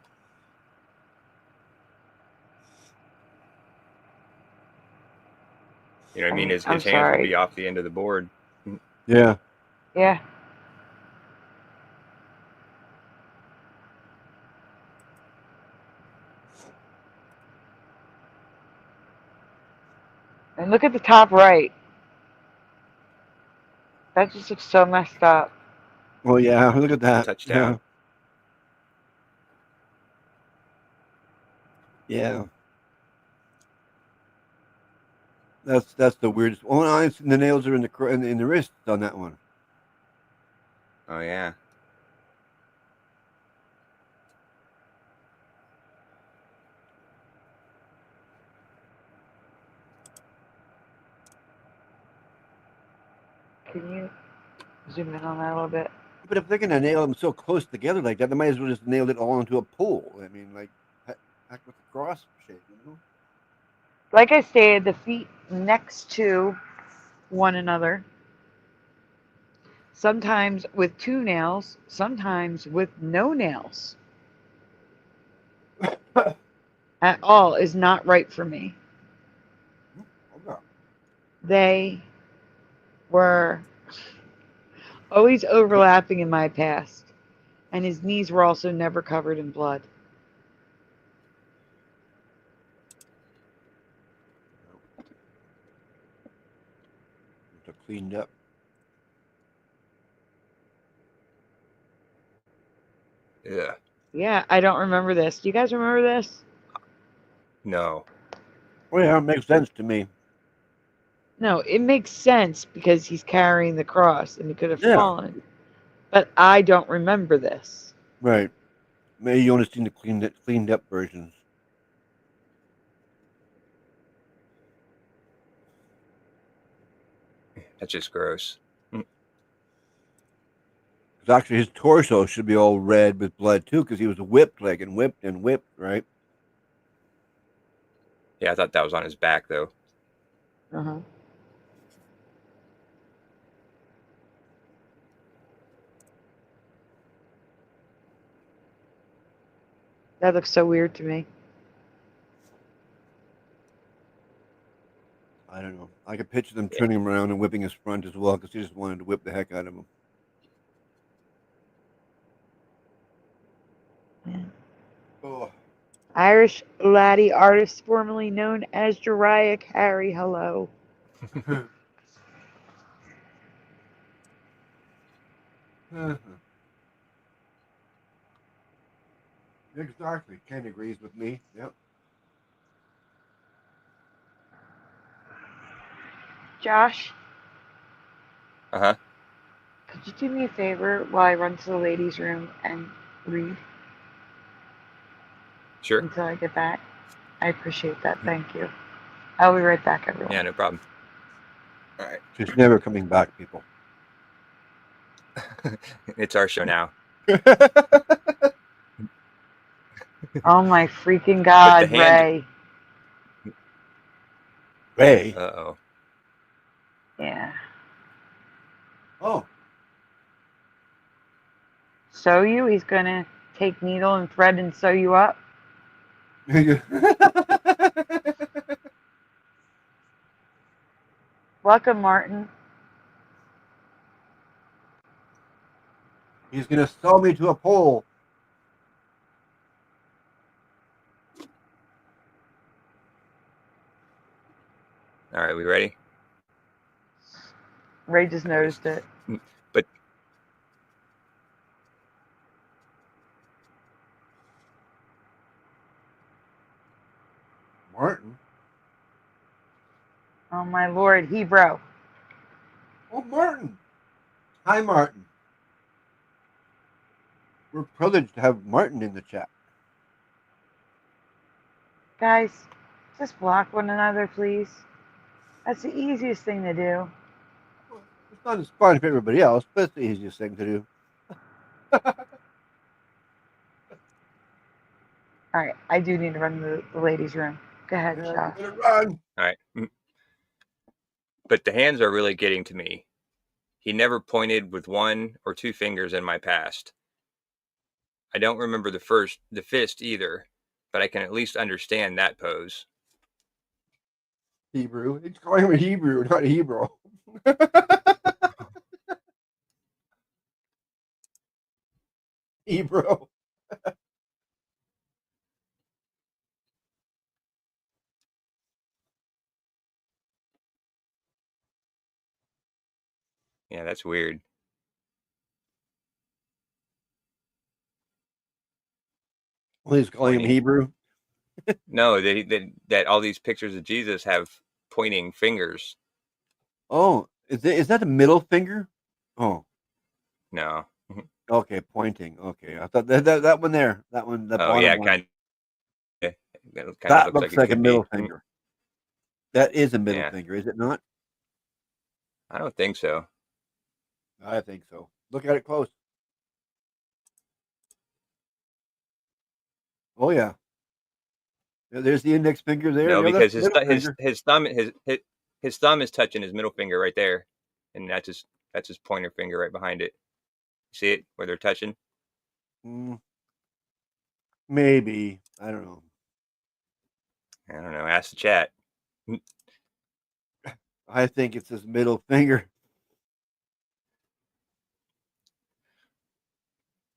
You know what I mean? His hands would be off the end of the board. Yeah. Yeah. And look at the top right. That just looks so messed up. Oh, yeah. Look at that. Touchdown. Yeah. That's the weirdest. Oh, no, the nails are in the wrists on that one. Oh, yeah. Can you zoom in on that a little bit? But if they're going to nail them so close together like that, they might as well just nail it all into a pole. I mean, like, heck with the cross shape, Like I stated, the feet next to one another. Sometimes with two nails, sometimes with no nails. At all is not right for me. They were always overlapping in my past, and his knees were also never covered in blood. They're cleaned up. Yeah. Yeah, I don't remember this. Do you guys remember this? No. Well, yeah, it makes sense to me. No, it makes sense because he's carrying the cross and he could have fallen. But I don't remember this. Right. Maybe you only seen the cleaned up versions. That's just gross. Because actually, his torso should be all red with blood too, because he was whipped, right? Yeah, I thought that was on his back though. Uh-huh. That looks so weird to me. I don't know. I could picture them turning him around and whipping his front as well, because he just wanted to whip the heck out of him. Yeah. Oh. Irish laddie artist formerly known as Jariah Carey. Hello. Exactly. Ken agrees with me. Yep. Josh, Uh-huh. could you do me a favor while I run to the ladies' room and read Sure. until I get back? I appreciate that. Thank you. I'll be right back, everyone. Yeah, no problem. All right. She's never coming back, people. It's our show now. Oh my freaking God, the hand- Ray. Ray? Uh-oh. Yeah. Oh. Sew you? He's gonna take needle and thread and sew you up? Welcome, Martin. He's going to sew me to a pole. All right, we ready? Ray just noticed it. But Martin? Oh my Lord, Hebrew. Oh, Martin. Hi, Martin. We're privileged to have Martin in the chat. Guys, just block one another, please. That's the easiest thing to do. It's not as fun for everybody else, but it's the easiest thing to do. All right, I do need to run to the ladies' room. Go ahead, Josh. Run. all right. But the hands are really getting to me. He never pointed with 1 or 2 fingers in my past. I don't remember the fist either, but I can at least understand that pose. Hebrew. It's calling him a Hebrew, not a Hebrew. Hebrew. Yeah, that's weird. Well, he's calling him Hebrew. No, that all these pictures of Jesus have pointing fingers. Oh, is that a middle finger? Oh, no. Okay, pointing. Okay, I thought that one there, that one, the bottom yeah, one. kind That looks like a middle be. finger. That is a middle finger, is it not? I don't think so. I think so. Look at it close. Oh yeah. There's the index finger there. No, Yeah, because that's his thumb is touching his middle finger right there, and that's his pointer finger right behind it. See it where they're touching? Maybe. I don't know. Ask the chat. I think it's his middle finger.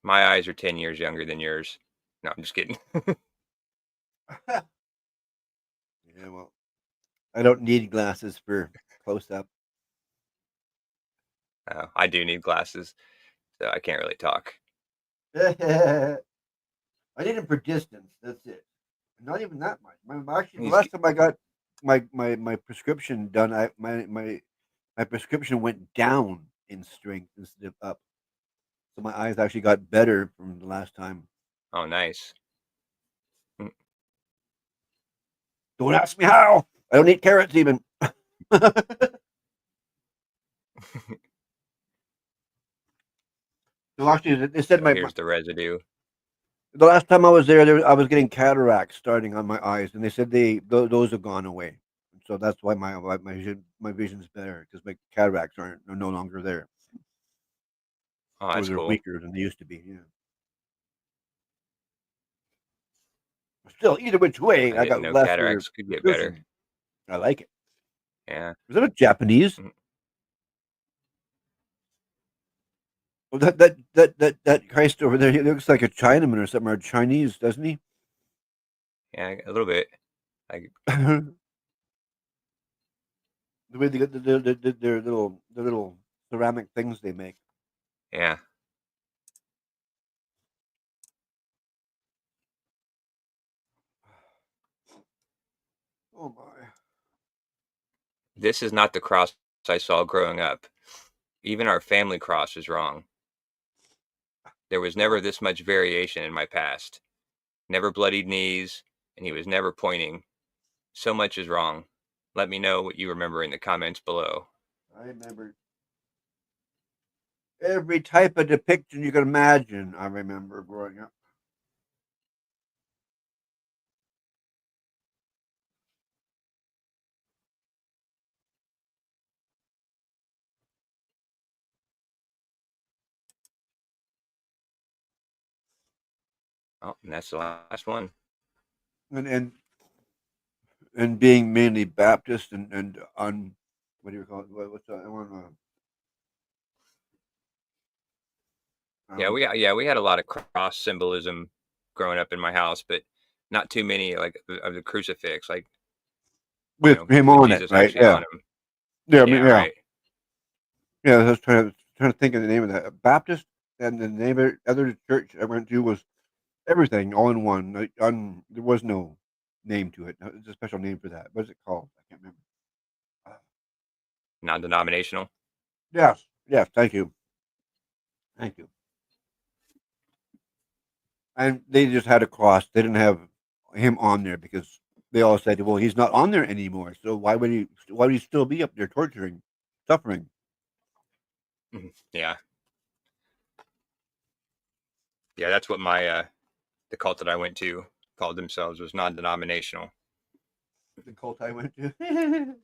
My eyes are 10 years younger than yours. No, I'm just kidding. Yeah, well, I don't need glasses for close up. I do need glasses, so I can't really talk. I need them for distance. That's it. Not even that much. Actually, the last time I got my prescription done, my prescription went down in strength instead of up. So my eyes actually got better from the last time. Oh, nice. Don't ask me how. I don't eat carrots even. So actually, they said So here's the residue. the last time I was there, I was getting cataracts starting on my eyes, and they said those have gone away. So that's why my vision's better, because my cataracts are no longer there. Oh, Or that's they're cool. weaker than they used to be. Yeah. Still, either which way, I didn't got know lesser cataracts could get better. vision. I like it. Yeah. Is that a Japanese? Mhm. Well, that Christ over there, he looks like a Chinaman or something, or Chinese, doesn't he? Yeah, a little bit. Like, The way they get their little ceramic things they make. yeah. Oh my! This is not the cross I saw growing up. Even our family cross is wrong. There was never this much variation in my past. Never bloodied knees, and he was never pointing. So much is wrong. Let me know what you remember in the comments below. I remember every type of depiction you can imagine. I remember growing up. Oh, and that's the last one. And being mainly Baptist and on what do you call it? What's that? I want Yeah, we had a lot of cross symbolism growing up in my house, but not too many like of the crucifix, like with him on Jesus it, right? actually Yeah, on him. yeah, Yeah, yeah. right. Yeah, I was trying to think of the name of that Baptist, and the name of the other church I went to was everything all in one. There was no name to it. There's a special name for that. What's it called? I can't remember. Non-denominational. Yes, yes. Thank you. And they just had a cross. They didn't have him on there because they all said, "Well, he's not on there anymore. So why would he? Why would he still be up there torturing, suffering?" Yeah. Yeah, that's what my the cult that I went to called themselves, was non-denominational. The cult I went to.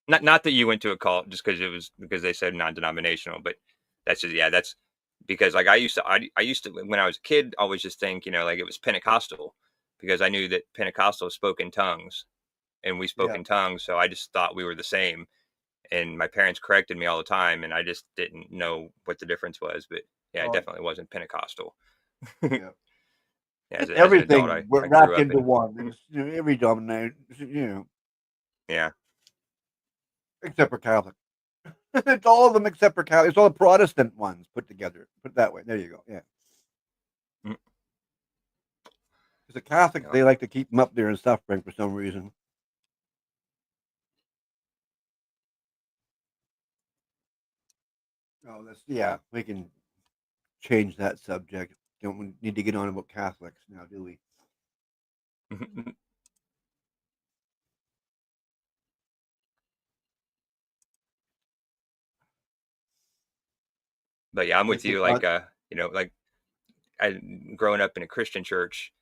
Not that you went to a cult just because they said non-denominational, but that's just, yeah, that's because like I used to when I was a kid always just think, like it was Pentecostal, because I knew that Pentecostal spoke in tongues and we spoke Yeah. in tongues, so I just thought we were the same. And my parents corrected me all the time, and I just didn't know what the difference was. But yeah, it definitely wasn't Pentecostal. Yeah. Yeah, as an Everything adult, I wrapped grew up into in, one. It was, every domination, yeah. except for Catholic. It's all of them except for Catholic. It's all the Protestant ones put together. Put it that way. There you go. Yeah. Mm. Because the Catholics, Yeah. they like to keep them up there and suffering for some reason. Oh, we can change that subject. Don't need to get on about Catholics now, do we? But yeah, I'm with It's you. not- Like, like I growing up in a Christian church,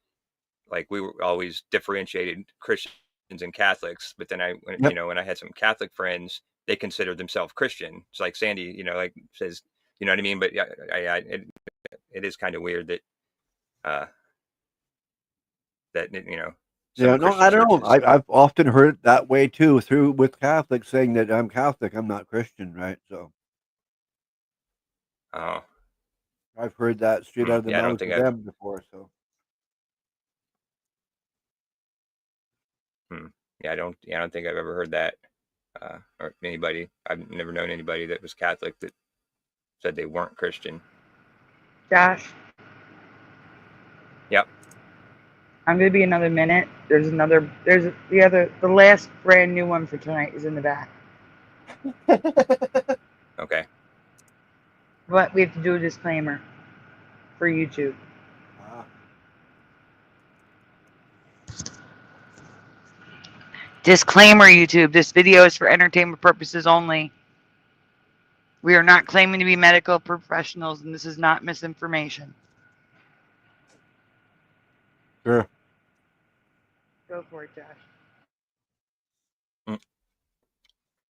like we were always differentiated Christians and Catholics. But then Yep. when I had some Catholic friends, they considered themselves Christian. It's like Sandy, like says, you know what I mean? But yeah, it is kind of weird that, some Yeah, no, Christian I don't know. churches. I've often heard it that way too, through with Catholics saying that I'm Catholic, I'm not Christian, right? So Oh, I've heard that straight out of the yeah, I don't mouths think of them before. So yeah, I don't think I've ever heard that, or anybody. I've never known anybody that was Catholic that said they weren't Christian. Josh, Yep. I'm gonna be another minute. The last brand new one for tonight is in the back. Okay. But we have to do a disclaimer for YouTube. Ah. Disclaimer, YouTube. This video is for entertainment purposes only. We are not claiming to be medical professionals, and this is not misinformation. Sure. Go for it, Josh.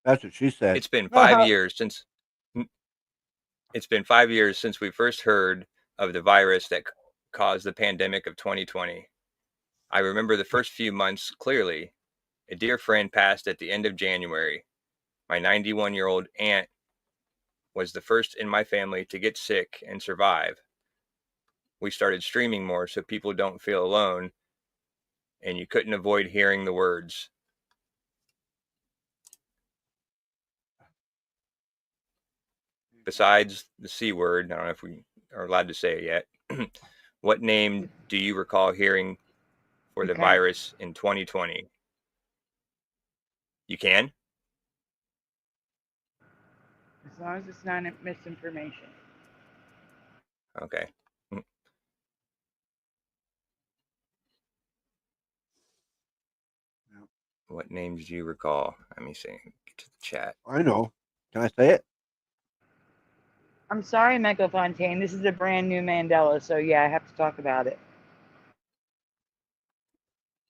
That's what she said. It's been 5 years since we first heard of the virus that caused the pandemic of 2020. I remember the first few months clearly. A dear friend passed at the end of January. My 91-year-old aunt was the first in my family to get sick and survive. We started streaming more so people don't feel alone, and you couldn't avoid hearing the words. Besides the C word, I don't know if we are allowed to say it yet. What name do you recall hearing for the virus in 2020? You can? As long as it's not misinformation. Okay. What names do you recall? Let me see. Get to the chat. I know. Can I say it? I'm sorry, Michael Fontaine. This is a brand new Mandela, so yeah, I have to talk about it.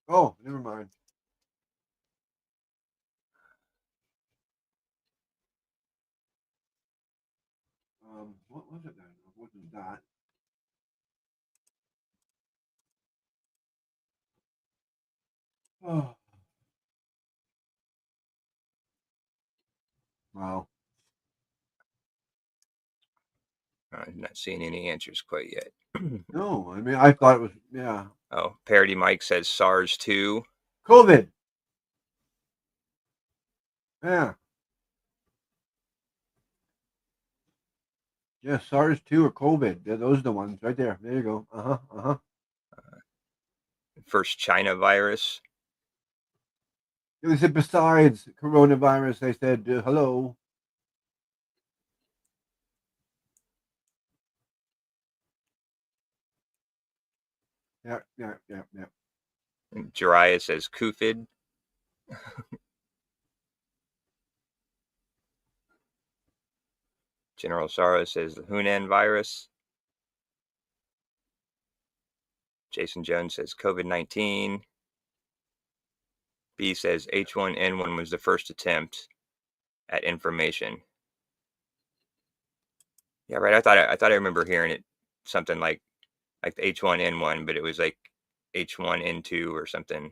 Oh, never mind. What was it then? It wasn't that. Oh. Wow. I'm not seeing any answers quite yet. No, I mean, I thought it was, yeah. Oh, Parody Mike says SARS-2. COVID. Yeah. Yeah, SARS-2 or COVID. Those are the ones right there. There you go. First China virus. They said besides coronavirus, they said hello. Yeah. Jiraiya says Kufid. General Sorrow says the Hunan virus. Jason Jones says COVID-19. B says H1N1 was the first attempt at information. Yeah, right. I thought I remember hearing it something like the H1N1, but it was like H1N2 or something.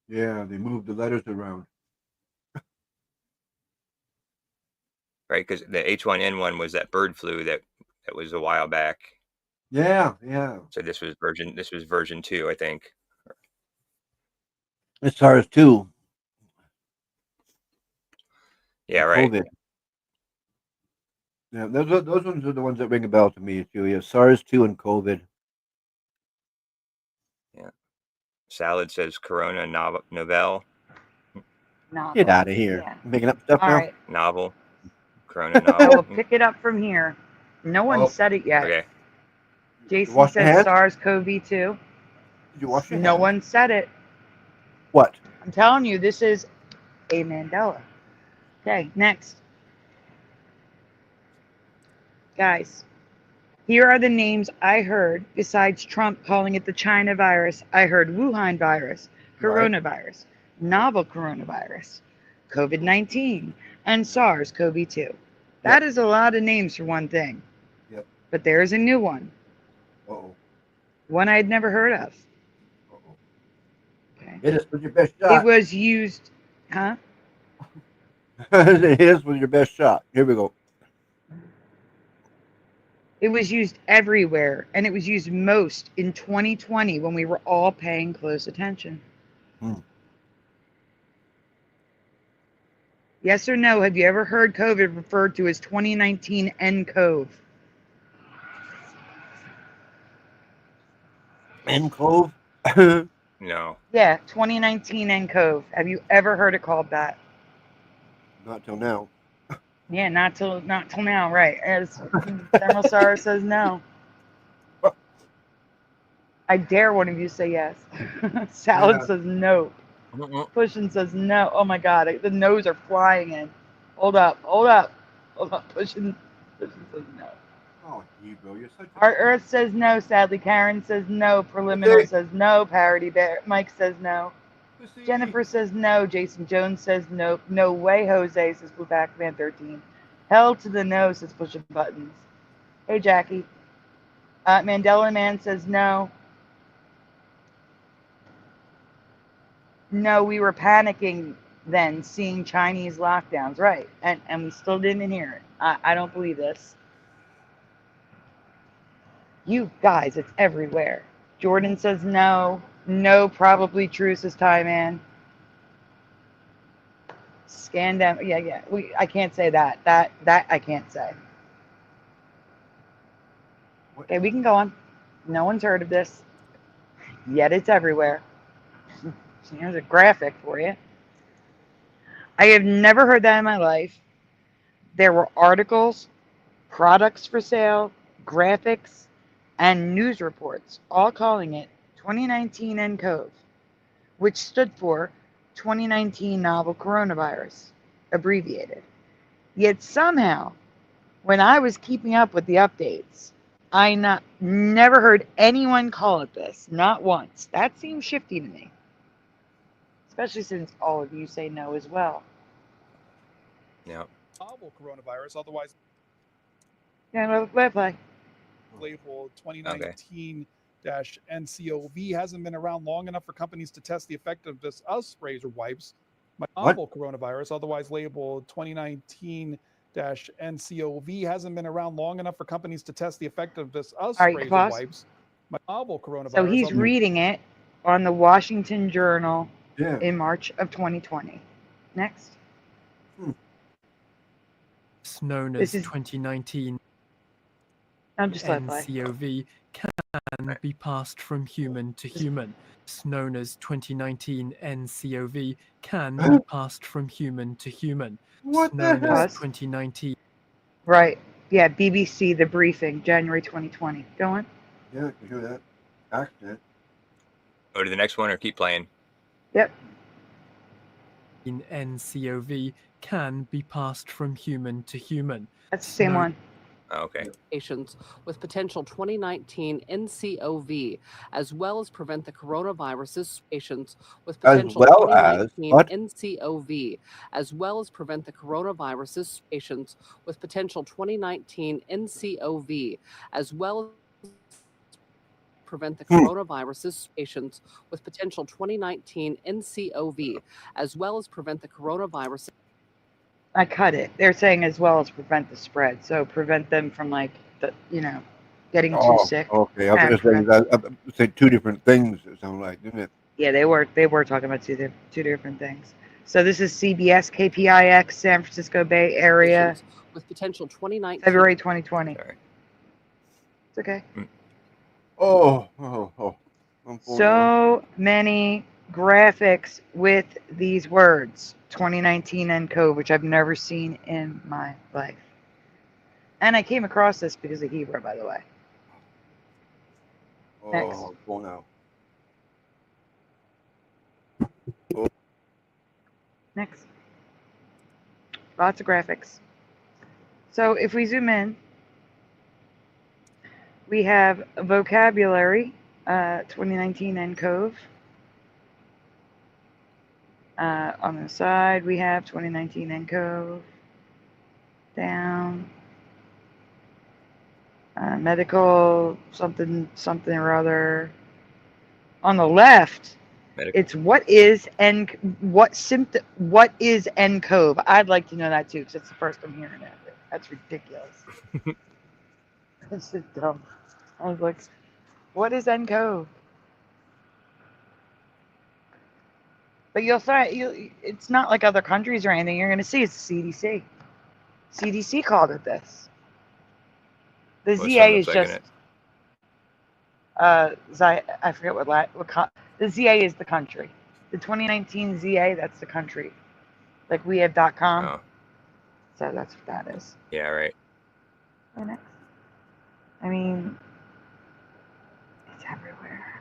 Yeah, they moved the letters around. Right, because the H1N1 was that bird flu that was a while back. Yeah. So this was version 2, I think. It's SARS-2. Yeah, right. COVID. Yeah, those ones are the ones that ring a bell to me, Julia. SARS-2 and COVID. Yeah. Salad says Corona Novel. Novel. Get out of here. Yeah. I'm making up stuff All now. right. Novel. Corona I will novel. pick it up from here. No one said it yet. Okay. Jason said SARS-CoV-2. Did you wash your No hands? one said it. What? I'm telling you, this is a Mandela. Okay, next. Guys, here are the names I heard besides Trump calling it the China virus. I heard Wuhan virus, coronavirus, novel coronavirus, COVID-19, and SARS-CoV-2. That is a lot of names for one thing. Yep. But there's a new one. Uh-oh. One I'd never heard of. Uh-oh. Okay. Hit us with your best shot. It was used, huh? Hit us with your best shot. Here we go. It was used everywhere, and it was used most in 2020 when we were all paying close attention. Yes or no, have you ever heard COVID referred to as 2019 nCoV? nCoV? No. Yeah, 2019 nCoV. Have you ever heard it called that? Not till now. Yeah, not till now, right? As General Sarah says no. I dare one of you say yes. Salad says no. Pushing says no. Oh my God, the no's are flying in. Hold up. Pushing says no. Oh, Hebrew, you're such a... Our Earth says no, sadly. Karen says no. Preliminary says no. Parody Bear. Mike says no. Pussy. Jennifer says no. Jason Jones says no. No way, Jose, says Blue Pac-Man 13. Hell to the no, says Pushing Buttons. Hey, Jackie. Mandela Man says no. No, we were panicking then, seeing Chinese lockdowns. Right. And we still didn't hear it. I don't believe this. You guys, it's everywhere. Jordan says no. No, probably true, says Ty Man. Scan down. Yeah. I can't say that. That I can't say. Okay, we can go on. No one's heard of this. Yet it's everywhere. Here's a graphic for you. I have never heard that in my life. There were articles, products for sale, graphics, and news reports, all calling it 2019 nCoV, which stood for 2019 novel coronavirus, abbreviated. Yet somehow, when I was keeping up with the updates, I never heard anyone call it this, not once. That seems shifty to me, especially since all of you say no as well. Yeah. Novel coronavirus, otherwise Yeah, let play. labeled 2019-NCOV, hasn't been around long enough for companies to test the effectiveness of sprays or wipes. Novel coronavirus, otherwise labeled 2019-NCOV, hasn't been around long enough for companies to test the effectiveness of sprays or wipes. Novel coronavirus. So he's reading it on the Washington Journal in March of 2020. Next. It's known as 2019 NCOV can be passed from human to human. It's known as 2019 NCOV can be passed from human to human. It's known as 2019. Right. Yeah, BBC, The Briefing, January 2020. Go on. Yeah, I can hear that accent. Go to the next one or keep playing. Yep. In NCOV can be passed from human to human. That's the same one. Oh, okay. Patients with potential 2019 NCOV, as well as prevent the coronavirus's patients with potential 2019 NCOV, as well as prevent the coronavirus's patients with potential 2019 NCOV, as well as prevent the coronavirus's patients with potential 2019 NCOV, as well as prevent the coronavirus. I cut it. They're saying as well as prevent the spread. So prevent them from getting too sick. Okay, I was going to say two different things. It sounded like, didn't it? Yeah, they were talking about two different things. So this is CBS KPIX San Francisco Bay Area with potential 2019 February 2020. Sorry. It's okay. So many graphics with these words. 2019 nCoV, which I've never seen in my life. And I came across this because of Hebrew, by the way. Next. Go now. Next. Lots of graphics. So if we zoom in, we have vocabulary, 2019 nCoV. On the side, we have 2019 nCoV. Down. Medical, something or other. On the left, it's what is nCoV. I'd like to know that too, because it's the first I'm hearing that. That's ridiculous. That's just dumb. I was like, what is nCoV? But you'll find it's not like other countries or anything. You're going to see it's the CDC. CDC called it this. The ZA is just I forget what the ZA is the country. The 2019 ZA, that's the country. Like we have .com. Oh. So that's what that is. Yeah, right. Next. I mean, it's everywhere.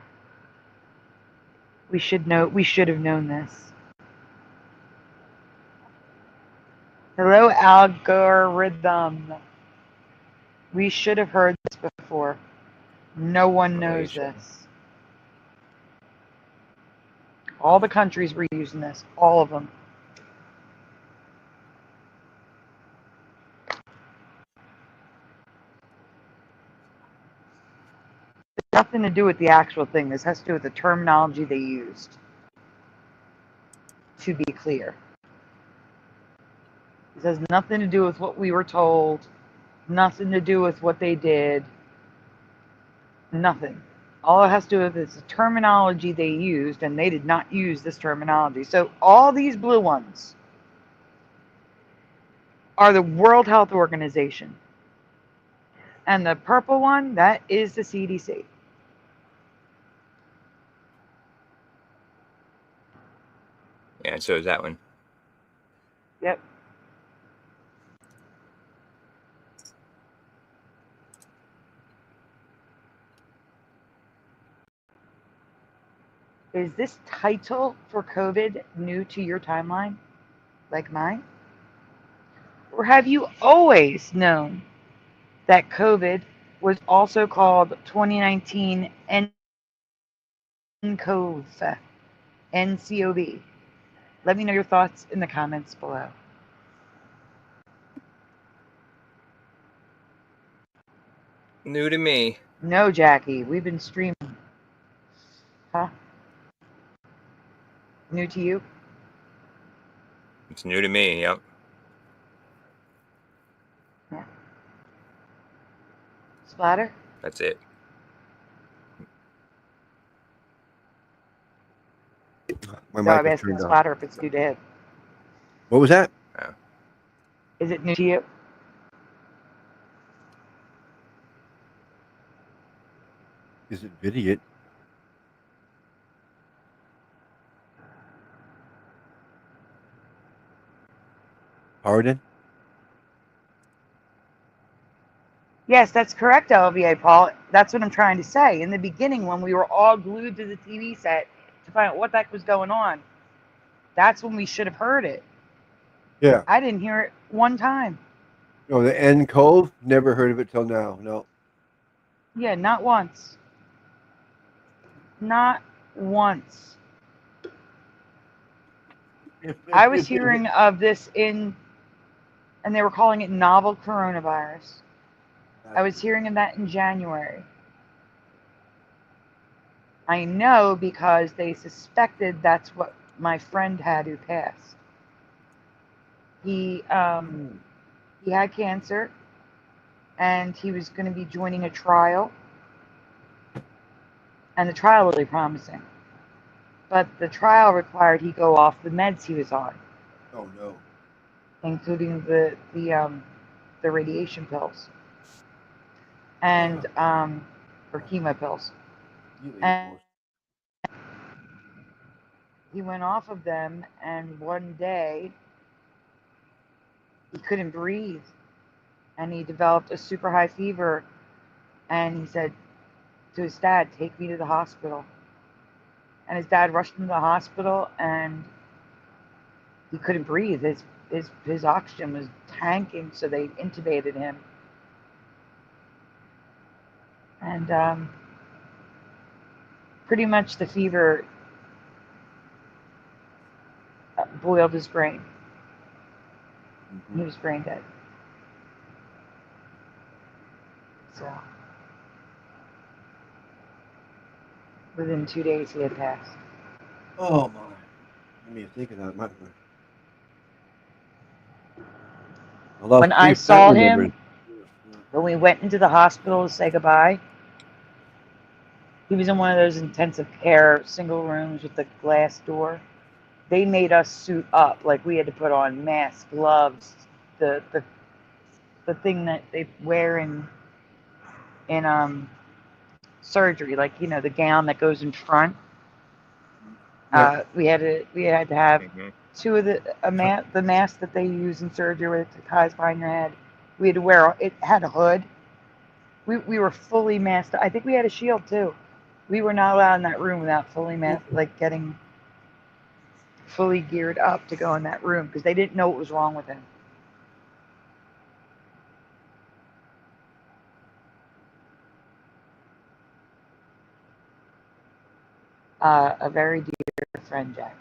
We should know. We should have known this. Hello, algorithm. We should have heard this before. No one knows this. All the countries were using this. All of them. Nothing to do with the actual thing. This has to do with the terminology they used. To be clear. This has nothing to do with what we were told. Nothing to do with what they did. Nothing. All it has to do with is the terminology they used, and they did not use this terminology. So all these blue ones are the World Health Organization. And the purple one, that is the CDC. Yeah, and so is that one. Yep. Is this title for COVID new to your timeline, like mine? Or have you always known that COVID was also called 2019 NCOV? NCOV? Let me know your thoughts in the comments below. New to me. No, Jackie, we've been streaming. Huh? New to you? It's new to me, yep. Yeah. Splatter? That's it. My No, mic I'm was asking turned off. Splatter if it's new to him. What was that? Oh. Is it new to you? Is it Vidiot? Pardon? Yes, that's correct, LVA, Paul. That's what I'm trying to say. In the beginning, when we were all glued to the TV set to find out what the heck was going on, that's when we should have heard it. Yeah. I didn't hear it one time. No, the NCOV? Never heard of it till now. No. Yeah, not once. Not once. I was hearing of this and they were calling it novel coronavirus. I was hearing of that in January. I know because they suspected that's what my friend had who passed. He had cancer, and he was going to be joining a trial, and the trial was really promising. But the trial required he go off the meds he was on. Oh no. Including the radiation pills and or chemo pills. And he went off of them, and one day he couldn't breathe, and he developed a super high fever, and he said to his dad, "Take me to the hospital." And his dad rushed him to the hospital, and he couldn't breathe. His oxygen was tanking, so they intubated him. And pretty much the fever boiled his brain. He was brain dead. So within 2 days he had passed. Oh my. Let me think of that. When I saw him, when we went into the hospital to say goodbye, he was in one of those intensive care single rooms with the glass door. They made us suit up, like we had to put on masks, gloves, the thing that they wear in surgery, like, you know, the gown that goes in front. Yeah. We had to have two of the masks that they use in surgery where it ties behind your head. We had to wear it. Had a hood. We were fully masked. I think we had a shield too. We were not allowed in that room without getting fully geared up to go in that room because they didn't know what was wrong with him. A very dear friend, Jackie.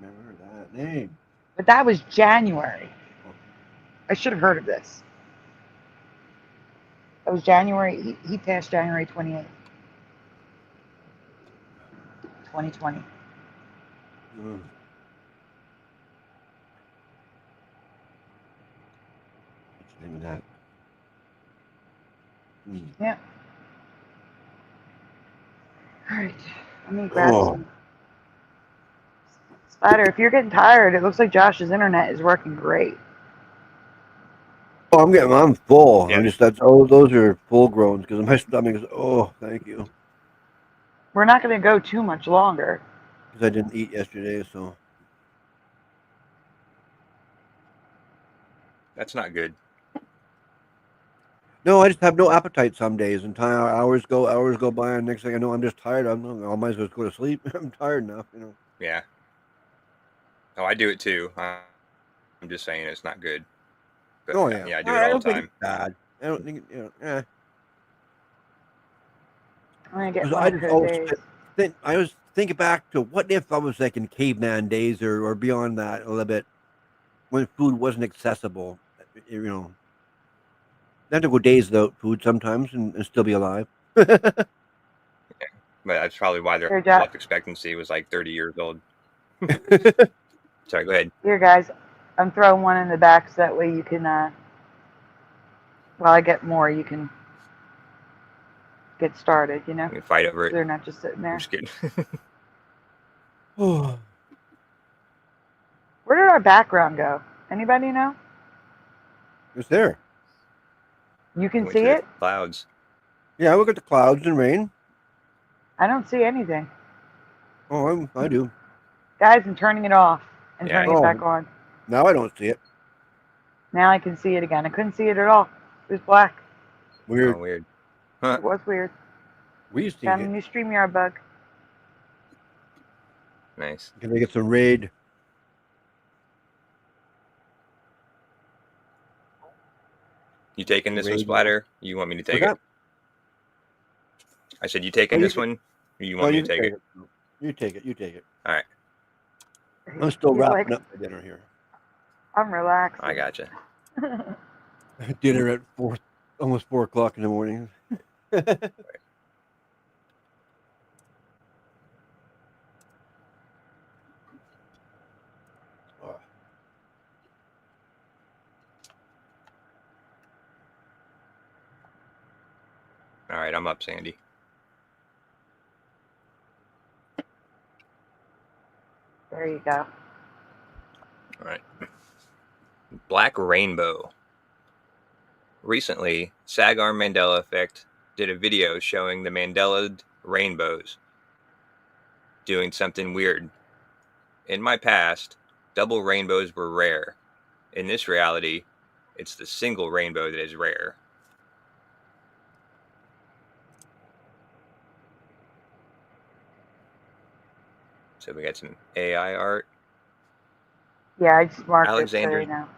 Remember that name. But that was January. I should have heard of this. That was January. He passed January 28th, 2020. Mm. What's the name of that? Mm. Yeah. All right. Let me grab some. Spider, if you're getting tired, it looks like Josh's internet is working great. Oh, I'm full. Yeah. I'm just those are full growns because my stomach is. Oh, thank you. We're not going to go too much longer. Because I didn't eat yesterday, so. That's not good. No, I just have no appetite some days, and hours go by, and next thing I know, I'm just tired. I might as well go to sleep. I'm tired enough, you know. Yeah. Oh, I do it too. I'm just saying it's not good. But, Oh yeah. Yeah, I do it all the time. Bad. I don't think I'm going to get one of those days. I was thinking back to what if I was like in caveman days or beyond that a little bit, when food wasn't accessible, you know. I have to go days without food sometimes and still be alive. Yeah. But that's probably why their life expectancy was like 30 years old. Sorry, go ahead. Here, guys, I'm throwing one in the back so that way you can, while I get more, you can get started, you know? You can fight over it. They're not just sitting there. I'm just kidding. Oh. Where did our background go? Anybody know? It's there. You can see it? Clouds. Yeah, I look at the clouds and rain. I don't see anything. Oh, I do. Guys, I'm turning it off and turning it back on. Now I don't see it. Now I can see it again. I couldn't see it at all. It was black. Weird. Oh, weird. Huh. It was weird. We see Found it. a new StreamYard bug. Nice. Can they get some raid? You taking this one, Splatter? You want me to take it? I said, you taking this one? Or you want me to take it? You take it. You take it. All right. I'm still wrapping up my dinner here. I'm relaxed. I gotcha. Dinner at almost 4 o'clock in the morning. All right, I'm up, Sandy. There you go. All right. Black Rainbow. Recently, SAGAR Mandela Effect did a video showing the Mandela rainbows doing something weird. In my past, double rainbows were rare. In this reality, it's the single rainbow that is rare. So we got some AI art. Yeah, I just marked Alexander. it so now.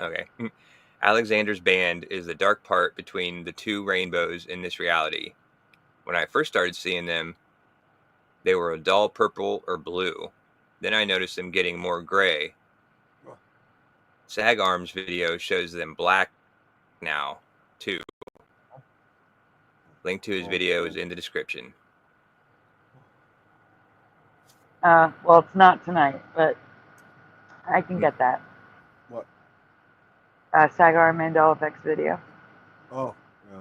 Okay. Alexander's band is the dark part between the two rainbows in this reality. When I first started seeing them, they were a dull purple or blue. Then I noticed them getting more gray. SAGARM's video shows them black now, too. Link to his video is in the description. Well, it's not tonight, but I can get that. What? SAGAR Mandela Effects video. Oh, yeah.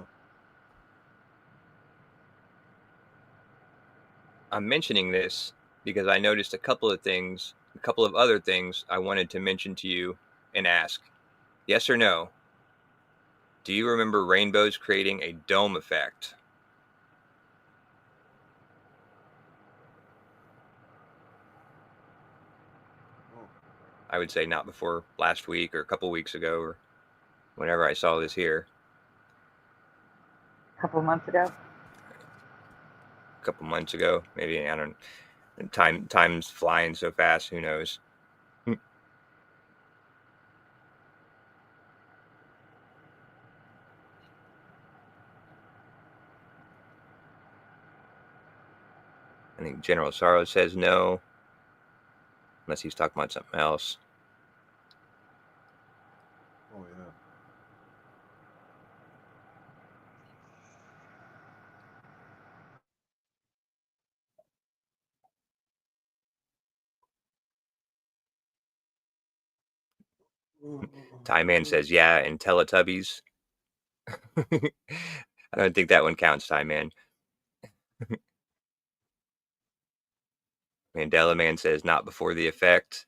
I'm mentioning this because I noticed a couple of other things I wanted to mention to you and ask. Yes or no? Do you remember rainbows creating a dome effect? I would say not before last week or a couple weeks ago or whenever I saw this here. A couple months ago. A couple months ago, maybe. I don't. Time's flying so fast. Who knows? I think General Sorrow says no, unless he's talking about something else. Oh yeah. Tie Man says yeah, and Teletubbies. I don't think that one counts, Tie Man. Mandela Man says not before the effect.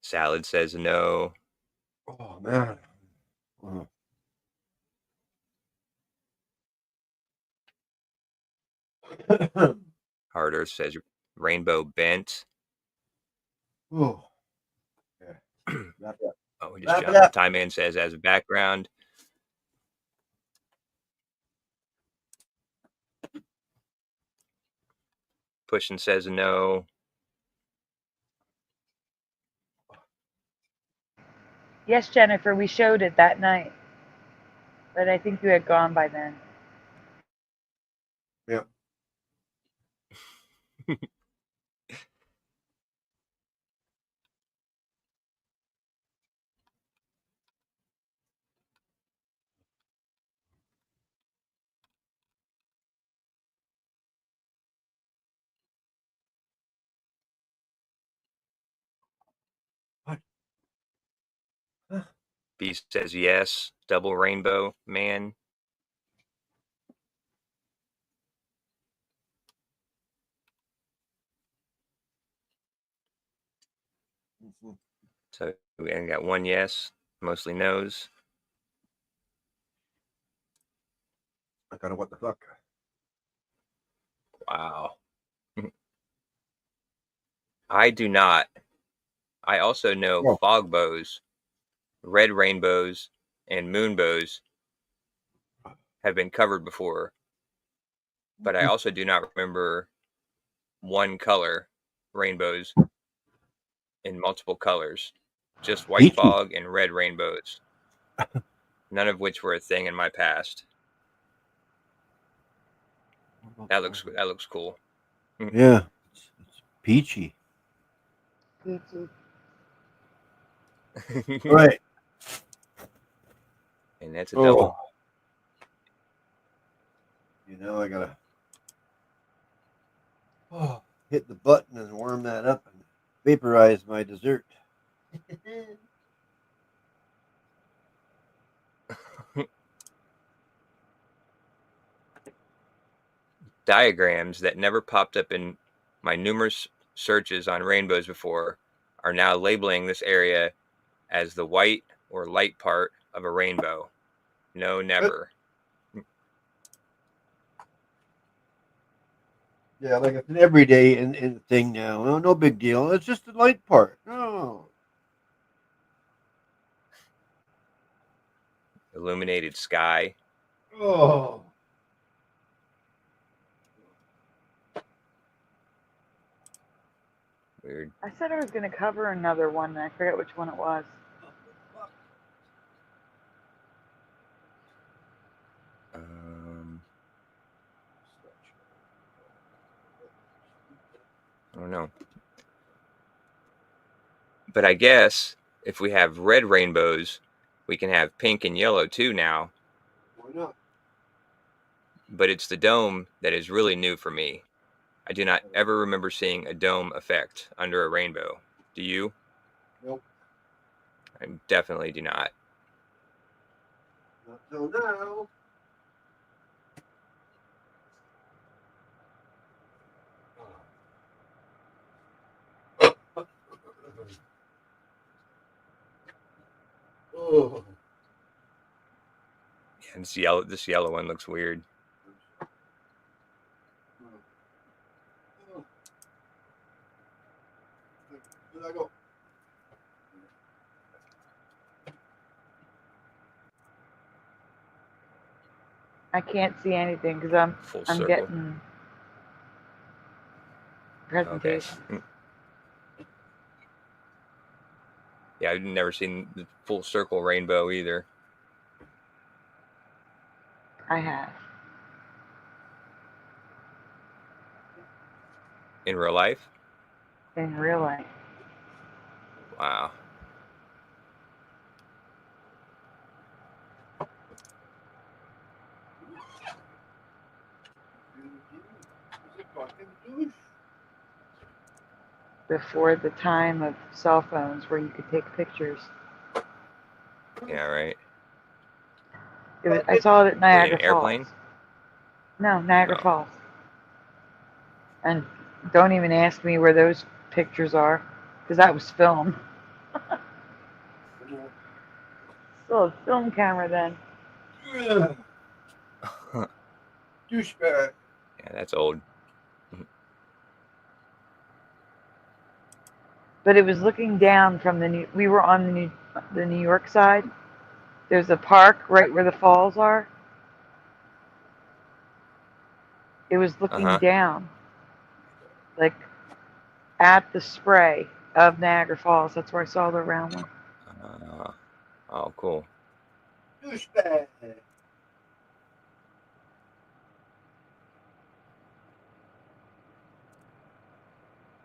Salad says no. Oh man. Oh. Hard Earth says Rainbow Bent. Oh. Yeah. Oh, we just jumped. Tie Man says as a background. Pushing says no. Yes, Jennifer, we showed it that night. But I think you had gone by then. Yep. Beast says yes. Double Rainbow Man. So we got one yes, mostly no's. I gotta what the fuck. Wow. I do not. I also know fog bows, red rainbows, and moon bows have been covered before, but I also do not remember one color rainbows in multiple colors, just white fog and red rainbows, none of which were a thing in my past. That looks cool. Yeah, it's peachy. Peachy. Right. And that's a double. You know, I gotta hit the button and warm that up and vaporize my dessert. Diagrams that never popped up in my numerous searches on rainbows before are now labeling this area as the white or light part of a rainbow. No, never. Yeah, like it's an everyday in thing now. No, no big deal. It's just the light part. No. Illuminated sky. Oh. Weird. I said I was going to cover another one, and I forget which one it was. I don't know. But I guess if we have red rainbows, we can have pink and yellow too now. Why not? But it's the dome that is really new for me. I do not ever remember seeing a dome effect under a rainbow. Do you? Nope. I definitely do not. Not till now. Oh. Yeah, this yellow one looks weird. I can't see anything because I'm circle. getting presentation. Okay. Yeah, I've never seen the full circle rainbow either. I have. In real life? In real life. Wow. Before the time of cell phones where you could take pictures. Yeah, right. I saw it at Niagara an airplane? Falls. No, Niagara Falls. And don't even ask me where those pictures are, because that was film. Still a film camera then. Douchebag. Yeah, that's old. But it was looking down from we were on the New York side. There's a park right where the falls are. It was looking down, like at the spray of Niagara Falls. That's where I saw the round one. Oh, cool. Douchebag.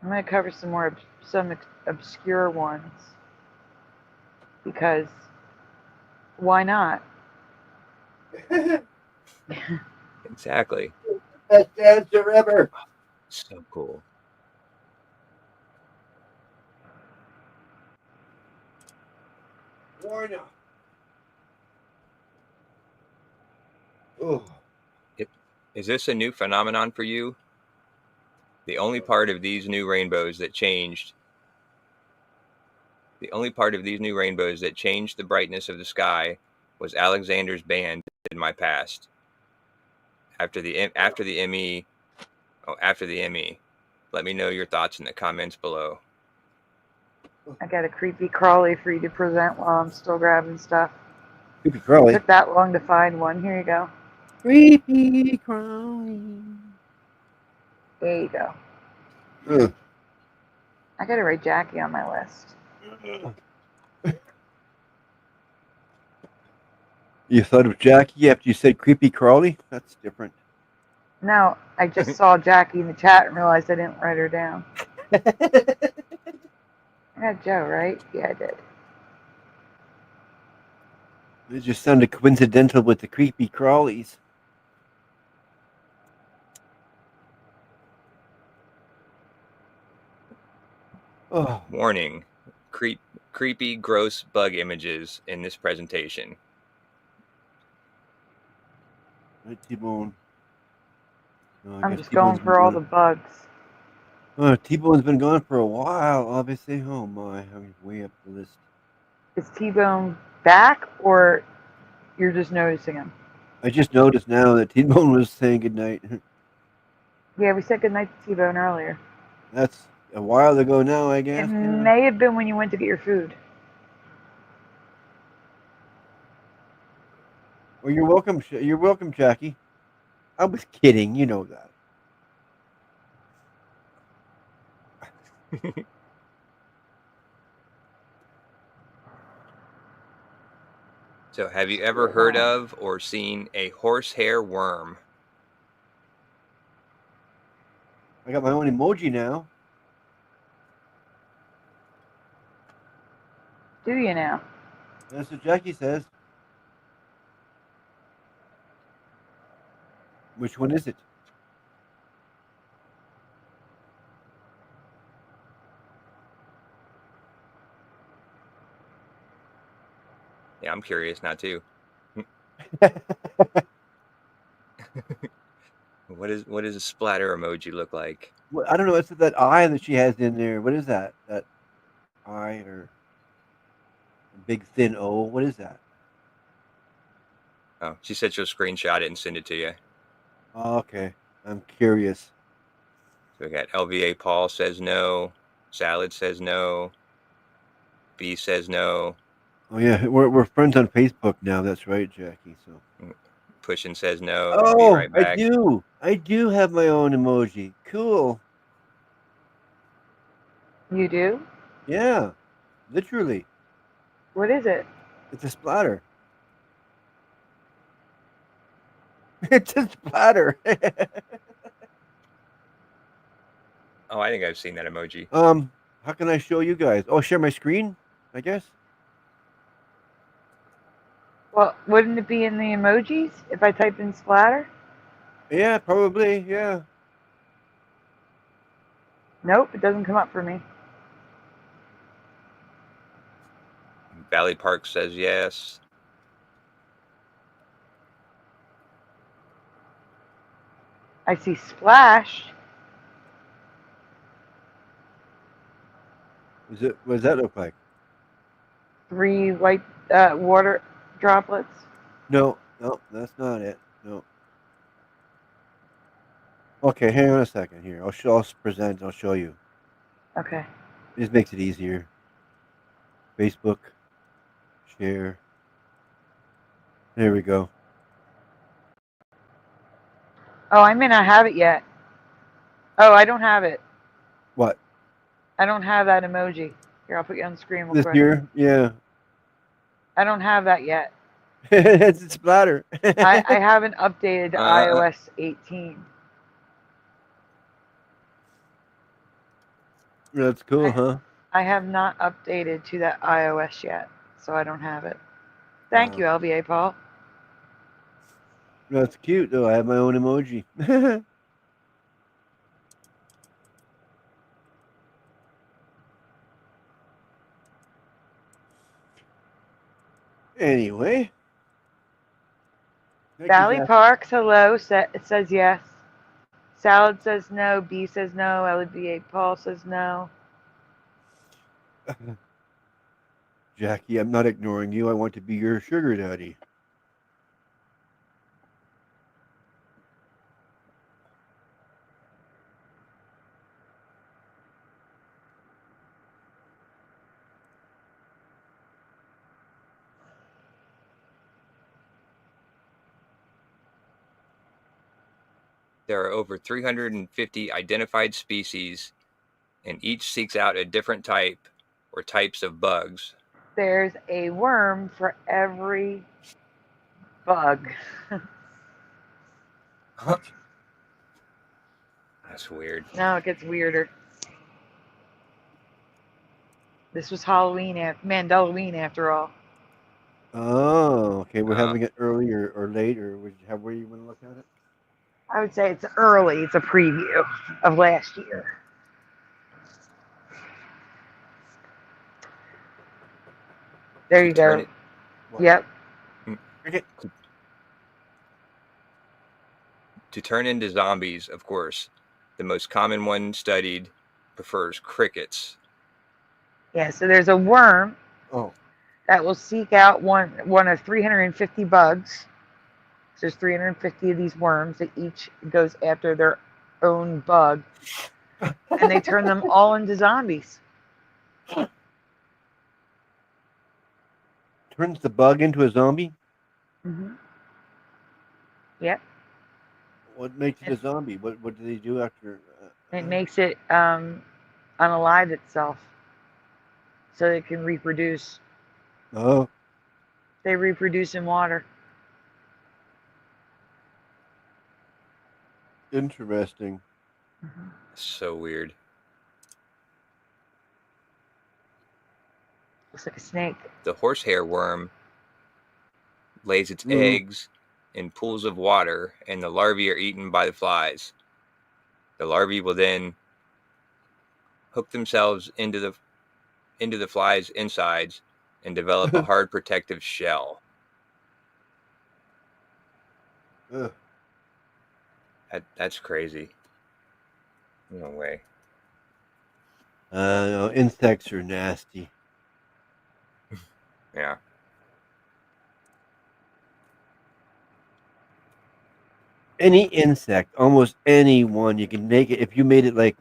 I'm going to cover some obscure ones, because why not? Exactly. Best dancer ever. So cool. Warner. Oh. Is this a new phenomenon for you? The only part of these new rainbows that changed the brightness of the sky was Alexander's band in my past. After the ME, let me know your thoughts in the comments below. I got a creepy crawly for you to present while I'm still grabbing stuff. Creepy crawly. It took that long to find one. Here you go. Creepy crawly. There you go. Ugh. I gotta write Jackie on my list. You thought of Jackie after you said creepy crawly? That's different. No, I just saw Jackie in the chat and realized I didn't write her down. I got Joe, right? Yeah, I did. It just sounded coincidental with the creepy crawlies. Oh. Warning: creepy, gross bug images in this presentation. Right, T-Bone. I'm just going for all the bugs. Oh, T-Bone's been gone for a while, obviously. Oh my, I'm way up the list. Is T-Bone back, or you're just noticing him? I just noticed now that T-Bone was saying goodnight. Yeah, we said goodnight to T-Bone earlier. That's a while ago now, I guess. It may have been when you went to get your food. Well, you're welcome. You're welcome, Jackie. I was kidding. You know that. So, have you ever heard of or seen a horsehair worm? I got my own emoji now. Do you now? That's what Jackie says. Which one is it? Yeah, I'm curious now too. What does a splatter emoji look like? Well, I don't know. It's that eye that she has in there. What is that? That eye or a big thin O? What is that? Oh, she said she'll screenshot it and send it to you. Oh, okay, I'm curious. So we got LVA Paul says no. Salad says no. B says no. Oh yeah, we're friends on Facebook now. That's right, Jackie. So pushing says no. And be right back. I do have my own emoji. Cool. You do? Yeah, literally. What is it? It's a splatter. It's a splatter. Oh, I think I've seen that emoji. How can I show you guys? Oh, share my screen, I guess. Well, wouldn't it be in the emojis if I type in splatter? Yeah, probably. Yeah. Nope, it doesn't come up for me. Valley Park says yes. I see splash. What does that look like? 3 white water droplets. No, that's not it. No. Okay, hang on a second here. I'll present. I'll show you. Okay. This makes it easier. Facebook, share. There we go. Oh, I may not have it yet. Oh, I don't have it. What? I don't have that emoji. Here, I'll put you on the screen real This quick. here? Yeah. I don't have that yet. It's a splatter. I haven't updated to iOS 18. That's cool, huh? I have not updated to that iOS yet, so I don't have it. Thank you, LVA Paul. That's cute, though. I have my own emoji. Anyway. Valley Parks, hello. It says yes. Salad says no. B says no. LVA Paul says no. Jackie, I'm not ignoring you. I want to be your sugar daddy. There are over 350 identified species, and each seeks out a different type or types of bugs. There's a worm for every bug. That's weird. Now it gets weirder. This was Halloween, Mandela after all. Oh, okay. We're having it early or late, or where you want to look at it? I would say it's early. It's a preview of last year. There you go. Yep. To turn into zombies, of course, the most common one studied prefers crickets. Yeah, so there's a worm that will seek out one of 350 bugs. So there's 350 of these worms that each goes after their own bug. And they turn them all into zombies. Turns the bug into a zombie? Mm-hmm. Yep. What makes it a zombie? What do they do after? It makes it unalive itself so it can reproduce. Oh. They reproduce in water. Interesting. Mm-hmm. So weird. Looks like a snake. The horsehair worm lays its eggs in pools of water, and the larvae are eaten by the flies. The larvae will then hook themselves into the flies' insides and develop a hard protective shell. That's crazy. No way. No, insects are nasty. Yeah. Any insect, almost any one, you can make it. If you made it like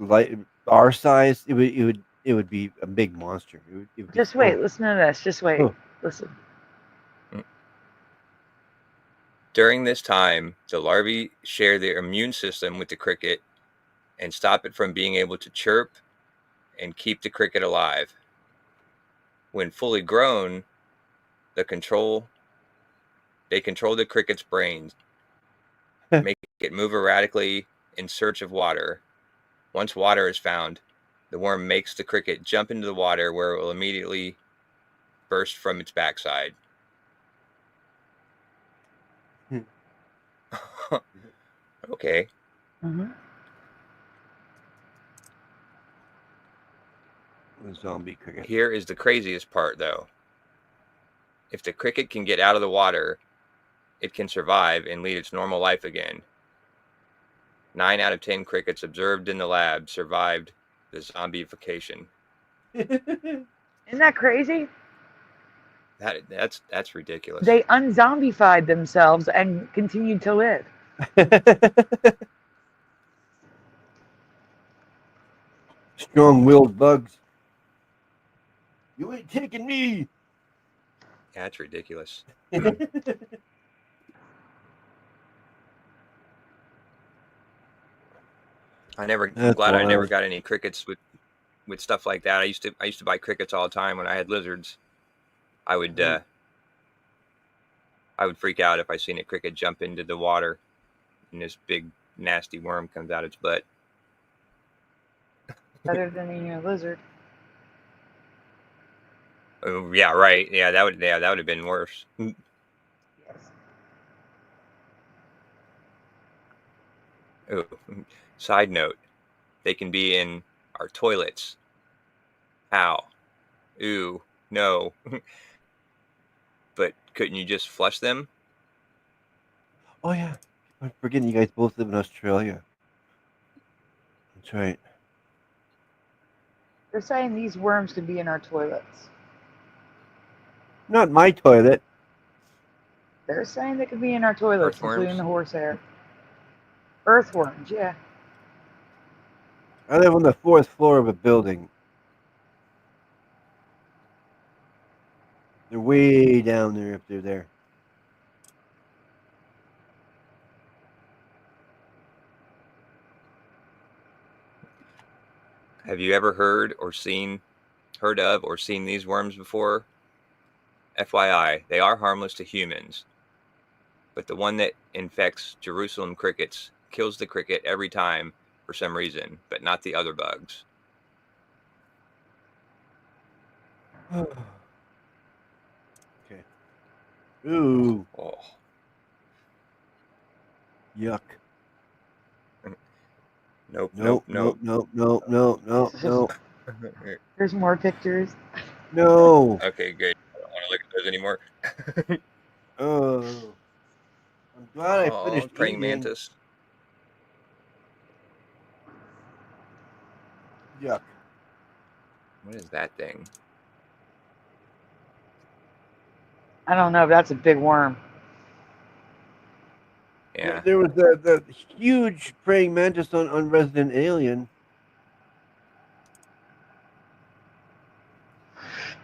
our size, it would be a big monster. It would be Just wait. Listen to this. Just wait. Listen. During this time, the larvae share their immune system with the cricket and stop it from being able to chirp and keep the cricket alive. When fully grown, they control the cricket's brain, make it move erratically in search of water. Once water is found, the worm makes the cricket jump into the water where it will immediately burst from its backside. Okay. Mm-hmm. Zombie cricket. Here is the craziest part, though. If the cricket can get out of the water, it can survive and lead its normal life again. 9 out of 10 crickets observed in the lab survived the zombification. Isn't that crazy? That's ridiculous. They unzombified themselves and continued to live. Strong-willed bugs. You ain't taking me. That's ridiculous. I'm glad I never got any crickets with stuff like that. I used to buy crickets all the time when I had lizards. I would freak out if I seen a cricket jump into the water and this big nasty worm comes out its butt. Better than a lizard. Oh yeah, right. Yeah, that would have been worse. Yes. Oh, side note, they can be in our toilets. How? Ooh, no. But couldn't you just flush them? Oh yeah, I'm forgetting you guys both live in Australia. That's right. They're saying these worms could be in our toilets. Not my toilet. They're saying they could be in our toilets, Earthworms? including the horsehair. Earthworms, yeah. I live on the 4th floor of a building. They're way down there if they're there. Have you ever heard of or seen these worms before? FYI, they are harmless to humans, but the one that infects Jerusalem crickets kills the cricket every time for some reason, but not the other bugs. Okay. Ooh. Oh. Yuck. Nope. No. There's more pictures. No. Okay, good. I don't want to look at those anymore. Oh. I'm glad I finished praying eating. mantis. Yuck. What is that thing? I don't know. That's a big worm. Yeah. There was the huge praying mantis on Resident Alien.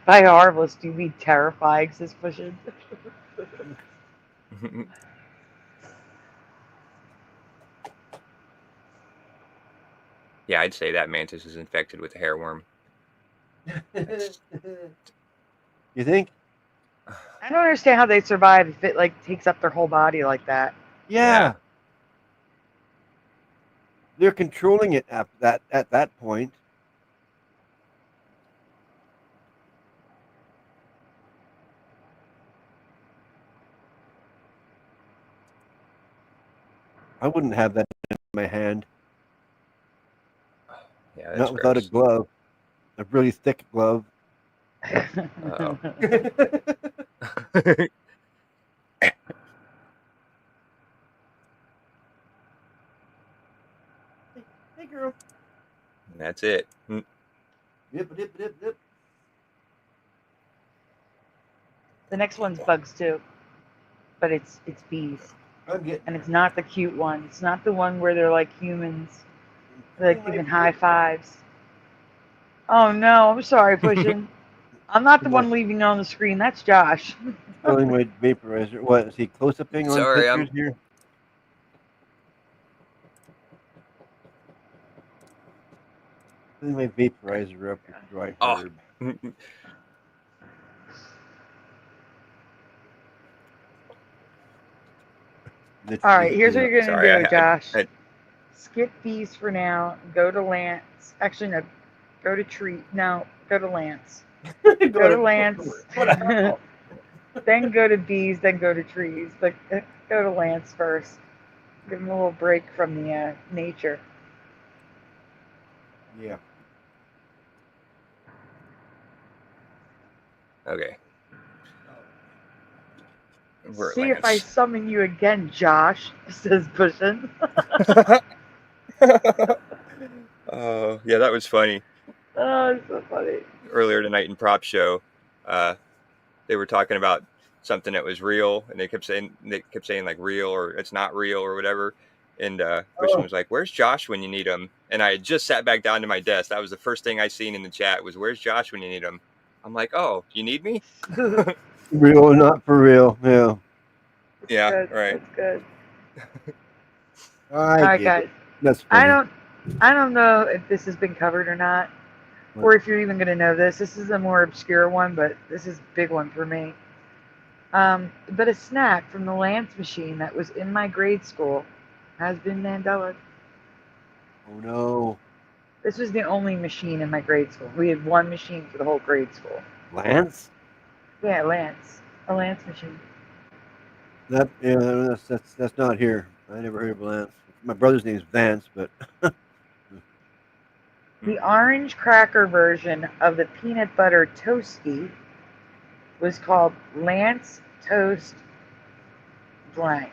By harmless, do you mean terrifying suspicion? Yeah, I'd say that mantis is infected with a hairworm. You think? I don't understand how they survive if it takes up their whole body like that. Yeah. They're controlling it at that point. I wouldn't have that in my hand. Yeah, that's Not without a glove. A really thick glove. Uh-oh. Hey, girl. That's it. Yip. The next one's bugs too, but it's bees, and it's not the cute one. It's not the one where they're like humans, they're like giving high fives. Oh no, I'm sorry, Pushing. I'm not the one leaving it on the screen. That's Josh. Filling my vaporizer. What is he close-upping on Sorry, pictures here? Filling my vaporizer up with dry herb. All right, here's what you're going to do, Josh. I- Skip these for now. Go to Lance. Actually, no. Go to Treat. No, go to Lance. Go to Lance. Then go to bees. Then go to trees. But go to Lance first. Give him a little break from the nature. Yeah. Okay. We're See Lance. if I summon you again, Josh, says Bushin. Oh, yeah, that was funny. Oh, it's so funny. Earlier tonight in Prop Show, they were talking about something that was real, and they kept saying like real or it's not real or whatever. And Bushin was like, "Where's Josh when you need him?" And I had just sat back down to my desk. That was the first thing I seen in the chat was, "Where's Josh when you need him?" I'm like, "Oh, you need me?" Real or not for real? Yeah. Yeah, Good. right. That's good. All right, guys. That's funny. I don't know if this has been covered or not, or if you're even going to know this. This is a more obscure one, but this is a big one for me. But a snack from the Lance machine that was in my grade school has been Mandela. Oh no. This was the only machine in my grade school. We had one machine for the whole grade school. Lance? Yeah, Lance. A Lance machine. That's not here. I never heard of Lance. My brother's name is Vance, but the orange cracker version of the peanut butter toasty was called Lance Toast blank.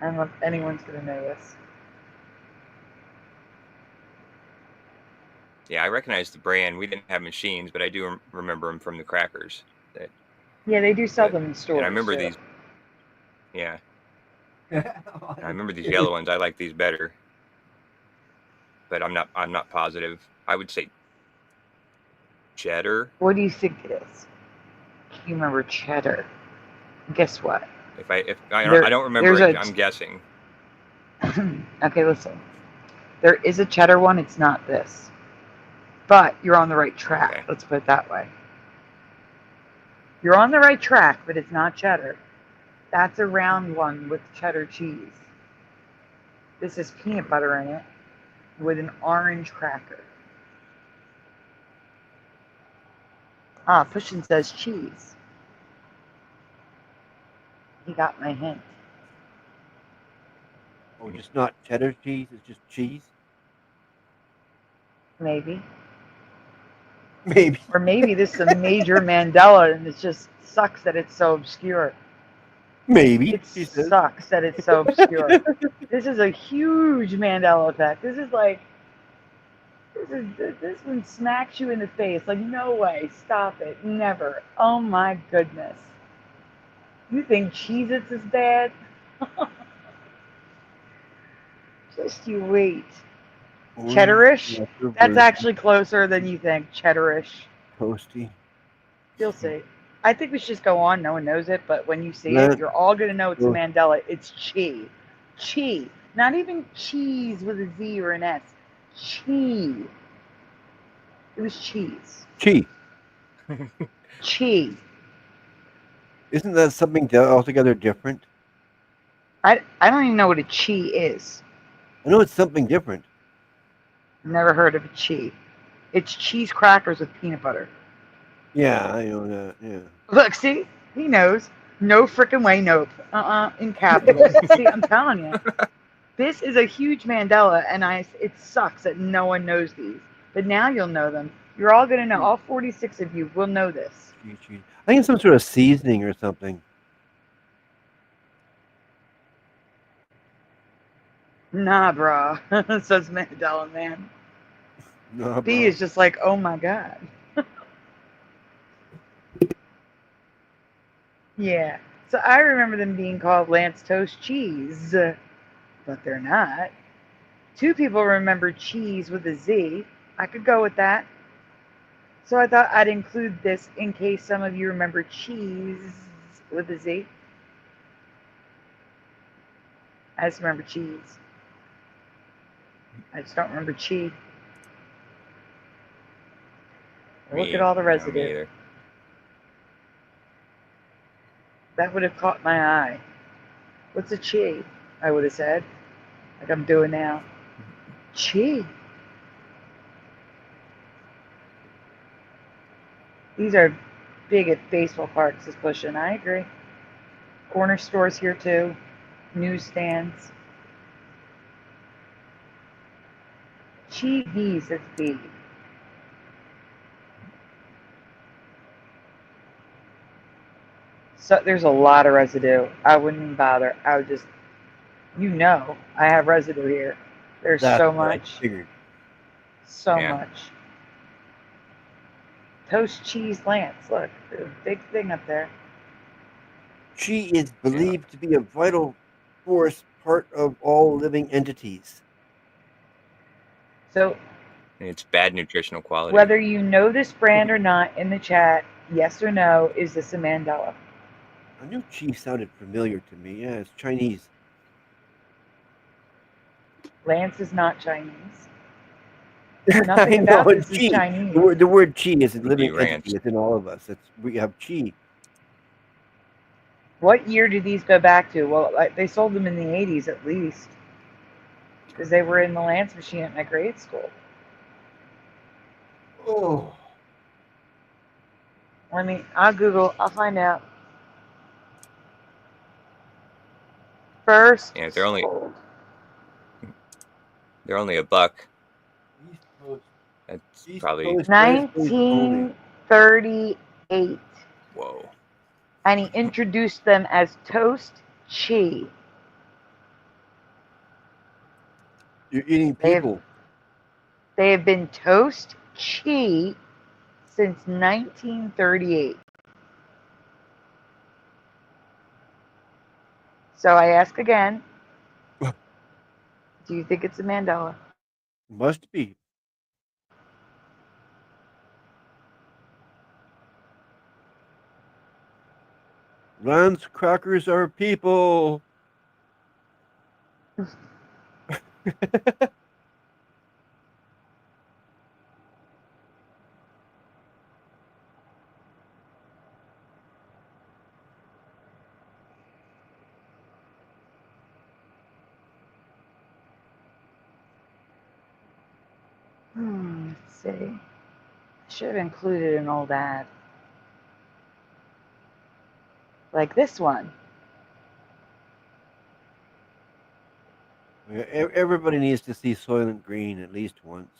I don't know if anyone's going to know this. Yeah, I recognize the brand. We didn't have machines, but I do remember them from the crackers. Yeah, they do sell them in stores. And I remember too. these. Yeah. I remember these yellow ones. I like these better. But I'm not positive. I would say cheddar. What do you think it is? You remember cheddar? Guess what? I don't remember it, I'm guessing. Okay, listen. There is a cheddar one. It's not this. But you're on the right track. Okay. Let's put it that way. You're on the right track, but it's not cheddar. That's a round one with cheddar cheese. This is peanut butter in it with an orange cracker. Ah, Pushin says cheese. He got my hint. Oh, just not cheddar cheese? It's just cheese? Maybe. Maybe. Or maybe this is a major Mandela and it just sucks that it's so obscure. Maybe. It sucks that it's so obscure. This is a huge Mandela effect. This is like, this one smacks you in the face. Like, no way. Stop it. Never. Oh my goodness. You think Cheez-Its is bad? Just you wait. Cheddarish? That's actually closer than you think. Cheddarish. Toasty. You'll see. I think we should just go on. No one knows it, but when you see it, you're all going to know it's a Mandela. It's chi. Chi. Not even cheese with a Z or an S. Chi. It was cheese. Chi. Chi. Isn't that something altogether different? I don't even know what a chi is. I know it's something different. Never heard of a chi. It's cheese crackers with peanut butter. Yeah, I know that. Yeah. Look, see? He knows. No freaking way, nope. In capitals. See, I'm telling you. This is a huge Mandela, and it sucks that no one knows these. But now you'll know them. You're all going to know. All 46 of you will know this. I think it's some sort of seasoning or something. Nah, brah. Says Mandela Man. Nah, B is just like, oh my God. Yeah. So I remember them being called Lance Toast Cheese, but they're not. 2 people remember cheese with a Z. I could go with that. So I thought I'd include this in case some of you remember cheese with a Z. I just remember cheese. I just don't remember chi. Look at all the residue. That would have caught my eye. What's a chi? I would have said, like I'm doing now. Chi. These are big at baseball parks, is pushing. I agree. Corner stores here too. Newsstands. Chi V's, that's B. So there's a lot of residue. I wouldn't even bother. I would just, I have residue here. There's so much. So much. Toast cheese Lance. Look, there's a big thing up there. Chi is believed to be a vital force, part of all living entities. So it's bad nutritional quality. Whether you know this brand or not, in the chat, yes or no, is this a Mandela? I knew Chi sounded familiar to me. Yeah, it's Chinese. Lance is not Chinese. Nothing about this is Chinese. The word chi is a living entity. It's in all of us. We have chi. What year do these go back to? Well, they sold them in the 80s at least, because they were in the Lance machine at my grade school. Oh. I'll Google. I'll find out. First. Yeah, they're only $1. That's probably 1938. Whoa. And he introduced them as Toast Chi. You're eating people. They have been Toast Chi since 1938. So I ask again, do you think it's a Mandela? Must be. Lance crackers are people. Let's see. I should have included an old ad. Like this one. Everybody needs to see Soylent Green at least once.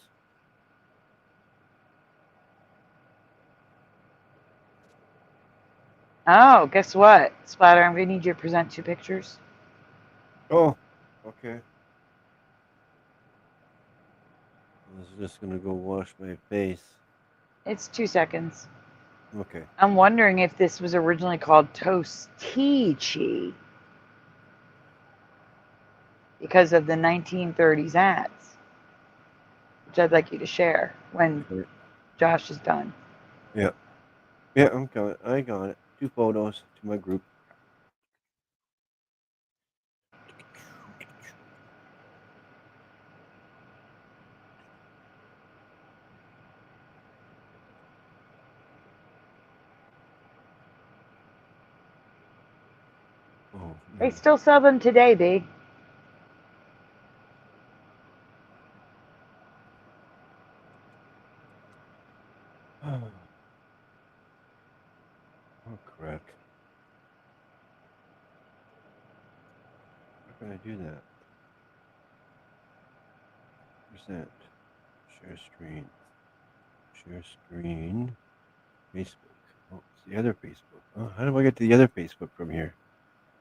Oh, guess what? Splatter, I'm going to need you to present 2 pictures. Oh, okay. I was just going to go wash my face. It's 2 seconds. Okay. I'm wondering if this was originally called Toasty Chi because of the 1930s ads, which I'd like you to share when Josh is done. Yeah. Yeah, I'm coming. I got it. 2 photos to my group. Oh, They still sell them today, B. Oh, crap. How can I do that? Present. Share screen. Share screen. Facebook. Oh, it's the other Facebook. Oh, how do I get to the other Facebook from here?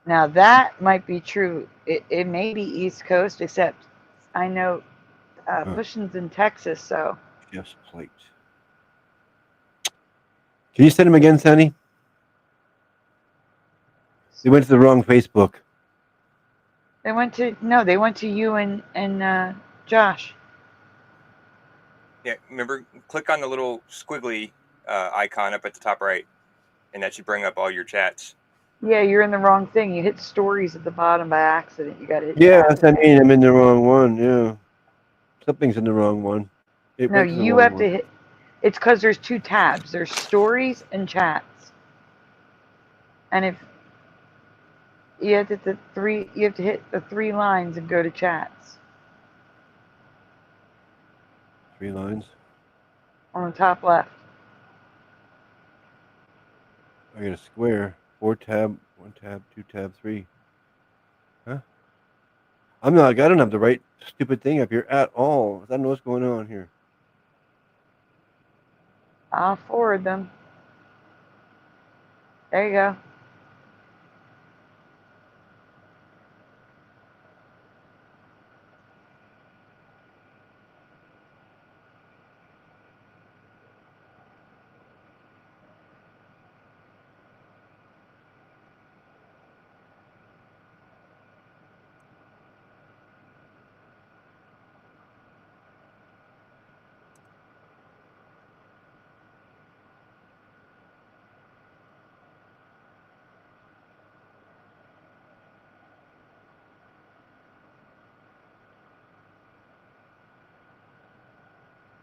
Now that might be true. It may be East Coast, except I know Pushing's in Texas, so. Jeff's plate. Can you send him again, Sandy? They went to the wrong Facebook. They went to you and Josh. Yeah, remember, click on the little squiggly icon up at the top right, and that should bring up all your chats. Yeah, you're in the wrong thing. You hit stories at the bottom by accident. You got to hit. Yeah, that's what I mean. I'm in the wrong one. Yeah, something's in the wrong one. No, you have to hit. It's because there's two tabs. There's stories and chats. And if you have to hit the three lines and go to chats. 3 lines on the top left. I got a square. 4 tab, 1 tab, 2 tab, 3. Huh? I don't have the right stupid thing up here at all. I don't know what's going on here. I'll forward them. There you go.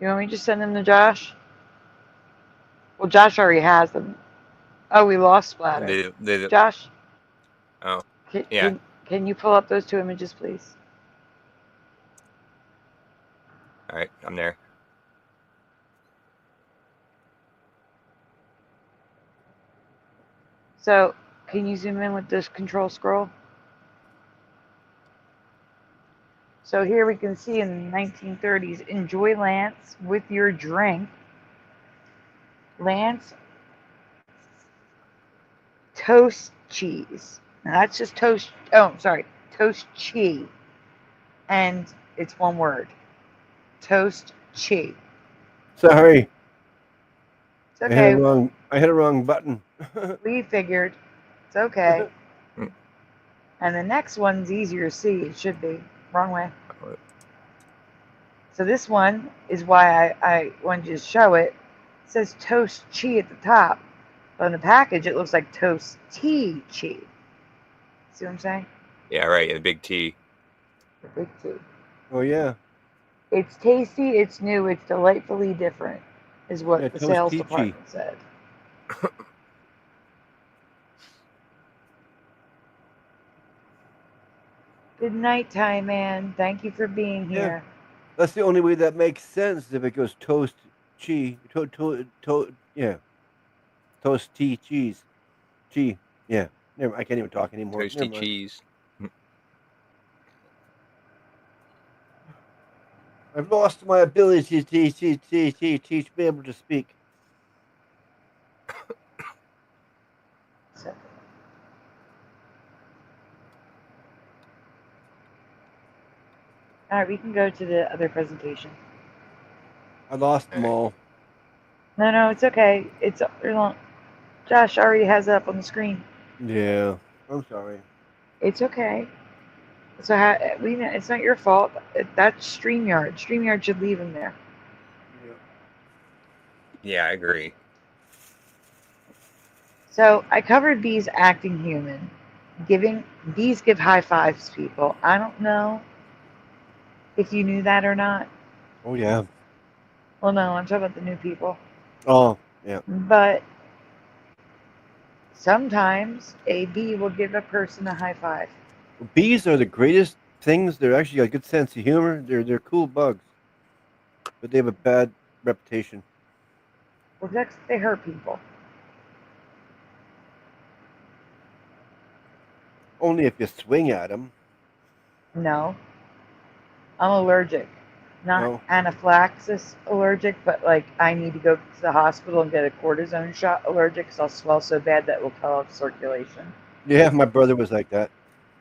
You want me to just send them to Josh? Well, Josh already has them. Oh, we lost Splatter. Josh? Oh, yeah. Can you pull up those 2 images, please? All right, I'm there. So, can you zoom in with this control scroll? So here we can see in the 1930s, enjoy Lance with your drink. Lance toast cheese. Now that's just toast. Oh, sorry, toast cheese, and it's one word. Toast cheese. Sorry. It's okay. I hit a wrong button. We figured. It's okay. And the next one's easier to see. It should be. Wrong way. So this one is why I wanted you to show it. It says toast cheese at the top. But on the package, it looks like toast tea cheese. See what I'm saying? Yeah, right. The big T. The big T. Oh, yeah. It's tasty, it's new, it's delightfully different, is what the sales department said. Good night, Time Man. Thank you for being here. That's the only way that makes sense if it goes toast cheese. Yeah. Toast tea cheese. Cheese. Yeah. I can't even talk anymore. Toasty cheese. I've lost my ability to be able to speak. All right, we can go to the other presentation. I lost them all. No, it's okay. Josh already has it up on the screen. Yeah, I'm sorry. It's okay. So it's not your fault. That's Streamyard. Streamyard should leave him there. Yeah, I agree. So I covered bees acting human. Bees give high fives, people. I don't know if you knew that or not. Oh, yeah. Well, no, I'm talking about the new people. Oh, yeah. But sometimes a bee will give a person a high five. Bees are the greatest things. They're actually got a good sense of humor. They're cool bugs, but they have a bad reputation. Well, they hurt people. Only if you swing at them. No. I'm allergic. Not anaphylaxis allergic, but like I need to go to the hospital and get a cortisone shot allergic because I'll swell so bad that will cut off circulation. Yeah, my brother was like that.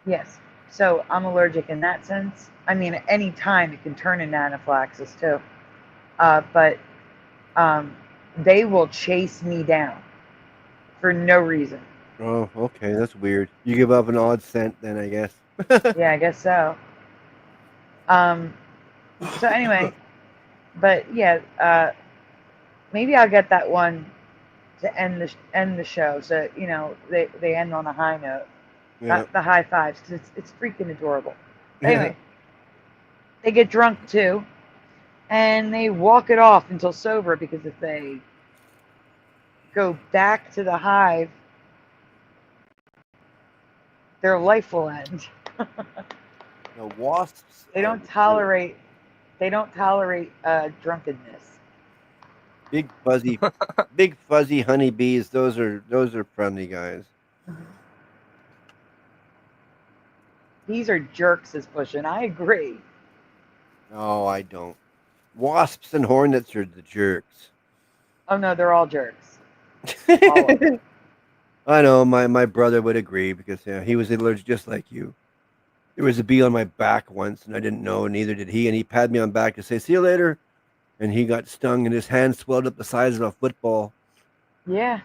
Yes. So I'm allergic in that sense. I mean, at any time it can turn into anaphylaxis too. But they will chase me down for no reason. Oh, okay, that's weird. You give up an odd scent, then I guess. Yeah, I guess so. So anyway, but yeah, maybe I'll get that one to end the show. So you know they end on a high note. Yeah. The high fives, because it's freaking adorable. But anyway, they get drunk too, and they walk it off until sober, because if they go back to the hive, their life will end. The wasps. They don't tolerate drunkenness. Big fuzzy honeybees. Those are friendly guys. These are jerks, says Bush, and I agree. No, I don't. Wasps and hornets are the jerks. Oh no, they're all jerks. All of them. I know my brother would agree, because he was allergic just like you. There was a bee on my back once, and I didn't know, and neither did he. And he patted me on the back to say, "See you later." And he got stung, and his hand swelled up the size of a football. Yeah.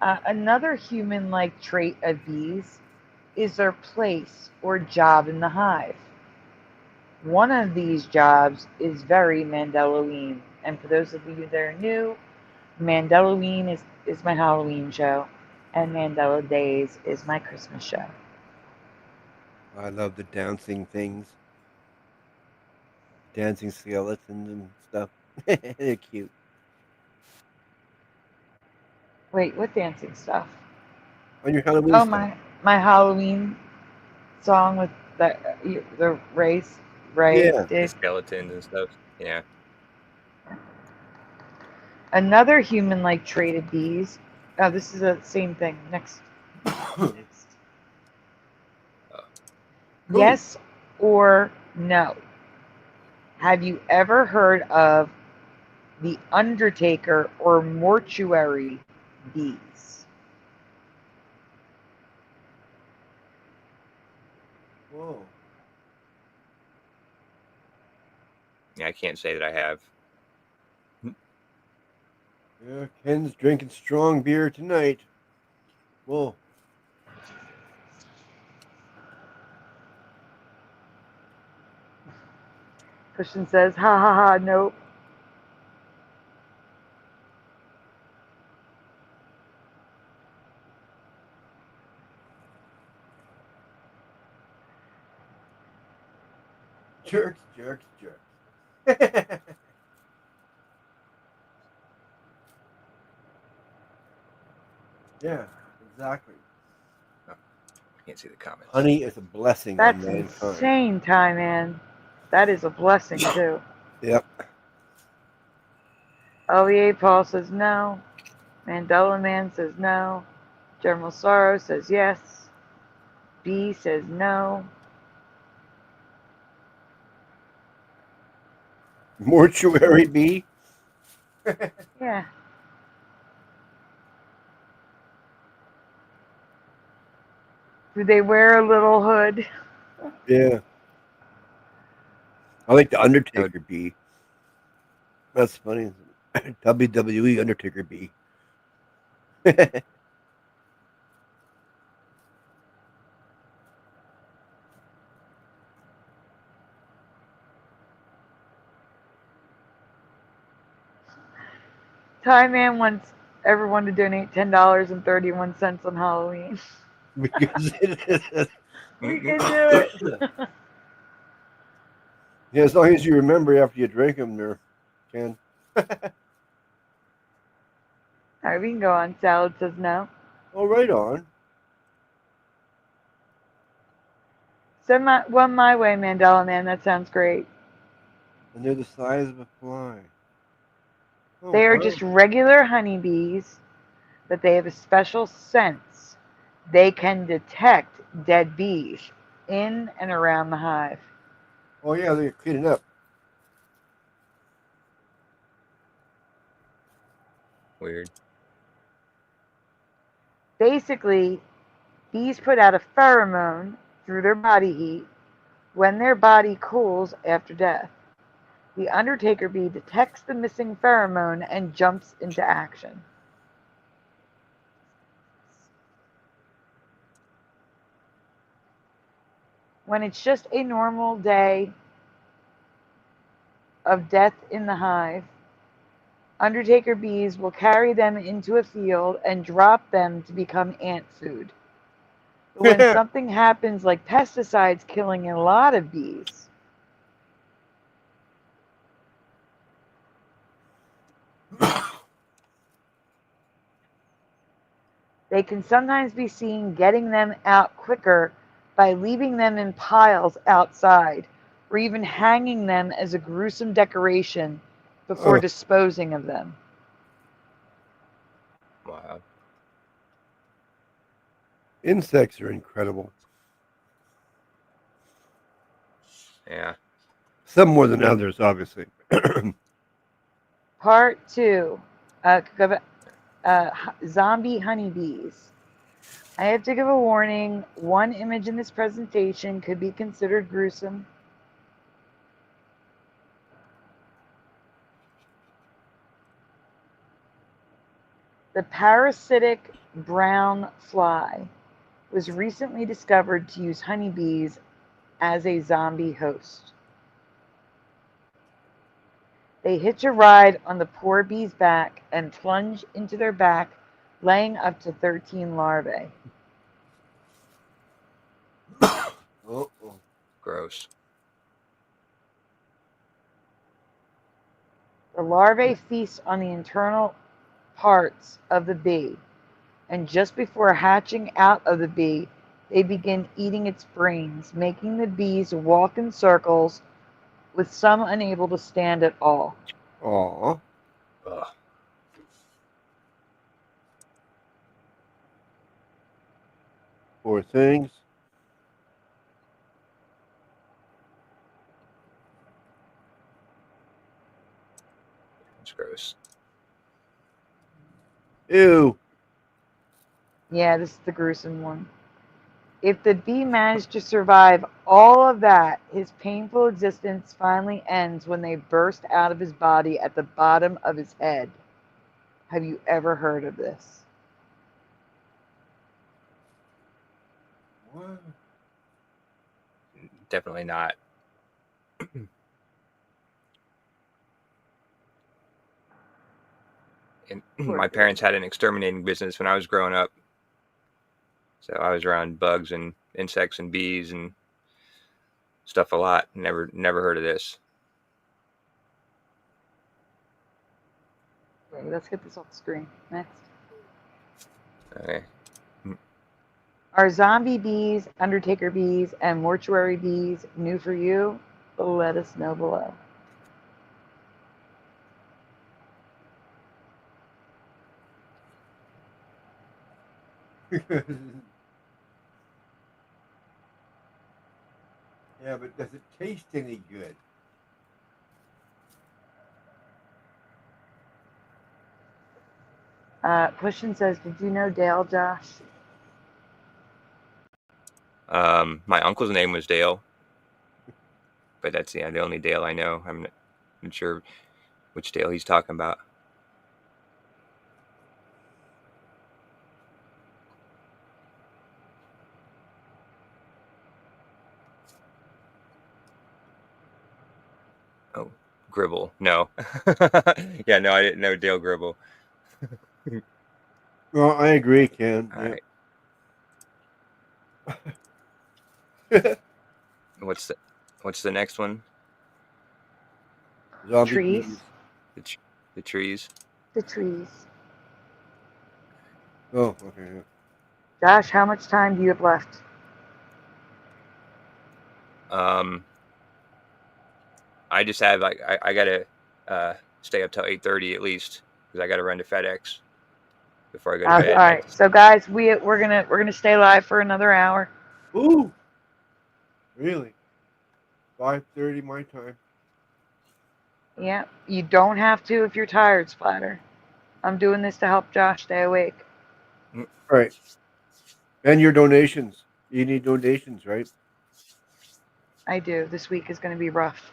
Another human-like trait of bees is their place or job in the hive. One of these jobs is very Mandela-ween. And for those of you that are new, Mandela-ween is my Halloween show, and Mandela Days is my Christmas show. I love the dancing things. Dancing skeletons and stuff. They're cute. Wait, what dancing stuff? On your Halloween Oh, stuff. my Halloween song with the race, right? Yeah. The skeletons and stuff. Yeah. Another human-like trait of bees. Oh, this is the same thing. Next. Yes or no? Have you ever heard of the undertaker or mortuary bees? Whoa. Yeah, I can't say that I have. Yeah, Ken's drinking strong beer tonight. Whoa. Christian says, ha ha ha, nope. Jerks, jerks, jerks. Yeah, exactly. Oh, I can't see the comments. Honey is a blessing. That's on mankind. insane, Ty Man. That is a blessing too. Yep. LEA Paul says no. Mandela Man says no. General Sorrow says yes. B says no. Mortuary bee. Yeah. Do they wear a little hood? Yeah. I like the Undertaker bee. That's funny. WWE Undertaker bee. Ty Man wants everyone to donate $10.31 on Halloween. Because We can do it. Yeah, as long as you remember after you drink them, there, Ken. All right, we can go on. Salad says no. Oh, right on. Send one my way, Mandela Man. That sounds great. And they're the size of a fly. Oh, They are wow. just regular honeybees, but they have a special sense. They can detect dead bees in and around the hive. Oh, yeah, they're cleaning up. Weird. Basically, bees put out a pheromone through their body heat when their body cools after death. The Undertaker bee detects the missing pheromone and jumps into action. when it's just a normal day of death in the hive, undertaker bees will carry them into a field and drop them to become ant food. But when something happens like pesticides killing a lot of bees, they can sometimes be seen getting them out quicker by leaving them in piles outside, or even hanging them as a gruesome decoration before disposing of them. Wow. Insects are incredible. Yeah. Some more than others, obviously. Part 2. Zombie honeybees. I have to give a warning. One image in this presentation could be considered gruesome. The parasitic brown fly was recently discovered to use honeybees as a zombie host. They hitch a ride on the poor bee's back and plunge into their back, laying up to 13 larvae. Gross. The larvae feast on the internal parts of the bee, and just before hatching out of the bee, they begin eating its brains, making the bees walk in circles, with some unable to stand at all. Aww. Ugh. Poor things. It's gross. Ew. Yeah, this is the gruesome one. If the bee managed to survive all of that, his painful existence finally ends when they burst out of his body at the bottom of his head. Have you ever heard of this? What? Definitely not. And my parents had an exterminating business when I was growing up. So I was around bugs and insects and bees and stuff a lot. Never heard of this. Okay, let's get this off the screen. Next. Okay. Are zombie bees, undertaker bees, and mortuary bees new for you? Let us know below. Yeah, but does it taste any good? Pushin says, did you know Dale, Josh? My uncle's name was Dale, but that's the only Dale I know. I'm not sure which Dale he's talking about. Oh, Gribble. No. Yeah, no, I didn't know Dale Gribble. Well, I agree, Ken. All right. What's the next one? Zombie Trees. bees. The trees. The trees. Oh, okay. Yeah. Josh, how much time do you have left? I just have I gotta stay up till 8:30 at least because I gotta run to FedEx before I go to bed. All right, so guys, we're gonna stay live for another hour. Ooh, really? 5:30 my time. Yeah, you don't have to if you're tired, Splatter. I'm doing this to help Josh stay awake. Right. And your donations. You need donations, right? I do. This week is going to be rough.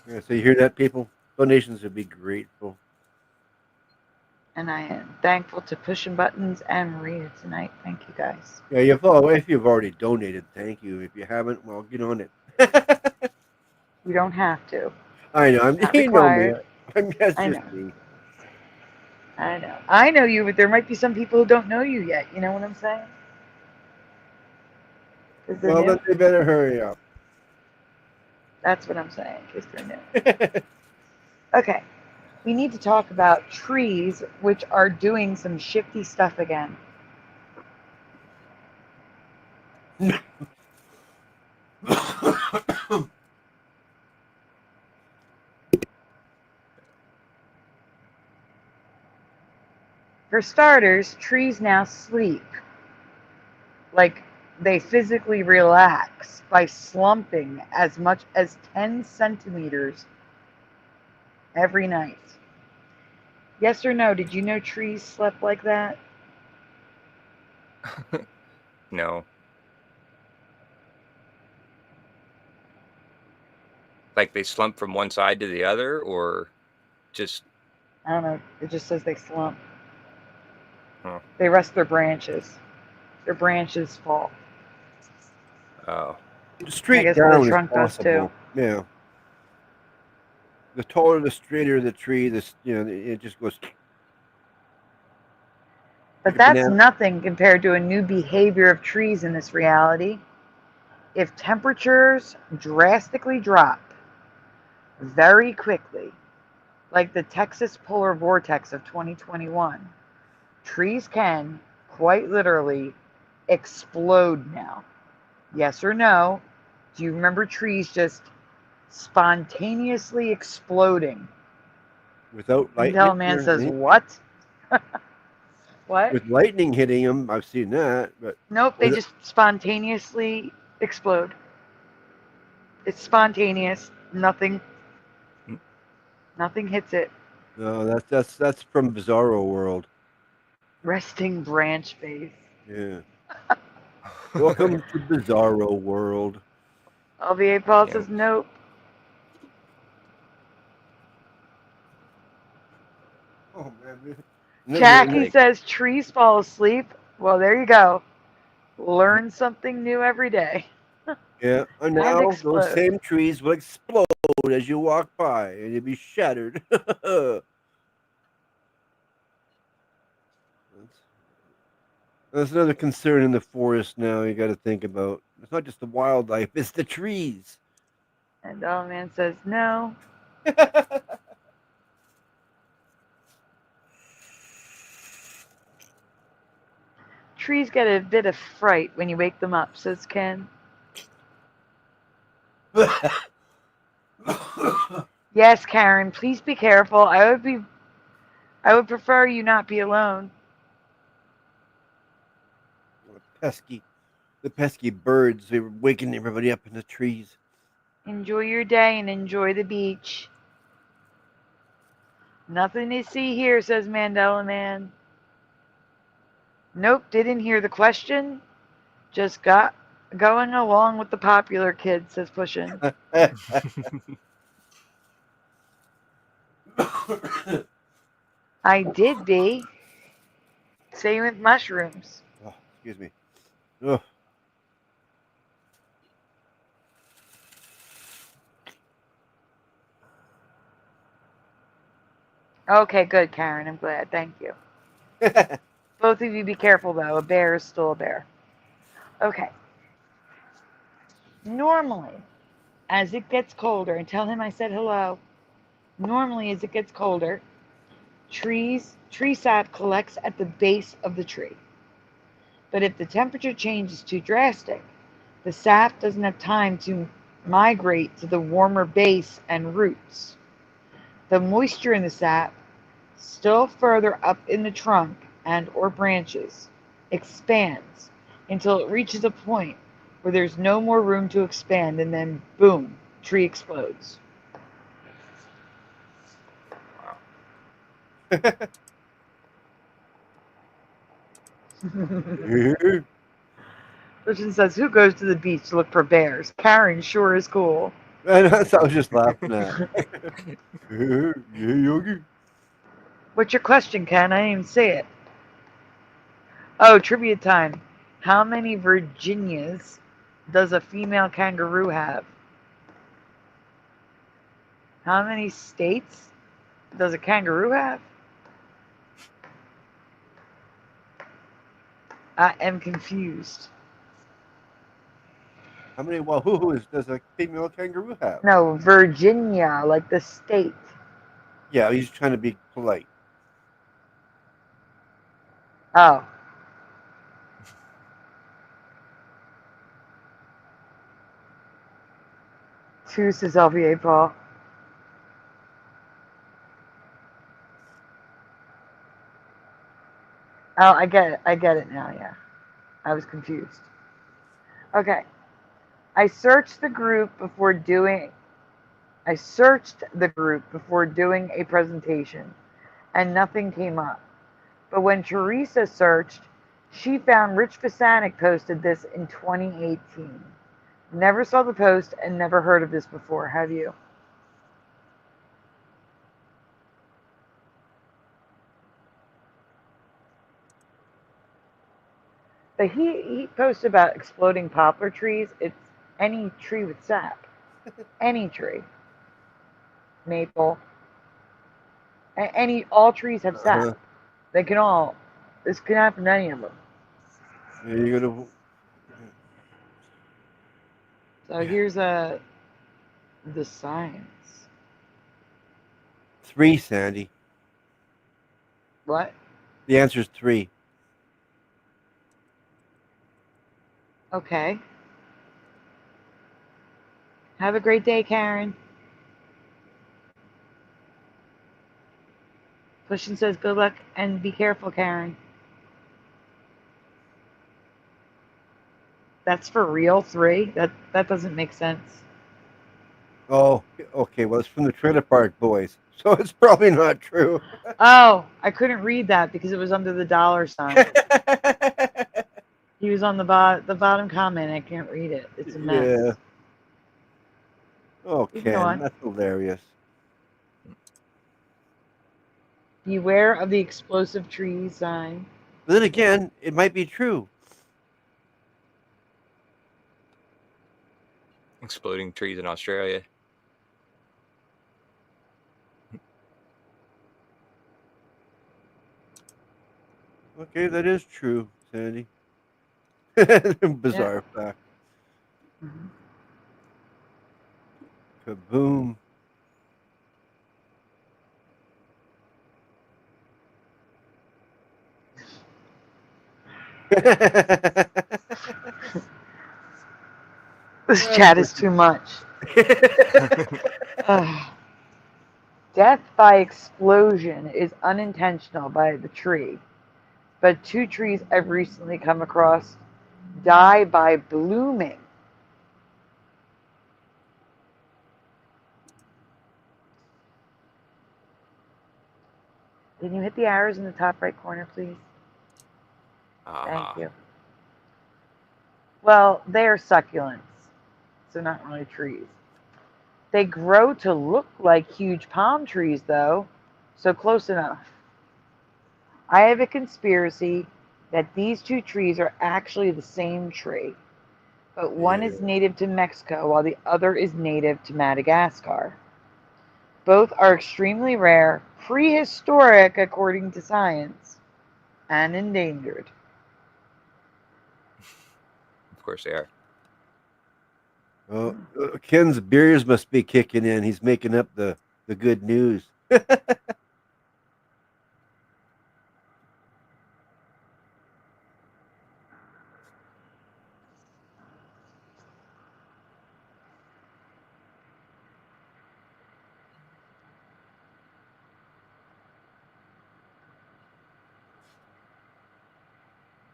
Yeah, so you hear that, people? Donations would be grateful. And I am thankful to Pushing Buttons and Maria tonight. Thank you guys. Yeah, if you've already donated, thank you. If you haven't, well, get on it. You don't have to. I know. Not You know me. required. That's I just know. me. I know. I know you, but there might be some people who don't know you yet. You know what I'm saying? Well, then they better hurry up. That's what I'm saying, because they're new. Okay. We need to talk about trees, which are doing some shifty stuff again. For starters, trees now sleep. Like they physically relax by slumping as much as 10 centimeters every night. Yes or no? Did you know trees slept like that? No. Like they slump from one side to the other, or just... I don't know. It just says they slump. Huh. They rest their branches. Their branches fall. Oh. Straight I guess down the trunk is does possible. too. Yeah. The taller, the straighter the tree, it just goes. But that's nothing compared to a new behavior of trees in this reality. If temperatures drastically drop very quickly, like the Texas polar vortex of 2021, trees can, quite literally, explode now. Yes or no? Do you remember trees just spontaneously exploding? Without lightning? Until a man says, what? What? With lightning hitting them, I've seen that. But nope, they just spontaneously explode. It's spontaneous. Nothing hits it. No, that's from Bizarro World. Resting branch face. Yeah. Welcome to Bizarro World. LVA Paul says nope. Oh man. Jackie says trees fall asleep. Well, there you go. Learn something new every day. Yeah, and now those same trees will explode as you walk by, and you'll be shattered. That's another concern in the forest now you got to think about. It's not just the wildlife, it's the trees. And Dollar Man says no. Trees get a bit of fright when you wake them up, says Ken. Yes, Karen, please be careful. I would prefer you not be alone. The pesky birds, they were waking everybody up in the trees. Enjoy your day and enjoy the beach. Nothing to see here, says Mandela Man. Nope, didn't hear the question. Just got going along with the popular kid, says Pushin. I did be. Same with mushrooms. Oh, excuse me. Oh. Okay, good, Karen. I'm glad. Thank you. Both of you be careful, though. A bear is still a bear. Okay. Normally, as it gets colder, and tell him I said hello. Normally, as it gets colder, tree sap collects at the base of the tree. But if the temperature change is too drastic, the sap doesn't have time to migrate to the warmer base and roots. The moisture in the sap, still further up in the trunk and or branches, expands until it reaches a point where there's no more room to expand, and then boom, tree explodes. Christian says, who goes to the beach to look for bears? Karen sure is cool. That's what I was just laughing at. Yeah, Yogi. What's your question, Ken? I didn't even say it. Oh, trivia time. How many Virginias does a female kangaroo have? How many states does a kangaroo have? I am confused. How many wahoo-hoos does a female kangaroo have? No, Virginia, like the state. Yeah, he's trying to be polite. Oh. Two, says LVA Paul. Oh, I get it. I get it now, yeah. I was confused. Okay. I searched the group before doing a presentation and nothing came up. But when Teresa searched, she found Rich Fasanic posted this in 2018. Never saw the post and never heard of this before. Have you? But he posted about exploding poplar trees. It's any tree with sap. Any tree. Maple. All trees have sap. They can all. This can happen to any of them. Yeah, you're gonna. So here's the science. 3, Sandy. What? The answer is 3. Okay. Have a great day, Karen. Pushing says good luck and be careful, Karen. That's for real, 3? That doesn't make sense. Oh, okay. Well, it's from the Trailer Park Boys, so it's probably not true. Oh, I couldn't read that because it was under the dollar sign. He was on the bottom comment. I can't read it. It's a mess. Yeah. Oh, You can go on. Ken, that's hilarious. Beware of the explosive trees sign. But then again, it might be true. Exploding trees in Australia. Okay, that is true, Sandy. Bizarre fact. Mm-hmm. Kaboom. This chat is too much. Death by explosion is unintentional by the tree, but 2 trees I've recently come across die by blooming. Can you hit the arrows in the top right corner, please? Thank you. Well, they are succulents, so not really trees. They grow to look like huge palm trees, though, so close enough. I have a conspiracy that these 2 trees are actually the same tree, but one is native to Mexico while the other is native to Madagascar. Both are extremely rare, prehistoric according to science, and endangered. Of course they are. Oh, Ken's beers must be kicking in. He's making up the good news.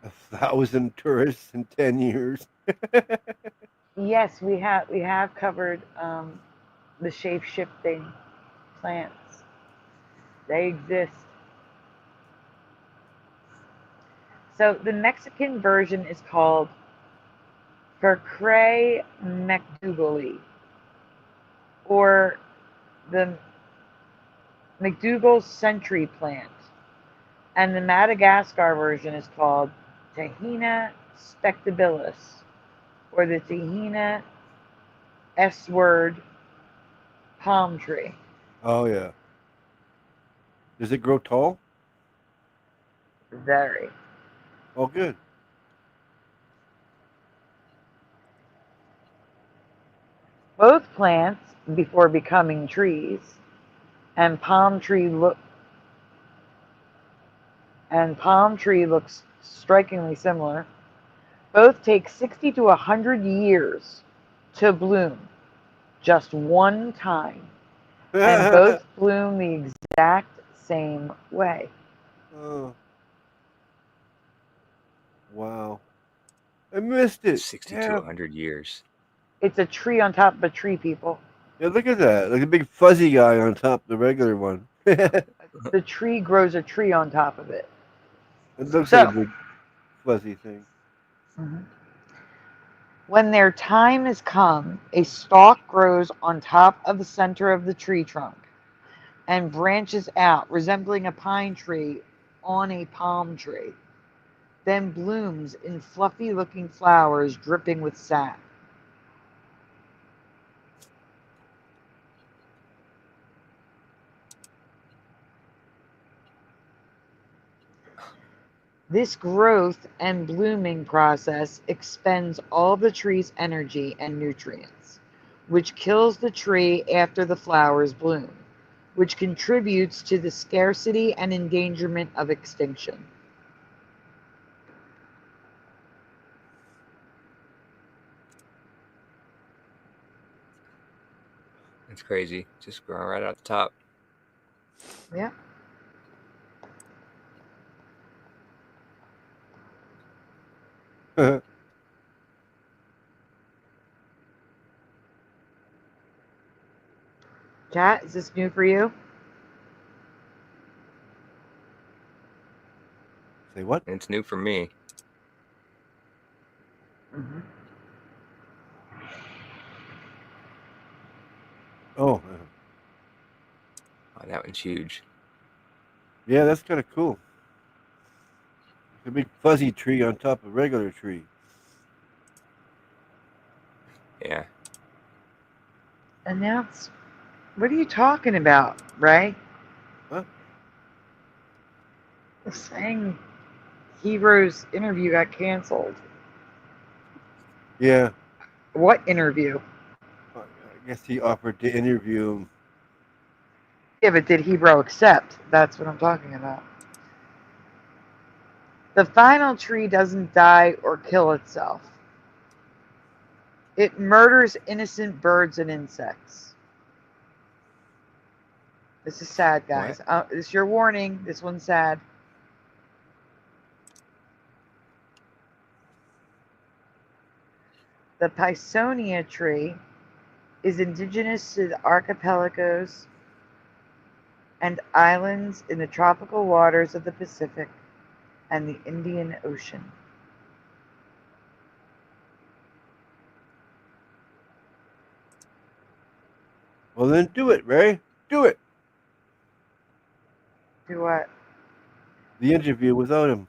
A 1,000 tourists in 10 years. Yes, we have covered the shape-shifting plants. They exist. So the Mexican version is called Percray McDougalli, or the McDougall's century plant, and the Madagascar version is called Tahina spectabilis, or the Tahina S-word palm tree. Oh yeah. Does it grow tall? Very. Oh, good. Both plants, before becoming trees, and palm tree looks strikingly similar. Both take 60 to 100 years to bloom, just one time, and both bloom the exact same way. Oh. Wow. I missed it. 60 to 100 years. It's a tree on top of a tree, people. Yeah, look at that. Like a big fuzzy guy on top of the regular one. It The tree grows a tree on top of it. looks like a big fuzzy thing. When their time has come, a stalk grows on top of the center of the tree trunk and branches out, resembling a pine tree on a palm tree, then blooms in fluffy-looking flowers dripping with sap. This growth and blooming process expends all the tree's energy and nutrients, which kills the tree after the flowers bloom, which contributes to the scarcity and endangerment of extinction. It's crazy. Just growing right out the top. Yeah. Kat, is this new for you? Say what? It's new for me. Oh. Oh, that one's huge. Yeah, that's kind of cool. A big fuzzy tree on top of a regular tree. Yeah. Announce. What are you talking about, Ray? Huh? Saying Hero's interview got canceled. Yeah. What interview? I guess he offered to interview him. Yeah, but did Hero accept? That's what I'm talking about. The final tree doesn't die or kill itself. It murders innocent birds and insects. This is sad, guys. This is your warning. This one's sad. The Pisonia tree is indigenous to the archipelagos and islands in the tropical waters of the Pacific and the Indian Ocean. Well, then do it, Ray. Do it. Do what? The interview without him.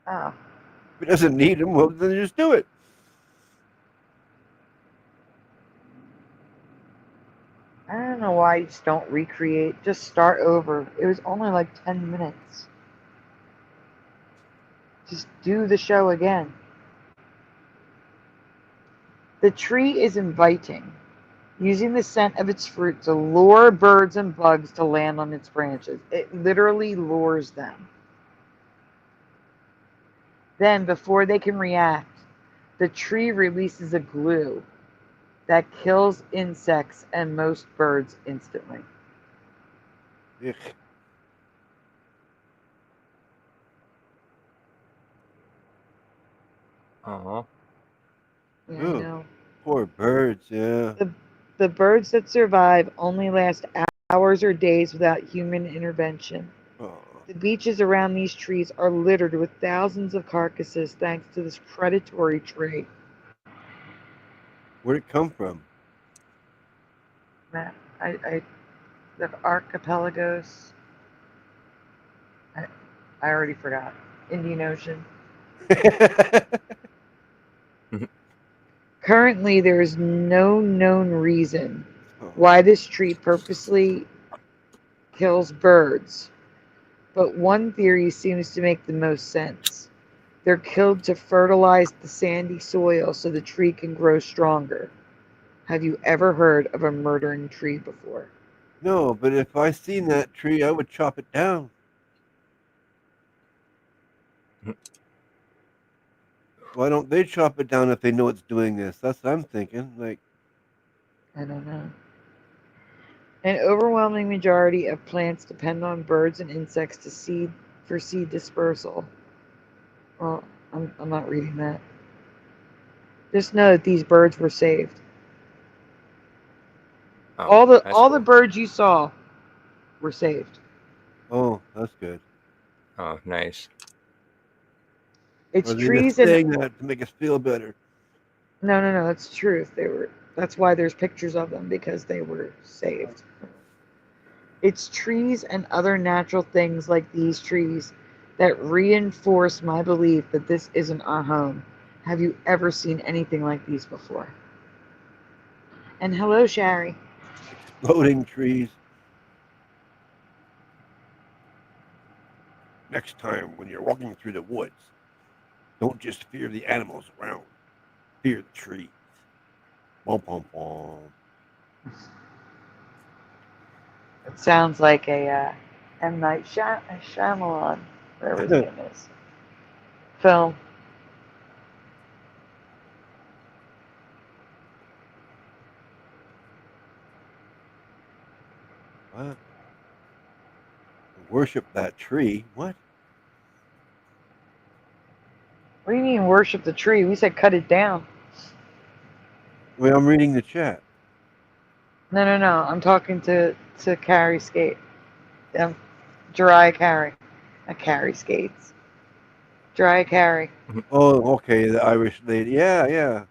Oh. If he doesn't need him, well, then just do it. I don't know why you just don't recreate. Just start over. It was only like 10 minutes. Just do the show again. The tree is inviting, using the scent of its fruit to lure birds and bugs to land on its branches. It literally lures them. Then, before they can react, the tree releases a glue that kills insects and most birds instantly. Ugh. Yeah, I know. Poor birds, yeah. The birds that survive only last hours or days without human intervention. Oh. The beaches around these trees are littered with thousands of carcasses thanks to this predatory tree. Where'd it come from? The archipelagos. I already forgot. Indian Ocean. Currently, there is no known reason why this tree purposely kills birds, but one theory seems to make the most sense. They're killed to fertilize the sandy soil so the tree can grow stronger. Have you ever heard of a murdering tree before? No, but if I seen that tree, I would chop it down. Why don't they chop it down if they know it's doing this? That's what I'm thinking. Like, I don't know. An overwhelming majority of plants depend on birds and insects for seed dispersal. Well, I'm not reading that. Just know that these birds were saved. Oh, all the birds you saw were saved. oh, that's good. Oh, nice. It's Or they trees just and saying that to make us feel better. no, that's the truth. That's why there's pictures of them, because they were saved. It's trees and other natural things like these trees that reinforce my belief that this isn't our home. Have you ever seen anything like these before? And hello, Shari. Exploding trees. Next time when you're walking through the woods, don't just fear the animals around. Fear the trees. Bom, bom, bom. It sounds like a M. Night Shyamalan, whatever his name is, film. What? Worship that tree? What? What do you mean worship the tree? We said cut it down. Well, I'm reading the chat. No. I'm talking to Carrie Skate. Jariah Carey. Not Carrie Skates. Jariah Carey. Oh, okay. The Irish lady. Yeah.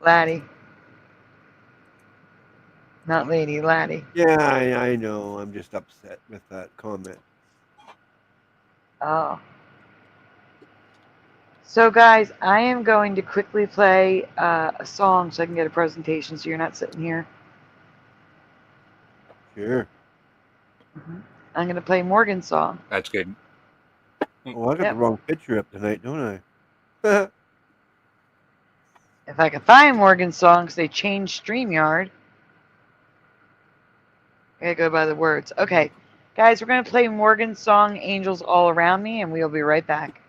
Laddie. Not lady, Laddie. Yeah, I know. I'm just upset with that comment. Oh. So, guys, I am going to quickly play a song so I can get a presentation so you're not sitting here. Sure. I'm going to play Morgan's song. That's good. Oh, I got the wrong picture up tonight, don't I? If I can find Morgan's song, because they changed Streamyard. I gotta go by the words. Okay, guys, we're going to play Morgan's song, Angels All Around Me, and we'll be right back.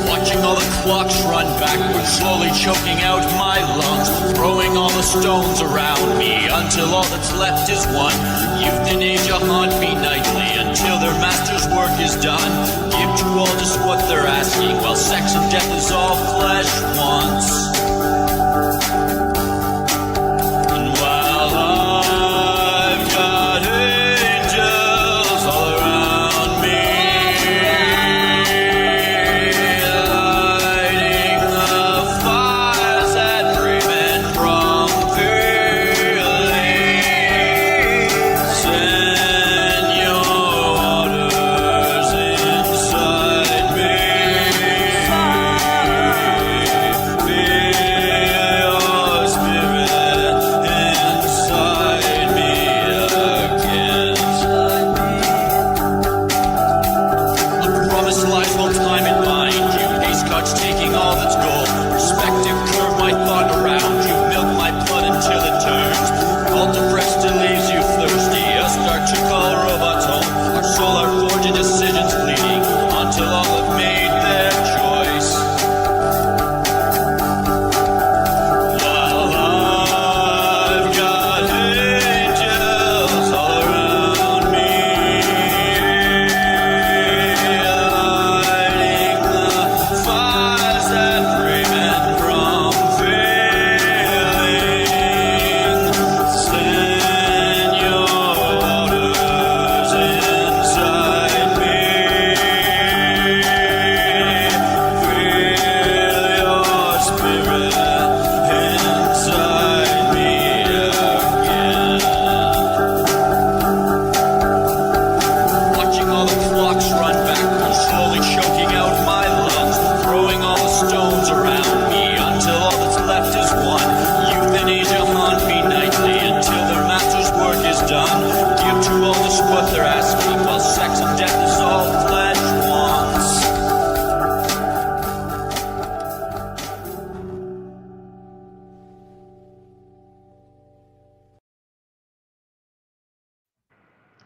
Watching all the clocks run backwards, slowly choking out my lungs, throwing all the stones around me until all that's left is one. Youth and age haunt me nightly until their master's work is done. Give to all just what they're asking, while sex and death is all flesh once. And while I've got angels all around me, lighting the fires that free men from feeling, send your waters inside me, feel your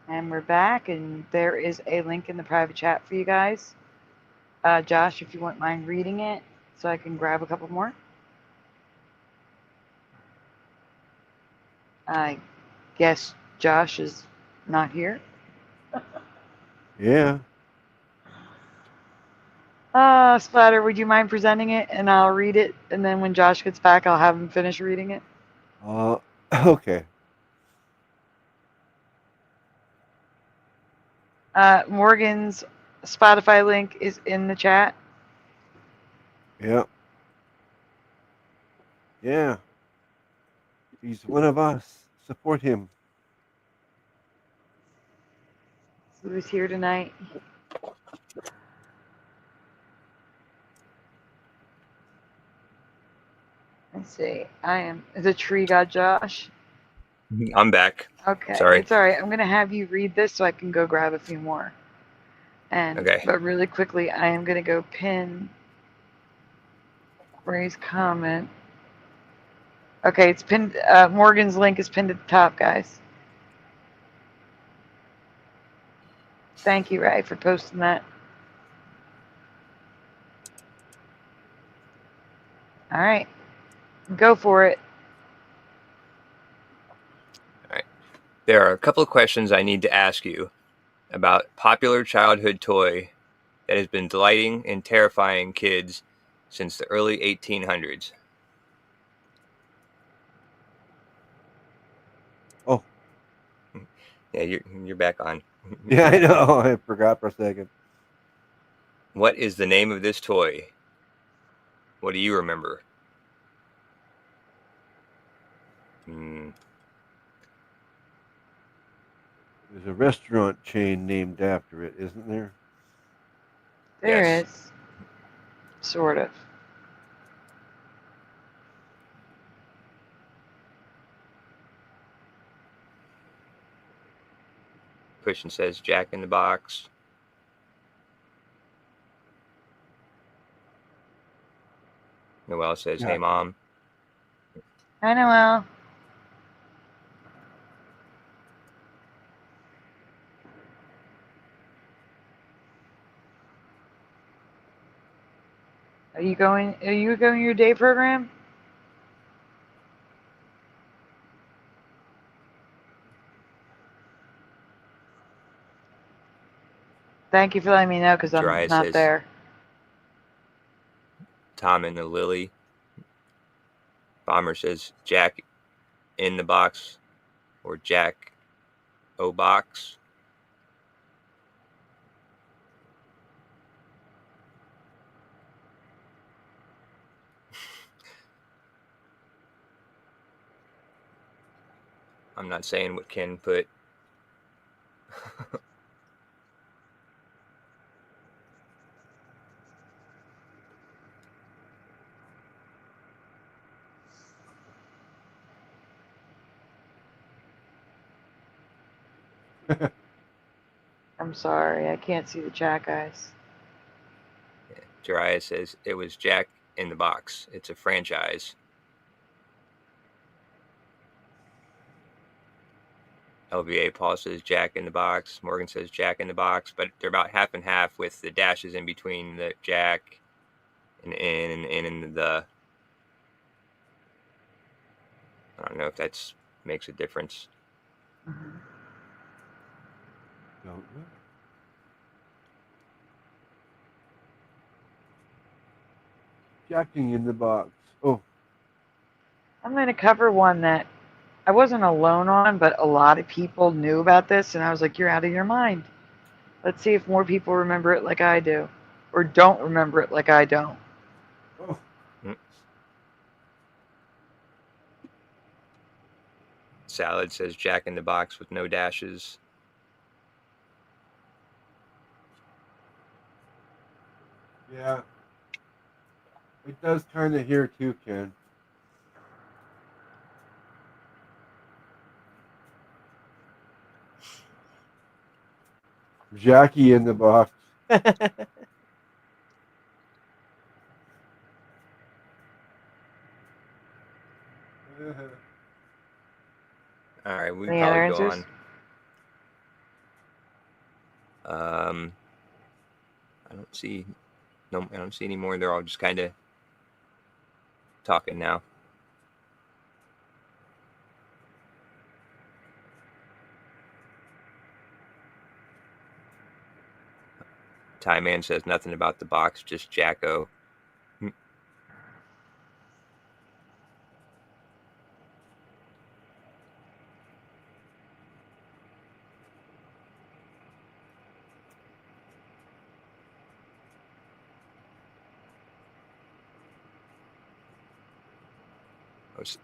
And we're back, and there is a link in the private chat for you guys. Josh, if you wouldn't mind reading it so I can grab a couple more. I guess Josh is not here. Yeah. Splatter, would you mind presenting it, and I'll read it, and then when Josh gets back, I'll have him finish reading it? Okay. Morgan's Spotify link is in the chat. Yeah. Yeah. He's one of us. Support him. Who's here tonight? Let's see. The tree god Josh? I'm back. Okay. Sorry. It's all right. I'm going to have you read this so I can go grab a few more. Okay. But really quickly, I am going to go pin Ray's comment. Okay, it's pinned. Morgan's link is pinned at the top, guys. Thank you, Ray, for posting that. All right. Go for it. All right. There are a couple of questions I need to ask you about popular childhood toy that has been delighting and terrifying kids since the early 1800s. Oh. Yeah, you're back on. Yeah, I know. I forgot for a second. What is the name of this toy? What do you remember? There's a restaurant chain named after it, isn't there? There is. Sort of. Christian says Jack in the Box. Noel says, Yeah. Hey, Mom. Hi, Noel. Are you going your day program? Thank you for letting me know, because I'm Jariah not says, there. Tom and the Lily. Bomber says Jack in the Box or Jack O Box. I'm not saying what Ken put. I'm sorry, I can't see the chat, guys. Jariah says it was Jack in the Box. It's a franchise. LVA Paul says Jack in the Box. Morgan says Jack in the Box, but they're about half and half with the dashes in between the Jack and in the. I don't know if that makes a difference. Mm-hmm. Don't know. Jacking in the Box. Oh. I'm going to cover one that I wasn't alone on, but a lot of people knew about this, and I was like, you're out of your mind. Let's see if more people remember it like I do, or don't remember it like I don't. Oh. Salad says Jack in the Box with no dashes. Yeah. It does kind of here too, Ken. Jackie in the Box. All right, we Any probably other go answers? on. I don't see any more. They're all just kind of talking now. Tie Man says nothing about the box, just Jacko.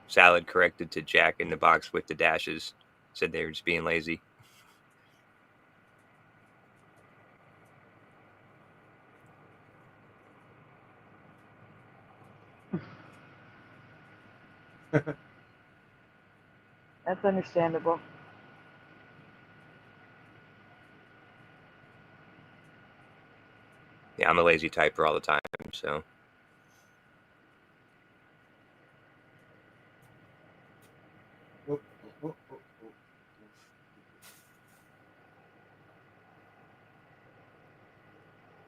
Salad corrected to Jack in the box with the dashes. Said they were just being lazy. That's understandable. Yeah, I'm a lazy typer all the time, so.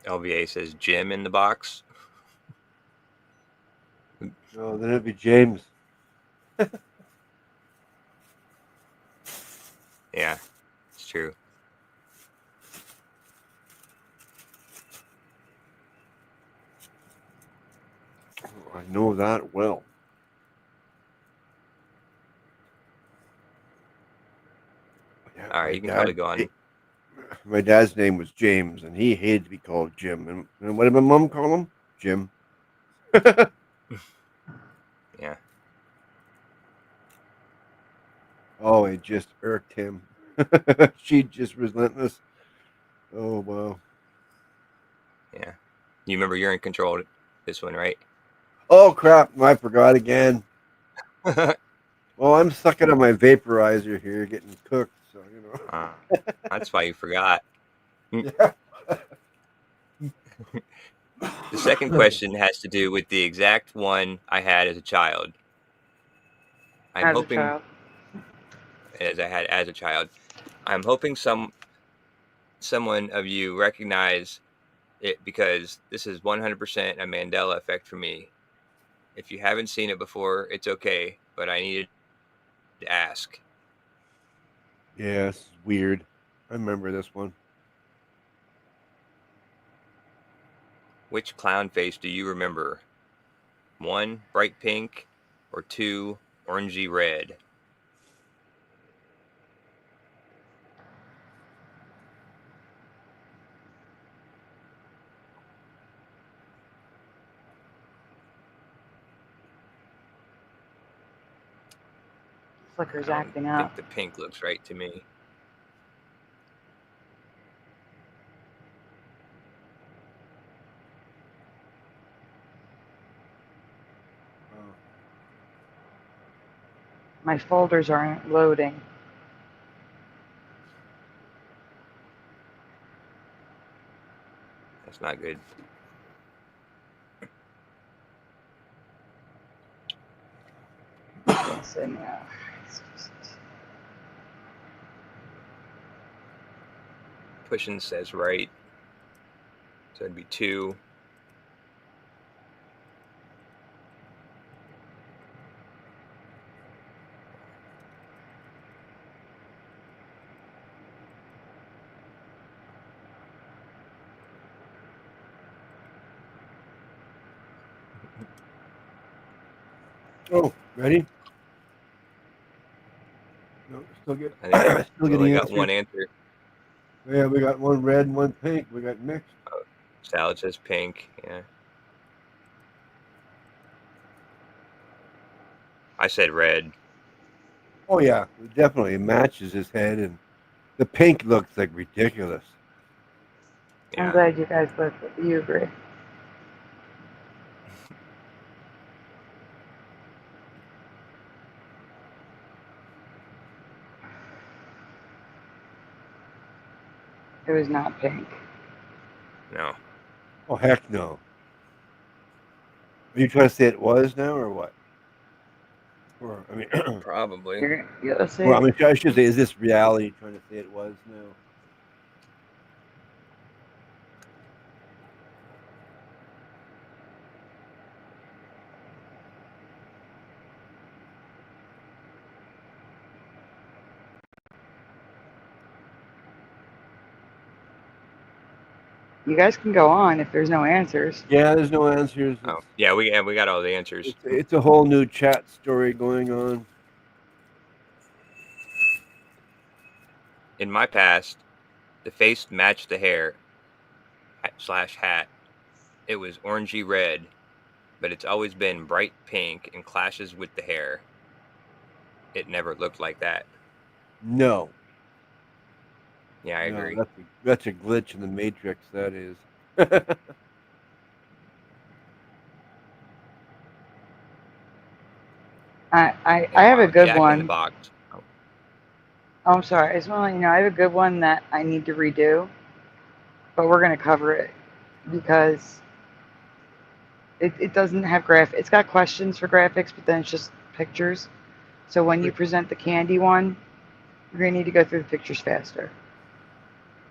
LVA says Jim in the box. No, then it'd be James. Yeah, it's true. I know that well. All right, you can probably go on. My dad's name was James, and he hated to be called Jim. And what did my mom call him? Jim. Yeah. Oh, it just irked him. She just relentless. Oh, wow. Yeah. You remember you're in control of this one, right? Oh, crap. I forgot again. Well, I'm sucking on my vaporizer here, getting cooked. So, you know. That's why you forgot. Yeah. The second question has to do with the exact one I had as a child. I'm hoping as a child. I'm hoping someone of you recognize it, because this is 100% a Mandela effect for me. If you haven't seen it before, it's okay, but I needed to ask. Yeah, it's weird. I remember this one. Which clown face do you remember? 1, bright pink, or 2, orangey red? Flicker's acting I up. think the pink looks right to me. My folders aren't loading. That's not good. So now, Pushing says right. So it'd be 2. Oh, ready? No, still get. I think Still we only getting got one answer. Yeah, we got one red and one pink. We got mixed. Oh, Salad says pink. Yeah. I said red. Oh yeah, it definitely matches his head, and the pink looks like ridiculous. Yeah. I'm glad you guys both agree. It was not pink. No. Oh heck no. Are you trying to say it was now, or what? Or I mean, Probably. Let's see. Well, I mean, I should say, is this reality trying to say it was now? You guys can go on if there's no answers. Yeah, there's no answers. Oh, yeah, we got all the answers. It's a whole new chat story going on. In my past, the face matched the hair / hat. It was orangey red, but it's always been bright pink and clashes with the hair. It never looked like that. No. Yeah, I agree. That's a glitch in the Matrix, that is. I have a good Jack one. in the Box. Oh, I'm sorry. I just want to let you know I have a good one that I need to redo, but we're going to cover it because it doesn't have it's got questions for graphics, but then it's just pictures. So when you present the candy one, you're going to need to go through the pictures faster.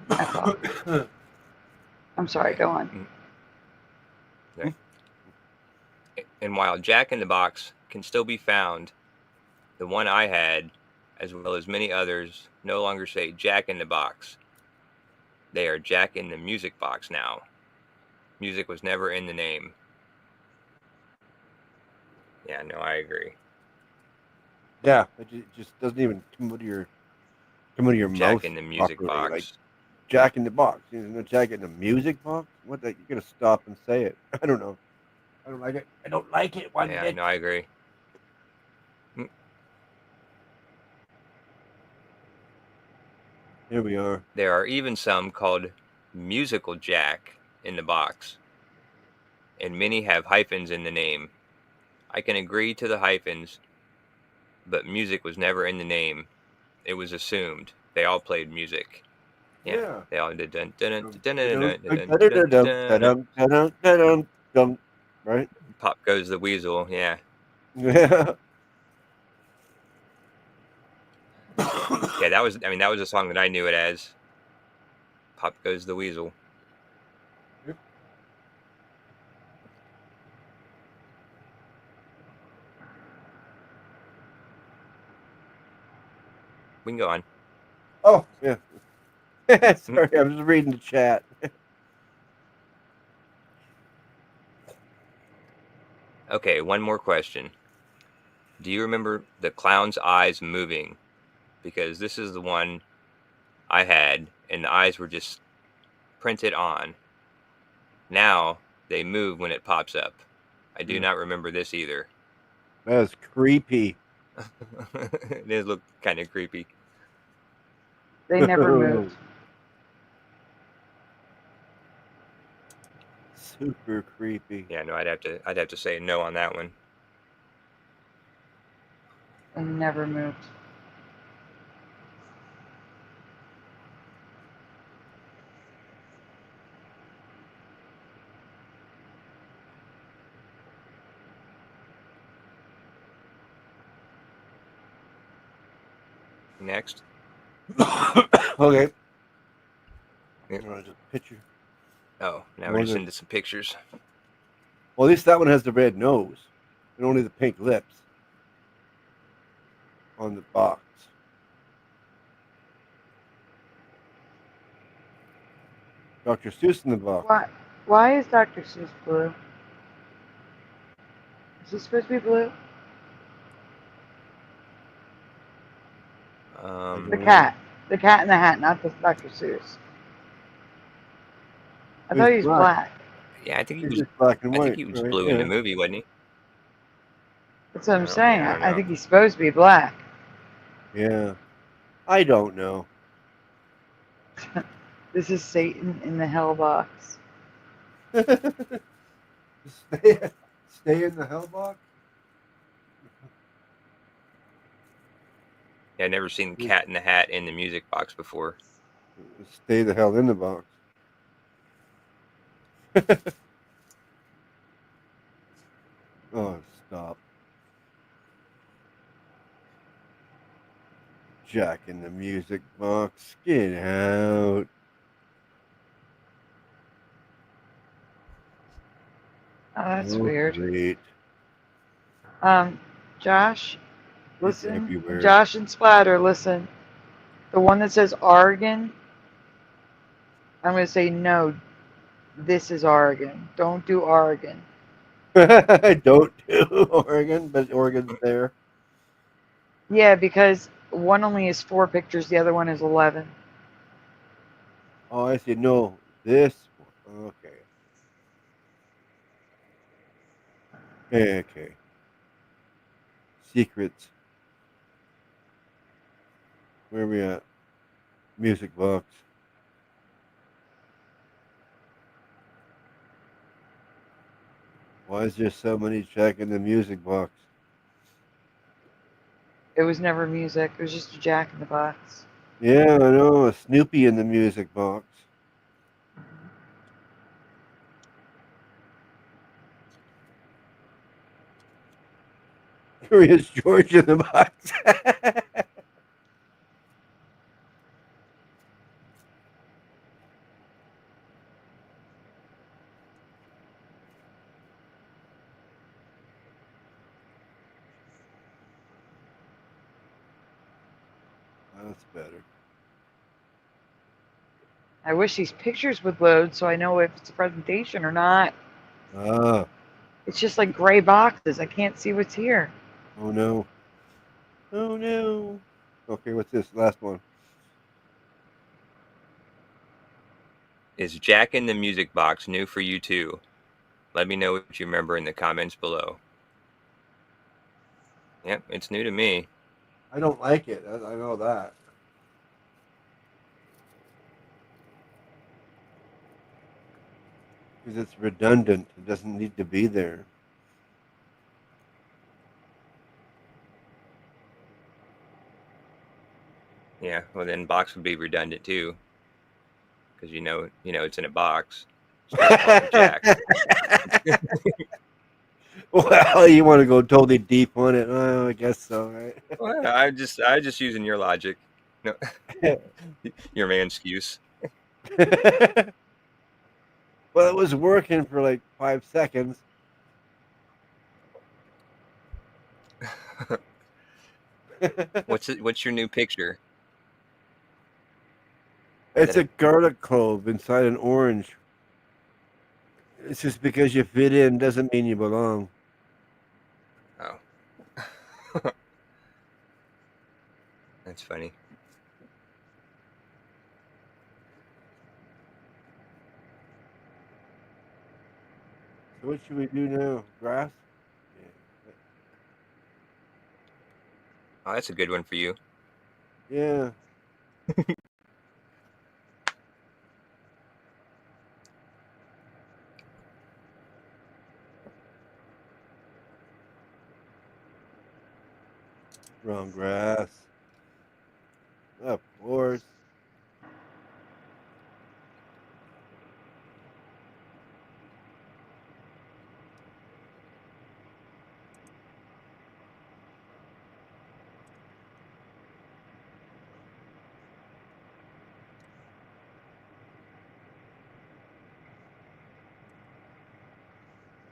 That's all. I'm sorry, go on. Okay. And while Jack in the Box can still be found, the one I had, as well as many others, no longer say Jack in the Box. They are Jack in the Music Box now. Music was never in the name. Yeah, no, I agree. Yeah, it just doesn't even come out of your mouth. Jack in the Music properly. Box. Like, Jack in the Box. You know, Jack in the Music Box? What? You gotta stop and say it. I don't know. I don't like it. I don't like it. One Yeah, bit. no, I agree. Here we are. There are even some called Musical Jack in the Box, and many have hyphens in the name. I can agree to the hyphens, but music was never in the name. It was assumed. They all played music. Yeah. They all did. Right? Pop Goes the Weasel. Yeah. Yeah. Yeah, that was a song that I knew it as. Pop Goes the Weasel. Yep. We can go on. Oh, yeah. Sorry, I was reading the chat. Okay, one more question. Do you remember the clown's eyes moving? Because this is the one I had, and the eyes were just printed on. Now they move when it pops up. I do not remember this either. That's creepy. It does look kind of creepy. They never moved. Super creepy. Yeah, no, I'd have to say no on that one. They never moved. Next. Okay. Yeah. Just a picture. Oh, now we're just into some pictures. Well, at least that one has the red nose and only the pink lips on the box. Dr. Seuss in the box. Why is Dr. Seuss blue? Is he supposed to be blue? The cat in the hat, not the Dr. Seuss. I thought he was black. Yeah, I think he was black and white. I think he was blue in the movie, wasn't he? That's what I'm saying. I think he's supposed to be black. Yeah. I don't know. This is Satan in the hell box. Stay in the hell box? Yeah, I've never seen the Cat in the Hat in the music box before. Stay the hell in the box. Oh, stop. Jack in the music box. Get out. Oh, that's weird. Great. Josh, listen. Everywhere. Josh and Splatter, listen. The one that says Oregon, I'm going to say no. This is Oregon. Don't do Oregon. Don't do Oregon, but Oregon's there. Yeah, because one only has 4 pictures, the other one is 11. Oh, I see. No, this one. Okay. Okay. Secrets. Where are we at? Music box. Why is there so many checking the music box? It was never music. It was just a Jack in the Box. Yeah, I know. A Snoopy in the music box. Curious George in the box. That's better. I wish these pictures would load so I know if it's a presentation or not. Ah. It's just like gray boxes. I can't see what's here. Oh no. Oh no. Okay, what's this? Last one. Is Jack in the Music Box new for you too? Let me know what you remember in the comments below. Yep, it's new to me. I don't like it. I know that. Because it's redundant. It doesn't need to be there. Yeah, well then box would be redundant too. Because you know it's in a box. Jack. Well, you want to go totally deep on it? Oh, I guess so, right? Well, I just using your logic. No, your man excuse. Well, it was working for like 5 seconds. What's your new picture? It's a garlic clove inside an orange. It's just because you fit in doesn't mean you belong. Oh. That's funny. So what should we do now? Grass? Oh, that's a good one for you. Yeah. Wrong grass. Of course.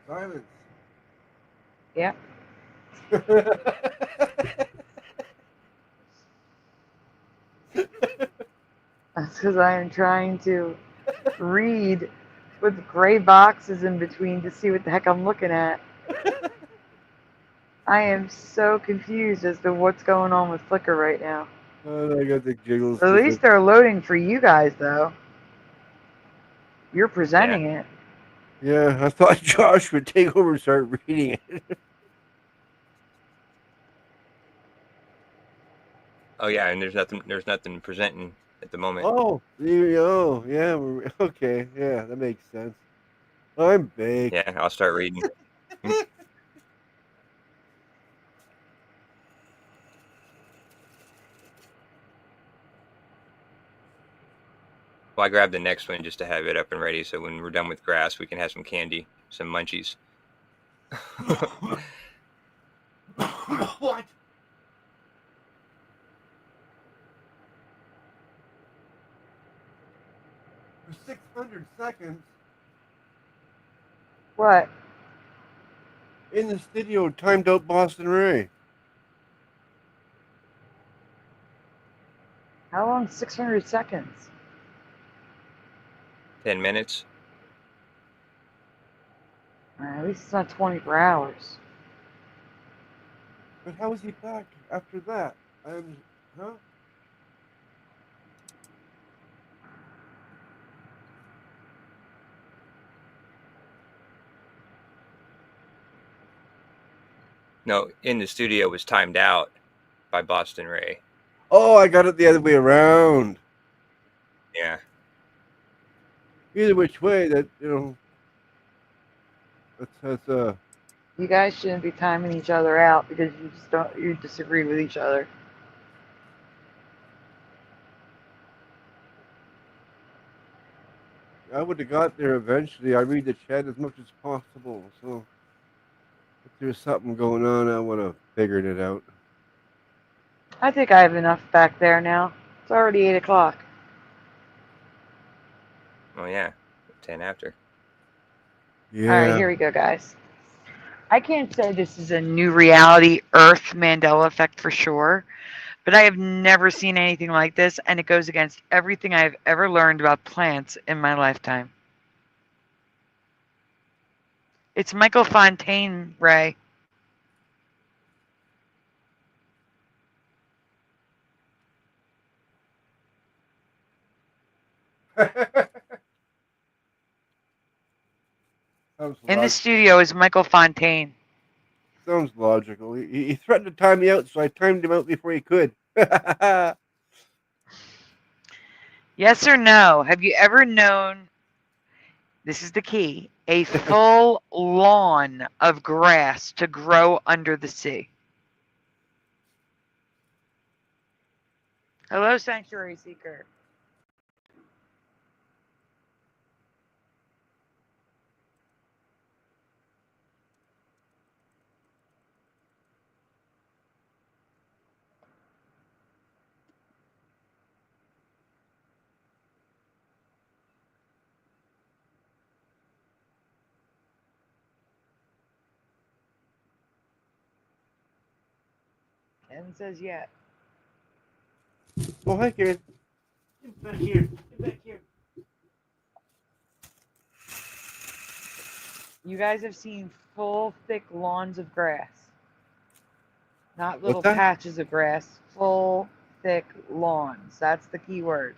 Silence. Yeah. That's because I am trying to read with gray boxes in between to see what the heck I'm looking at. I am so confused as to what's going on with Flickr right now. Oh, I got the giggles. At least they're loading for you guys, though. You're presenting it. Yeah, I thought Josh would take over and start reading it. Oh yeah, and there's nothing presenting at the moment. Oh, yeah, okay, yeah, that makes sense. I'm big. Yeah, I'll start reading. Well, I grabbed the next one just to have it up and ready, so when we're done with grass, we can have some candy, some munchies. What? For 600 seconds. What? In the studio, timed out Boston Ray. How long? 600 seconds. 10 minutes. At least it's not 24 hours. But how is he back after that? Huh? No, in the studio was timed out by Boston Ray. Oh, I got it the other way around. Yeah. Either which way, that that's You guys shouldn't be timing each other out because you disagree with each other. I would have got there eventually. I read the chat as much as possible, so if there's something going on, I would have figured it out. I think I have enough back there now. It's already 8 o'clock. Oh yeah, 10 after. Yeah. All right, here we go, guys. I can't say this is a new reality Earth Mandela effect for sure, but I have never seen anything like this, and it goes against everything I've ever learned about plants in my lifetime. It's Michael Fontaine, Ray. In the studio is Michael Fontaine. Sounds logical. He threatened to time me out, so I timed him out before he could. Yes or no? Have you ever known, this is the key, a full lawn of grass to grow under the sea? Hello, Sanctuary Seeker. Ken says yeah. Oh, hi, Karen. Get back here. Get back here. You guys have seen full, thick lawns of grass. Not little patches of grass. Full, thick lawns. That's the key word.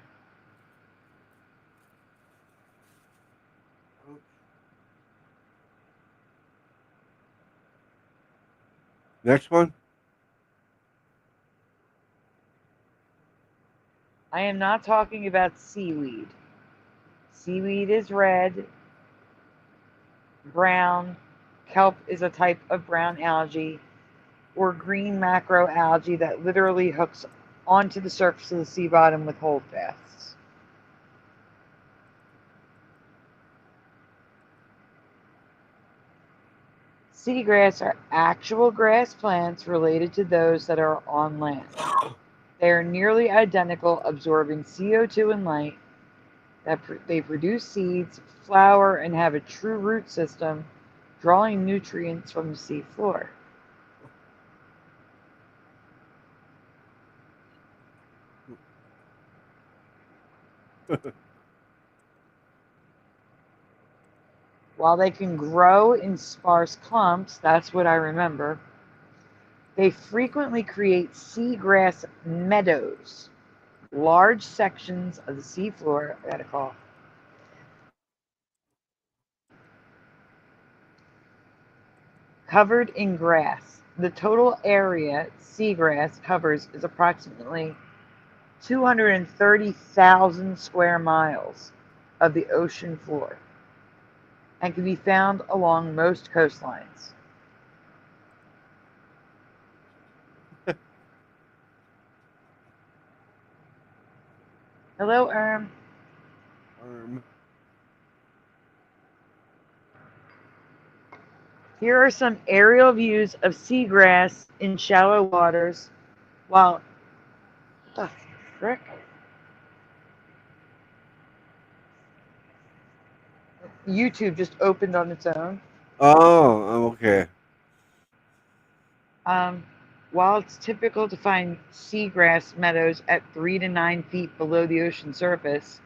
Next one. I am not talking about seaweed. Seaweed is red, brown. Kelp is a type of brown algae, or green macroalgae that literally hooks onto the surface of the sea bottom with holdfasts. Seagrass are actual grass plants related to those that are on land. They are nearly identical, absorbing CO2 and light. They produce seeds, flower, and have a true root system, drawing nutrients from the sea floor. While they can grow in sparse clumps, that's what I remember, they frequently create seagrass meadows, large sections of the seafloor, I got a call, covered in grass. The total area seagrass covers is approximately 230,000 square miles of the ocean floor and can be found along most coastlines. Hello, Erm. Here are some aerial views of seagrass in shallow waters. While, what the frick? YouTube just opened on its own. Oh, okay. While it's typical to find seagrass meadows at 3 to 9 feet below the ocean surface,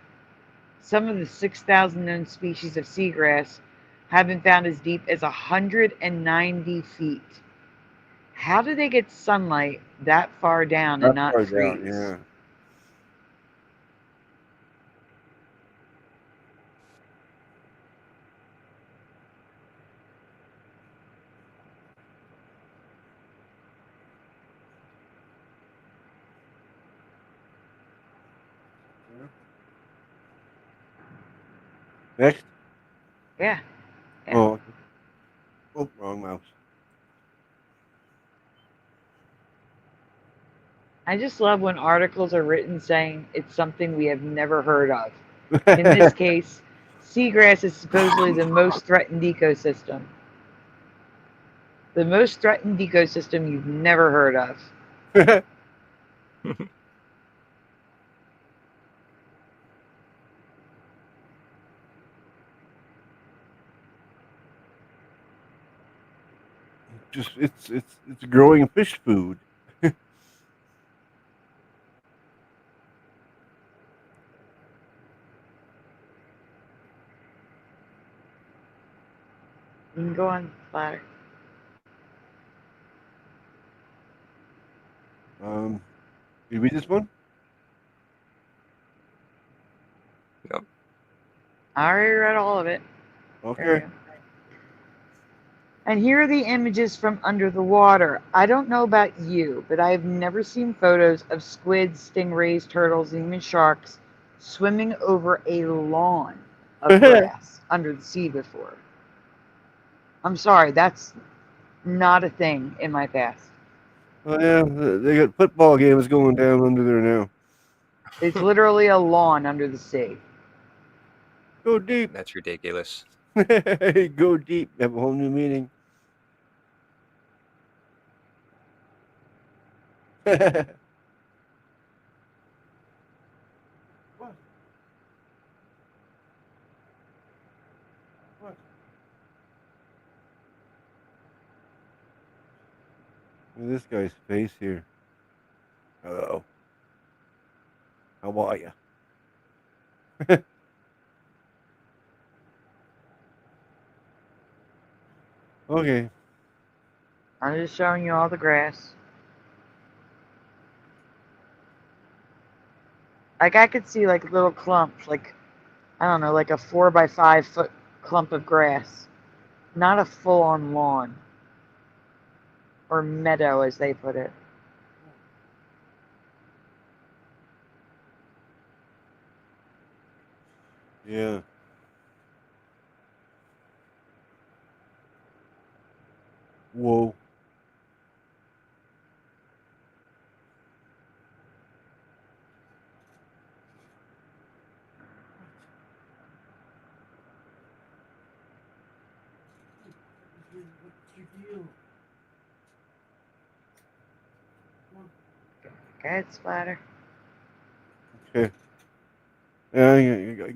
some of the 6,000 known species of seagrass have been found as deep as 190 feet. How do they get sunlight that far down and not freeze? Down, yeah. Next? Yeah. Oh, oh, wrong mouse. I just love when articles are written saying it's something we have never heard of. In this case, seagrass is supposedly the most threatened ecosystem. The most threatened ecosystem you've never heard of. Just it's growing fish food. You can go on flatter. You read this one? Yep. I already read all of it. Okay. And here are the images from under the water. I don't know about you, but I have never seen photos of squids, stingrays, turtles, and even sharks swimming over a lawn of grass under the sea before. I'm sorry, that's not a thing in my past. Oh yeah, they got football games going down under there now. It's literally a lawn under the sea. Go deep. That's ridiculous. Go deep. Have a whole new meaning. What? What? Look at this guy's face here. Hello. How are you? Okay. I'm just showing you all the grass. Like I could see like little clumps, like I don't know, like a 4 by 5 foot clump of grass. Not a full-on lawn. Or meadow, as they put it. Yeah. Whoa. Go ahead, Splatter. Okay. Yeah, I got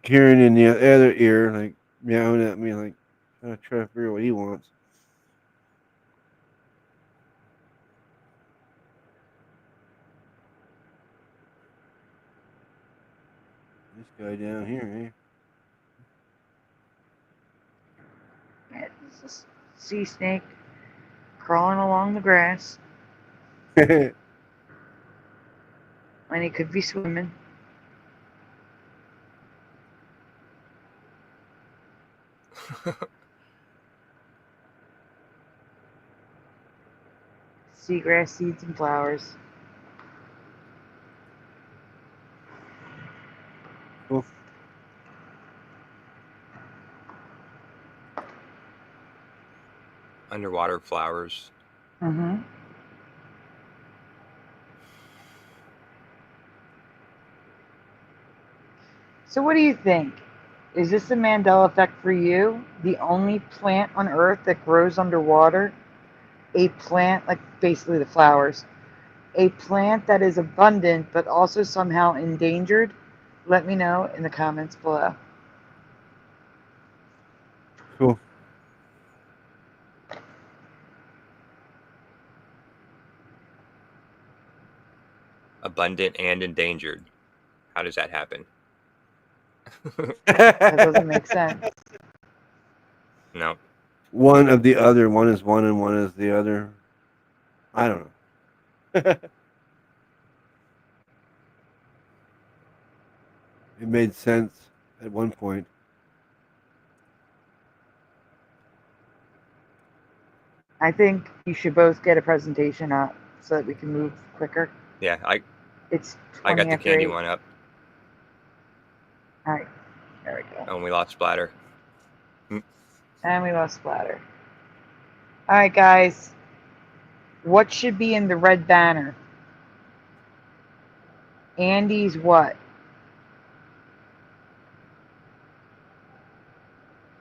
Kieran in the other ear, like meowing at me, like trying to figure out what he wants. This guy down here, Yeah, this is a sea snake crawling along the grass. eh? And he could be swimming. Seagrass, seeds, and flowers. Cool. Underwater flowers. Mm-hmm. So what do you think? Is this the Mandela effect for you? The only plant on Earth that grows underwater? A plant, like basically the flowers. A plant that is abundant but also somehow endangered? Let me know in the comments below. Cool. Abundant and endangered. How does that happen? That doesn't make sense. No. One of the other. One is one and one is the other. I don't know. It made sense at one point. I think you should both get a presentation up so that we can move quicker. Yeah, It's I got the 20 after candy 8. one up. All right, there we go. Oh, and we lost Splatter. And we lost Splatter. All right, guys. What should be in the red banner? Andy's what?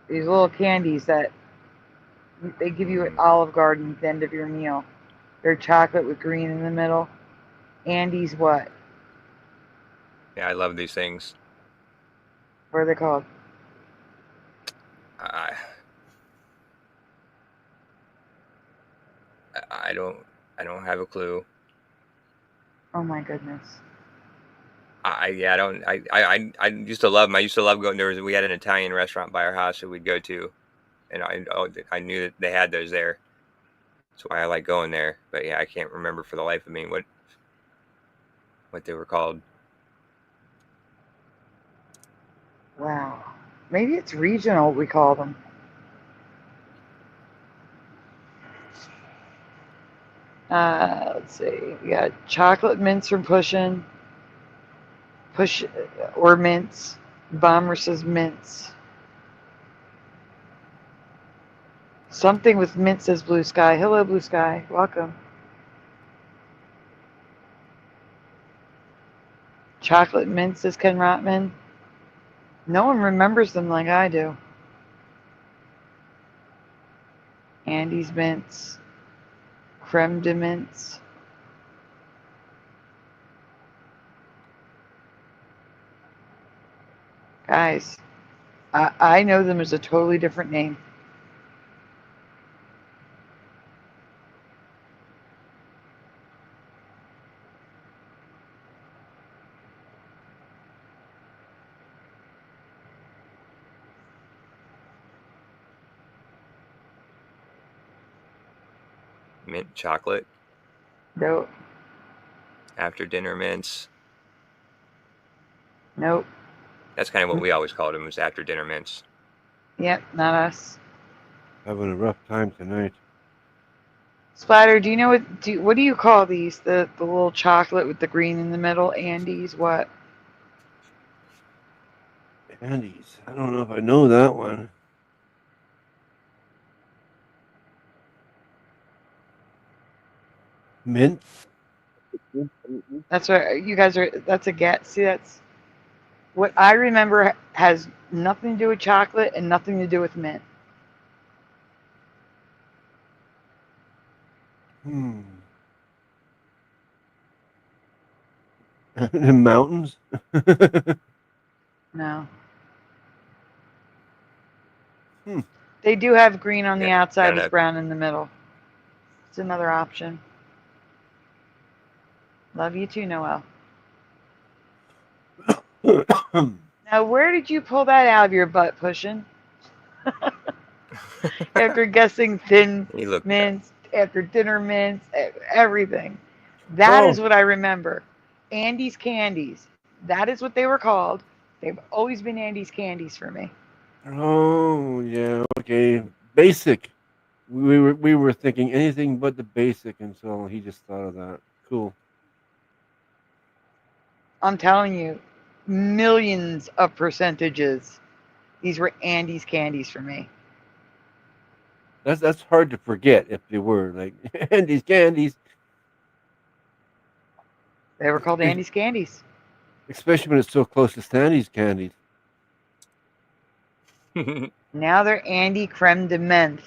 These little candies that they give you at Olive Garden at the end of your meal. They're chocolate with green in the middle. Andy's what? Yeah, I love these things. What are they called? I don't have a clue. Oh my goodness. I used to love them. I used to love going. We had an Italian restaurant by our house that we'd go to, and I knew that they had those there. That's why I like going there. But yeah, I can't remember for the life of me what they were called. Wow. Maybe it's regional, we call them. Let's see. We got chocolate mints from Push or mints. Bomber says mints. Something with mint says Blue Sky. Hello, Blue Sky. Welcome. Chocolate mint says Ken Rotman. No one remembers them like I do. Andy's mints. Creme de mints. Guys, I know them as a totally different name. Mint chocolate. Nope. After dinner mints. Nope. That's kind of what we always called them, was after dinner mints. Yep, not us. Having a rough time tonight. Splatter, do you know what do you call these? The little chocolate with the green in the middle? Andy's what? Andy's. I don't know if I know that one. Mint. That's what you guys are. That's a get. See, that's what I remember. Has nothing to do with chocolate and nothing to do with mint. The mountains. No. They do have green on the outside with brown in the middle. It's another option. Love you too, Noel. Now, where did you pull that out of your butt, Pushing? After guessing thin mints, after dinner mints, everything. That is what I remember. Andy's candies. That is what they were called. They've always been Andy's candies for me. Oh yeah, okay. Basic. We were thinking anything but the basic until he just thought of that. Cool. I'm telling you, millions of percentages. These were Andy's candies for me. That's hard to forget if they were like Andy's candies. They were called Andy's candies. Especially when it's so close to Sandy's candies. Now they're Andy creme de menthe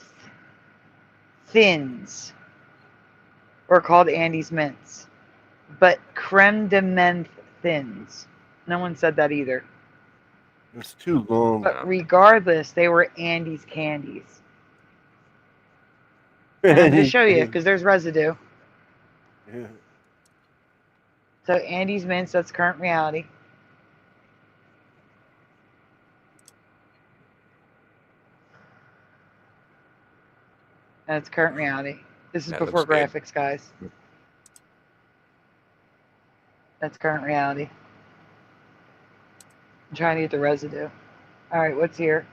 thins. Or called Andy's mints. But creme de menthe thins. No one said that either. It's too long. But regardless, they were Andy's candies. And I'm going to show you because there's residue. Yeah. So Andy's mints, that's current reality. That's current reality. This is That before looks good. graphics, guys. That's current reality. I'm trying to get the residue. All right, what's here?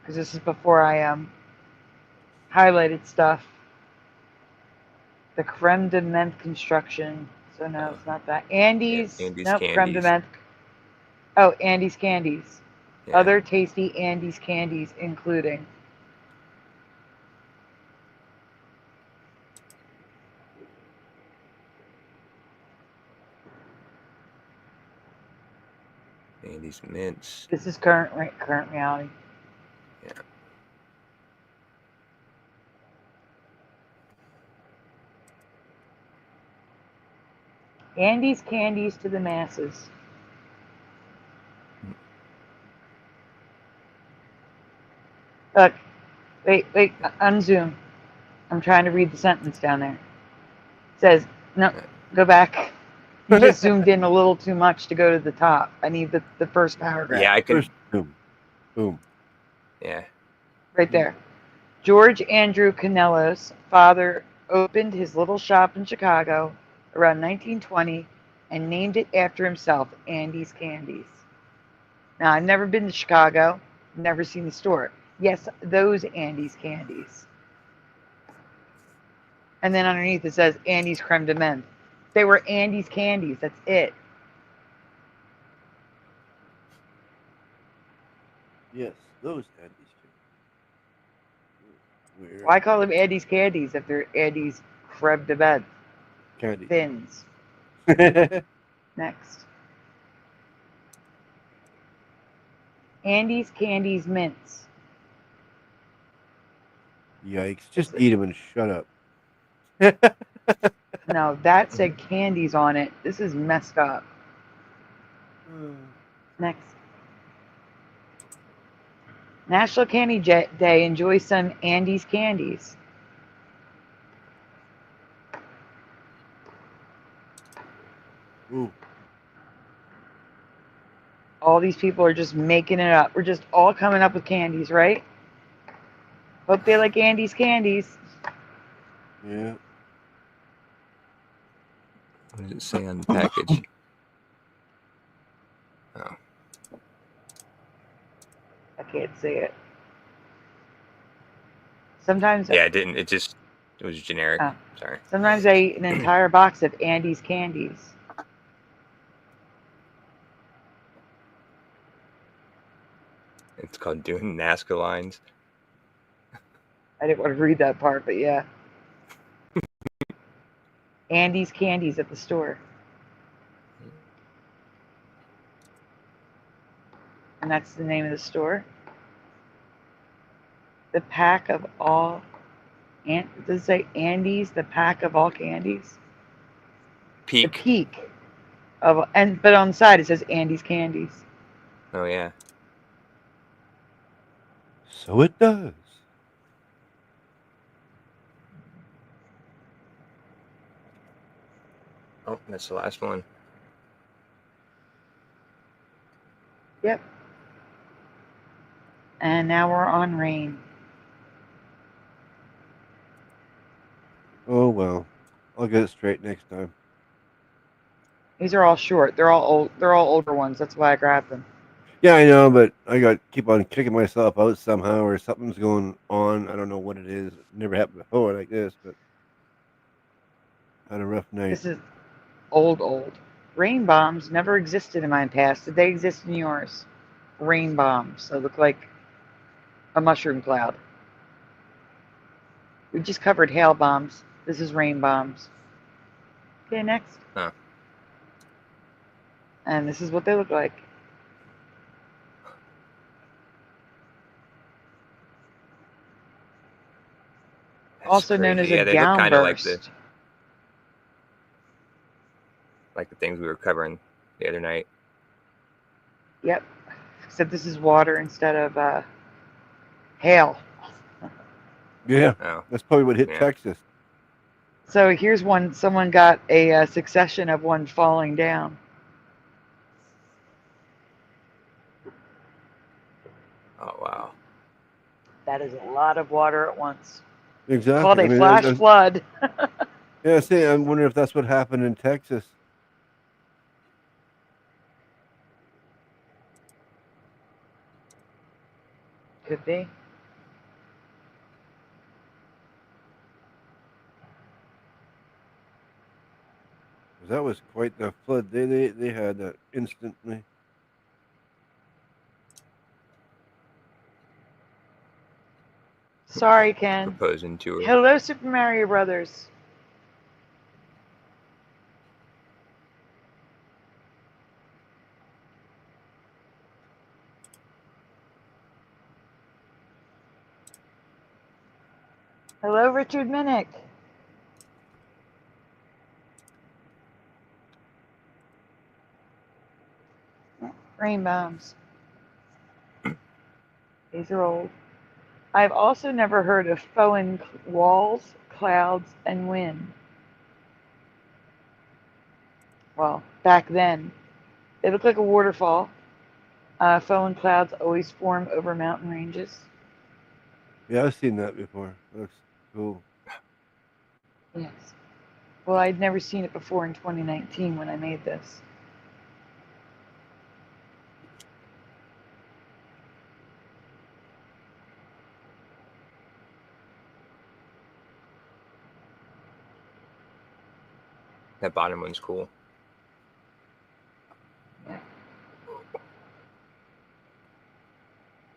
Because this is before I highlighted stuff. The creme de menthe construction. So no, it's not that. Andes. Yeah, Andes nope, creme de candies. menthe. Oh, Andes candies. Yeah. Other tasty Andes candies, including. Andes mints. This is current reality. Yeah. Andes candies to the masses. Look, wait, unzoom. I'm trying to read the sentence down there. It says, no, go back. You just zoomed in a little too much to go to the top. I need the first paragraph. Yeah, I could. First, boom. Boom. Yeah. Right there. George Andrew Canello's father opened his little shop in Chicago around 1920 and named it after himself, Andes Candies. Now, I've never been to Chicago, never seen the store. Yes, those Andes Candies. And then underneath it says Andes Creme de Menthe. They were Andes Candies, that's it. Yes, those Andes candies. Why call them Andes Candies if they're Andes Creme de Menthe? Candy. Thins. Next. Andes Candies Mints. Yikes. Just eat them and shut up. No, that said candies on it. This is messed up. Next. National Candy Day. Enjoy some Andes candies. Ooh. All these people are just making it up. We're just all coming up with candies, right? Hope they like Andes candies. Yeah. What does it say on the package? Oh. I can't see it. Sometimes. Yeah, it didn't. It was generic. Oh. Sorry. Sometimes I eat an entire box of Andes candies. It's called doing Nazca lines. I didn't want to read that part, but yeah. Andes candies at the store. And that's the name of the store. The pack of all, does it say Andes, the pack of all candies? Peak. The peak of, but on the side it says Andes candies. Oh yeah. So it does. Oh, that's the last one. Yep. And now we're on rain. Oh well. I'll get it straight next time. These are all short. They're all old. They're all older ones. That's why I grabbed them. Yeah, I know, but I keep on kicking myself out somehow, or something's going on. I don't know what it is. It never happened before like this, but had a rough night. This is old. Rain bombs never existed in my past. Did they exist in yours? Rain bombs. They look like a mushroom cloud. We just covered hail bombs. This is rain bombs. Okay, next. Huh. And this is what they look like. That's Also crazy. known as Yeah, a they look kind of downburst. like the things we were covering the other night. Yep. Except this is water instead of hail. Yeah, Oh. that's probably what hit Yeah. Texas. So here's one. Someone got a succession of one falling down. Oh wow. That is a lot of water at once. Exactly. Called a flash flood. Yeah, see, I'm wondering if that's what happened in Texas. Could be. That was quite the flood. They had that instantly. Sorry, Ken. Proposing to her. Hello, Super Mario Brothers. Hello, Richard Minnick. Rain bombs. These are old. I've also never heard of flowing walls, clouds, and wind. Well, back then, they look like a waterfall. Flowing clouds always form over mountain ranges. Yeah, I've seen that before. Looks cool. Yes. Well, I'd never seen it before in 2019 when I made this. That bottom one's cool. Yeah.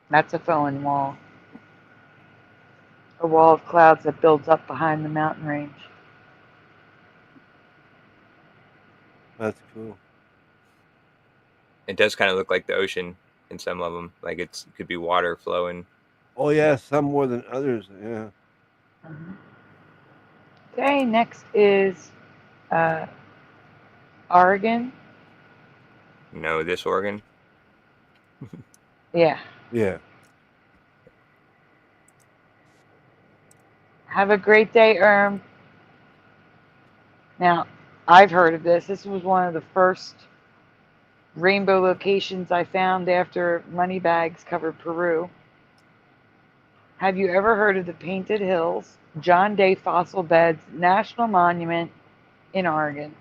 That's a flowing wall. A wall of clouds that builds up behind the mountain range. That's cool. It does kind of look like the ocean in some of them. Like it could be water flowing. Oh yeah, some more than others. Yeah. Okay, next is Oregon. No, this organ. Yeah. Yeah. Have a great day, Now, I've heard of this. This was one of the first rainbow locations I found after Moneybags covered Peru. Have you ever heard of the Painted Hills, John Day Fossil Beds National Monument in Oregon?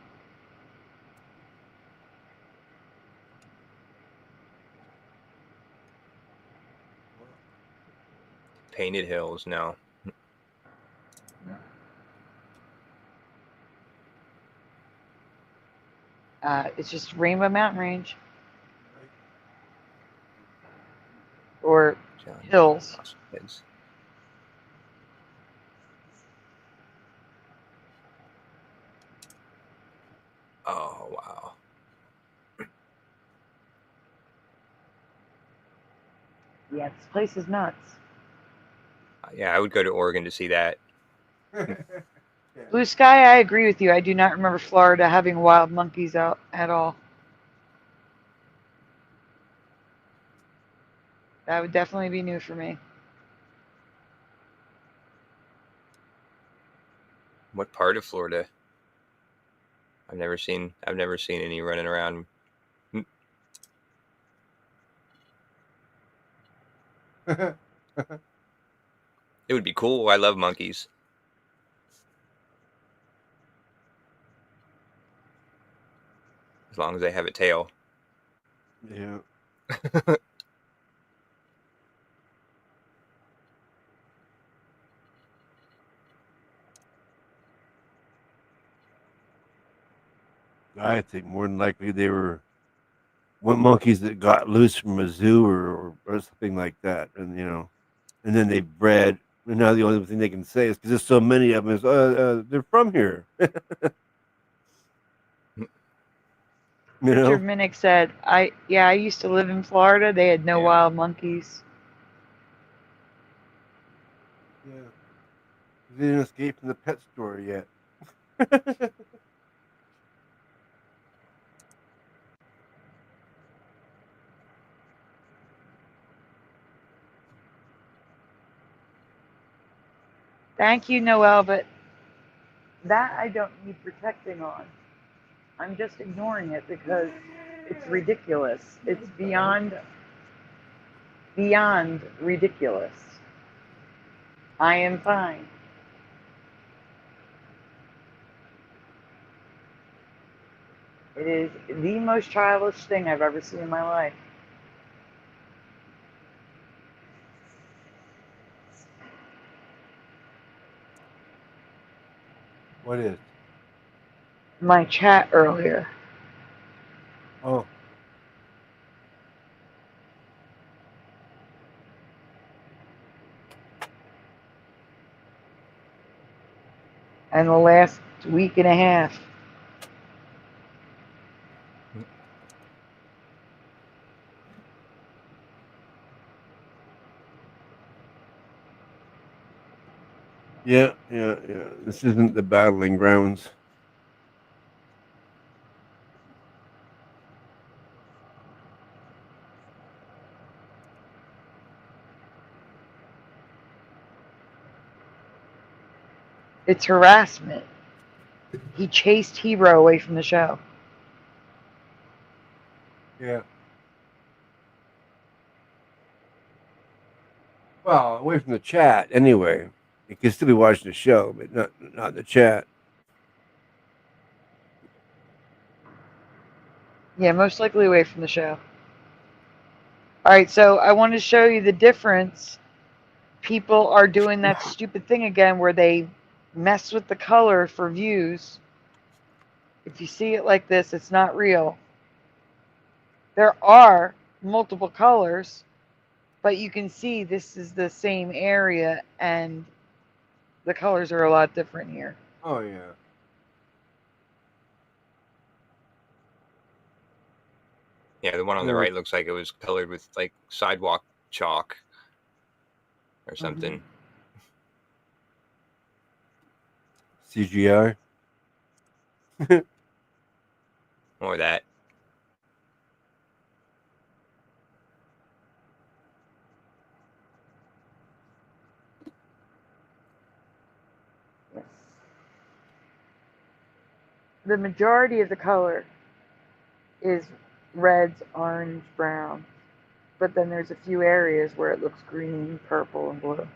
Painted Hills, no. It's just Rainbow Mountain Range. Or hills. Oh, wow. Yeah, this place is nuts. Yeah, I would go to Oregon to see that. Blue Sky, I agree with you. I do not remember Florida having wild monkeys out at all. That would definitely be new for me. What part of Florida? I've never seen any running around. It would be cool. I love monkeys. As long as they have a tail. Yeah. I think more than likely they were monkeys that got loose from a zoo or something like that, and and then they bred. And now the only thing they can say is because there's so many of them is they're from here. Richard Minnick said, I used to live in Florida. They had no wild monkeys. Yeah. They didn't escape from the pet store yet. Thank you, Noel, but that I don't need protecting on. I'm just ignoring it because it's ridiculous. It's beyond ridiculous. I am fine. It is the most childish thing I've ever seen in my life. What is? My chat earlier. Oh. And the last week and a half. Yeah. This isn't the battling grounds. It's harassment. He chased Hero away from the show. Yeah. Well, away from the chat anyway. You can still be watching the show, but not the chat. Yeah, most likely away from the show. All right, so I want to show you the difference. People are doing that stupid thing again where they mess with the color for views. If you see it like this, it's not real. There are multiple colors, but you can see this is the same area and the colors are a lot different here. Oh, yeah. Yeah, the one on the right looks like it was colored with like sidewalk chalk or something. CGI. Or that. Yes. The majority of the color is reds, orange, brown. But then there's a few areas where it looks green, purple, and blue.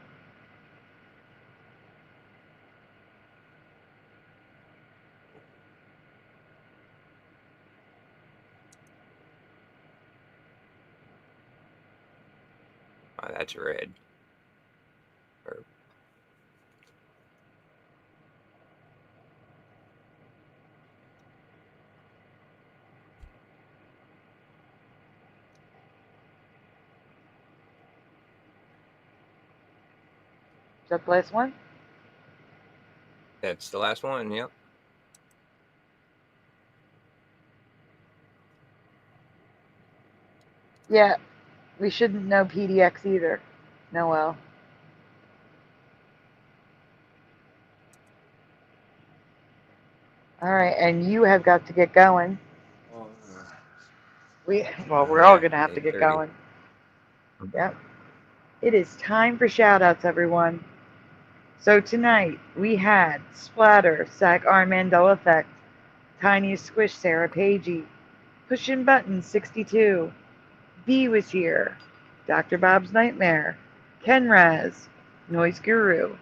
Oh, that's red. Is that the last one? That's the last one, yep. Yeah, we shouldn't know PDX either. Noel. All right, and you have got to get going. We're all going to have to get going. Yep. It is time for shout-outs, everyone. So tonight, we had Splatter, Sac R Mandela Effect, Tiniest Squish, Sarah Pagey, Pushin' Button 62, B was here, Dr. Bob's Nightmare, Ken Raz, Noise Guru,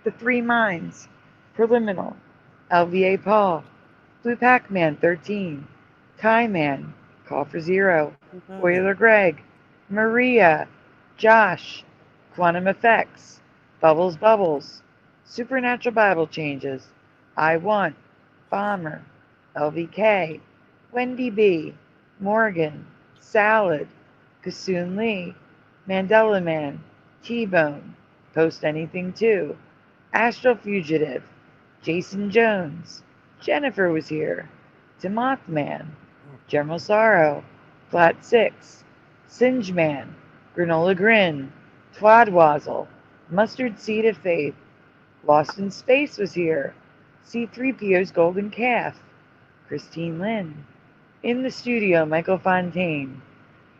The Three Minds, Preliminal, LVA Paul, Blue Pac-Man 13, Kai Man, Call for Zero, Oiler Greg, Maria, Josh, Quantum Effects, Bubbles Bubbles, Supernatural Bible Changes, I Want, Bomber, LVK, Wendy B, Morgan, Salad, Kasoon Lee, Mandela Man, T-Bone, Post Anything 2, Astral Fugitive, Jason Jones, Jennifer was here, Timothman, General Sorrow, Flat 6, Singe Man, Granola Grin, Twadwazzle, Mustard Seed of Faith, Lost in Space was here, C3PO's Golden Calf, Christine Lynn, In the Studio, Michael Fontaine,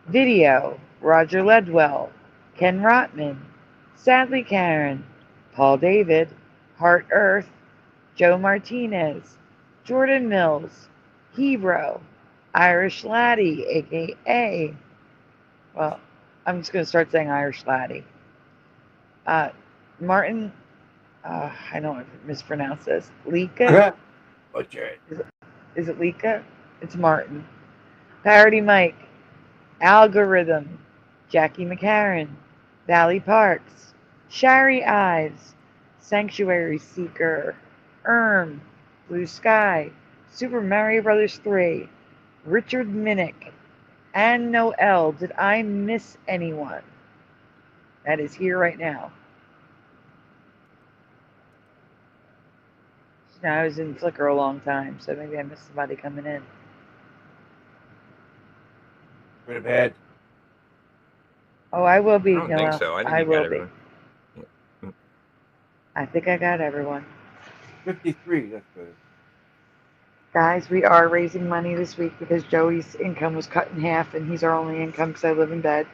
Video, Roger Ledwell, Ken Rotman, Sadly Karen, Paul David, Heart Earth, Joe Martinez, Jordan Mills, Hebro, Irish Laddie, aka, well, I'm just going to start saying Irish Laddie. Martin, I don't mispronounce this. Lika? Butcher it. Is it Lika? It's Martin. Parody Mike. Algorithm. Jackie McCarran. Valley Parks. Shari Ives. Sanctuary Seeker. Blue Sky. Super Mario Brothers 3. Richard Minnick. And Noel. Did I miss anyone? That is here right now. Now, I was in Flickr a long time, so maybe I missed somebody coming in. Go to bed. Oh, I will be, I don't Noel. think so. I think I you got will be. everyone. I think I got everyone. 53, that's good. Guys, we are raising money this week because Joey's income was cut in half, and he's our only income because I live in bed.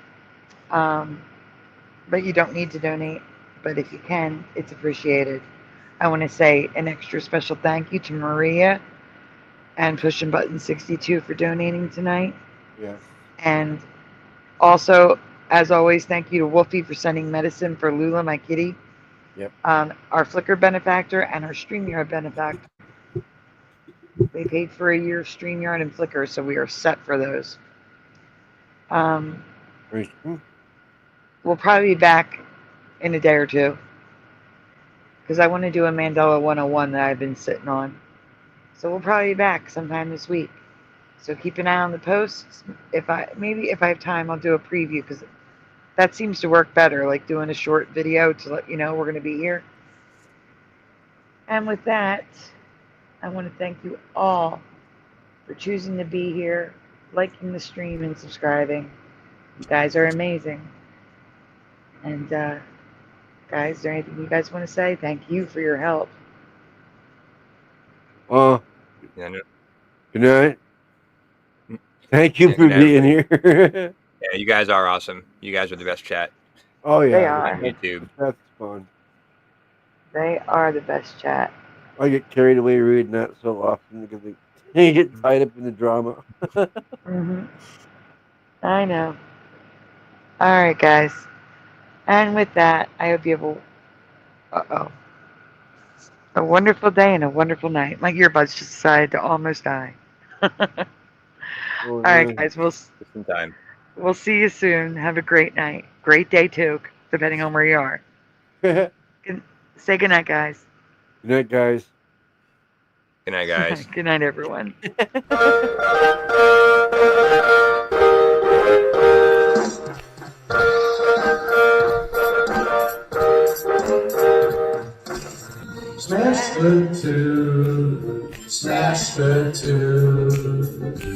But you don't need to donate. But if you can, it's appreciated. I want to say an extra special thank you to Maria and Pushing Button 62 for donating tonight. Yeah. And also, as always, thank you to Wolfie for sending medicine for Lula, my kitty. Yep. Our Flickr benefactor and our Streamyard benefactor. They paid for a year of Streamyard and Flickr, so we are set for those. We'll probably be back in a day or two because I want to do a Mandela 101 that I've been sitting on. So we'll probably be back sometime this week. So keep an eye on the posts. If I have time, I'll do a preview because that seems to work better, like doing a short video to let you know we're going to be here. And with that, I want to thank you all for choosing to be here, liking the stream, and subscribing. You guys are amazing. And guys, is there anything you guys want to say? Thank you for your help. Yeah, no. Good night. Thank you for being here. Yeah, you guys are awesome. You guys are the best chat. Oh, yeah. They are. YouTube. That's fun. They are the best chat. I get carried away reading that so often because they get tied up in the drama. I know. All right, guys. And with that, I hope you have a wonderful day and a wonderful night. My earbuds just decided to almost die. All right, guys. We'll see you soon. Have a great night. Great day, too, depending on where you are. Say goodnight, guys. Good night, guys. Good night, guys. Good night, everyone. Smash the two, smash the two,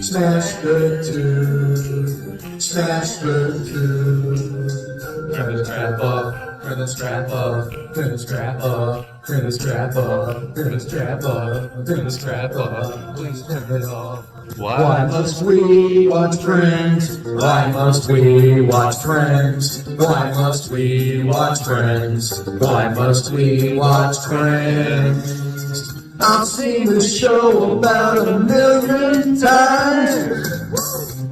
smash the two, smash the two. Turn the strap up, turn the strap up, turn the strap up, turn the strap up, turn the strap up, turn the strap up. Please turn it off. Why must we watch Friends? Why must we watch Friends? Why must we watch Friends? Why must we watch Friends? I've seen this show about 1,000,000 times.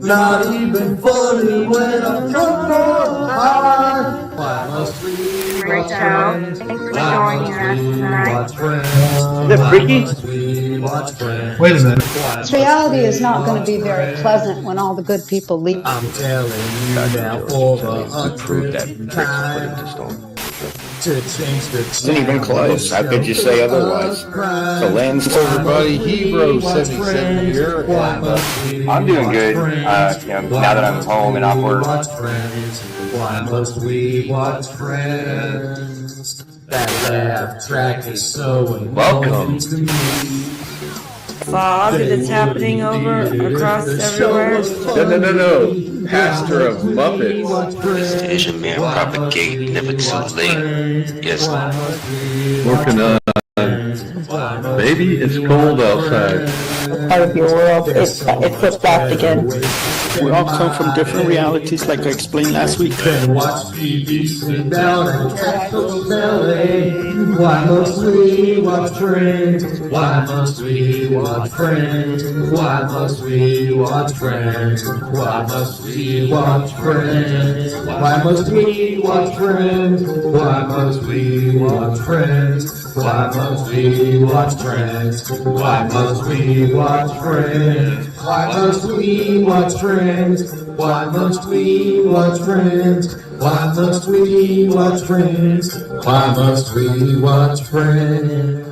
Not even funny when I'm drunk or high. Why must we Great show. Thanks for joining us tonight. Is that freaky? Wait a minute. This reality is not going to be very pleasant when all the good people leave. I'm telling you now over 100 times. To change the Isn't even close. How could you say otherwise? The land's everybody. Hero 77 here. I'm doing good. Now that I'm home and off work. Why must we watch Friends? That laugh track is so welcome to me. Fog that's happening over across everywhere. No. Pastor of Muppets. Station man propagate, never too late. Yes, Working on. Baby, it's cold outside. Part of your world, it flipped back again. We all come from different realities, like I explained last week. Watch TV, sit down and Castle Belly. Why must we watch Friends? Why must we watch Friends? Why must we watch Friends? Why must we watch Friends? Why must we watch Friends? Why must we watch Friends? Why must we watch Friends? Why must we watch Friends? Why must we watch Friends? Why must we watch Friends? Why must we watch Friends? Why must we watch Friends?